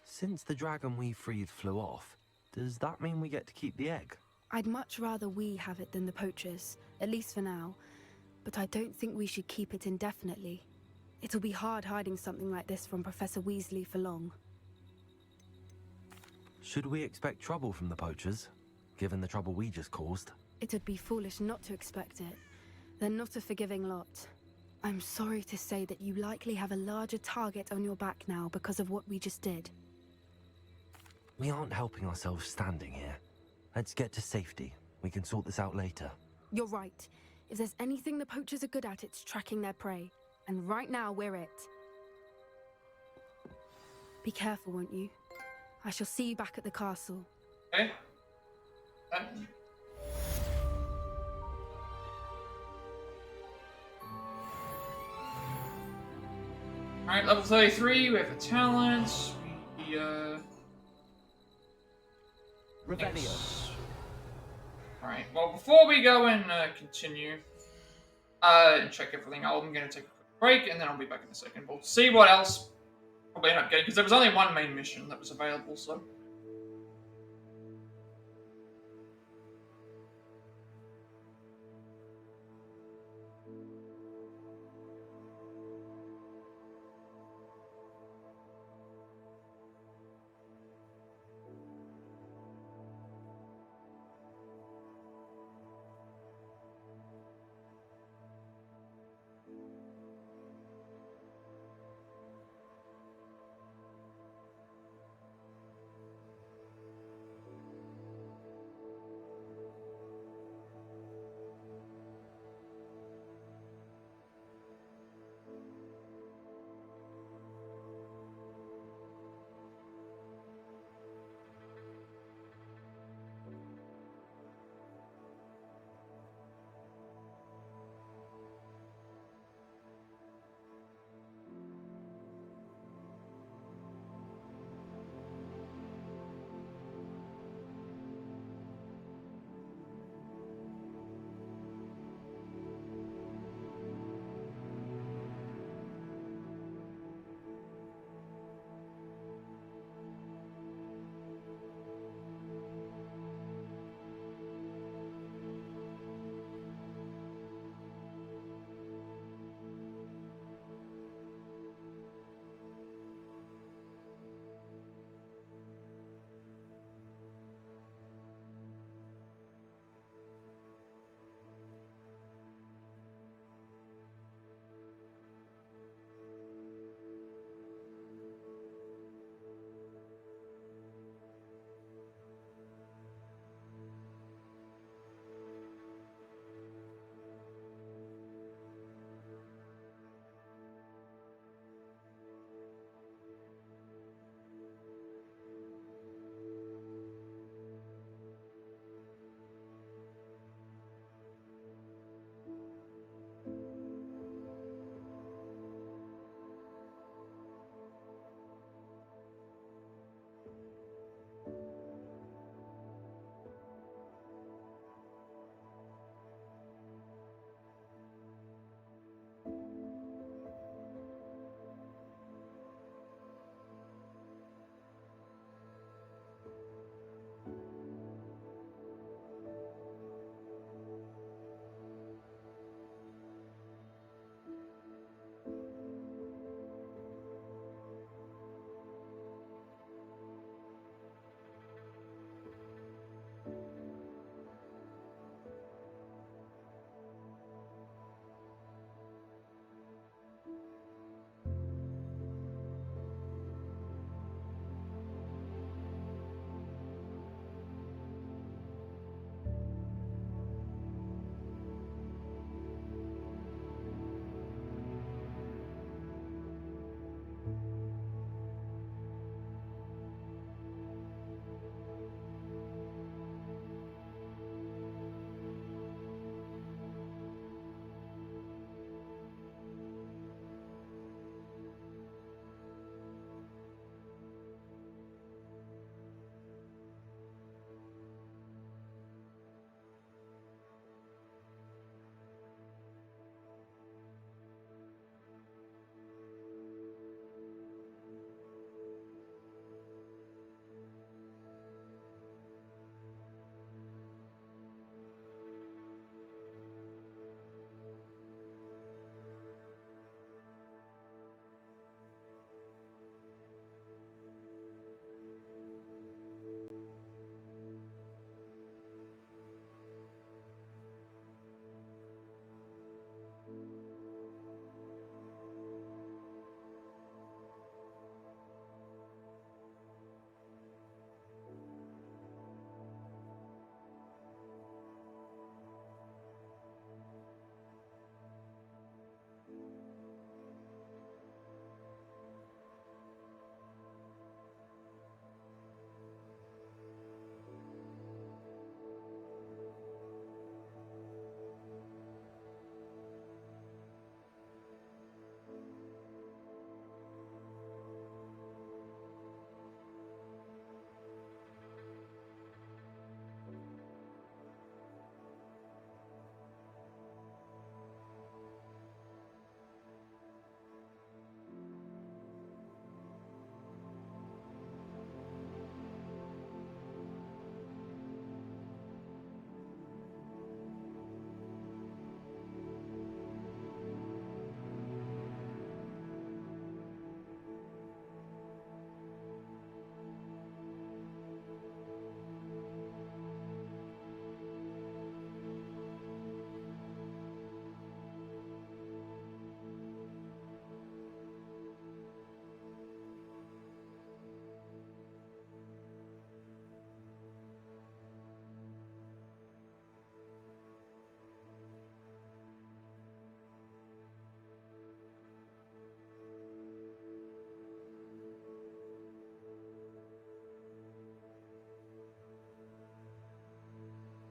S4: Since the dragon we freed flew off, does that mean we get to keep the egg?
S16: I'd much rather we have it than the poachers, at least for now. But I don't think we should keep it indefinitely. It'll be hard hiding something like this from Professor Weasley for long.
S4: Should we expect trouble from the poachers, given the trouble we just caused?
S16: It'd be foolish not to expect it. They're not a forgiving lot. I'm sorry to say that you likely have a larger target on your back now because of what we just did.
S4: We aren't helping ourselves standing here. Let's get to safety. We can sort this out later.
S16: You're right. If there's anything the poachers are good at, it's tracking their prey. And right now, we're it. Be careful, won't you? I shall see you back at the castle.
S1: Okay. Alright, level 33, we have a talent. We, Alright, well, before we go and continue, and check everything out, I'm going to take a quick break, and then I'll be back in a second. We'll see what else probably end up getting, because there was only one main mission that was available, so...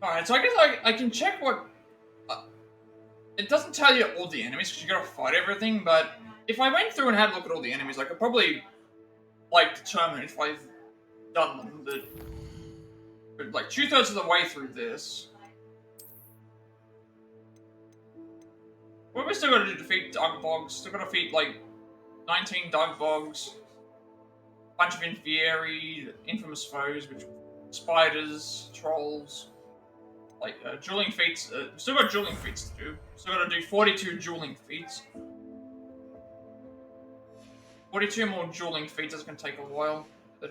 S1: Alright, so I guess I can check what... it doesn't tell you all the enemies, because you gotta fight everything, but if I went through and had a look at all the enemies, I could probably, like, determine if I've done them, but like, 2/3 of the way through this. What we still gotta do to defeat Dugbogs? Still gotta defeat, like, 19 Dugbogs, a bunch of infamous foes, which spiders, trolls, like, dueling feats. Still got dueling feats to do. Still gotta do 42 dueling feats. 42 more dueling feats is gonna take a while, but,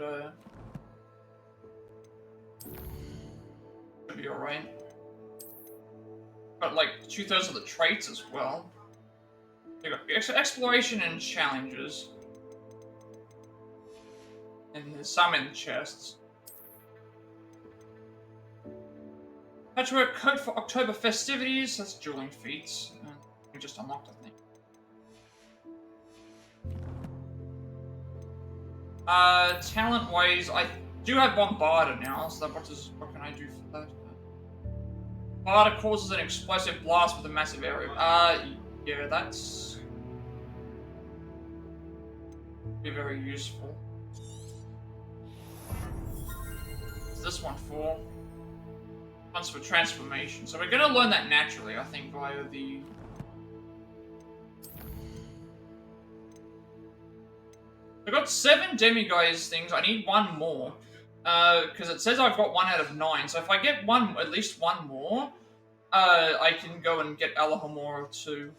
S1: should be alright. Got, like, 2/3 of the traits as well. You got exploration and challenges. And there's some in the chests. Patchwork code for October festivities. That's dueling feats. We just unlocked, I think. Talent-wise, I do have Bombarder now, so what can I do for that? Bombarder causes an explosive blast with a massive area. Yeah, that's... be very useful. What's this one for? One's for transformation. So we're gonna learn that naturally, I think, via the... I've got 7 demiguise things. I need 1 more. Because it says I've got 1 out of 9. So if I get at least 1 more, I can go and get Alohomora too.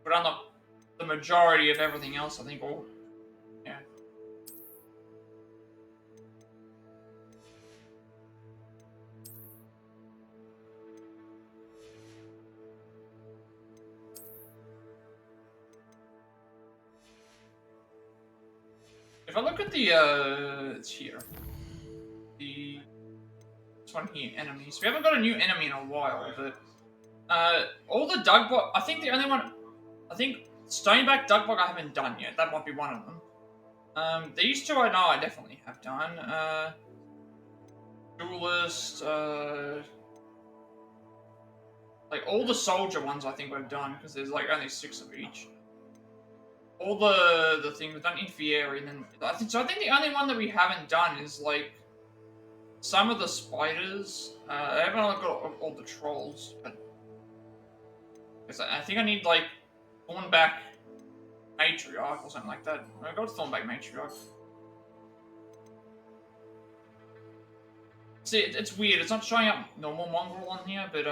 S1: But unlock the majority of everything else, I think, or... yeah. If I look at the, it's here. This one here, enemies. We haven't got a new enemy in a while, but, all the Dugbog, I think the only one, I think Stoneback Dugbog I haven't done yet. That might be one of them. These two I know I definitely have done. Duelist, like all the soldier ones I think we've done, because there's like only 6 of each. All the things we've done Infieri, and then I think the only one that we haven't done is like some of the spiders. I haven't got all the trolls, but I think I need like Thornback Matriarch or something like that. I got Thornback Matriarch. See, it's weird. It's not showing up normal mongrel on here, but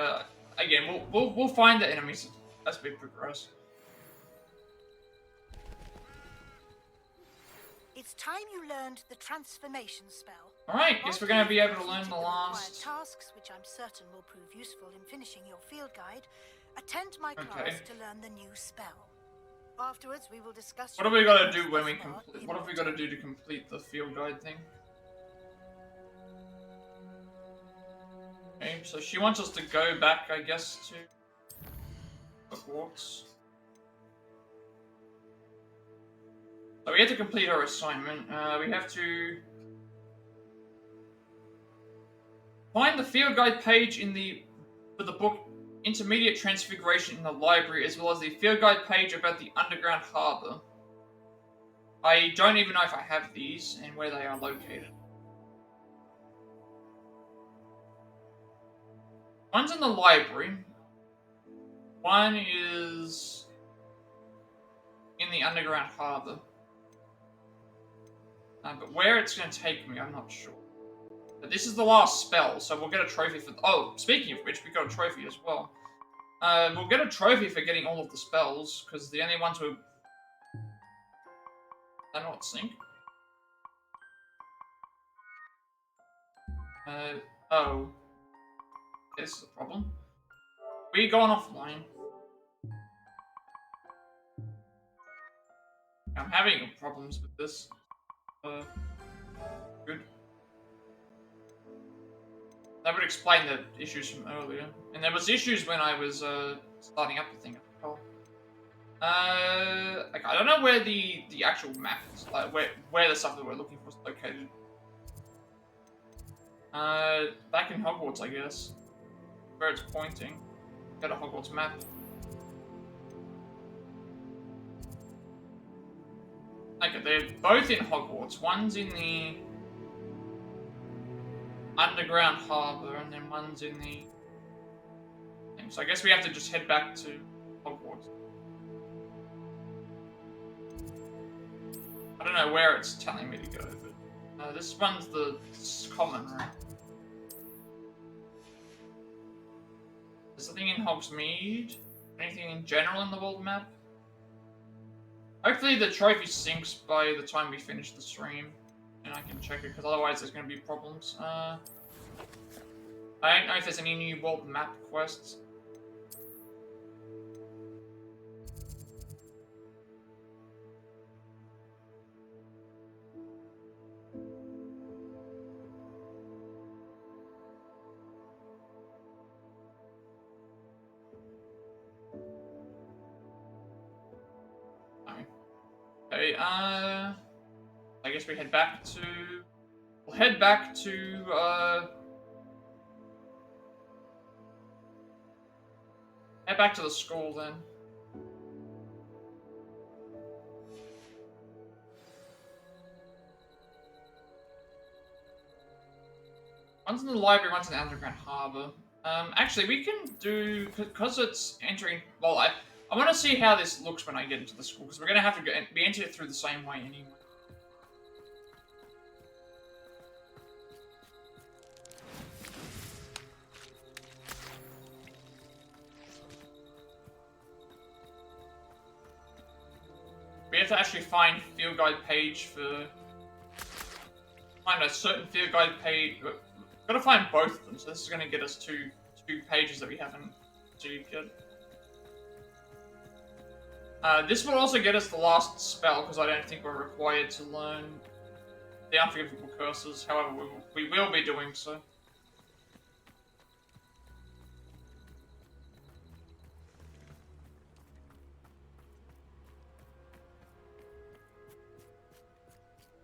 S1: again, we'll find the enemies as we progress.
S3: It's time you learned the transformation spell.
S1: Alright, guess we're going to be able to learn the last...
S3: tasks, which I'm certain will prove useful in finishing your field guide. Attend my class to learn the new spell. Afterwards, we will discuss...
S1: What have we got to do when we complete... What have we got to do to complete the field guide thing? Okay, so she wants us to go back, I guess, to Hogwarts. So we have to complete our assignment. We have to find the field guide page for the book Intermediate Transfiguration in the library, as well as the field guide page about the underground harbour. I don't even know if I have these and where they are located. One's in the library. One is in the underground harbour. But where it's going to take me, I'm not sure. But this is the last spell, so we'll get a trophy for... Oh, speaking of which, we got a trophy as well. We'll get a trophy for getting all of the spells, because the only ones who... I don't sync. Oh. This is a problem. We gone offline. I'm having problems with this. Good. That would explain the issues from earlier. And there was issues when I was starting up the thing. Like, I don't know where the actual map is, like where the stuff that we're looking for is located. Back in Hogwarts, I guess. Where it's pointing. Got a Hogwarts map. Okay, they're both in Hogwarts. One's in the underground harbour, and then one's in the thing. So I guess we have to just head back to Hogwarts. I don't know where it's telling me to go, but this one's the common room. Is there something in Hogsmeade? Anything in general in the world map? Hopefully the trophy sinks by the time we finish the stream, and I can check it, because otherwise there's going to be problems. I don't know if there's any new world map quests. Okay, I guess we head back to... We'll head back to, head back to the school, then. One's in the library, one's in the underground harbour. Actually, we can do... Because it's entering... Well, I want to see how this looks when I get into the school, because we're going to have to be entered through the same way anyway. We have to actually find field guide page for... Find a certain field guide page... We've got to find both of them, so this is going to get us two pages that we haven't achieved yet. This will also get us the last spell, because I don't think we're required to learn the unforgivable curses. However, we will be doing so.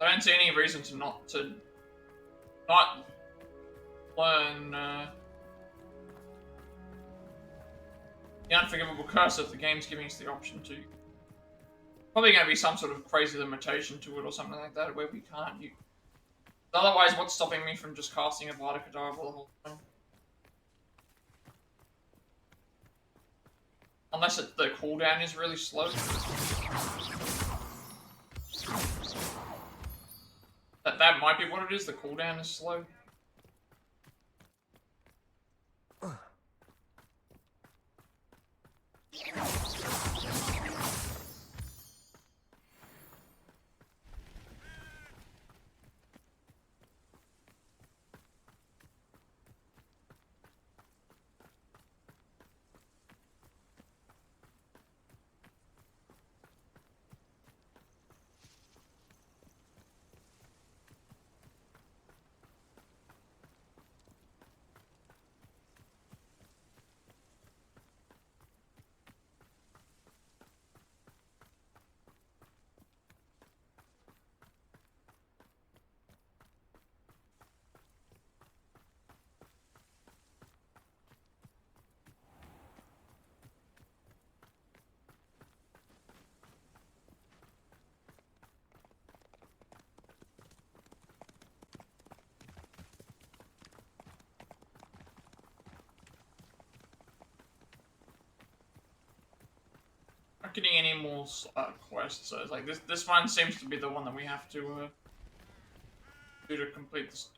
S1: I don't see any reason to not learn the unforgivable curse if the game's giving us the option to. Probably going to be some sort of crazy limitation to it or something like that where we can't use. Otherwise, what's stopping me from just casting a Vada Kedavra the whole time? Unless the cooldown is really slow. That might be what it is, the cooldown is slow. Not getting any more quests, so it's like this one seems to be the one that we have to do to complete this,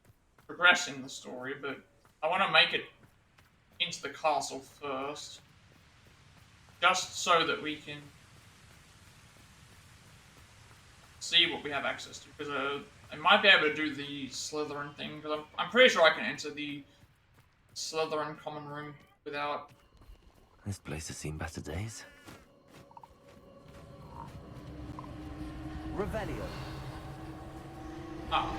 S1: progress in the story, but I want to make it into the castle first, just so that we can see what we have access to, because I might be able to do the Slytherin thing, because I'm pretty sure I can enter the Slytherin common room without...
S4: This place has seen better days.
S7: Revelio.
S1: Ah,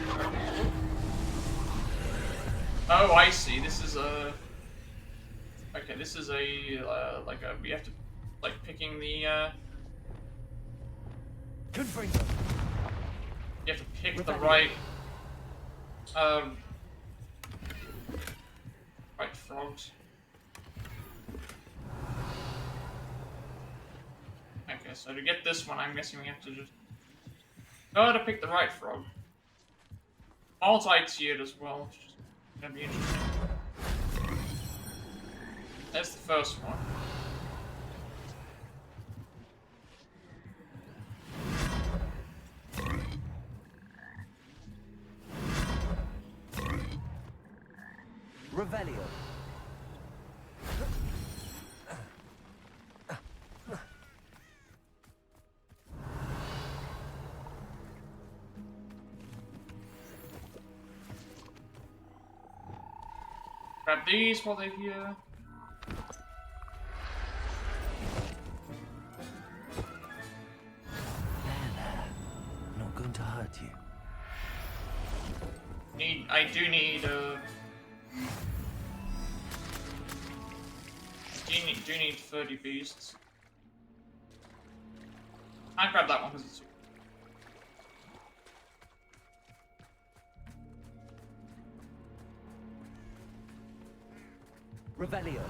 S1: oh, I see. This is a... Okay, this is a, like a... We have to, like, picking the, You have to pick the right, Right frogs. Okay, so to get this one, I'm guessing we have to just gotta pick the right frog. Multi-tiered as well, which is gonna be interesting. There's the first one.
S4: Revelio.
S1: Grab these while they're here.
S4: Not going to hurt you.
S1: I do need do need 30 beasts. I grab that one because it's
S4: Revelio.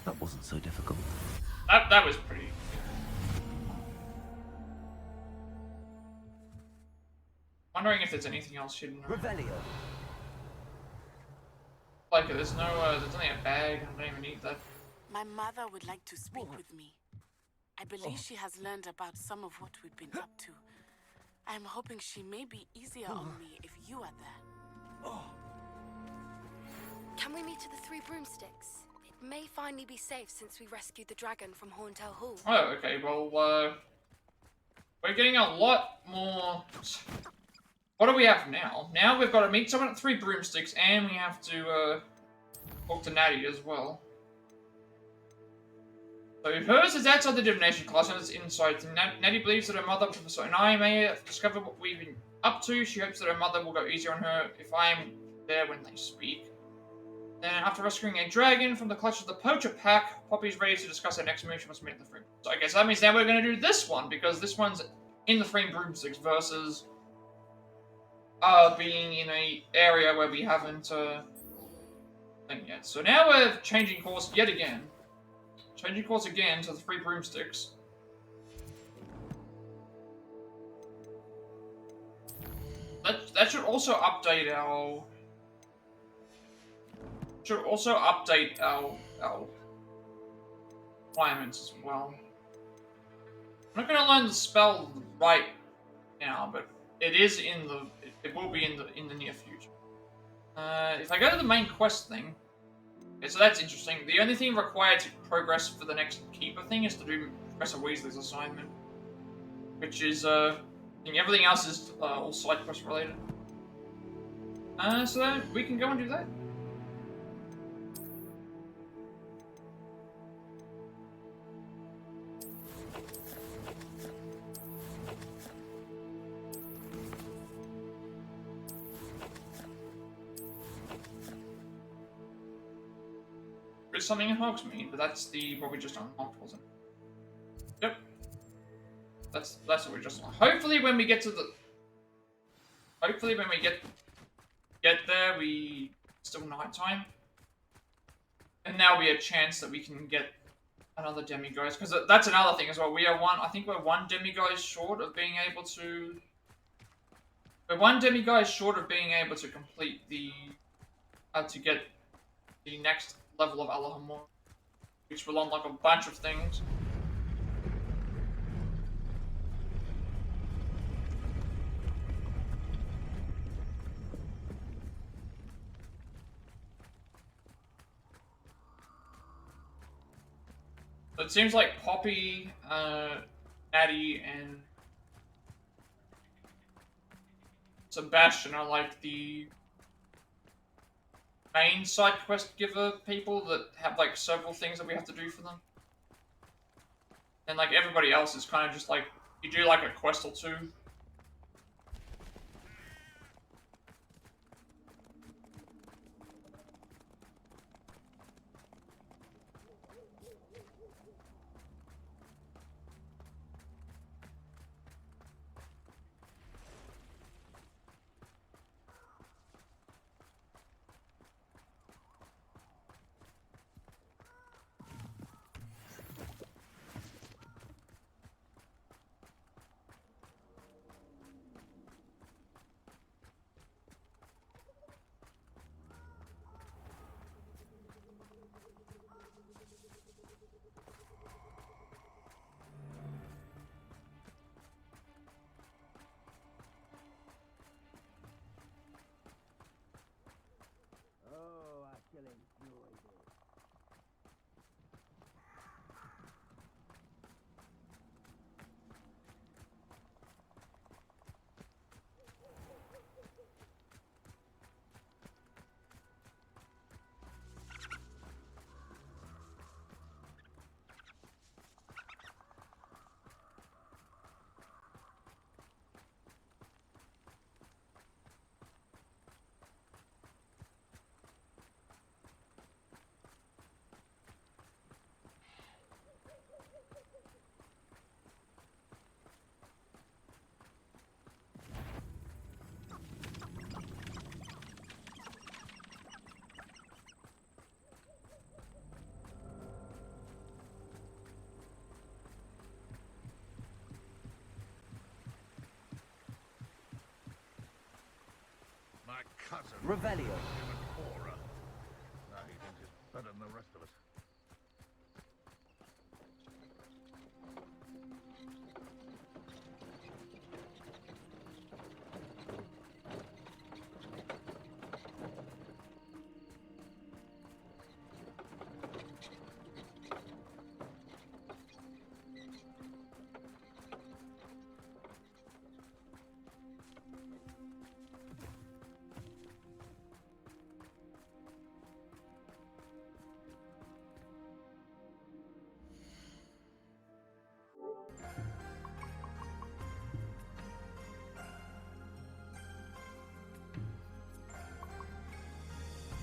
S4: That wasn't so difficult.
S1: that was pretty. Wondering if there's anything else hidden.
S4: Revelio.
S1: Like there's no there's only a bag. I don't even need that.
S2: My mother would like to speak with me. I believe she has learned about some of what we've been up to. I'm hoping she may be easier on me if you are there.
S16: Can we meet at the Three Broomsticks? It may finally be safe since we rescued the dragon from Horntail Hall.
S1: Oh, okay. Well, we're getting a lot more. What do we have now? Now we've got to meet someone at Three Broomsticks, and we have to talk to Natty as well. So hers is outside the divination class, and it's inside. So Natty believes that her mother, Professor and I may have discovered what we've been up to. She hopes that her mother will go easier on her if I am there when they speak. Then, after rescuing a dragon from the clutches of the poacher pack, Poppy's ready to discuss her next move. She must meet at the Three. So I guess that means now we're going to do this one, because this one's in the Three Broomsticks versus being in a area where we haven't thing yet. So now we're changing course yet again. Changing course again to the Three Broomsticks. That should also update our requirements as well. I'm not gonna learn the spell right now, but it is in the it will be in the near future. If I go to the main quest thing, okay, so that's interesting. The only thing required to progress for the next Keeper thing is to do Professor Weasley's assignment, which is I think everything else is all side quest related. So then we can go and do that. There's something in Hogsmeade, but that's the what we just unlocked, wasn't it? Yep. That's what we just unlocked. Hopefully when we get to the get there, it's still nighttime. And there'll be a chance that we can get another demiguise, because that's another thing as well. I think we're one demiguise short of being able to complete the to get the next level of Allahumma, which will unlock a bunch of things. So it seems like Poppy, Natty, and Sebastian are like the main side quest giver people that have like several things that we have to do for them. And like everybody else is kind of just like, you do like a quest or two.
S5: cousin.
S11: Revelio.
S5: Even poorer. Now he thinks he's better than the rest of us.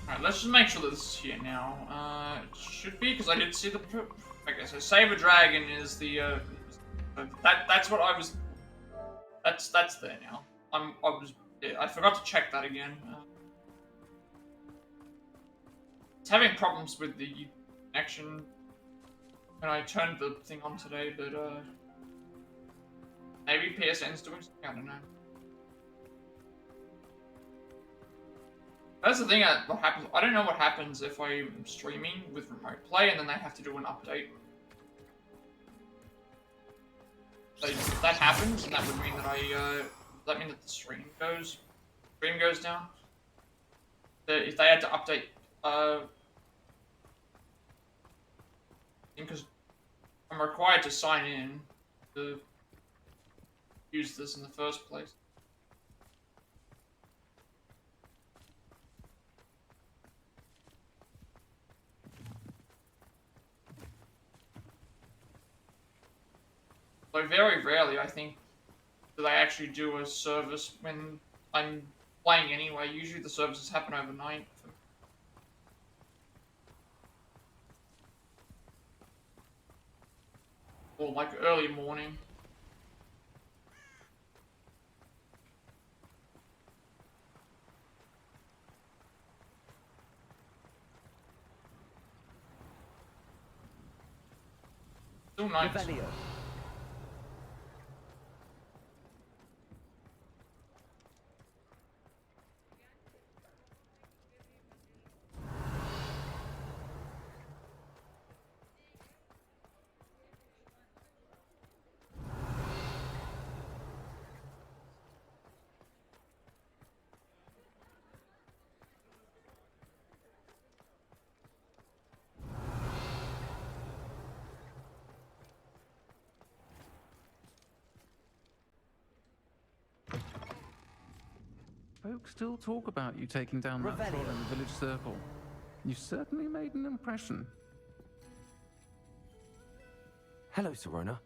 S1: Alright, let's just make sure that this is here now. It should be, because I did see the... Okay, so Save a Dragon is the, that's what I was... That's there now. I forgot to check that again. It's having problems with the connection when I turned the thing on today, but, maybe PSN's doing something, I don't know. That's the thing, what happens, I don't know what happens if I'm streaming with remote play and then they have to do an update. So if that happens, then that would mean that does that mean that the stream goes down? If they had to update, because I'm required to sign in to use this in the first place. So very rarely, I think, do they actually do a service when I'm playing anyway. Usually the services happen overnight. Or like early morning. Still nice.
S11: Revelio.
S14: Folks still talk about you taking down that troll in the village circle. You certainly made an impression.
S4: Hello, Serona.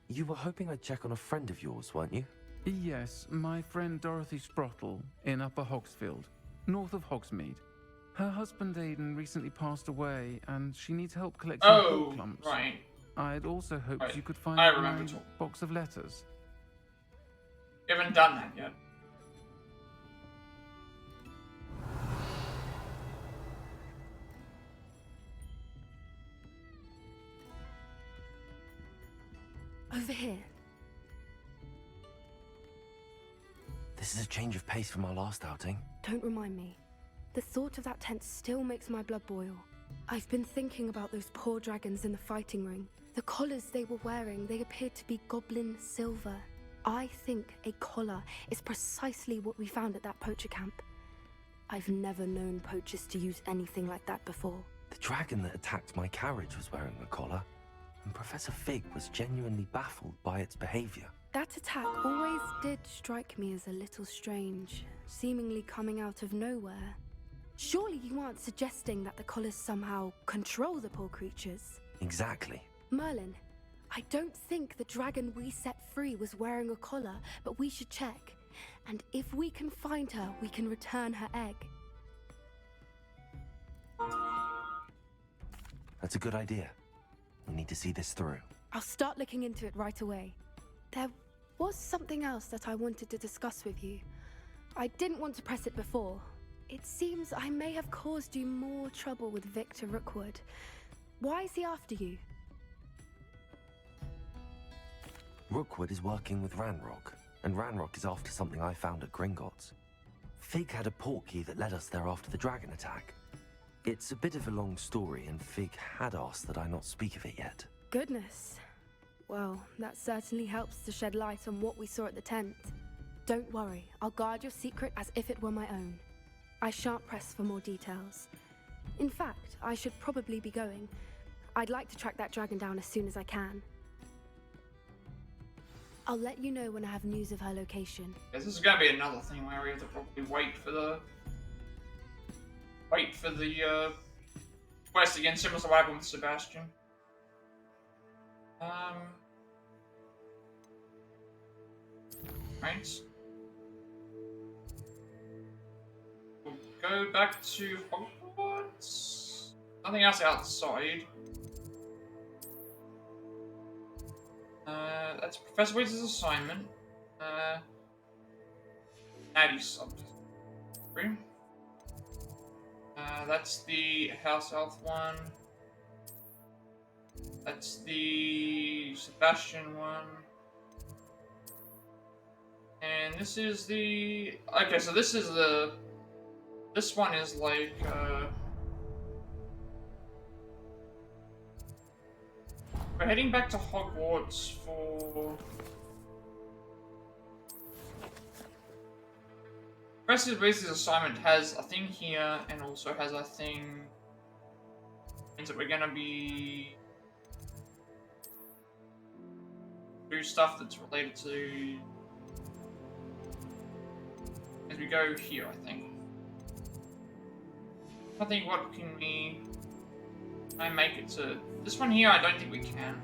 S4: You were hoping I'd check on a friend of yours, weren't you?
S14: Yes, my friend Dorothy Sprottle in Upper Hogsfield, north of Hogsmeade. Her husband Aidan recently passed away, and she needs help collecting book clumps.
S1: Right.
S14: I'd also hoped you could find
S1: I
S14: my
S1: remember
S14: box of letters.
S1: You haven't done that yet.
S16: Over here.
S4: This is a change of pace from our last outing.
S16: Don't remind me. The thought of that tent still makes my blood boil. I've been thinking about those poor dragons in the fighting ring. The collars they were wearing, they appeared to be goblin silver. I think a collar is precisely what we found at that poacher camp. I've never known poachers to use anything like that before.
S4: The dragon that attacked my carriage was wearing a collar, and Professor Fig was genuinely baffled by its behavior.
S16: That attack always did strike me as a little strange, seemingly coming out of nowhere. Surely you aren't suggesting that the collars somehow control the poor creatures?
S4: Exactly.
S16: Merlin, I don't think the dragon we set free was wearing a collar, but we should check. And if we can find her, we can return her egg.
S4: That's a good idea. We need to see this through.
S16: I'll start looking into it right away. There was something else that I wanted to discuss with you. I didn't want to press it before. It seems I may have caused you more trouble with Victor Rookwood. Why is he after you?
S4: Rookwood is working with Ranrock, and Ranrock is after something I found at Gringotts. Fig had a portkey that led us there after the dragon attack. It's a bit of a long story, and Fig had asked that I not speak of it yet.
S16: Goodness. Well, that certainly helps to shed light on what we saw at the tent. Don't worry, I'll guard your secret as if it were my own. I shan't press for more details. In fact, I should probably be going. I'd like to track that dragon down as soon as I can. I'll let you know when I have news of her location.
S1: This is gonna be another thing where we have to probably wait for the quest again, similar to what happened with Sebastian. Right. We'll go back to Hogwarts. Nothing else outside. That's Professor Weasley's assignment. Natty subject. That's the House Elf one. That's the Sebastian one. And this is the... Okay, so this is the... This one is like, we're heading back to Hogwarts for... Professor Weasley's assignment has a thing here, and also has a thing... Means that we're gonna be... do stuff that's related to... As we go here, I think. I think what can we... I make it to... This one here, I don't think we can.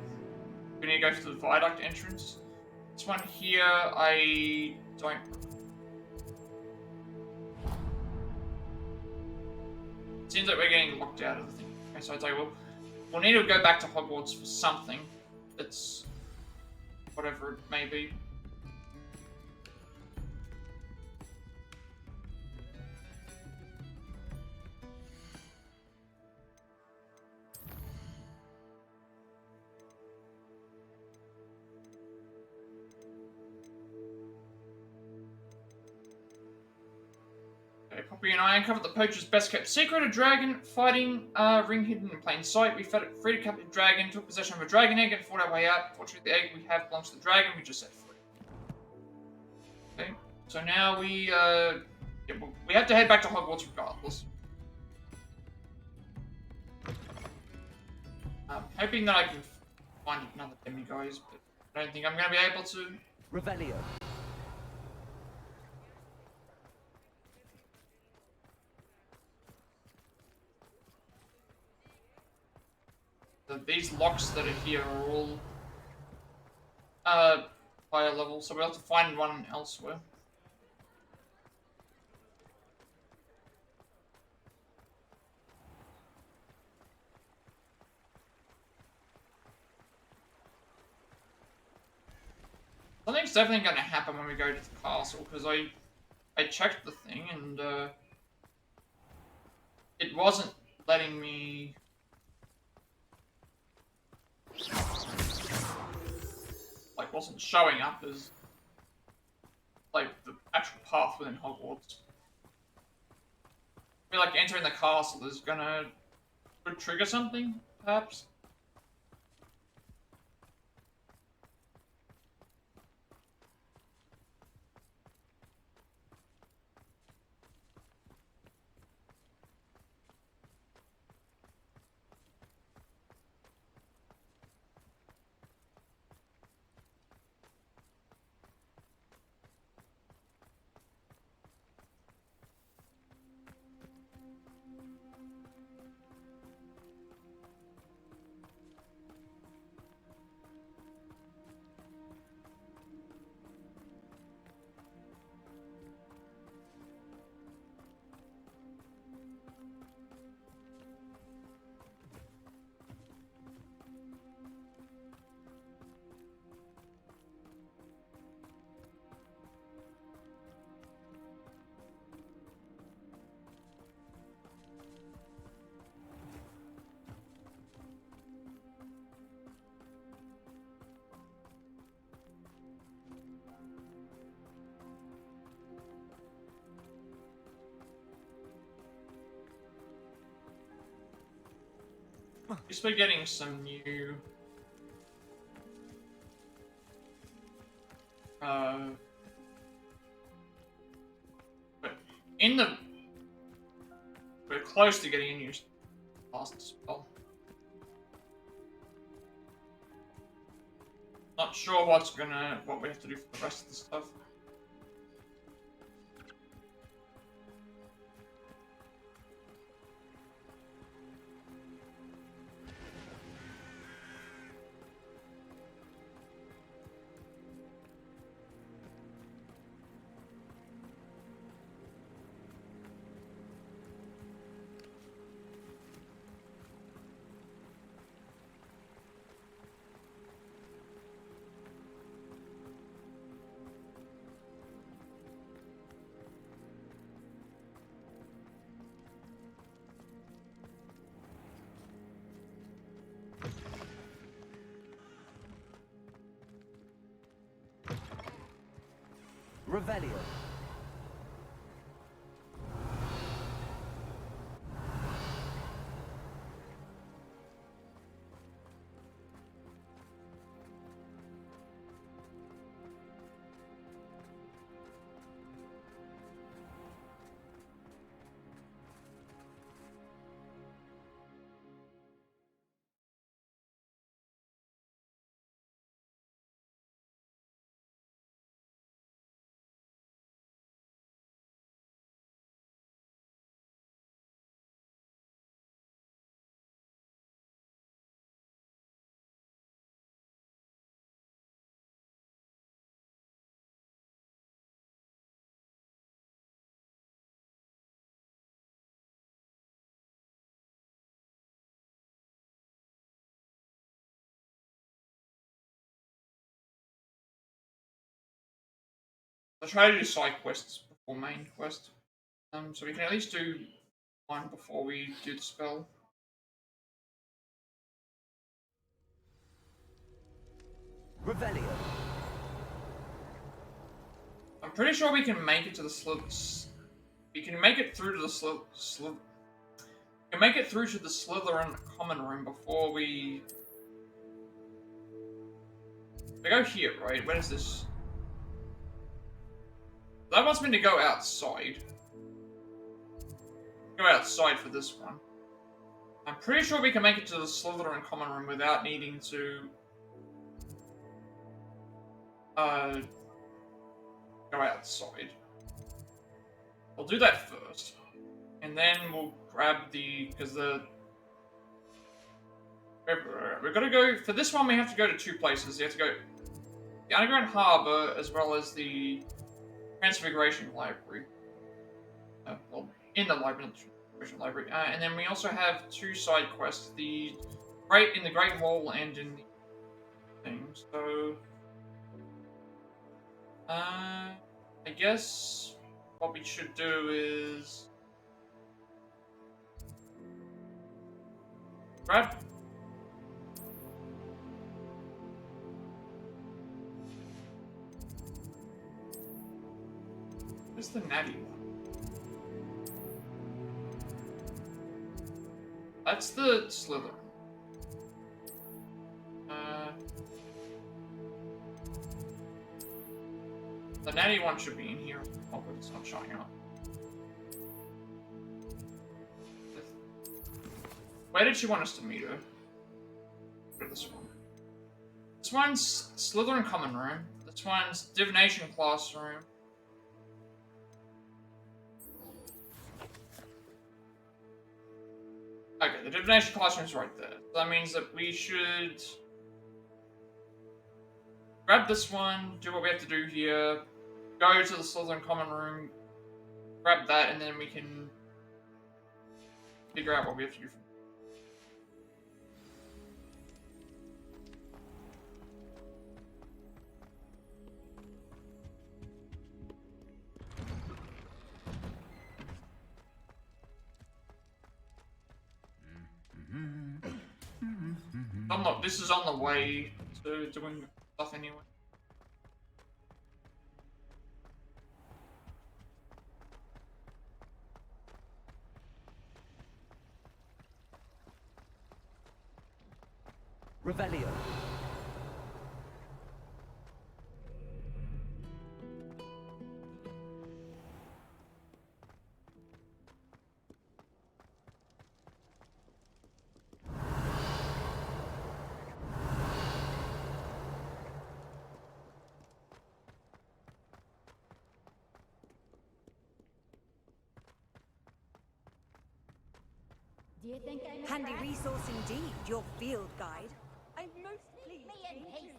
S1: We need to go to the viaduct entrance. This one here, I don't... Seems like we're getting locked out of the thing. Okay, so I tell you, we'll need to go back to Hogwarts for something. That's... whatever it may be. Poppy and I uncovered the poacher's best-kept secret, a dragon fighting ring hidden in plain sight. We fed it free to capture the dragon, took possession of a dragon egg, and fought our way out. Fortunately, the egg we have belongs to the dragon, we just set free. Okay, so now we have to head back to Hogwarts regardless. I'm hoping that I can find another demiguise, but I don't think I'm going to be able to.
S4: Revelio.
S1: These locks that are here are all higher level, so we'll have to find one elsewhere. Something's definitely going to happen when we go to the castle, because I checked the thing and it wasn't letting me... like, wasn't showing up as like the actual path within Hogwarts. I feel like entering the castle is gonna could trigger something, perhaps. Just we're getting some new but we're close to getting a new last spell. Not sure what we have to do for the rest of the stuff.
S4: Revelio.
S1: I'll try to do side quests before main quest. So we can at least do one before we do the spell.
S4: Revelio.
S1: I'm pretty sure we can make it to the slithers. We can make it through to the we can make it through to the Slytherin common room before we go here, right? Where is this? That wants me to go outside. Go outside for this one. I'm pretty sure we can make it to the Slytherin common room without needing to go outside. We'll do that first, and then we'll grab because we've got to go for this one. We have to go to two places. You have to go the Underground Harbour as well as the Transfiguration Library. Well, in the library, Transfiguration Library, and then we also have two side quests: in the Great Hall and in the thing. So, I guess what we should do is grab. Where's the natty one? That's the Slytherin. The natty one should be in here. Oh, but it's not showing up. Where did she want us to meet her? For this one. This one's Slytherin common room. This one's divination classroom. Okay, the divination classroom's right there. So that means that we should grab this one, do what we have to do here, go to the Slytherin common room, grab that, and then we can figure out what we have to do from this is on the way to doing stuff anyway.
S4: Revelio.
S21: Do you think I'm
S3: Handy
S21: impressed?
S3: resource indeed, your field guide.
S21: I'm most pleased. Me in peace.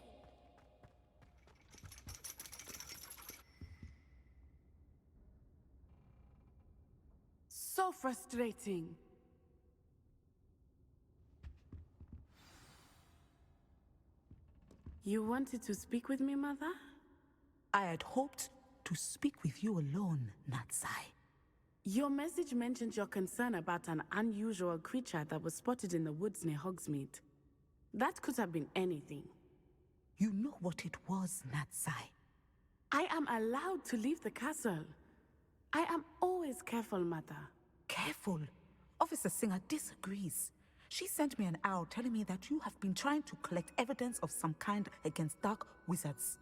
S2: So frustrating. You wanted to speak with me, Mother?
S8: I had hoped to speak with you alone, Natsai.
S2: Your message mentioned your concern about an unusual creature that was spotted in the woods near Hogsmeade. That could have been anything.
S8: You know what it was, Natsai.
S2: I am allowed to leave the castle. I am always careful, Mother.
S8: Careful. Officer Singer disagrees. She sent me an owl telling me that you have been trying to collect evidence of some kind against dark wizards.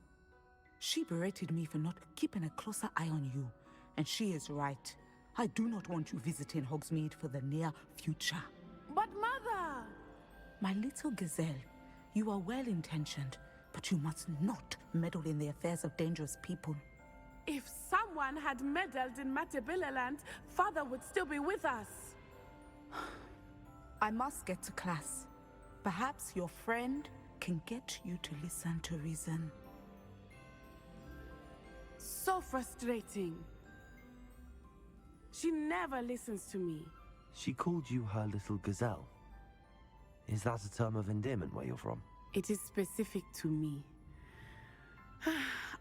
S8: She berated me for not keeping a closer eye on you, and she is right. I do not want you visiting Hogsmeade for the near future.
S2: But Mother!
S8: My little gazelle, you are well-intentioned, but you must not meddle in the affairs of dangerous people.
S2: If someone had meddled in Matabeleland, Father would still be with us.
S8: I must get to class. Perhaps your friend can get you to listen to reason.
S2: So frustrating. She never listens to me.
S4: She called you her little gazelle. Is that a term of endearment where you're from?
S2: It is specific to me.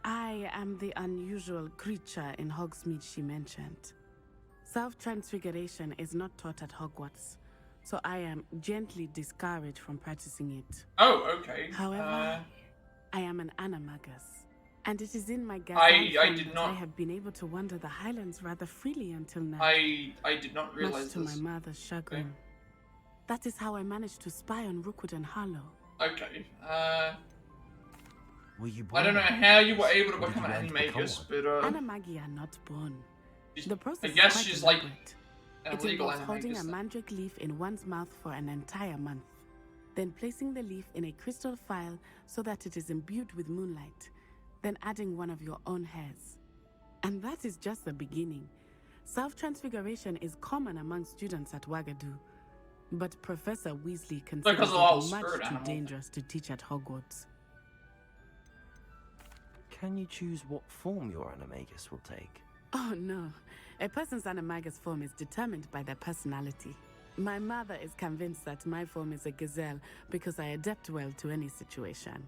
S2: I am the unusual creature in Hogsmeade she mentioned. Self-transfiguration is not taught at Hogwarts, so I am gently discouraged from practicing it.
S1: Oh, okay.
S2: However, I am an animagus, and it is in my gazelle
S1: I
S2: form
S1: did
S2: that
S1: not.
S2: I have been able to wander the Highlands rather freely until now.
S1: I did not realize
S2: much to
S1: this.
S2: my mother's chagrin.
S1: Okay.
S2: That is how I managed to spy on Rookwood and Harlow.
S1: Okay.
S4: Were you
S1: I don't know how you were able to become an animagus, but
S2: Animagi are not born. The process
S1: I
S2: is
S1: guess
S2: quite
S1: she's like
S2: elaborate.
S1: an
S2: It
S1: illegal
S2: involves holding a
S1: animagus.
S2: mandrake leaf in one's mouth for an entire month, then placing the leaf in a crystal phial so that it is imbued with moonlight, then adding one of your own hairs. And that is just the beginning. Self-transfiguration is common among students at Wagadu, but Professor Weasley considers
S1: Because of all
S2: it much
S1: spirit
S2: too
S1: animal.
S2: dangerous to teach at Hogwarts.
S4: Can you choose what form your animagus will take?
S2: Oh no, a person's animagus form is determined by their personality. My mother is convinced that my form is a gazelle because I adapt well to any situation.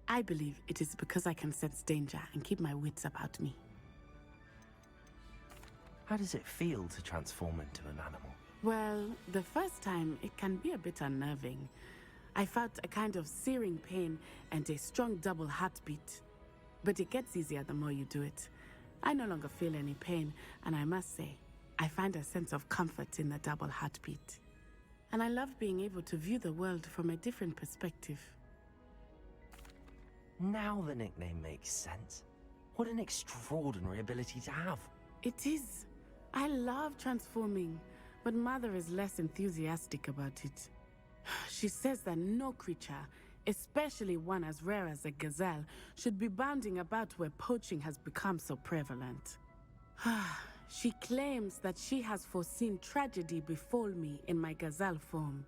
S2: I believe it is because I can sense danger and keep my wits about me.
S4: How does it feel to transform into an animal?
S2: Well, the first time it can be a bit unnerving. I felt a kind of searing pain and a strong double heartbeat. But it gets easier the more you do it. I no longer feel any pain, and I must say, I find a sense of comfort in the double heartbeat. And I love being able to view the world from a different perspective.
S4: Now the nickname makes sense. What an extraordinary ability to have.
S2: It is. I love transforming, but Mother is less enthusiastic about it. She says that no creature, especially one as rare as a gazelle, should be bounding about where poaching has become so prevalent. She claims that she has foreseen tragedy befall me in my gazelle form.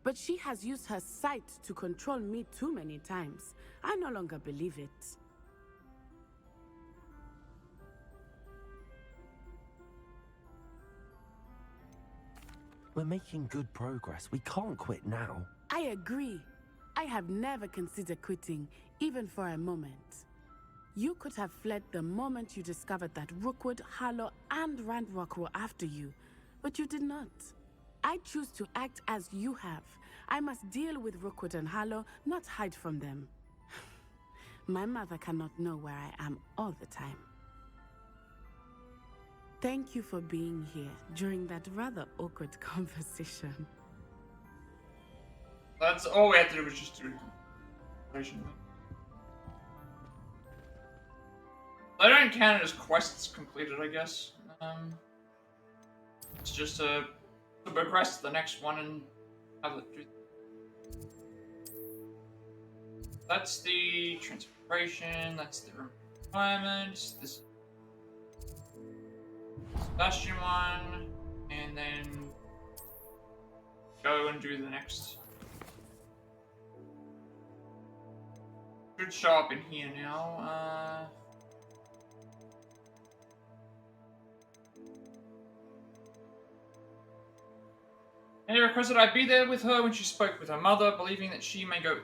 S2: But she has used her sight to control me too many times. I no longer believe it.
S4: We're making good progress. We can't quit now.
S2: I agree. I have never considered quitting, even for a moment. You could have fled the moment you discovered that Rookwood, Harlow, and Ranrock were after you, but you did not. I choose to act as you have. I must deal with Rookwood and Harlow, not hide from them. My mother cannot know where I am all the time. Thank you for being here during that rather awkward conversation.
S1: That's all we had to do was just do it. They don't count it as quests completed, I guess. It's just to progress to the next one and have it do. That's the transpiration, that's the requirements, this Sebastian one, and then go and do the next. Should show up in here now. And he requested I be there with her when she spoke with her mother, believing that she may go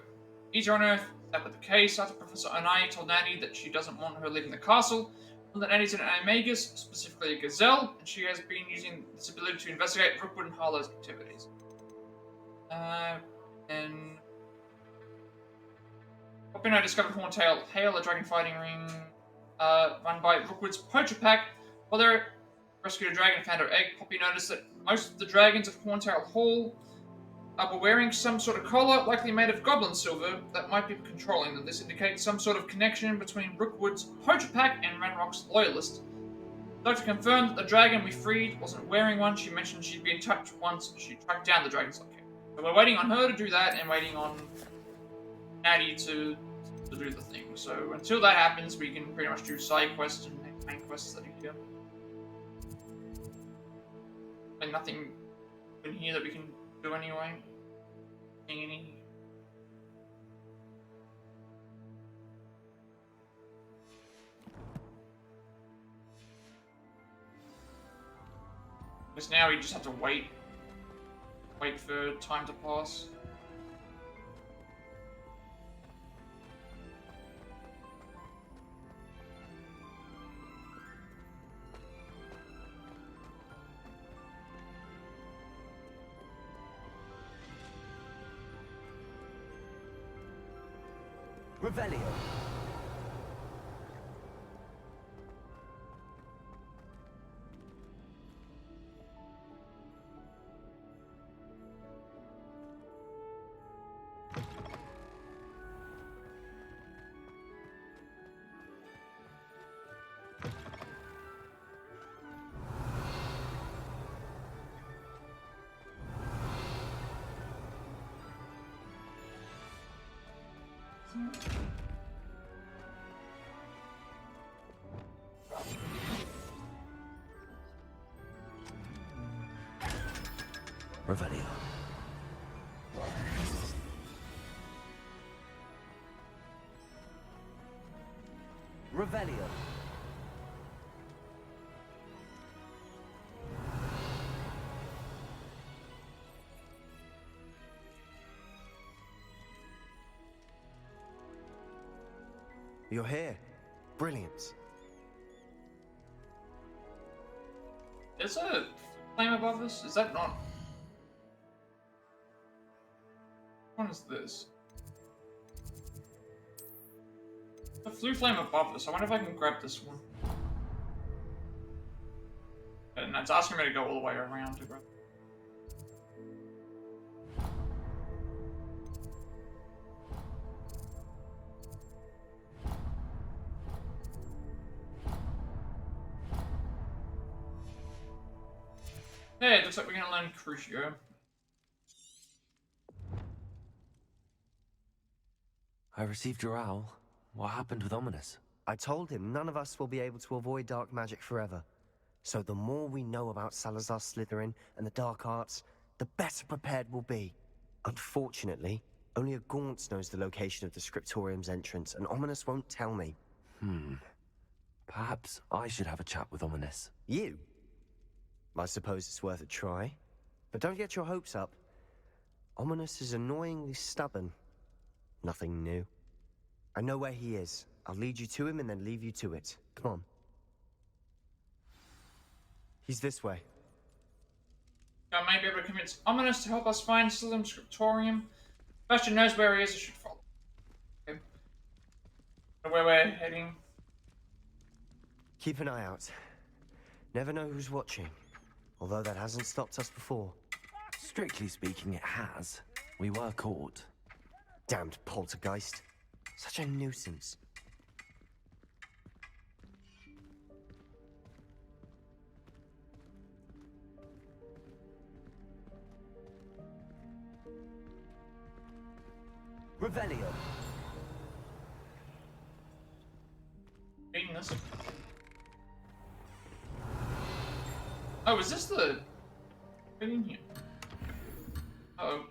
S1: easier on Earth. That was the case. After Professor Onai told Natty that she doesn't want her leaving the castle, and that Natty's an animagus, specifically a gazelle, and she has been using this ability to investigate Rookwood and Harlow's activities. And Poppy and I discovered Horntail Hail, a dragon fighting ring run by Rookwood's poacher pack. While they rescued a dragon and found her egg, Poppy noticed that most of the dragons at Horntail Hall were wearing some sort of collar, likely made of goblin silver, that might be controlling them. This indicates some sort of connection between Rookwood's poacher pack and Ranrock's loyalist. The doctor confirmed that the dragon we freed wasn't wearing one. She mentioned she'd be in touch once she tracked down the dragon's location. So we're waiting on her to do that and waiting on Natty to do the thing. So until that happens, we can pretty much do side quests and main quests that are here. And nothing in here that we can do anyway. Any. Because now we just have to wait for time to pass.
S18: Revelio.
S4: Revelio.
S18: Revelio. You're here. Brilliant.
S1: Is a flame above us? Is that not? What is this? The blue flame above us. I wonder if I can grab this one. And it's asking me to go all the way around to grab. Yeah, it looks like we're gonna learn Crucio.
S4: I received your owl. What happened with Ominous?
S18: I told him none of us will be able to avoid dark magic forever. So the more we know about Salazar Slytherin and the dark arts, the better prepared we'll be. Unfortunately, only a Gaunt knows the location of the Scriptorium's entrance, and Ominous won't tell me.
S4: Perhaps I should have a chat with Ominous.
S18: You? I suppose it's worth a try. But don't get your hopes up. Ominous is annoyingly stubborn. Nothing new. I know where he is. I'll lead you to him and then leave you to it. Come on. He's this way.
S1: I may be able to convince Ominous to help us find Slytherin Scriptorium. Sebastian knows where he is, I should follow. Okay. Where we're heading.
S18: Keep an eye out. Never know who's watching. Although that hasn't stopped us before.
S4: Strictly speaking, it has. We were caught.
S18: Damned poltergeist. Such a nuisance.
S4: Revelio.
S1: Beating this. Oh, is this the thing in here? Uh-oh.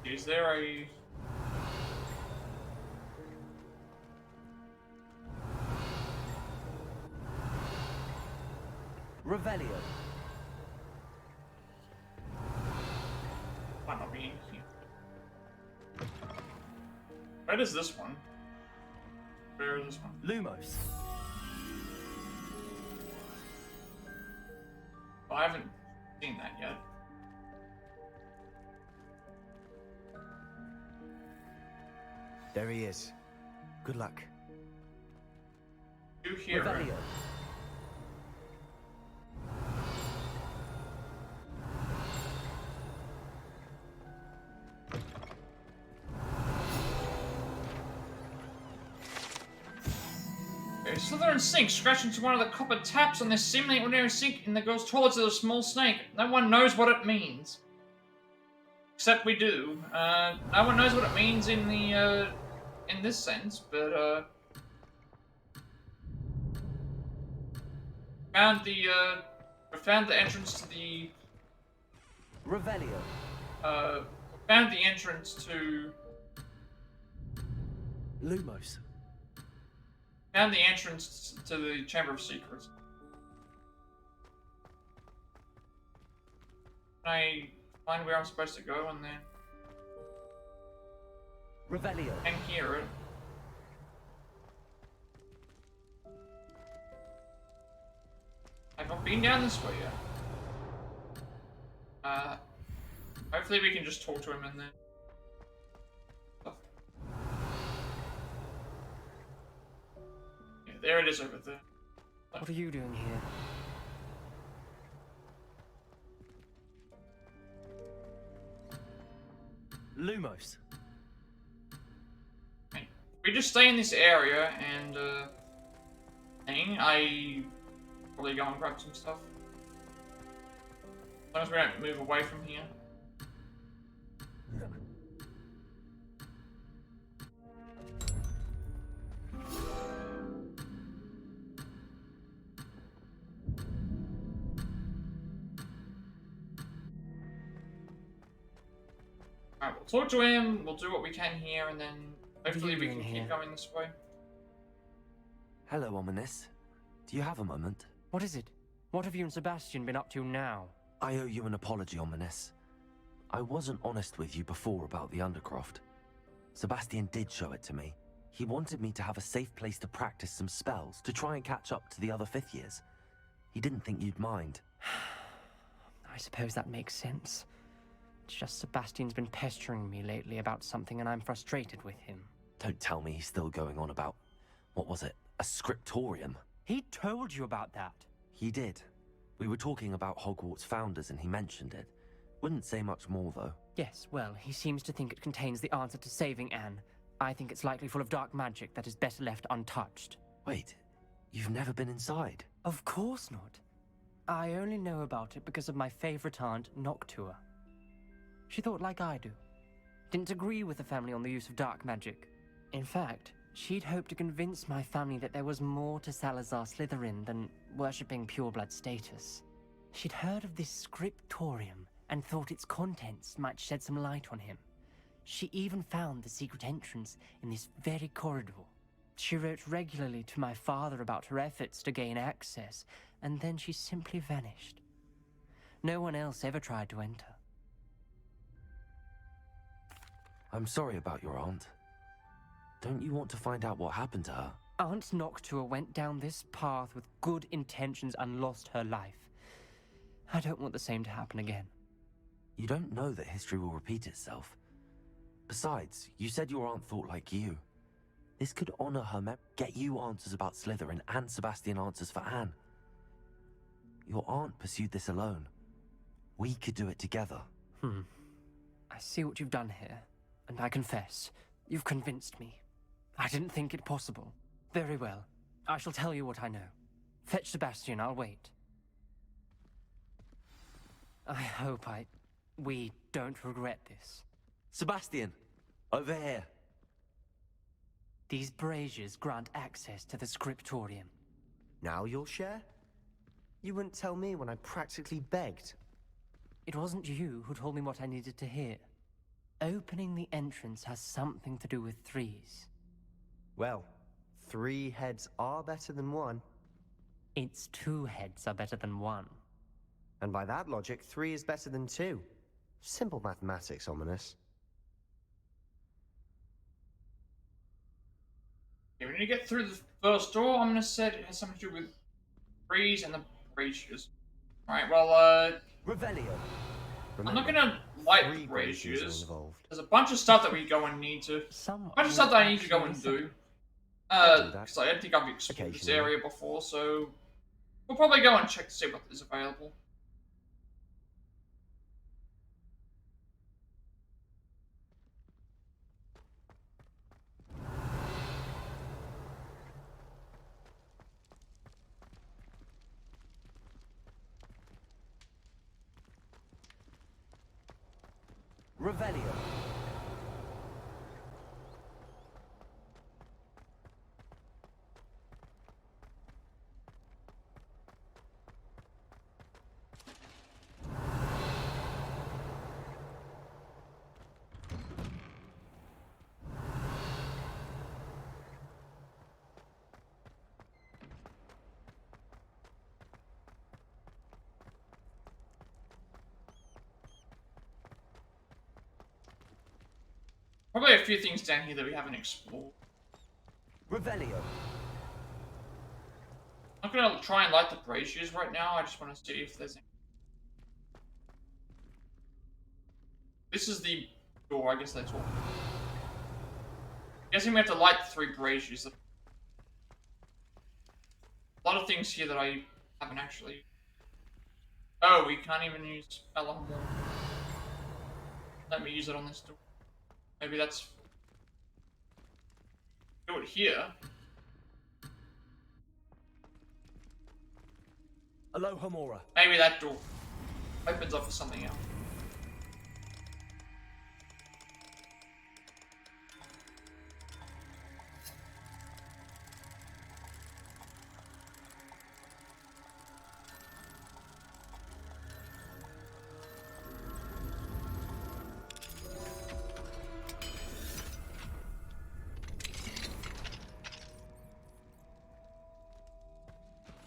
S1: Is there a...
S4: Revelio.
S1: Might not be in here. Where is this one? Where is this one?
S18: Lumos.
S1: Well, I haven't seen that yet.
S18: There he is. Good luck.
S1: You hear
S18: Revelio.
S1: Okay, Slytherin sink scratched into one of the copper taps on this seemingly ordinary sink in the girls' toilets of a small snake. No one knows what it means. Except we do. No one knows what it means in the, in this sense, but, we found the entrance to the...
S4: Revelio.
S1: Found the entrance to...
S18: Lumos.
S1: Found the entrance to the Chamber of Secrets. Can I find where I'm supposed to go and then...
S4: Revelio.
S1: And hear it. I've not been down this way yet. Hopefully we can just talk to him and then... Yeah, there it is over there.
S15: What are you doing here?
S18: Lumos.
S1: We just stay in this area and, I probably go and grab some stuff. As long as we don't move away from here. Alright, we'll talk to him, we'll do what we can here, and then hopefully we can keep going this way.
S4: Hello, Ominous. Do you have a moment?
S15: What is it? What have you and Sebastian been up to now?
S4: I owe you an apology, Ominous. I wasn't honest with you before about the Undercroft. Sebastian did show it to me. He wanted me to have a safe place to practice some spells, to try and catch up to the other 5th years. He didn't think you'd mind.
S15: I suppose that makes sense. It's just Sebastian's been pestering me lately about something and I'm frustrated with him.
S4: Don't tell me he's still going on about, what was it, a scriptorium?
S15: He told you about that.
S4: He did. We were talking about Hogwarts founders and he mentioned it. Wouldn't say much more, though.
S15: Yes, well, he seems to think it contains the answer to saving Anne. I think it's likely full of dark magic that is better left untouched.
S4: Wait, you've never been inside?
S15: Of course not. I only know about it because of my favorite aunt, Noctua. She thought like I do. Didn't agree with the family on the use of dark magic. In fact, she'd hoped to convince my family that there was more to Salazar Slytherin than worshipping pureblood status. She'd heard of this scriptorium and thought its contents might shed some light on him. She even found the secret entrance in this very corridor. She wrote regularly to my father about her efforts to gain access, and then she simply vanished. No one else ever tried to enter.
S4: I'm sorry about your aunt. Don't you want to find out what happened to her?
S15: Aunt Noctua went down this path with good intentions and lost her life. I don't want the same to happen again.
S4: You don't know that history will repeat itself. Besides, you said your aunt thought like you. This could honor her get you answers about Slytherin and Sebastian answers for Anne. Your aunt pursued this alone. We could do it together.
S15: I see what you've done here, and I confess, you've convinced me. I didn't think it possible. Very well. I shall tell you what I know. Fetch Sebastian, I'll wait. I hope we don't regret this.
S4: Sebastian, over here.
S15: These braziers grant access to the scriptorium.
S18: Now you'll share? You wouldn't tell me when I practically begged.
S15: It wasn't you who told me what I needed to hear. Opening the entrance has something to do with threes.
S18: Well, 3 heads are better than 1.
S15: It's 2 heads are better than 1.
S18: And by that logic, 3 is better than 2. Simple mathematics, Ominous.
S1: Okay, when you get through the first door, I'm gonna say it has something to do with trees and the braziers. Alright, well,
S18: Revelio.
S1: I'm not gonna light the braziers. There's a bunch of stuff that we go and need to. A bunch of stuff that I need to go and do. Because I don't think I've explored this area before, so we'll probably go and check to see what is available.
S18: Revelio.
S1: Probably a few things down here that we haven't explored.
S18: Revelio.
S1: I'm not gonna try and light the braziers right now. I just want to see if there's any. This is the door. I guess that's all. I'm guessing we have to light the 3 braziers. A lot of things here that I haven't actually. Oh, we can't even use Alamo. Let me use it on this door. Maybe that's... do it here.
S18: Alohomora.
S1: Maybe that door opens up for something else.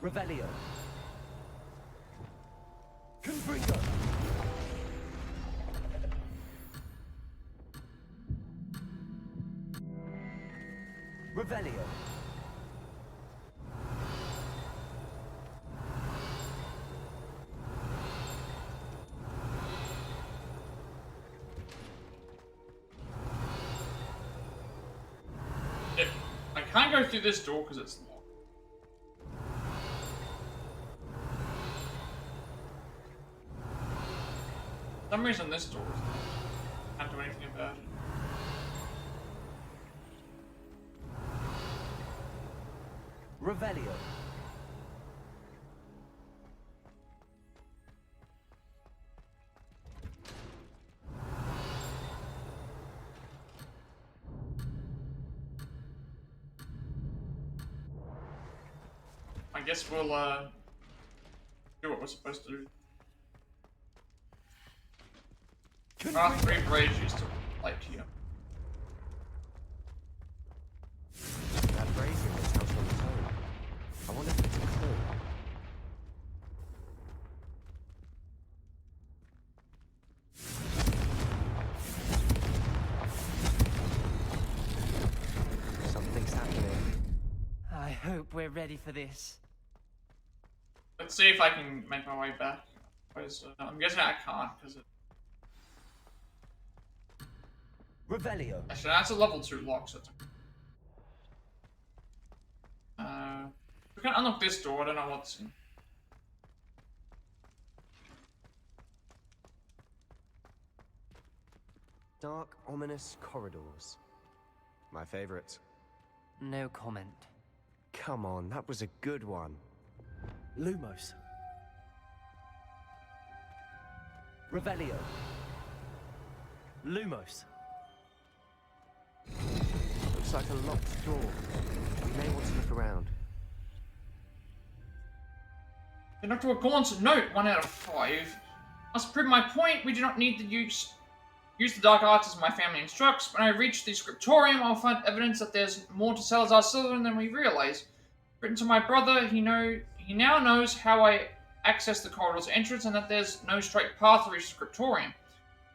S18: Revelio. Confringo. Revelio.
S1: I can't go through this door because it's locked. For some reason this door is locked. Can't do anything about it.
S18: Revelio.
S1: I guess we'll do what we're supposed to do. There are 3 braziers to light here.
S18: That brazier was house on its own. I wonder if it's a clue. Something's happening.
S15: I hope we're ready for this.
S1: Let's see if I can make my way back. I'm guessing I can't because it.
S18: Revelio.
S1: Actually, that's a level 2 lock, so it's... can't unlock this door. I don't know what's in.
S18: Dark, ominous corridors. My favorite.
S15: No comment.
S18: Come on, that was a good one.
S10: Lumos. Revelio. Lumos.
S18: Looks like a locked door. We may want to look around.
S1: Dr. Gaunt's note, 1 out of 5. Must prove my point. We do not need to use the dark arts as my family instructs. When I reach the scriptorium, I'll find evidence that there's more to Salazar Slytherin than we realize. Written to my brother, he now knows how I access the corridor's entrance and that there's no straight path to reach the scriptorium.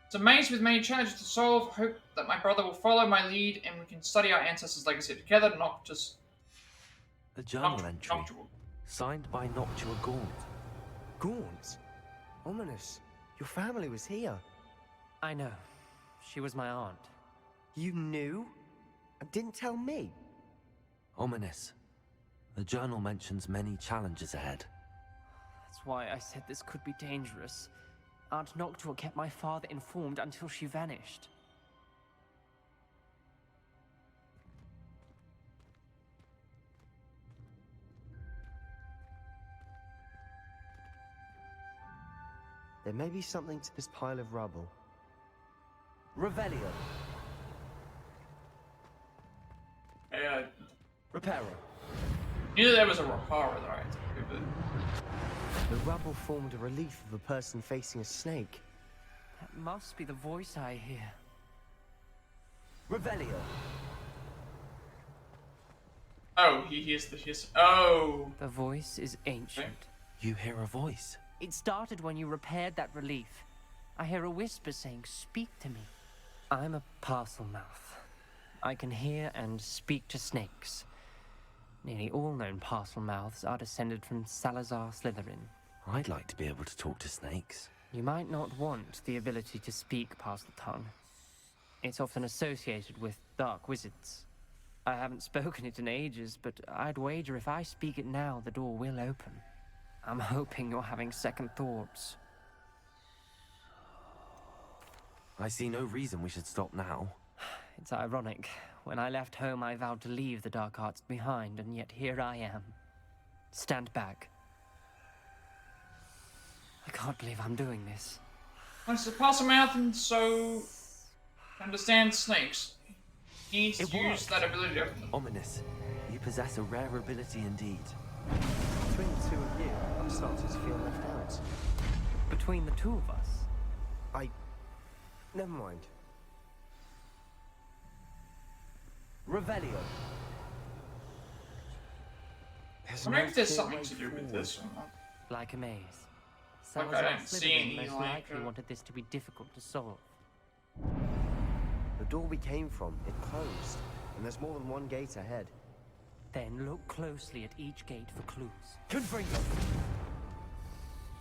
S1: It's a maze with many challenges to solve. Hope that my brother will follow my lead and we can study our ancestors' legacy together, not just...
S4: A journal entry. Signed by Noctua Gaunt.
S18: Gaunt? Ominous. Your family was here.
S15: I know. She was my aunt.
S18: You knew? And didn't tell me?
S4: Ominous. The journal mentions many challenges ahead.
S15: That's why I said this could be dangerous. Aunt Noctua kept my father informed until she vanished.
S18: There may be something to this pile of rubble.
S10: Revelio. Reparo.
S1: Knew there was a Reparo that I had to do, but...
S18: The rubble formed a relief of a person facing a snake.
S15: That must be the voice I hear.
S10: Revelio.
S1: Oh, he hears the hiss. Oh!
S15: The voice is ancient.
S4: You hear a voice?
S15: It started when you repaired that relief. I hear a whisper saying, "Speak to me." I'm a parcel mouth. I can hear and speak to snakes. Nearly all known parcel mouths are descended from Salazar Slytherin.
S4: I'd like to be able to talk to snakes.
S15: You might not want the ability to speak parcel tongue. It's often associated with dark wizards. I haven't spoken it in ages, but I'd wager if I speak it now, the door will open. I'm hoping you're having second thoughts.
S4: I see no reason we should stop now.
S15: It's ironic. When I left home, I vowed to leave the dark arts behind, and yet here I am. Stand back. I can't believe I'm doing this.
S1: Wants to pass him out and so... understand snakes. He needs to use that ability to open them.
S4: Ominous. You possess a rare ability indeed.
S18: Between the two of you, I'm starting to feel left out.
S15: Between the two of us?
S18: Never mind.
S10: Revelio.
S1: I wonder if there's something to do with this or not.
S15: Like a maze.
S1: Like I
S15: Salazar
S1: don't see
S15: Slytherin
S1: any,
S15: most
S1: like,
S15: likely wanted this to be difficult to solve.
S18: The door we came from, it closed. And there's more than one gate ahead.
S15: Then look closely at each gate for clues.
S10: Confringo.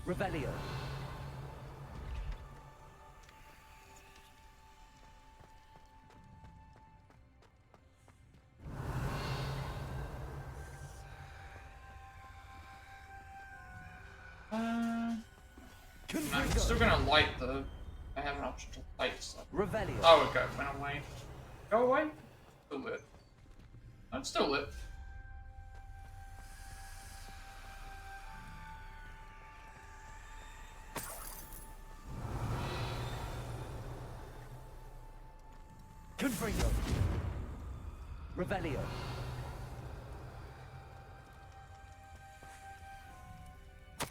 S10: Revelio.
S1: I'm still gonna light the... I have an option to light stuff.
S10: Revelio.
S1: Oh, it went away. Go away? Still lit. I'm still lit.
S10: Confringo. Revelio.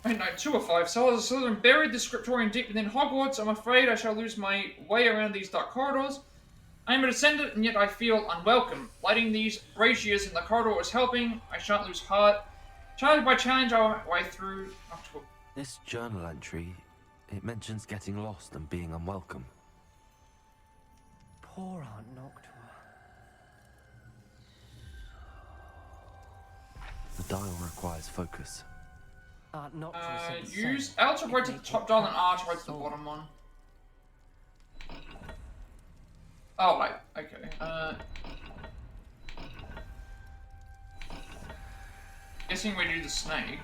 S1: Wait, no, 2 or 5. Salazar Slytherin buried the scriptorium deep within Hogwarts. I'm afraid I shall lose my way around these dark corridors. I am a descendant, and yet I feel unwelcome. Lighting these braziers in the corridor is helping. I shan't lose heart. Challenge by challenge, I'll make my way through.
S4: This journal entry, it mentions getting lost and being unwelcome.
S15: Poor Aunt Noctua.
S4: The dial requires focus.
S15: Aunt Noctua said the
S1: Use
S15: same.
S1: L to rotate the top dial and R to rotate the bottom one. Oh, wait. Okay. Guessing we do the snake.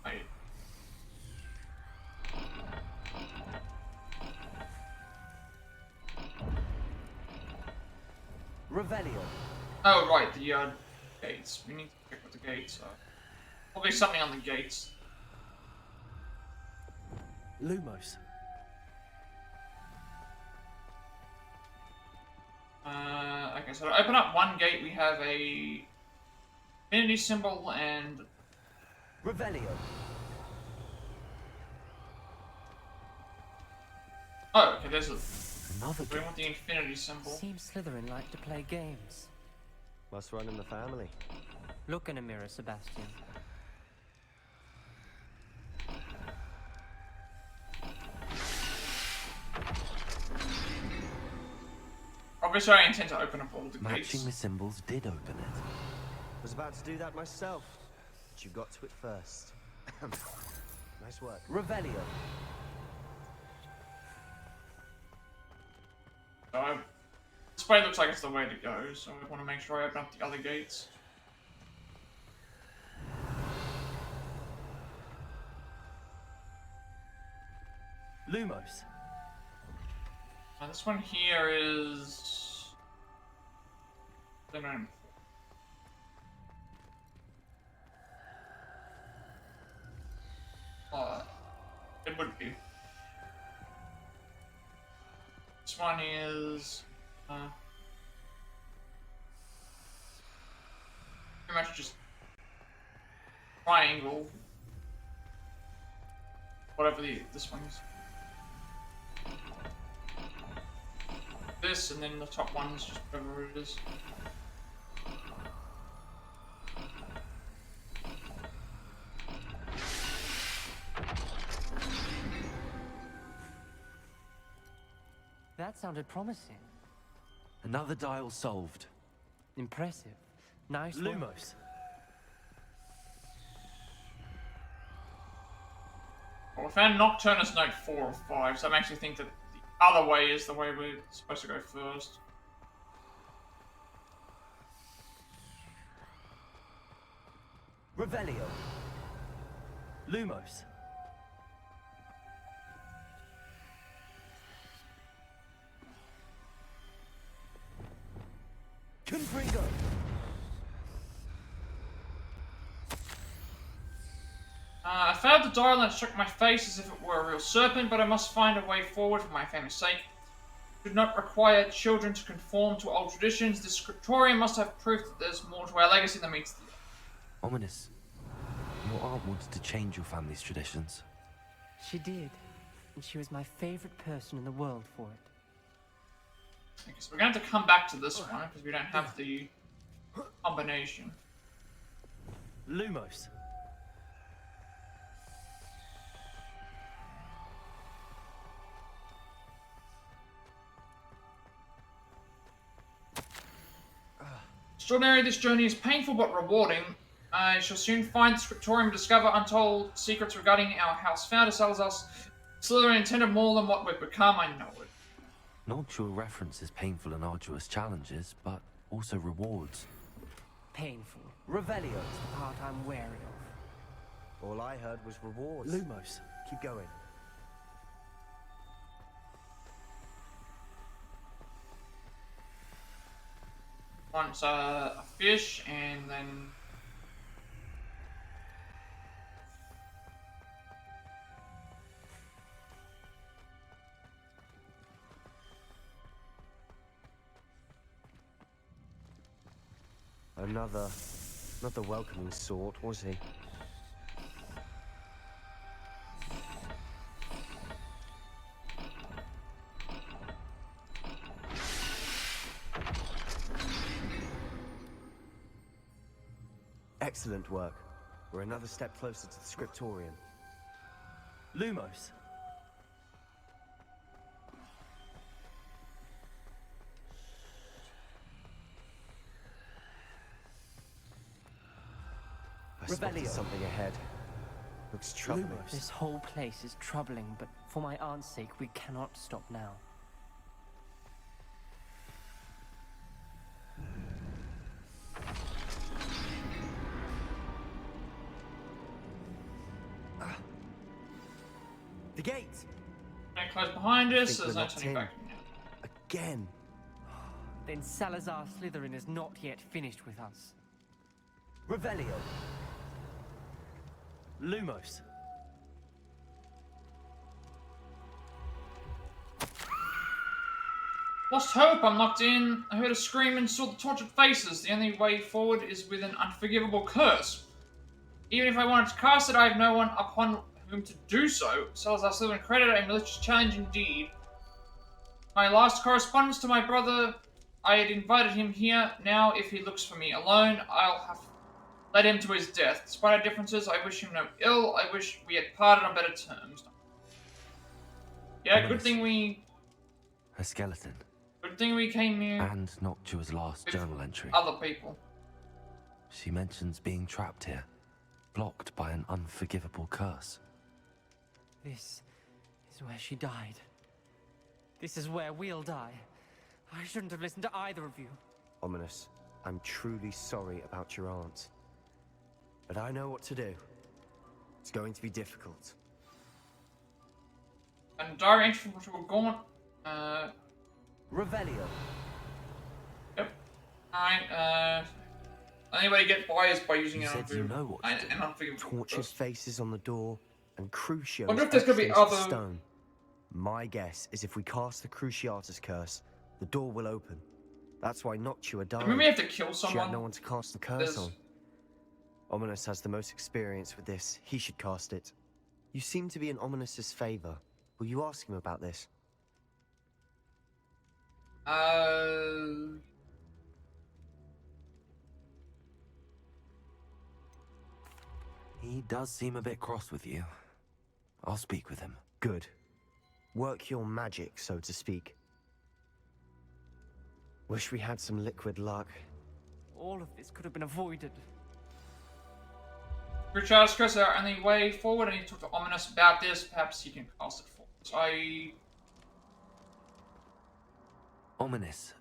S1: Wait.
S10: Revelio.
S1: Oh, right, the gates. We need to check what the gates are. Probably something on the gates.
S10: Lumos.
S1: Okay, so to open up one gate, we have a infinity symbol and...
S10: Revelio.
S1: Oh, okay, there's a...
S4: Another
S1: we want the infinity symbol.
S15: Seems Slytherin like to play games.
S18: Must run in the family.
S15: Look in a mirror, Sebastian.
S1: Obviously, I intend to open up all the
S4: Matching
S1: gates.
S4: the symbols did open it.
S18: Was about to do that myself, but you got to it first. Nice work.
S10: Revelio.
S1: So this way looks like it's the way to go, so I want to make sure I open up the other gates.
S10: Lumos.
S1: And this one here is... I don't know. It would be. This one is... pretty much just... triangle. Whatever this one is. This, and then the top one is just whatever it is.
S15: That sounded promising.
S4: Another dial solved.
S15: Impressive. Nice
S10: Lumos.
S15: work.
S1: Well, we found Nocturnus Note 4 or 5, so that makes me think that the other way is the way we're supposed to go first.
S10: Revelio. Lumos. Confringo.
S1: I failed to dial and it struck my face as if it were a real serpent, but I must find a way forward for my family's sake. Should not require children to conform to old traditions. The scriptorium must have proof that there's more to our legacy than meets the eye.
S4: Ominous. Your aunt wanted to change your family's traditions.
S15: She did. And she was my favorite person in the world for it.
S1: Okay, so we're going to have to come back to this one, because we don't have the combination.
S10: Lumos.
S1: Extraordinary, this journey is painful but rewarding. I shall soon find the scriptorium, discover untold secrets regarding our house founder, Salazar. Slytherin intended more than what we've become, I know it.
S4: Noctua references painful and arduous challenges, but also rewards.
S15: Painful.
S10: Revelio.
S15: It's the part I'm wary of.
S18: All I heard was rewards.
S10: Lumos.
S18: Keep going.
S1: Once a fish, and then...
S18: Another... not the welcoming sort, was he? Excellent work. We're another step closer to the scriptorium.
S10: Lumos.
S18: I spotted
S10: Revelio.
S18: something ahead. Looks troubling.
S15: This whole place is troubling, but for my aunt's sake, we cannot stop now.
S18: The gates!
S1: And close behind us, so there's no turning back.
S18: Again.
S15: Then Salazar Slytherin is not yet finished with us.
S10: Revelio. Lumos.
S1: Lost hope, I'm locked in. I heard a scream and saw the tortured faces. The only way forward is with an unforgivable curse. Even if I wanted to cast it, I have no one upon whom to do so. Salazar Slytherin created a malicious challenge indeed. My last correspondence to my brother, I had invited him here. Now, if he looks for me alone, I'll have led him to his death. Despite our differences, I wish him no ill. I wish we had parted on better terms. Yeah, good thing we...
S4: A skeleton.
S1: Good thing we came here.
S4: And Noctua's last journal entry.
S1: Other people.
S4: She mentions being trapped here, blocked by an unforgivable curse.
S15: This is where she died. This is where we'll die. I shouldn't have listened to either of you.
S18: Ominous, I'm truly sorry about your aunt. But I know what to do. It's going to be difficult.
S1: And diary entry from Dr. Gaunt.
S10: Revelio.
S1: Yep. Alright, only way to get by is by using
S18: You
S1: an
S18: said you know what to do.
S1: unforgivable
S18: Tortured
S1: curse.
S18: faces on the door, and Crucio.
S1: Wonder if there's gonna be other...
S18: stone. My guess is if we cast the Cruciatus curse, the door will open. That's why Noctua died.
S1: I mean, we have to kill
S18: She
S1: someone.
S18: had no one to cast the curse on. Ominous has the most experience with this. He should cast it. You seem to be in Ominous's favor. Will you ask him about this?
S4: He does seem a bit cross with you. I'll speak with him.
S18: Good. Work your magic, so to speak. Wish we had some liquid luck.
S15: All of this could have been avoided.
S1: Cruciatus curse is our only way forward. I need to talk to Ominous about this. Perhaps he can cast it for us.
S4: Ominous.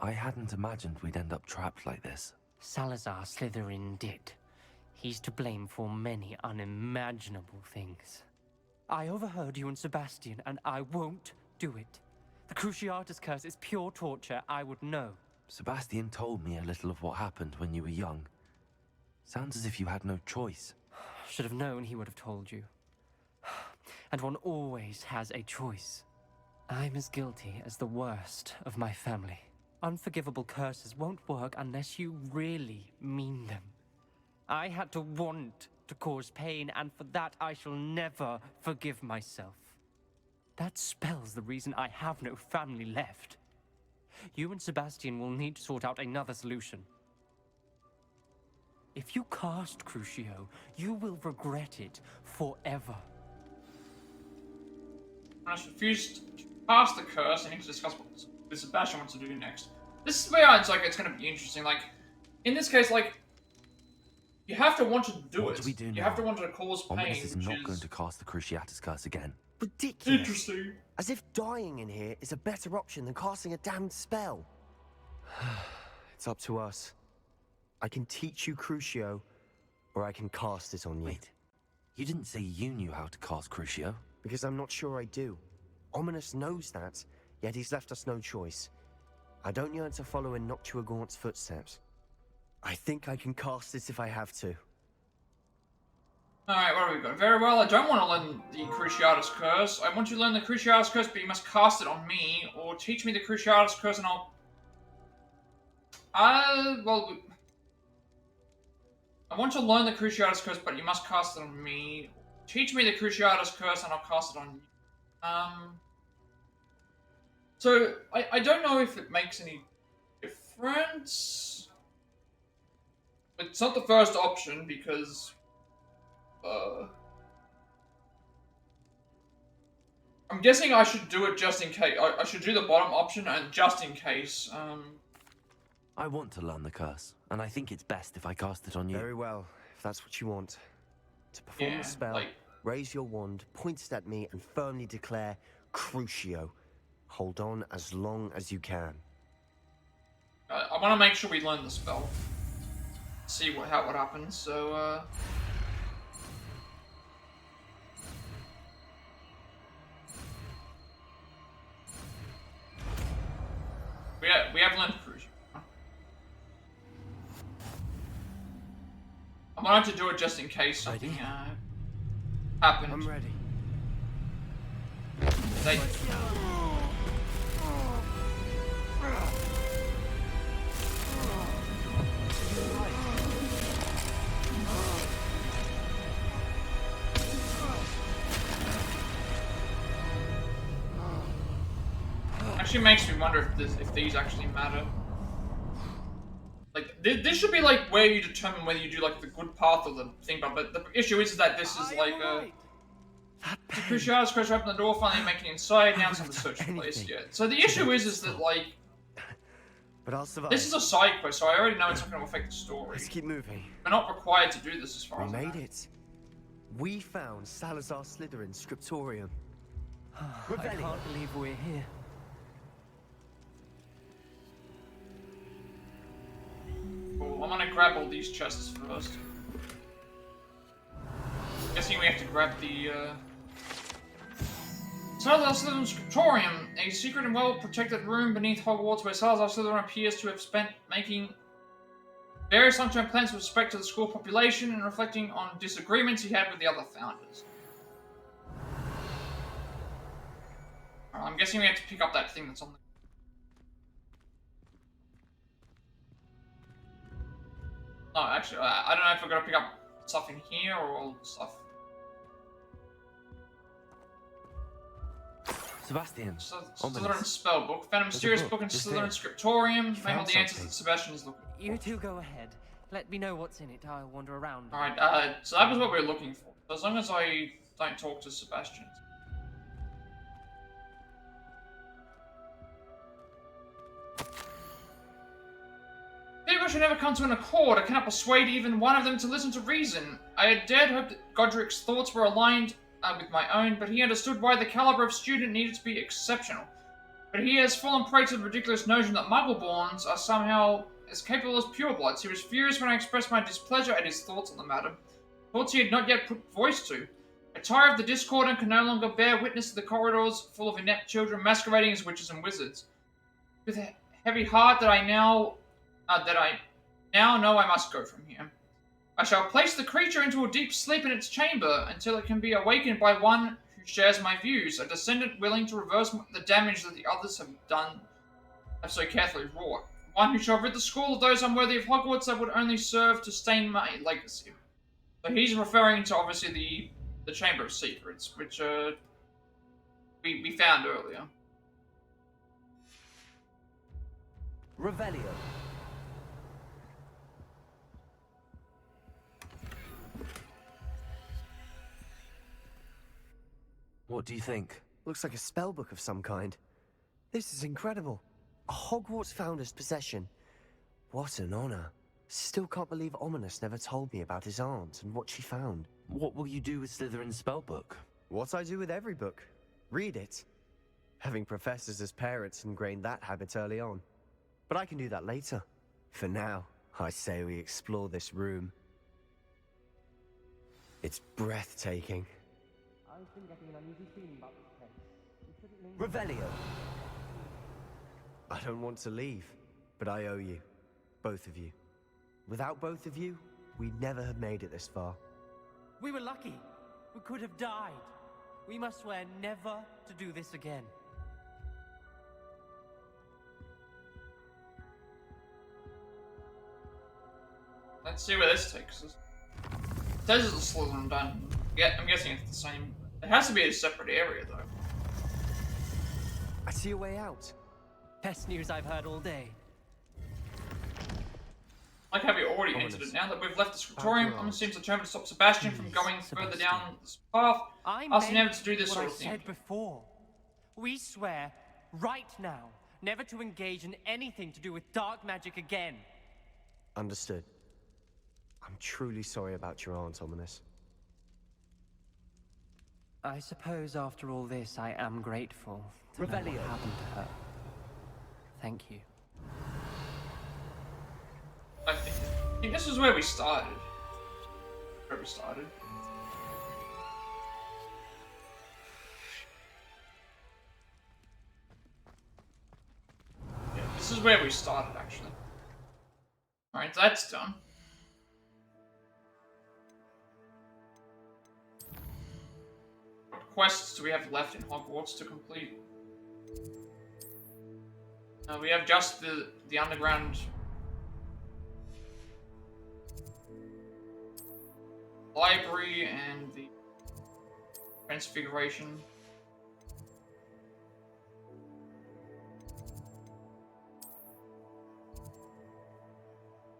S4: I hadn't imagined we'd end up trapped like this.
S15: Salazar Slytherin did. He's to blame for many unimaginable things. I overheard you and Sebastian, and I won't do it. The Cruciatus curse is pure torture. I would know.
S4: Sebastian told me a little of what happened when you were young. Sounds as if you had no choice.
S15: Should have known he would have told you. And one always has a choice. I'm as guilty as the worst of my family. Unforgivable curses won't work unless you really mean them. I had to want to cause pain, and for that I shall never forgive myself. That spell's the reason I have no family left. You and Sebastian will need to sort out another solution. If you cast Crucio, you will regret it forever.
S1: I refused to cast the curse. I need to discuss what Sebastian wants to do next. This is where it's like it's going to be interesting. Like, in this case, like, you have to want to do
S4: What
S1: it.
S4: do we do
S1: you
S4: now?
S1: have to want to cause pain.
S4: Ominous is
S1: which
S4: not going to cast the Cruciatus curse again.
S18: Ridiculous.
S1: Interesting.
S18: As if dying in here is a better option than casting a damned spell. It's up to us. I can teach you Crucio, or I can cast it on you.
S4: Wait, you didn't say you knew how to cast Crucio?
S18: Because I'm not sure I do. Ominous knows that, yet he's left us no choice. I don't yearn to follow in Noctua Gaunt's footsteps. I think I can cast it if I have to.
S1: Alright, what have we got? Very well, I don't want to learn the Cruciatus curse. I want you to learn the Cruciatus curse, but you must cast it on me, or teach me the Cruciatus curse and I'll... well... I want to learn the Cruciatus curse, but you must cast it on me. Teach me the Cruciatus curse and I'll cast it on you. So, I don't know if it makes any difference. It's not the first option, because... I'm guessing I should do it just in case. I should do the bottom option and just in case.
S4: I want to learn the curse, and I think it's best if I cast it on you.
S18: Very well, if that's what you want. To perform
S1: Yeah,
S18: the spell,
S1: like...
S18: raise your wand, point it at me, and firmly declare, Crucio. Hold on as long as you can.
S1: I want to make sure we learn the spell. See how it happens, so, We have learned Crucio. I wanted to do it just in case something, happened.
S18: I'm ready.
S1: Actually makes me wonder if these actually matter. Like, this should be like where you determine whether you do like the good path or the thing, but the issue is that this is like the Cruciatus Quest open the door, finally making it inside, now it's on the search place, yeah. So the issue is that like
S18: but I'll survive.
S1: This is a side quest, so I already know it's not gonna affect the story.
S18: Let's keep moving.
S1: We're not required to do this as far
S18: We
S1: as I
S18: made
S1: know.
S18: it. We found Salazar Slytherin's scriptorium.
S15: I can't believe we're here.
S1: Cool, I'm gonna grab all these chests first. Guessing we have to grab the, Salazar Slytherin's Scriptorium, a secret and well-protected room beneath Hogwarts where Salazar Slytherin appears to have spent making various long-term plans with respect to the school population and reflecting on disagreements he had with the other founders. I'm guessing we have to pick up that thing that's on the... No, actually, I don't know if we're gonna pick up stuff in here or all the stuff.
S4: Sebastian,
S1: Slytherin's spellbook. Found a mysterious book in Slytherin's scriptorium. May hold the answers that Sebastian is looking for.
S15: You two go ahead. Let me know what's in it. I'll wander around.
S1: Alright, so that was what we were looking for. As long as I don't talk to Sebastian. People should never come to an accord. I cannot persuade even one of them to listen to reason. I had dared hope that Godric's thoughts were aligned with my own, but he understood why the caliber of student needed to be exceptional. But he has fallen prey to the ridiculous notion that Muggleborns are somehow as capable as purebloods. He was furious when I expressed my displeasure at his thoughts on the matter. Thoughts he had not yet put voice to. I tire of the discord and can no longer bear witness to the corridors full of inept children masquerading as witches and wizards. With a heavy heart that I now know I must go from here. I shall place the creature into a deep sleep in its chamber until it can be awakened by one who shares my views, a descendant willing to reverse the damage that the others have so carefully wrought. One who shall rid the school of those unworthy of Hogwarts that would only serve to stain my legacy. So he's referring to obviously the Chamber of Secrets, which we found earlier.
S10: Revelio.
S4: What do you think?
S18: Looks like a spellbook of some kind. This is incredible. A Hogwarts founder's possession. What an honor. Still can't believe Ominous never told me about his aunt and what she found.
S4: What will you do with Slytherin's spellbook?
S18: What I do with every book. Read it. Having professors as parents ingrained that habit early on. But I can do that later. For now, I say we explore this room. It's breathtaking.
S15: I've been getting an uneasy feeling about this place.
S10: Revelio.
S18: I don't want to leave, but I owe you. Both of you. Without both of you, we'd never have made it this far.
S15: We were lucky. We could have died. We must swear never to do this again.
S1: Let's see where this takes us. It says it's a Slytherin dungeon. Yeah, I'm guessing it's the same. It has to be a separate area, though.
S18: I see a way out.
S15: Best news I've heard all day.
S1: Like how we already entered it. Now that we've left the scriptorium, Ominous seems determined to stop Sebastian from going further down this path. Ask him never to do this sort of thing.
S15: I said before. We swear, right now, never to engage in anything to do with dark magic again.
S18: Understood. I'm truly sorry about your aunt, Ominous.
S15: I suppose after all this, I am grateful to know what happened to her. Thank you.
S1: I think this is where we started. Where we started. Yeah, this is where we started, actually. Alright, that's done. What quests do we have left in Hogwarts to complete? We have just the underground library and the transfiguration.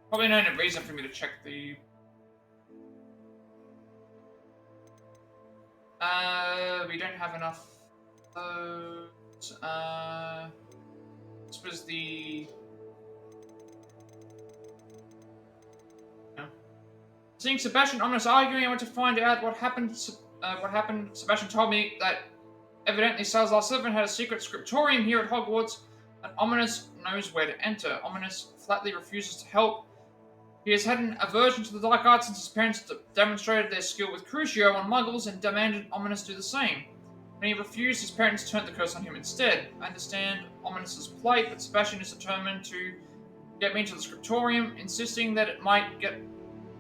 S1: Probably no reason for me to check the... we don't have enough of those. This was the... No. Seeing Sebastian and Ominous arguing, I went to find out what happened. Sebastian told me that evidently Salazar Slytherin had a secret scriptorium here at Hogwarts, and Ominous knows where to enter. Ominous flatly refuses to help. He has had an aversion to the dark arts since his parents demonstrated their skill with Crucio on Muggles and demanded Ominous do the same. When he refused, his parents turned the curse on him instead. I understand Ominous's plight, but Sebastian is determined to get me into the scriptorium, insisting that it might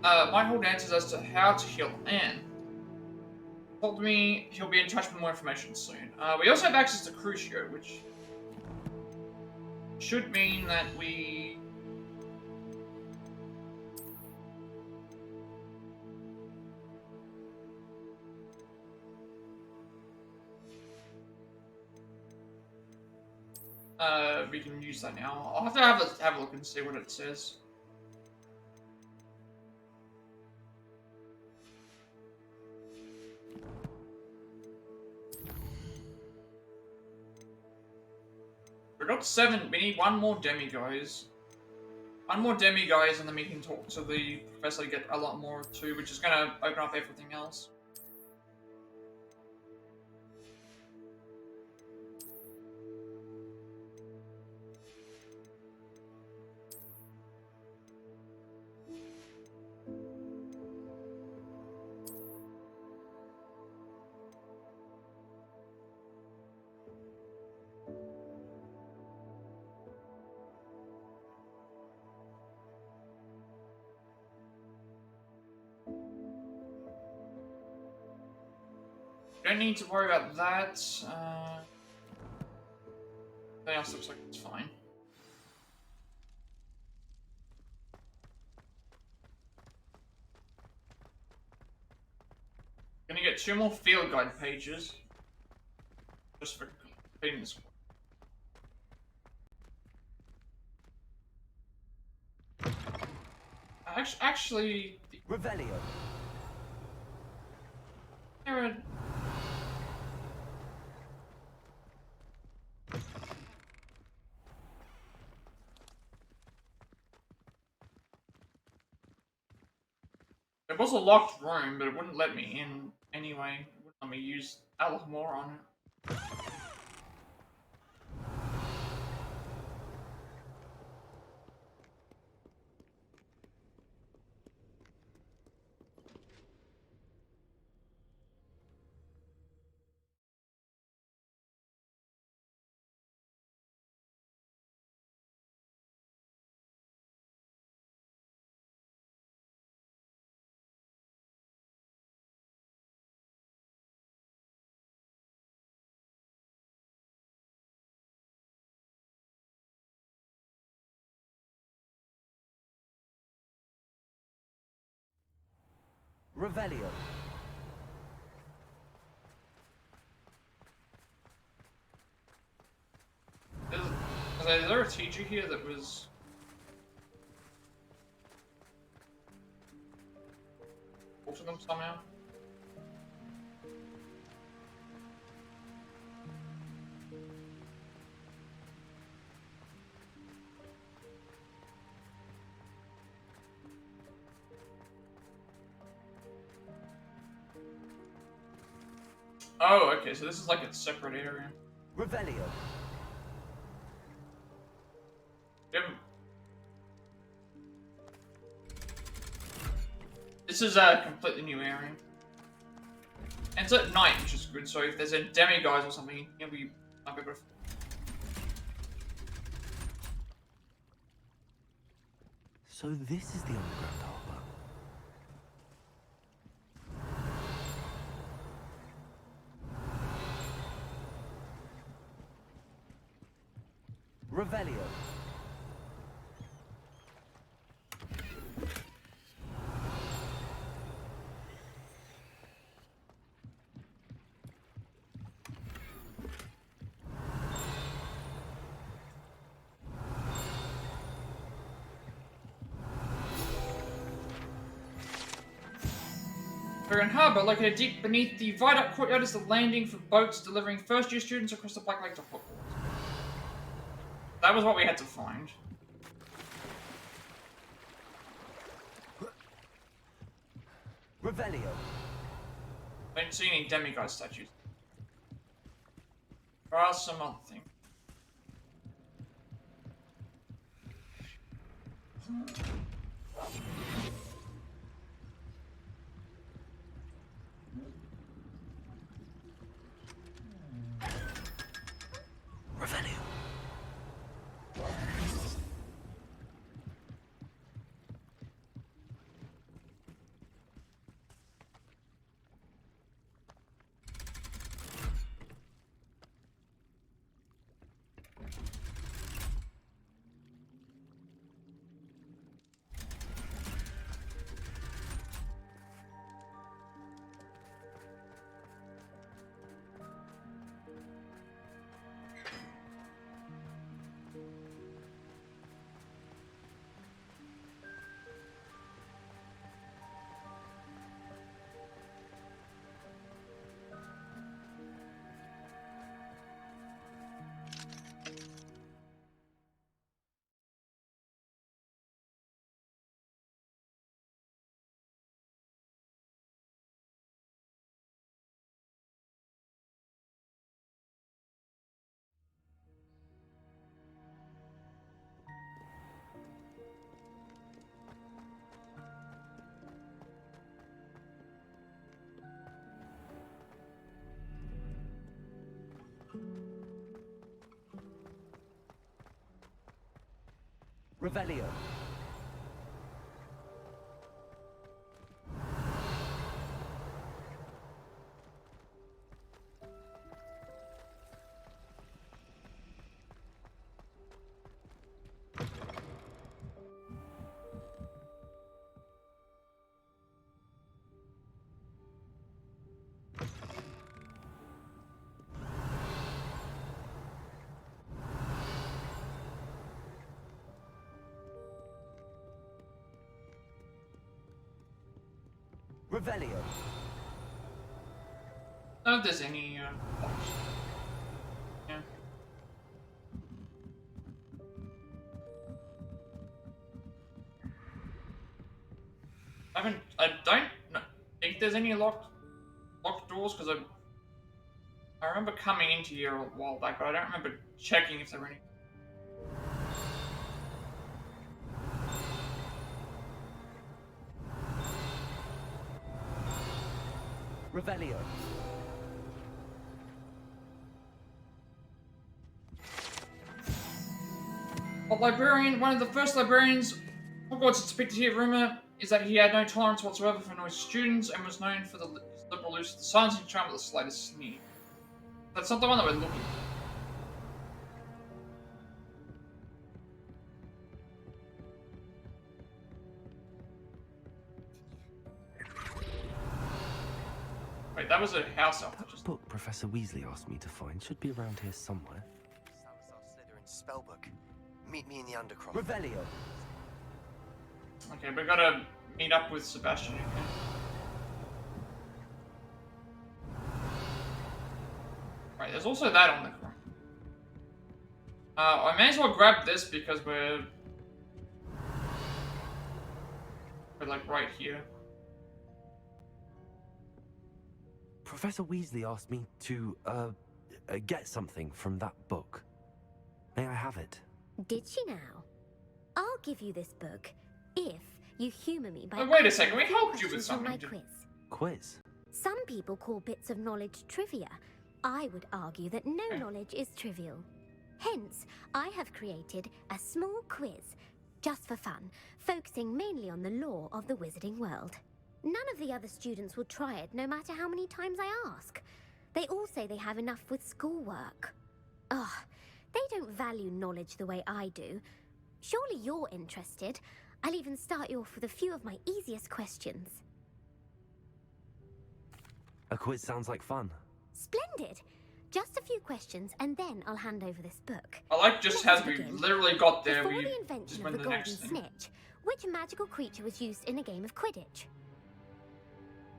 S1: hold answers as to how to heal Anne. He told me he'll be in touch with more information soon. We also have access to Crucio, which should mean that we... we can use that now. I'll have to have a look and see what it says. We got 7. We need one more demi-guys. One more demi-guys, and then we can talk to the professor to get a lot more too, which is going to open up everything else. Don't need to worry about that. Everything else looks like it's fine. Gonna get 2 more field guide pages. Just for completing this one. Actually...
S10: Revelio.
S1: Aaron. It was a locked room, but it wouldn't let me in anyway. It wouldn't let me use Alamore on it.
S10: Revelio.
S1: Is there a teacher here that was... talk to them somehow? Oh, okay, so this is like a separate area.
S10: Revelio.
S1: This is a completely new area. And it's at night, which is good, so if there's a demiguise or something, might be able to...
S4: So this is the underground harbour.
S10: Revelio.
S1: Neighbouring harbour, located deep beneath the viaduct courtyard, is the landing for boats delivering first-year students across the Black Lake to Hogwarts. That was what we had to find.
S10: Revelio.
S1: I don't see any demigod statues. There are some other things.
S10: Revelio. Revelio. Revelio.
S1: I don't know if there's any, yeah. I don't think there's any locked doors, because I remember coming into here a while back, but I don't remember checking if there were any.
S10: Revelio.
S1: A librarian, one of the first librarians Hogwarts is depicted here. Rumor is that he had no tolerance whatsoever for noisy students and was known for his liberal use of the silencing charm at the slightest sneer. That's not the one that we're looking for. Wait, that was a house elf.
S4: That book Professor Weasley asked me to find should be around here somewhere.
S18: Slytherin's spellbook. Meet me in the Undercroft.
S10: Revelio.
S1: Okay, we gotta meet up with Sebastian again. Right, there's also that on the ground. I may as well grab this because we're like right here.
S4: Professor Weasley asked me to, get something from that book. May I have it?
S20: Did she now? I'll give you this book if you humour me by.
S1: Oh, wait a second, we helped you with something.
S20: My quiz.
S4: Quiz?
S20: Some people call bits of knowledge trivia. I would argue that no knowledge is trivial. Hence, I have created a small quiz, just for fun, focusing mainly on the lore of the wizarding world. None of the other students will try it, no matter how many times I ask. They all say they have enough with schoolwork. Ugh, they don't value knowledge the way I do. Surely you're interested. I'll even start you off with a few of my easiest questions.
S4: A quiz sounds like fun.
S20: Splendid! Just a few questions, and then I'll hand over this book.
S1: I like just as we literally got there,
S20: Before
S1: we
S20: the invention
S1: just
S20: of
S1: went
S20: the
S1: to the
S20: golden
S1: next thing.
S20: snitch, which magical creature was used in a game of Quidditch?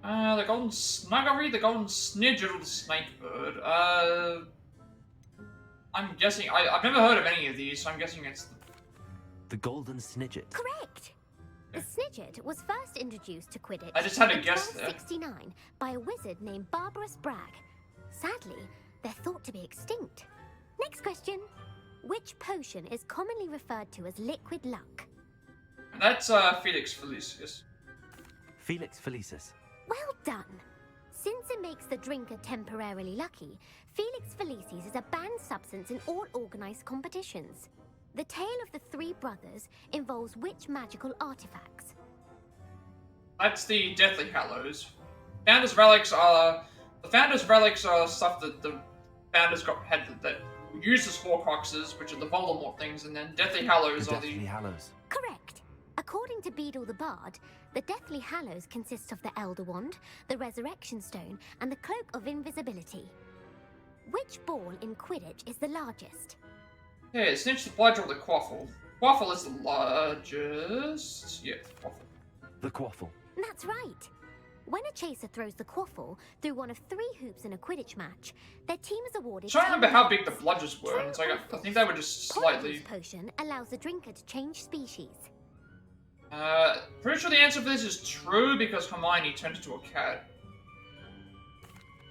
S1: The golden snuggery, the golden snidge, or the snake bird. I'm guessing, I've never heard of any of these, so I'm guessing it's
S4: The golden snidget.
S20: Correct! The snidget was first introduced to Quidditch
S1: I just had to
S20: in
S1: guess there.
S20: 1269 by a wizard named Barbarous Bragg. Sadly, they're thought to be extinct. Next question. Which potion is commonly referred to as liquid luck?
S1: And that's Felix Felicis.
S4: Felix Felicis.
S20: Well done! Since it makes the drinker temporarily lucky, Felix Felicis is a banned substance in all organised competitions. The tale of the three brothers involves which magical artifacts?
S1: That's the Deathly Hallows. Founders relics are stuff that the founders had that used as Horcruxes, which are the Voldemort things, and then Deathly Hallows are the
S4: Deathly Hallows.
S20: Correct. According to Beedle the Bard, the Deathly Hallows consists of the Elder Wand, the Resurrection Stone, and the Cloak of Invisibility. Which ball in Quidditch is the largest?
S1: Yeah, Snitch, the Bludger, or the Quaffle. Quaffle is the largest. Yeah, the Quaffle.
S4: The Quaffle.
S20: That's right. When a chaser throws the Quaffle through one of 3 hoops in a Quidditch match, their team is awarded.
S1: I'm trying to remember how big the Bludgers were, and it's like I think they were just slightly.
S20: Polyjuice potion allows the drinker to change species.
S1: Pretty sure the answer for this is true because Hermione turned into a cat.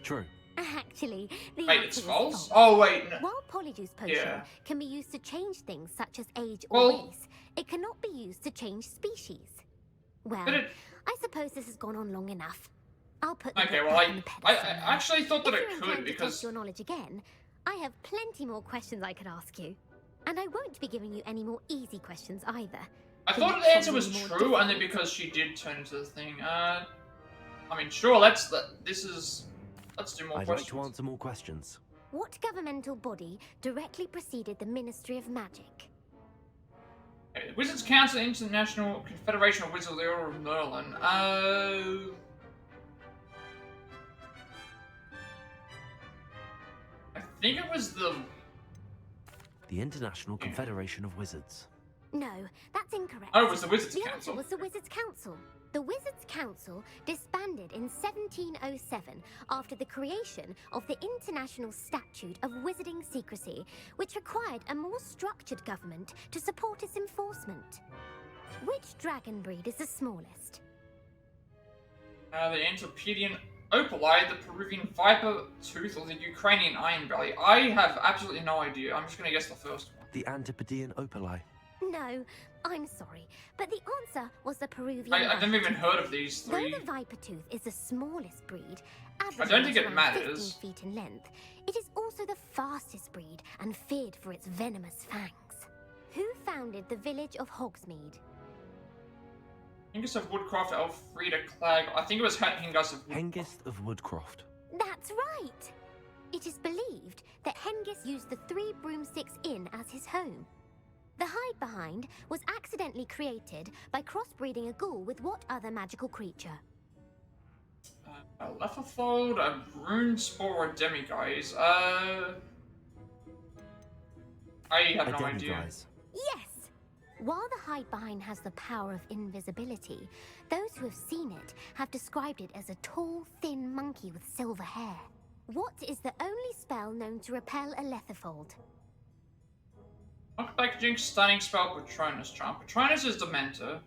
S4: True.
S20: Actually, the
S1: Wait,
S20: answer
S1: it's
S20: is
S1: false? Oh, wait, no.
S20: While Polyjuice potion
S1: Yeah.
S20: can be used to change things such as age or
S1: Well-
S20: race, it cannot be used to change species. Well,
S1: But it-
S20: I suppose this has gone on long enough. I'll put the
S1: Okay,
S20: book
S1: well,
S20: back on the
S1: I
S20: pedestal now.
S1: actually thought that
S20: If
S1: it
S20: you're
S1: could
S20: inclined to
S1: because
S20: test your knowledge again, I have plenty more questions I could ask you. And I won't be giving you any more easy questions either.
S1: I
S20: The
S1: thought
S20: next
S1: the answer
S20: one will
S1: was
S20: be more
S1: true, and then
S20: difficult.
S1: because she did turn into the thing. I mean, sure. Let's do more
S4: I'd like
S1: questions.
S4: to answer more questions.
S20: What governmental body directly preceded the Ministry of Magic?
S1: Okay, Wizards Council, International Confederation of Wizards, the Order of Merlin. I think it was the.
S4: The International Confederation of Wizards.
S20: No, that's incorrect.
S1: Oh, it was the Wizards'
S20: The
S1: Council.
S20: answer was the Wizards' Council. The Wizards' Council disbanded in 1707 after the creation of the International Statute of Wizarding Secrecy, which required a more structured government to support its enforcement. Which dragon breed is the smallest?
S1: The Antipodean Opali, the Peruvian Viper Tooth, or the Ukrainian Iron Belly. I have absolutely no idea. I'm just gonna guess the first one.
S4: The Antipodean Opali.
S20: No, I'm sorry, but the answer was the Peruvian
S1: I've never
S20: Viper
S1: even
S20: Tooth.
S1: heard of these
S20: Though
S1: three.
S20: the Viper Tooth is the smallest breed,
S1: I don't
S20: averaging
S1: think it
S20: around
S1: matters.
S20: 15 feet in length, it is also the fastest breed and feared for its venomous fangs. Who founded the village of Hogsmeade?
S1: Hengist of Woodcroft, Elfrida Clegg. I think it was Hengist of
S4: Hengist of Woodcroft.
S20: That's right! It is believed that Hengist used the 3 Broomsticks Inn as his home. The hide behind was accidentally created by crossbreeding a ghoul with what other magical creature?
S1: A Leatherfold, a Rune Spore, or a Demiguise. I have no idea.
S20: Yes! While the hide behind has the power of invisibility, those who have seen it have described it as a tall, thin monkey with silver hair. What is the only spell known to repel a Leatherfold?
S1: Knockback Jinx, Stunning Spell, Patronus Charm. Patronus is Dementor.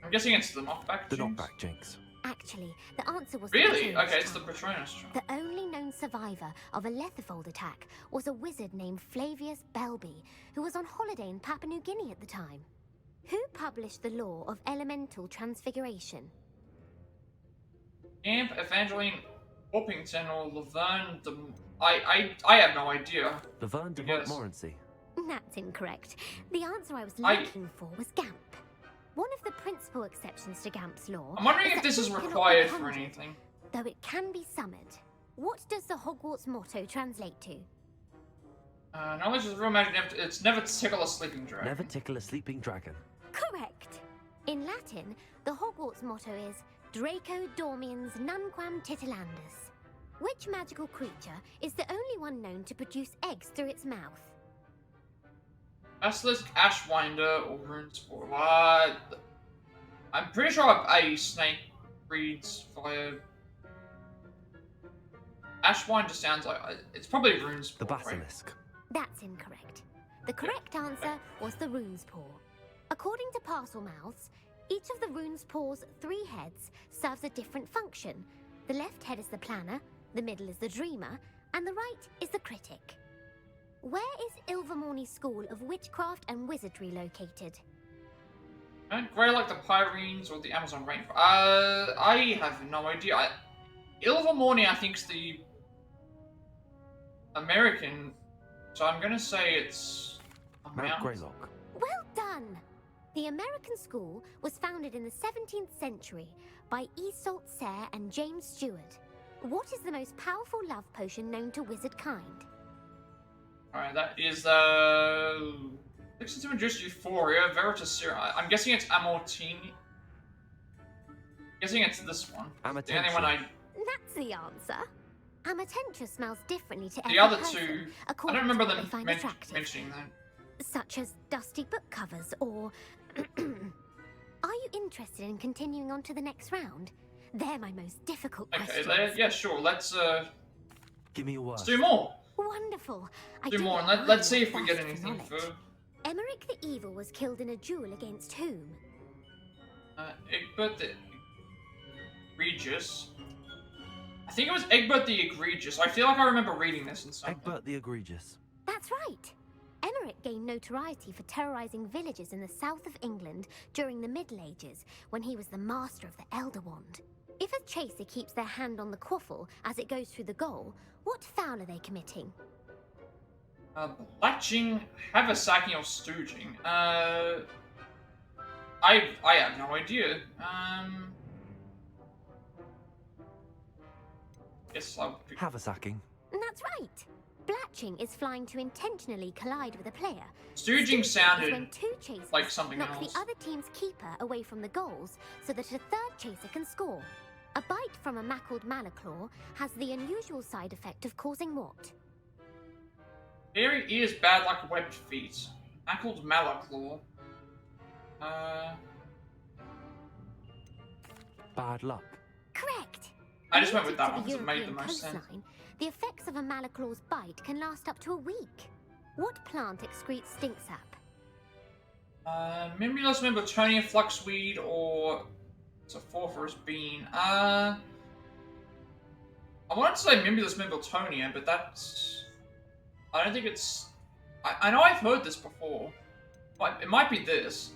S1: I'm guessing it's the Knockback
S4: The
S1: Jinx.
S4: Knockback Jinx.
S20: Actually, the answer was
S1: Really?
S20: the
S1: Okay, it's the Patronus charm.
S20: The only known survivor of a Lethifold attack was a wizard named Flavius Belby, who was on holiday in Papua New Guinea at the time. Who published the law of elemental transfiguration?
S1: Camp, Evangeline Orpington, or Laverne de... I have no idea.
S4: Laverne de Montmorency.
S20: That's incorrect. The answer I was looking for was Gamp. One of the principal exceptions to Gamp's law...
S1: I'm wondering if this is required for
S20: conjured,
S1: anything.
S20: Though it can be summoned. What does the Hogwarts motto translate to?
S1: Knowledge is real magic. It's never tickle a sleeping dragon.
S4: Never tickle a sleeping dragon.
S20: Correct. In Latin, the Hogwarts motto is Draco Dormiens Nunquam Titilandus. Which magical creature is the only one known to produce eggs through its mouth?
S1: Basilisk, Ashwinder, or Runespore. What? I'm pretty sure a snake breeds via... Ashwinder sounds like... It's probably Runespore,
S4: The basilisk.
S1: Right?
S20: That's incorrect. The correct answer was the Runespaw. According to Parselmouths, each of the Runespaw's 3 heads serves a different function. The left head is the planner, the middle is the dreamer, and the right is the critic. Where is Ilvermorny School of Witchcraft and Wizardry located?
S1: Great like the Pyrenees or the Amazon rainforest. I have no idea. Ilvermorny, I think, is the American, so I'm gonna say it's
S4: Mount Greylock.
S20: Well done! The American school was founded in the 17th century by Iseult Sayre and James Stewart. What is the most powerful love potion known to wizard kind?
S1: Alright, that is, Fixing to induce euphoria, Veritaserum. I'm guessing it's Amortini. Guessing it's this one. The only one I...
S20: That's the answer. Amatentia smells differently to
S1: The
S20: every
S1: other
S20: person,
S1: two, I
S20: according
S1: don't remember
S20: to what
S1: them
S20: they find attractive.
S1: mentioning that.
S20: Such as dusty book covers, or... Are you interested in continuing on to the next round? They're my most difficult questions.
S1: Okay, yeah, sure. Let's
S4: Give me a word.
S1: let's do more.
S20: Wonderful.
S1: Do more, and let's see if we get anything for...
S20: Emmerich the Evil was killed in a duel against whom?
S1: Egbert the Egregious. I think it was Egbert the Egregious. I feel like I remember reading this in something.
S4: Egbert the Egregious.
S20: That's right. Emmerich gained notoriety for terrorizing villages in the south of England during the Middle Ages, when he was the master of the Elder Wand. If a chaser keeps their hand on the quaffle as it goes through the goal, what foul are they committing?
S1: Blatching, haversacking, or stooging. I have no idea. Yes, I'll pick...
S4: Haversacking.
S20: That's right. Blatching is flying to intentionally collide with a player.
S1: Stooging sounded
S20: when two chasers
S1: like something
S20: knock
S1: else.
S20: the other team's keeper away from the goals so that a third chaser can score. A bite from a mackled malaclaw has the unusual side effect of causing what?
S1: Hairy ears, bad like webbed feet. Mackled malaclaw.
S4: Bad luck.
S20: Correct.
S1: I just went with that
S20: Native
S1: one
S20: to
S1: because it made the
S20: European
S1: most sense.
S20: coastline, the effects of a malaclaw's bite can last up to a week. What plant excretes stink sap?
S1: Mimulus, Mimbletonia, Fluxweed, or it's a phosphorus bean. I wanted to say Mimulus, Mimbletonia, but that's... I don't think it's... I know I've heard this before. It might be this.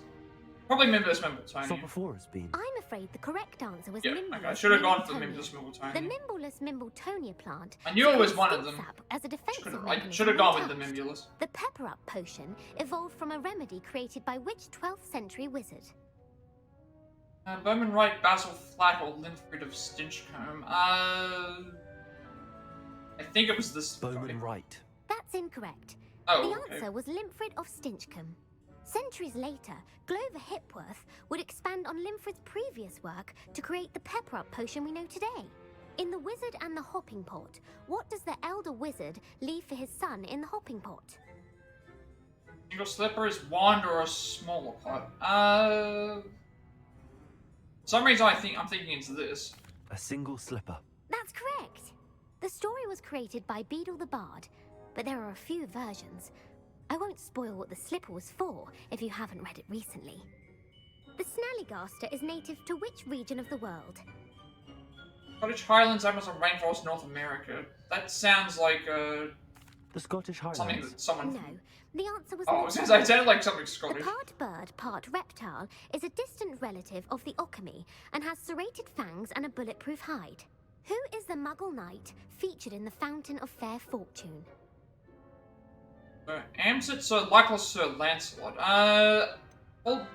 S1: Probably Mimulus, Mimbletonia.
S4: Phosphorus bean.
S20: I'm afraid the correct answer was
S1: Yeah,
S20: Mimbulus
S1: okay, I should have gone for
S20: Mimbletonia.
S1: Mimulus, Mimbletonia.
S20: The Mimbulus Mimbletonia plant.
S1: I knew it was
S20: secretes
S1: one of
S20: stink
S1: them.
S20: sap as a defensive
S1: I
S20: mechanism
S1: should have
S20: when
S1: gone with the
S20: touched.
S1: Mimulus.
S20: The Pepper Up potion evolved from a remedy created by which 12th century wizard?
S1: Bowman Wright, Basil Flack, or Linfrid of Stinchcombe. I think it was this
S4: Bowman Wright.
S20: That's incorrect.
S1: Oh,
S20: the
S1: okay.
S20: answer was Linfrid of Stinchcombe. Centuries later, Glover Hipworth would expand on Linfrid's previous work to create the Pepper Up potion we know today. In The Wizard and the Hopping Pot, what does the elder wizard leave for his son in the hopping pot?
S1: Single slipper is wand or a smaller pot. For some reason I'm thinking it's this.
S4: A single slipper.
S20: That's correct. The story was created by Beadle the Bard, but there are a few versions. I won't spoil what the slipper was for if you haven't read it recently. The Snallygaster is native to which region of the world?
S1: Scottish Highlands, Amazon rainforest, North America. That sounds like
S4: the Scottish Highlands.
S1: something that someone.
S20: No, the answer was.
S1: Oh, I was gonna say, it sounded like something Scottish.
S20: The part bird, part reptile is a distant relative of the Occamy and has serrated fangs and a bulletproof hide. Who is the Muggle knight featured in the Fountain of Fair Fortune?
S1: Amsit, Sir Lycos, Sir Lancelot. Well,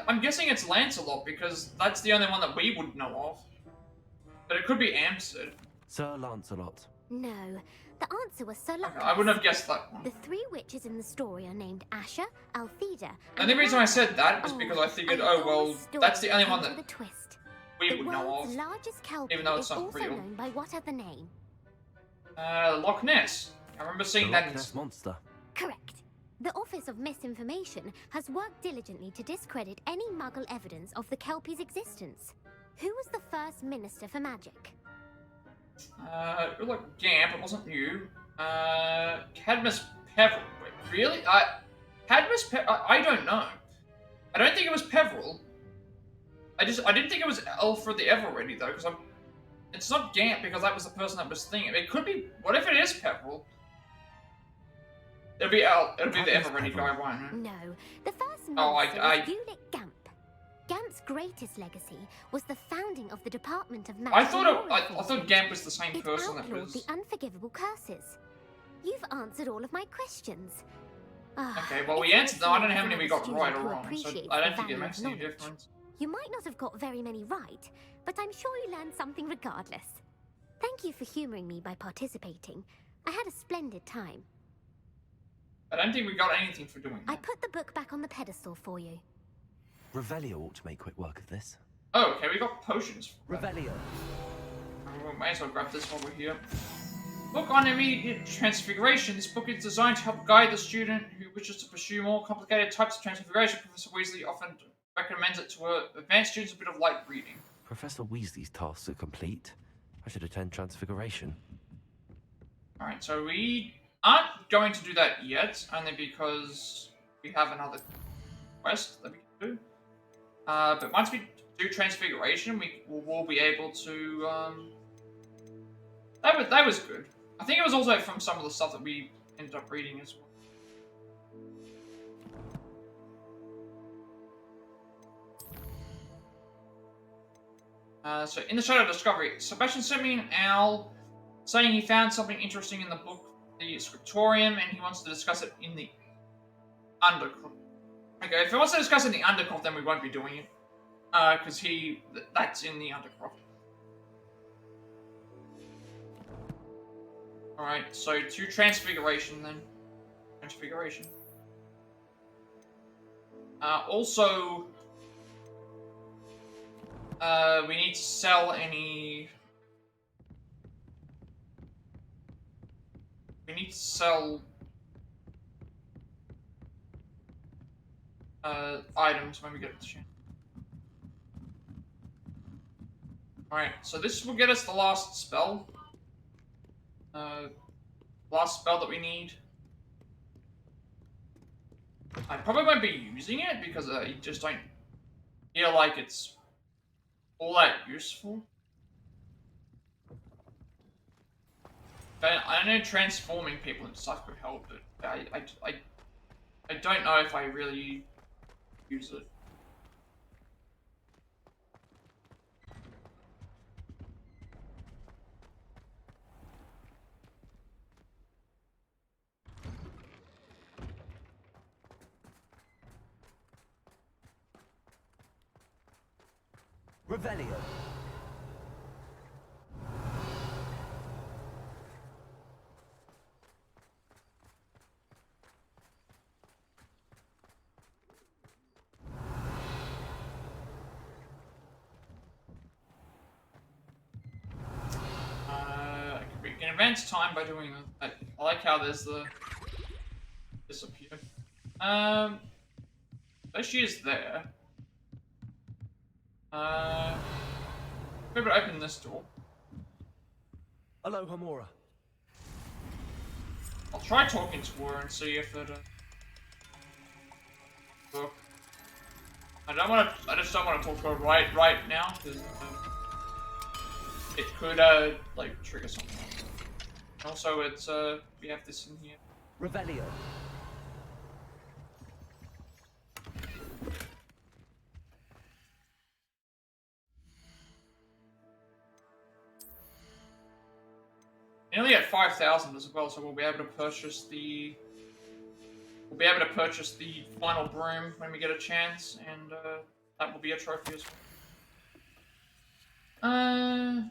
S1: I'm guessing it's Lancelot because that's the only one that we would know of. But it could be Amsit.
S4: Sir Lancelot.
S20: No, the answer was Sir Lycos.
S1: Okay, I wouldn't have guessed that one.
S20: The three witches in the story are named Asher, Altheda,
S1: And the reason I said that was because I figured, oh well, that's the only one that we would know of.
S20: Largest kelpie
S1: even though it's
S20: is
S1: not
S20: also
S1: real.
S20: known by what other name?
S1: Loch Ness. I remember seeing that in
S4: Loch Ness Monster.
S20: Correct. The Office of Misinformation has worked diligently to discredit any Muggle evidence of the Kelpie's existence. Who was the first Minister for Magic?
S1: It was like Gamp, it wasn't you. Cadmus Peveril. Wait, really? Cadmus I don't know. I don't think it was Peveril. I didn't think it was Alfred the Everready though, because it's not Gamp because that was the person that was thinking. It could be. What if it is Peveril? It'll be the Everready guy, won't it?
S20: No, the first minister
S1: Oh,
S20: was Ulick Gamp. Gamp's greatest legacy was the founding of the Department of Magic.
S1: I thought Gamp was the same
S20: It
S1: person that
S20: outlawed
S1: was.
S20: the unforgivable curses. You've answered all of my questions.
S1: Okay, well we answered them. I don't know how many we got right or wrong, so I don't think it makes any difference.
S20: You might not have got very many right, but I'm sure you learned something regardless. Thank you for humouring me by participating. I had a splendid time.
S1: I don't think we got anything for doing that.
S20: I put the book back on the pedestal for you.
S4: Revelio ought to make quick work of this.
S1: Oh, okay, we got potions.
S10: Revelio.
S1: We might as well grab this while we're here. Book on immediate transfiguration. This book is designed to help guide the student who wishes to pursue more complicated types of transfiguration. Professor Weasley often recommends it to advanced students a bit of light reading.
S4: Professor Weasley's tasks are complete. I should attend Transfiguration.
S1: Alright, so we aren't going to do that yet, only because we have another quest that we can do. But once we do Transfiguration, we'll be able to, That was good. I think it was also from some of the stuff that we ended up reading as well. So, in the Shadow of Discovery, Sebastian sent me an owl saying he found something interesting in the book, the Scriptorium, and he wants to discuss it in the Undercroft. Okay, if he wants to discuss it in the Undercroft, then we won't be doing it. Because that's in the Undercroft. Alright, so to Transfiguration then. Transfiguration. Also, we need to sell any... We need to sell... items when we get the chance. Alright, so this will get us the last spell. Last spell that we need. I probably won't be using it because I just don't feel like it's all that useful. I know transforming people and stuff could help, but I don't know if I really use it.
S10: Revelio.
S1: We can advance time by doing that. I like how there's the disappear. There she is there. Maybe open this door.
S10: Hello, Hamora.
S1: I'll try talking to her and see if it. Look. I just don't want to talk to her right now because. it could like trigger something. Also, it's we have this in here.
S10: Revelio.
S1: Nearly at 5,000 as well, so we'll be able to purchase the. We'll be able to purchase the final broom when we get a chance, and that will be a trophy as well.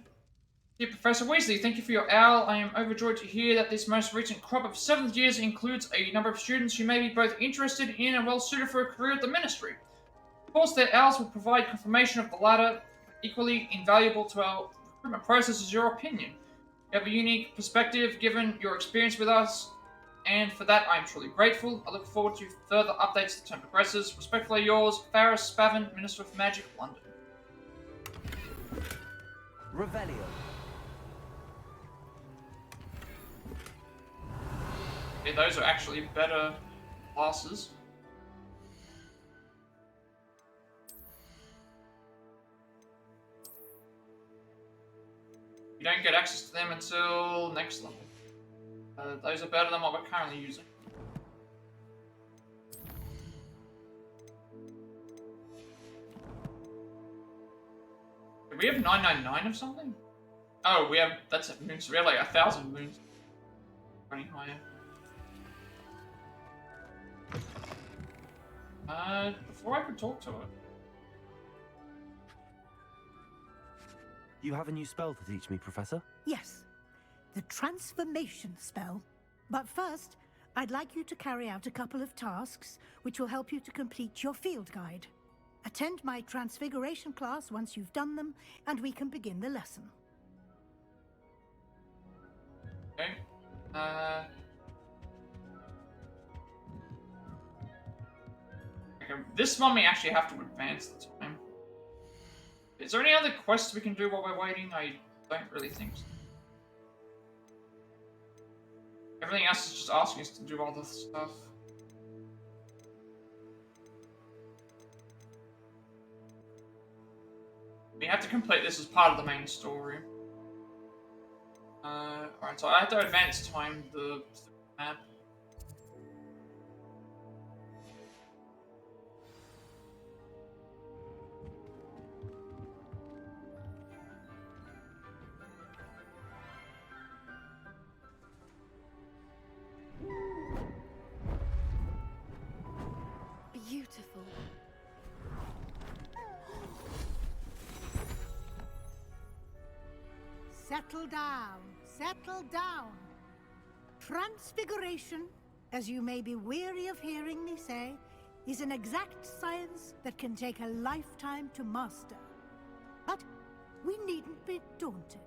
S1: Dear Professor Weasley, thank you for your owl. I am overjoyed to hear that this most recent crop of 7th years includes a number of students who may be both interested in and well suited for a career at the Ministry. Of course, their owls will provide confirmation of the latter. Equally invaluable to our recruitment process is your opinion. You have a unique perspective given your experience with us, and for that I am truly grateful. I look forward to further updates as the term progresses. Respectfully yours, Faris Spavin, Minister of Magic, London.
S10: Revelio.
S1: Yeah, those are actually better classes. You don't get access to them until next level. Those are better than what we're currently using. Do we have 999 of something? Oh, we have, that's a moon, so we have like 1,000 moons. Running higher. Before I could talk to it.
S4: You have a new spell to teach me, Professor?
S3: Yes, the transformation spell. But first, I'd like you to carry out a couple of tasks which will help you to complete your field guide. Attend my transfiguration class once you've done them, and we can begin the lesson.
S1: Okay. Okay, this one we actually have to advance the time. Is there any other quests we can do while we're waiting? I don't really think so. Everything else is just asking us to do all this stuff. We have to complete this as part of the main story. Alright, so I have to advance time the map.
S16: Beautiful.
S3: Settle down, settle down. Transfiguration, as you may be weary of hearing me say, is an exact science that can take a lifetime to master. But we needn't be daunted.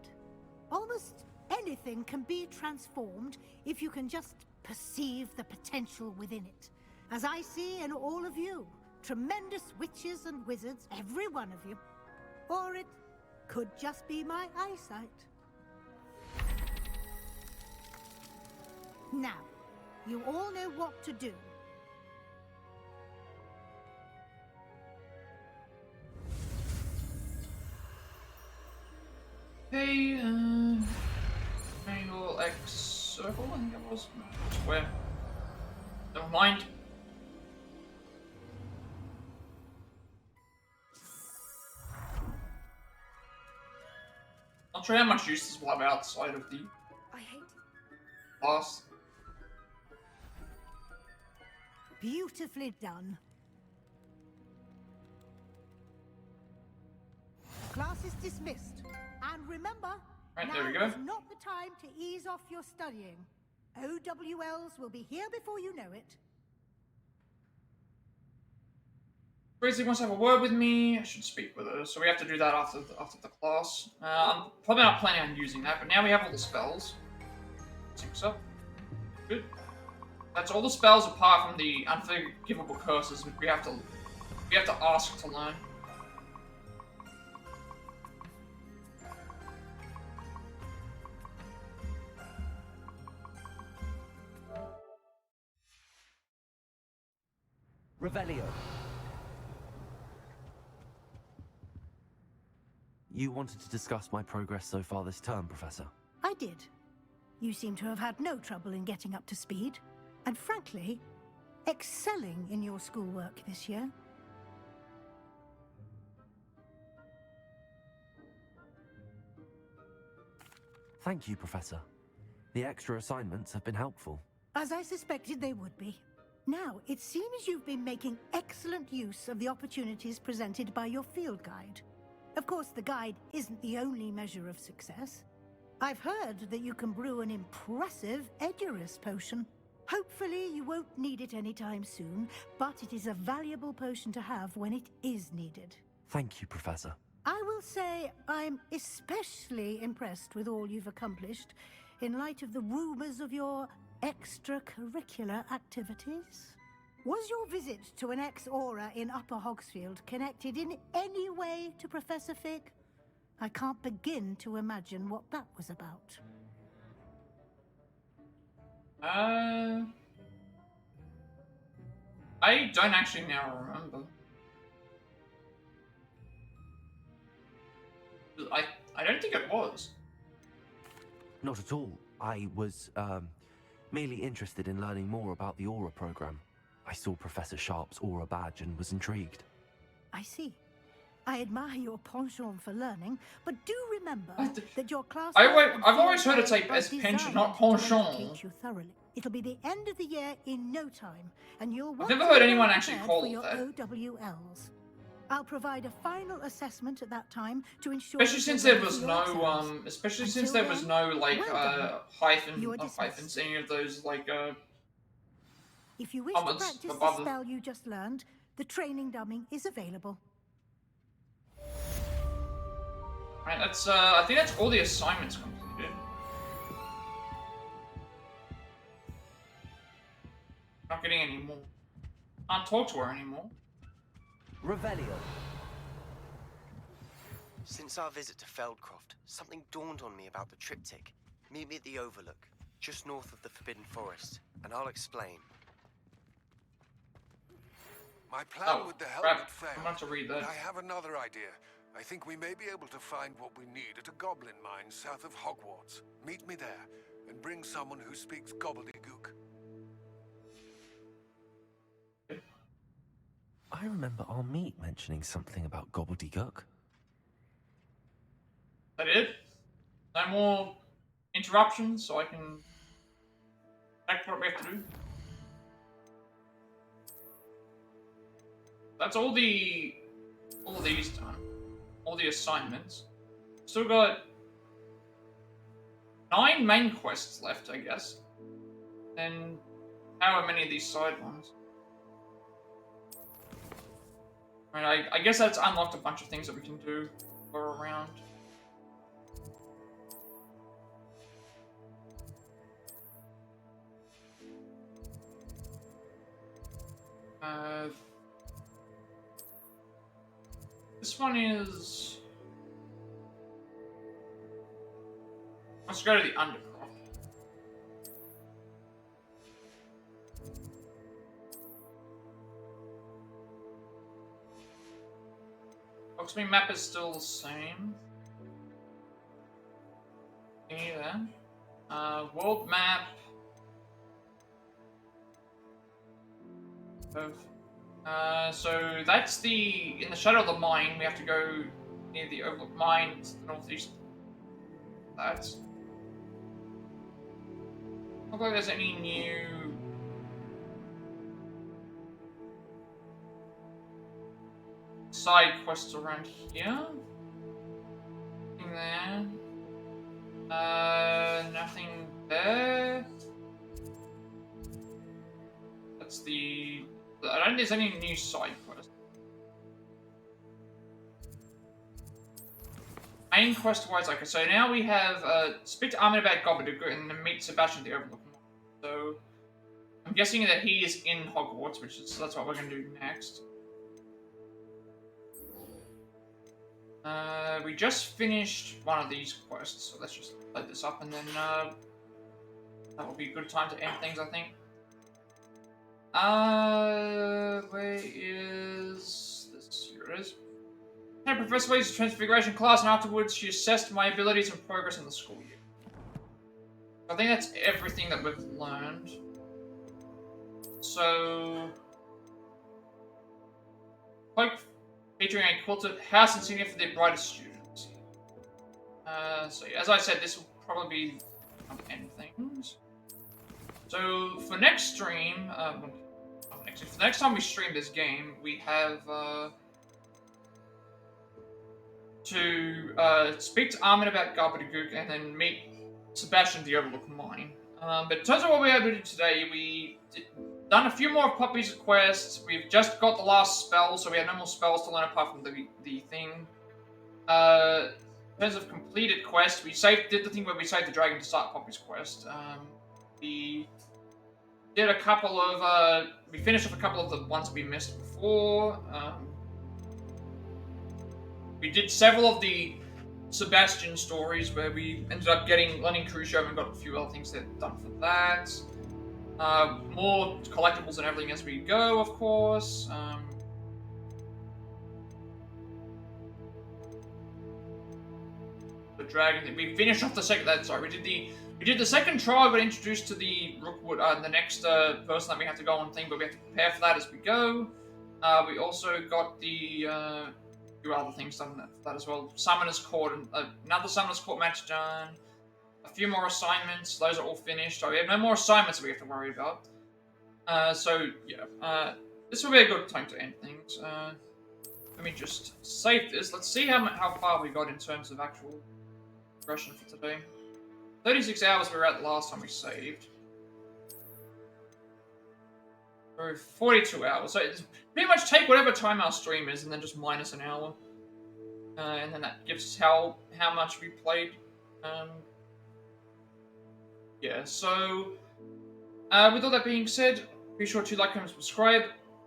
S3: Almost anything can be transformed if you can just perceive the potential within it. As I see in all of you, tremendous witches and wizards, every one of you. Or it could just be my eyesight. Now, you all know what to do.
S1: Okay, angle X circle, I think it was. Square. Never mind. Not sure how much use this will have outside of the
S16: I hate
S1: class.
S3: Beautifully done. Class is dismissed. And remember,
S1: Right,
S3: now
S1: there we go.
S3: is not the time to ease off your studying. OWLs will be here before you know it.
S1: Gracie wants to have a word with me. I should speak with her, so we have to do that after the class. I'm probably not planning on using that, but now we have all the spells. Syncs up. Good. That's all the spells apart from the unforgivable curses, which we have to ask to learn.
S10: Revelio.
S4: You wanted to discuss my progress so far this term, Professor?
S3: I did. You seem to have had no trouble in getting up to speed, and frankly, excelling in your schoolwork this year.
S4: Thank you, Professor. The extra assignments have been helpful.
S3: As I suspected they would be. Now, it seems you've been making excellent use of the opportunities presented by your field guide. Of course, the guide isn't the only measure of success. I've heard that you can brew an impressive Edurus potion. Hopefully, you won't need it anytime soon, but it is a valuable potion to have when it is needed.
S4: Thank you, Professor.
S3: I will say I'm especially impressed with all you've accomplished in light of the rumors of your extracurricular activities. Was your visit to an ex-aura in Upper Hogsfield connected in any way to Professor Fig? I can't begin to imagine what that was about.
S1: I don't actually now remember. I don't think it was.
S4: Not at all. I was, merely interested in learning more about the Aura program. I saw Professor Sharp's Aura badge and was intrigued.
S3: I see. I admire your penchant for learning, but do remember that your class...
S1: I've always heard it say as penchant, not penchant.
S3: You thoroughly. It'll be the end of the year in no time, and you'll want
S1: I've never
S3: to
S1: heard
S3: be
S1: anyone actually
S3: prepared
S1: call
S3: for
S1: it
S3: your
S1: that.
S3: OWLs. I'll provide a final assessment at that time to ensure...
S1: Especially since there was no, especially since there was no, like, hyphens, any of those, like,
S3: If you wish to
S1: comments
S3: practice the
S1: above
S3: spell you just learned, the training dummy is available.
S1: Right, that's, I think that's all the assignments completed. Not getting any more. Can't talk to her anymore.
S10: Revelio.
S18: Since our visit to Feldcroft, something dawned on me about the triptych. Meet me at the Overlook, just north of the Forbidden Forest, and I'll explain.
S19: My plan with the helmet failed.
S1: I'm about to read that.
S19: But I have another idea. I think we may be able to find what we need at a goblin mine south of Hogwarts. Meet me there, and bring someone who speaks gobbledygook.
S4: I remember our meet mentioning something about gobbledygook.
S1: Is that it? No more interruptions, so I can check what we have to do. That's all these done. All the assignments. Still got 9 main quests left, I guess. And however many of these side ones. I guess that's unlocked a bunch of things that we can do for around. This one is... Let's go to the Undercroft. Hogsmeade map is still the same. Yeah. World map. So that's in the shadow of the mine, we have to go near the Overlook Mine, to the northeast. That's... Not like there's any new... side quests around here. Nothing there. Nothing there. That's the... I don't think there's any new side quests. Main quest-wise, okay, so now we have speak to Armin about Gobbledygook and then meet Sebastian at the Overlook. So I'm guessing that he is in Hogwarts, that's what we're gonna do next. We just finished one of these quests, so let's just load this up and then that will be a good time to end things, I think. Where is this? Here it is. Professor Lee's Transfiguration class, and afterwards she assessed my abilities and progress in the school year. I think that's everything that we've learned. So, like featuring a quilted house insignia for the brightest students. So yeah, as I said, this will probably be end things. So for next stream, for the next time we stream this game, we have to speak to Armin about Gobbledygook and then meet Sebastian the Overlook Mine. But in terms of what we had to do today, we done a few more Poppy's quests. We've just got the last spell, so we have no more spells to learn apart from the thing. In terms of completed quests, we did the thing where we saved the dragon to start Poppy's quest. We did a couple of, we finished off a couple of the ones we missed before. We did several of the Sebastian stories where we ended up learning Khrushchev and got a few other things that done for that. More collectibles and everything as we go, of course. The dragon. We finished off the second. We did the second trial. Got introduced to the Rookwood, the next person that we have to go on thing, but we have to prepare for that as we go. We also got the few other things done for that as well. Summoner's Court, and another Summoner's Court match done. A few more assignments. Those are all finished. So we have no more assignments that we have to worry about. So yeah, this will be a good time to end things. Let me just save this. Let's see how far we got in terms of actual progression for today. 36 hours we were at the last time we saved. So 42 hours. So it's pretty much take whatever time our stream is and then just minus an hour. And then that gives us how much we played. Yeah, so with all that being said, be sure to like, comment, subscribe.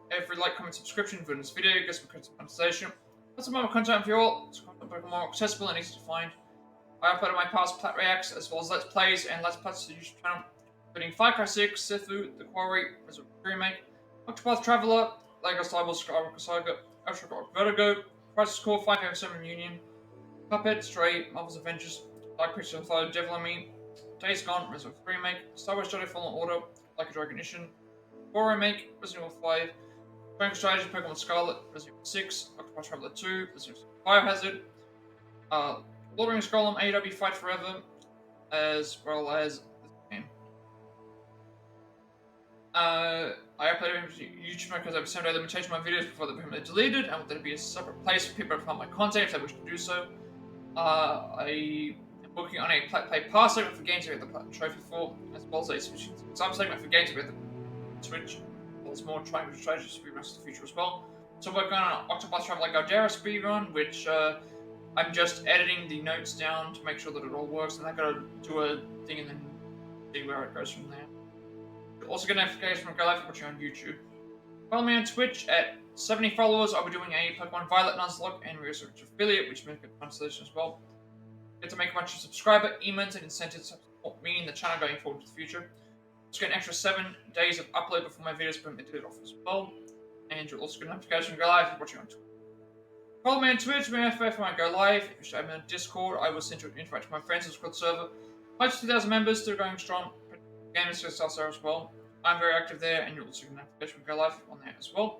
S1: Every like, comment, subscription for this video gets me some conversation. That's some more content for you all. It's more accessible and easy to find. I uploaded my past Plat Reacts as well as Let's Plays and Let's Plats to the YouTube channel, including Far Cry 6, Sifu, The Quarry, Remake, Octopath Traveler, Lego Star Wars Skywalker Saga, Astronaut Vertigo, Crisis Core 507 Union, Cuphead, Stray, Marvel's Avengers, Dark Pictures Anthology, Devil in Me, Days Gone, Resident Evil Remake, Star Wars Jedi Fallen Order, Like a Dragon Ignition, Core Remake, Resident Evil 5, Dragon Strategy, Pokemon Scarlet, Resident Evil 6, Octopath Traveler 2, Resident Evil Biohazard, Lord of the Rings Golem, AEW Fight Forever, as well as this game. I uploaded them to YouTube because I have a 7-day limitation on my videos before they become deleted, and will then be a separate place for people to find my content if they wish to do so. I am working on a Plat Play Pass segment for games we have the Platinum Trophy for, as well as a Switch sub-segment for games we have the Switch, as well as more Triangle Strategies to be released in the future as well. So I'm working on an Octopath Traveler Galdera speedrun, which I'm just editing the notes down to make sure that it all works, and I gotta do a thing and then see where it goes from there. You'll also get notifications from Go Live for watching on YouTube. Follow me on Twitch at 70 followers. I'll be doing a Pokemon Violet Nuzlocke and research affiliate, which makes a translation as well. Get to make a bunch of subscriber emotes and incentives to support me and the channel going forward to the future. Just get an extra 7 days of upload before my videos become edited off as well. And you'll also get notifications from Go Live for watching on Twitch. Follow me on Twitch, when I go live. If you show me on Discord, I will send you an invite to my friends' Discord server. Close to 2,000 members, still going strong. Gamers to sell there as well. I'm very active there, and you'll also get notification when I go live on there as well.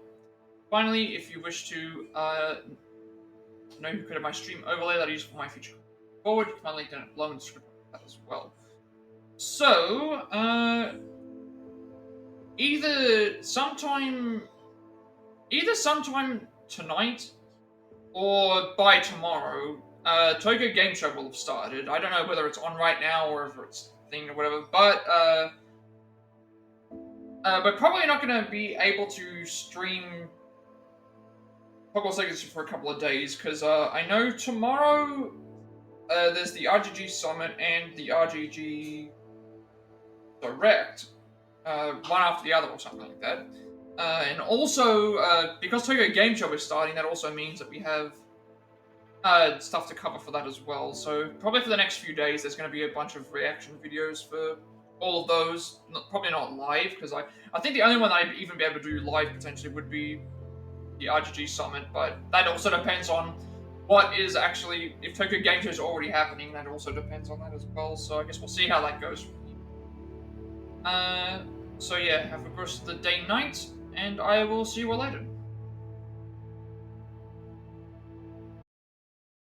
S1: Finally, if you wish to know who created my stream overlay that I use for my future forward, you can find a link down below in the description for that as well. So, either sometime tonight or by tomorrow, Tokyo Game Show will have started. I don't know whether it's on right now or if it's a thing or whatever, but we're probably not going to be able to stream Hogwarts Legacy for a couple of days, because I know tomorrow there's the RGG Summit and the RGG Direct, one after the other or something like that. And also, because Tokyo Game Show is starting, that also means that we have stuff to cover for that as well. So probably for the next few days, there's going to be a bunch of reaction videos for all of those. Probably not live, because I think the only one I'd even be able to do live potentially would be the RGG Summit, but that also depends on what is actually, if Tokyo Game Show is already happening, that also depends on that as well. So I guess we'll see how that goes. So yeah, have a good rest of the day, night, and I will see you all later.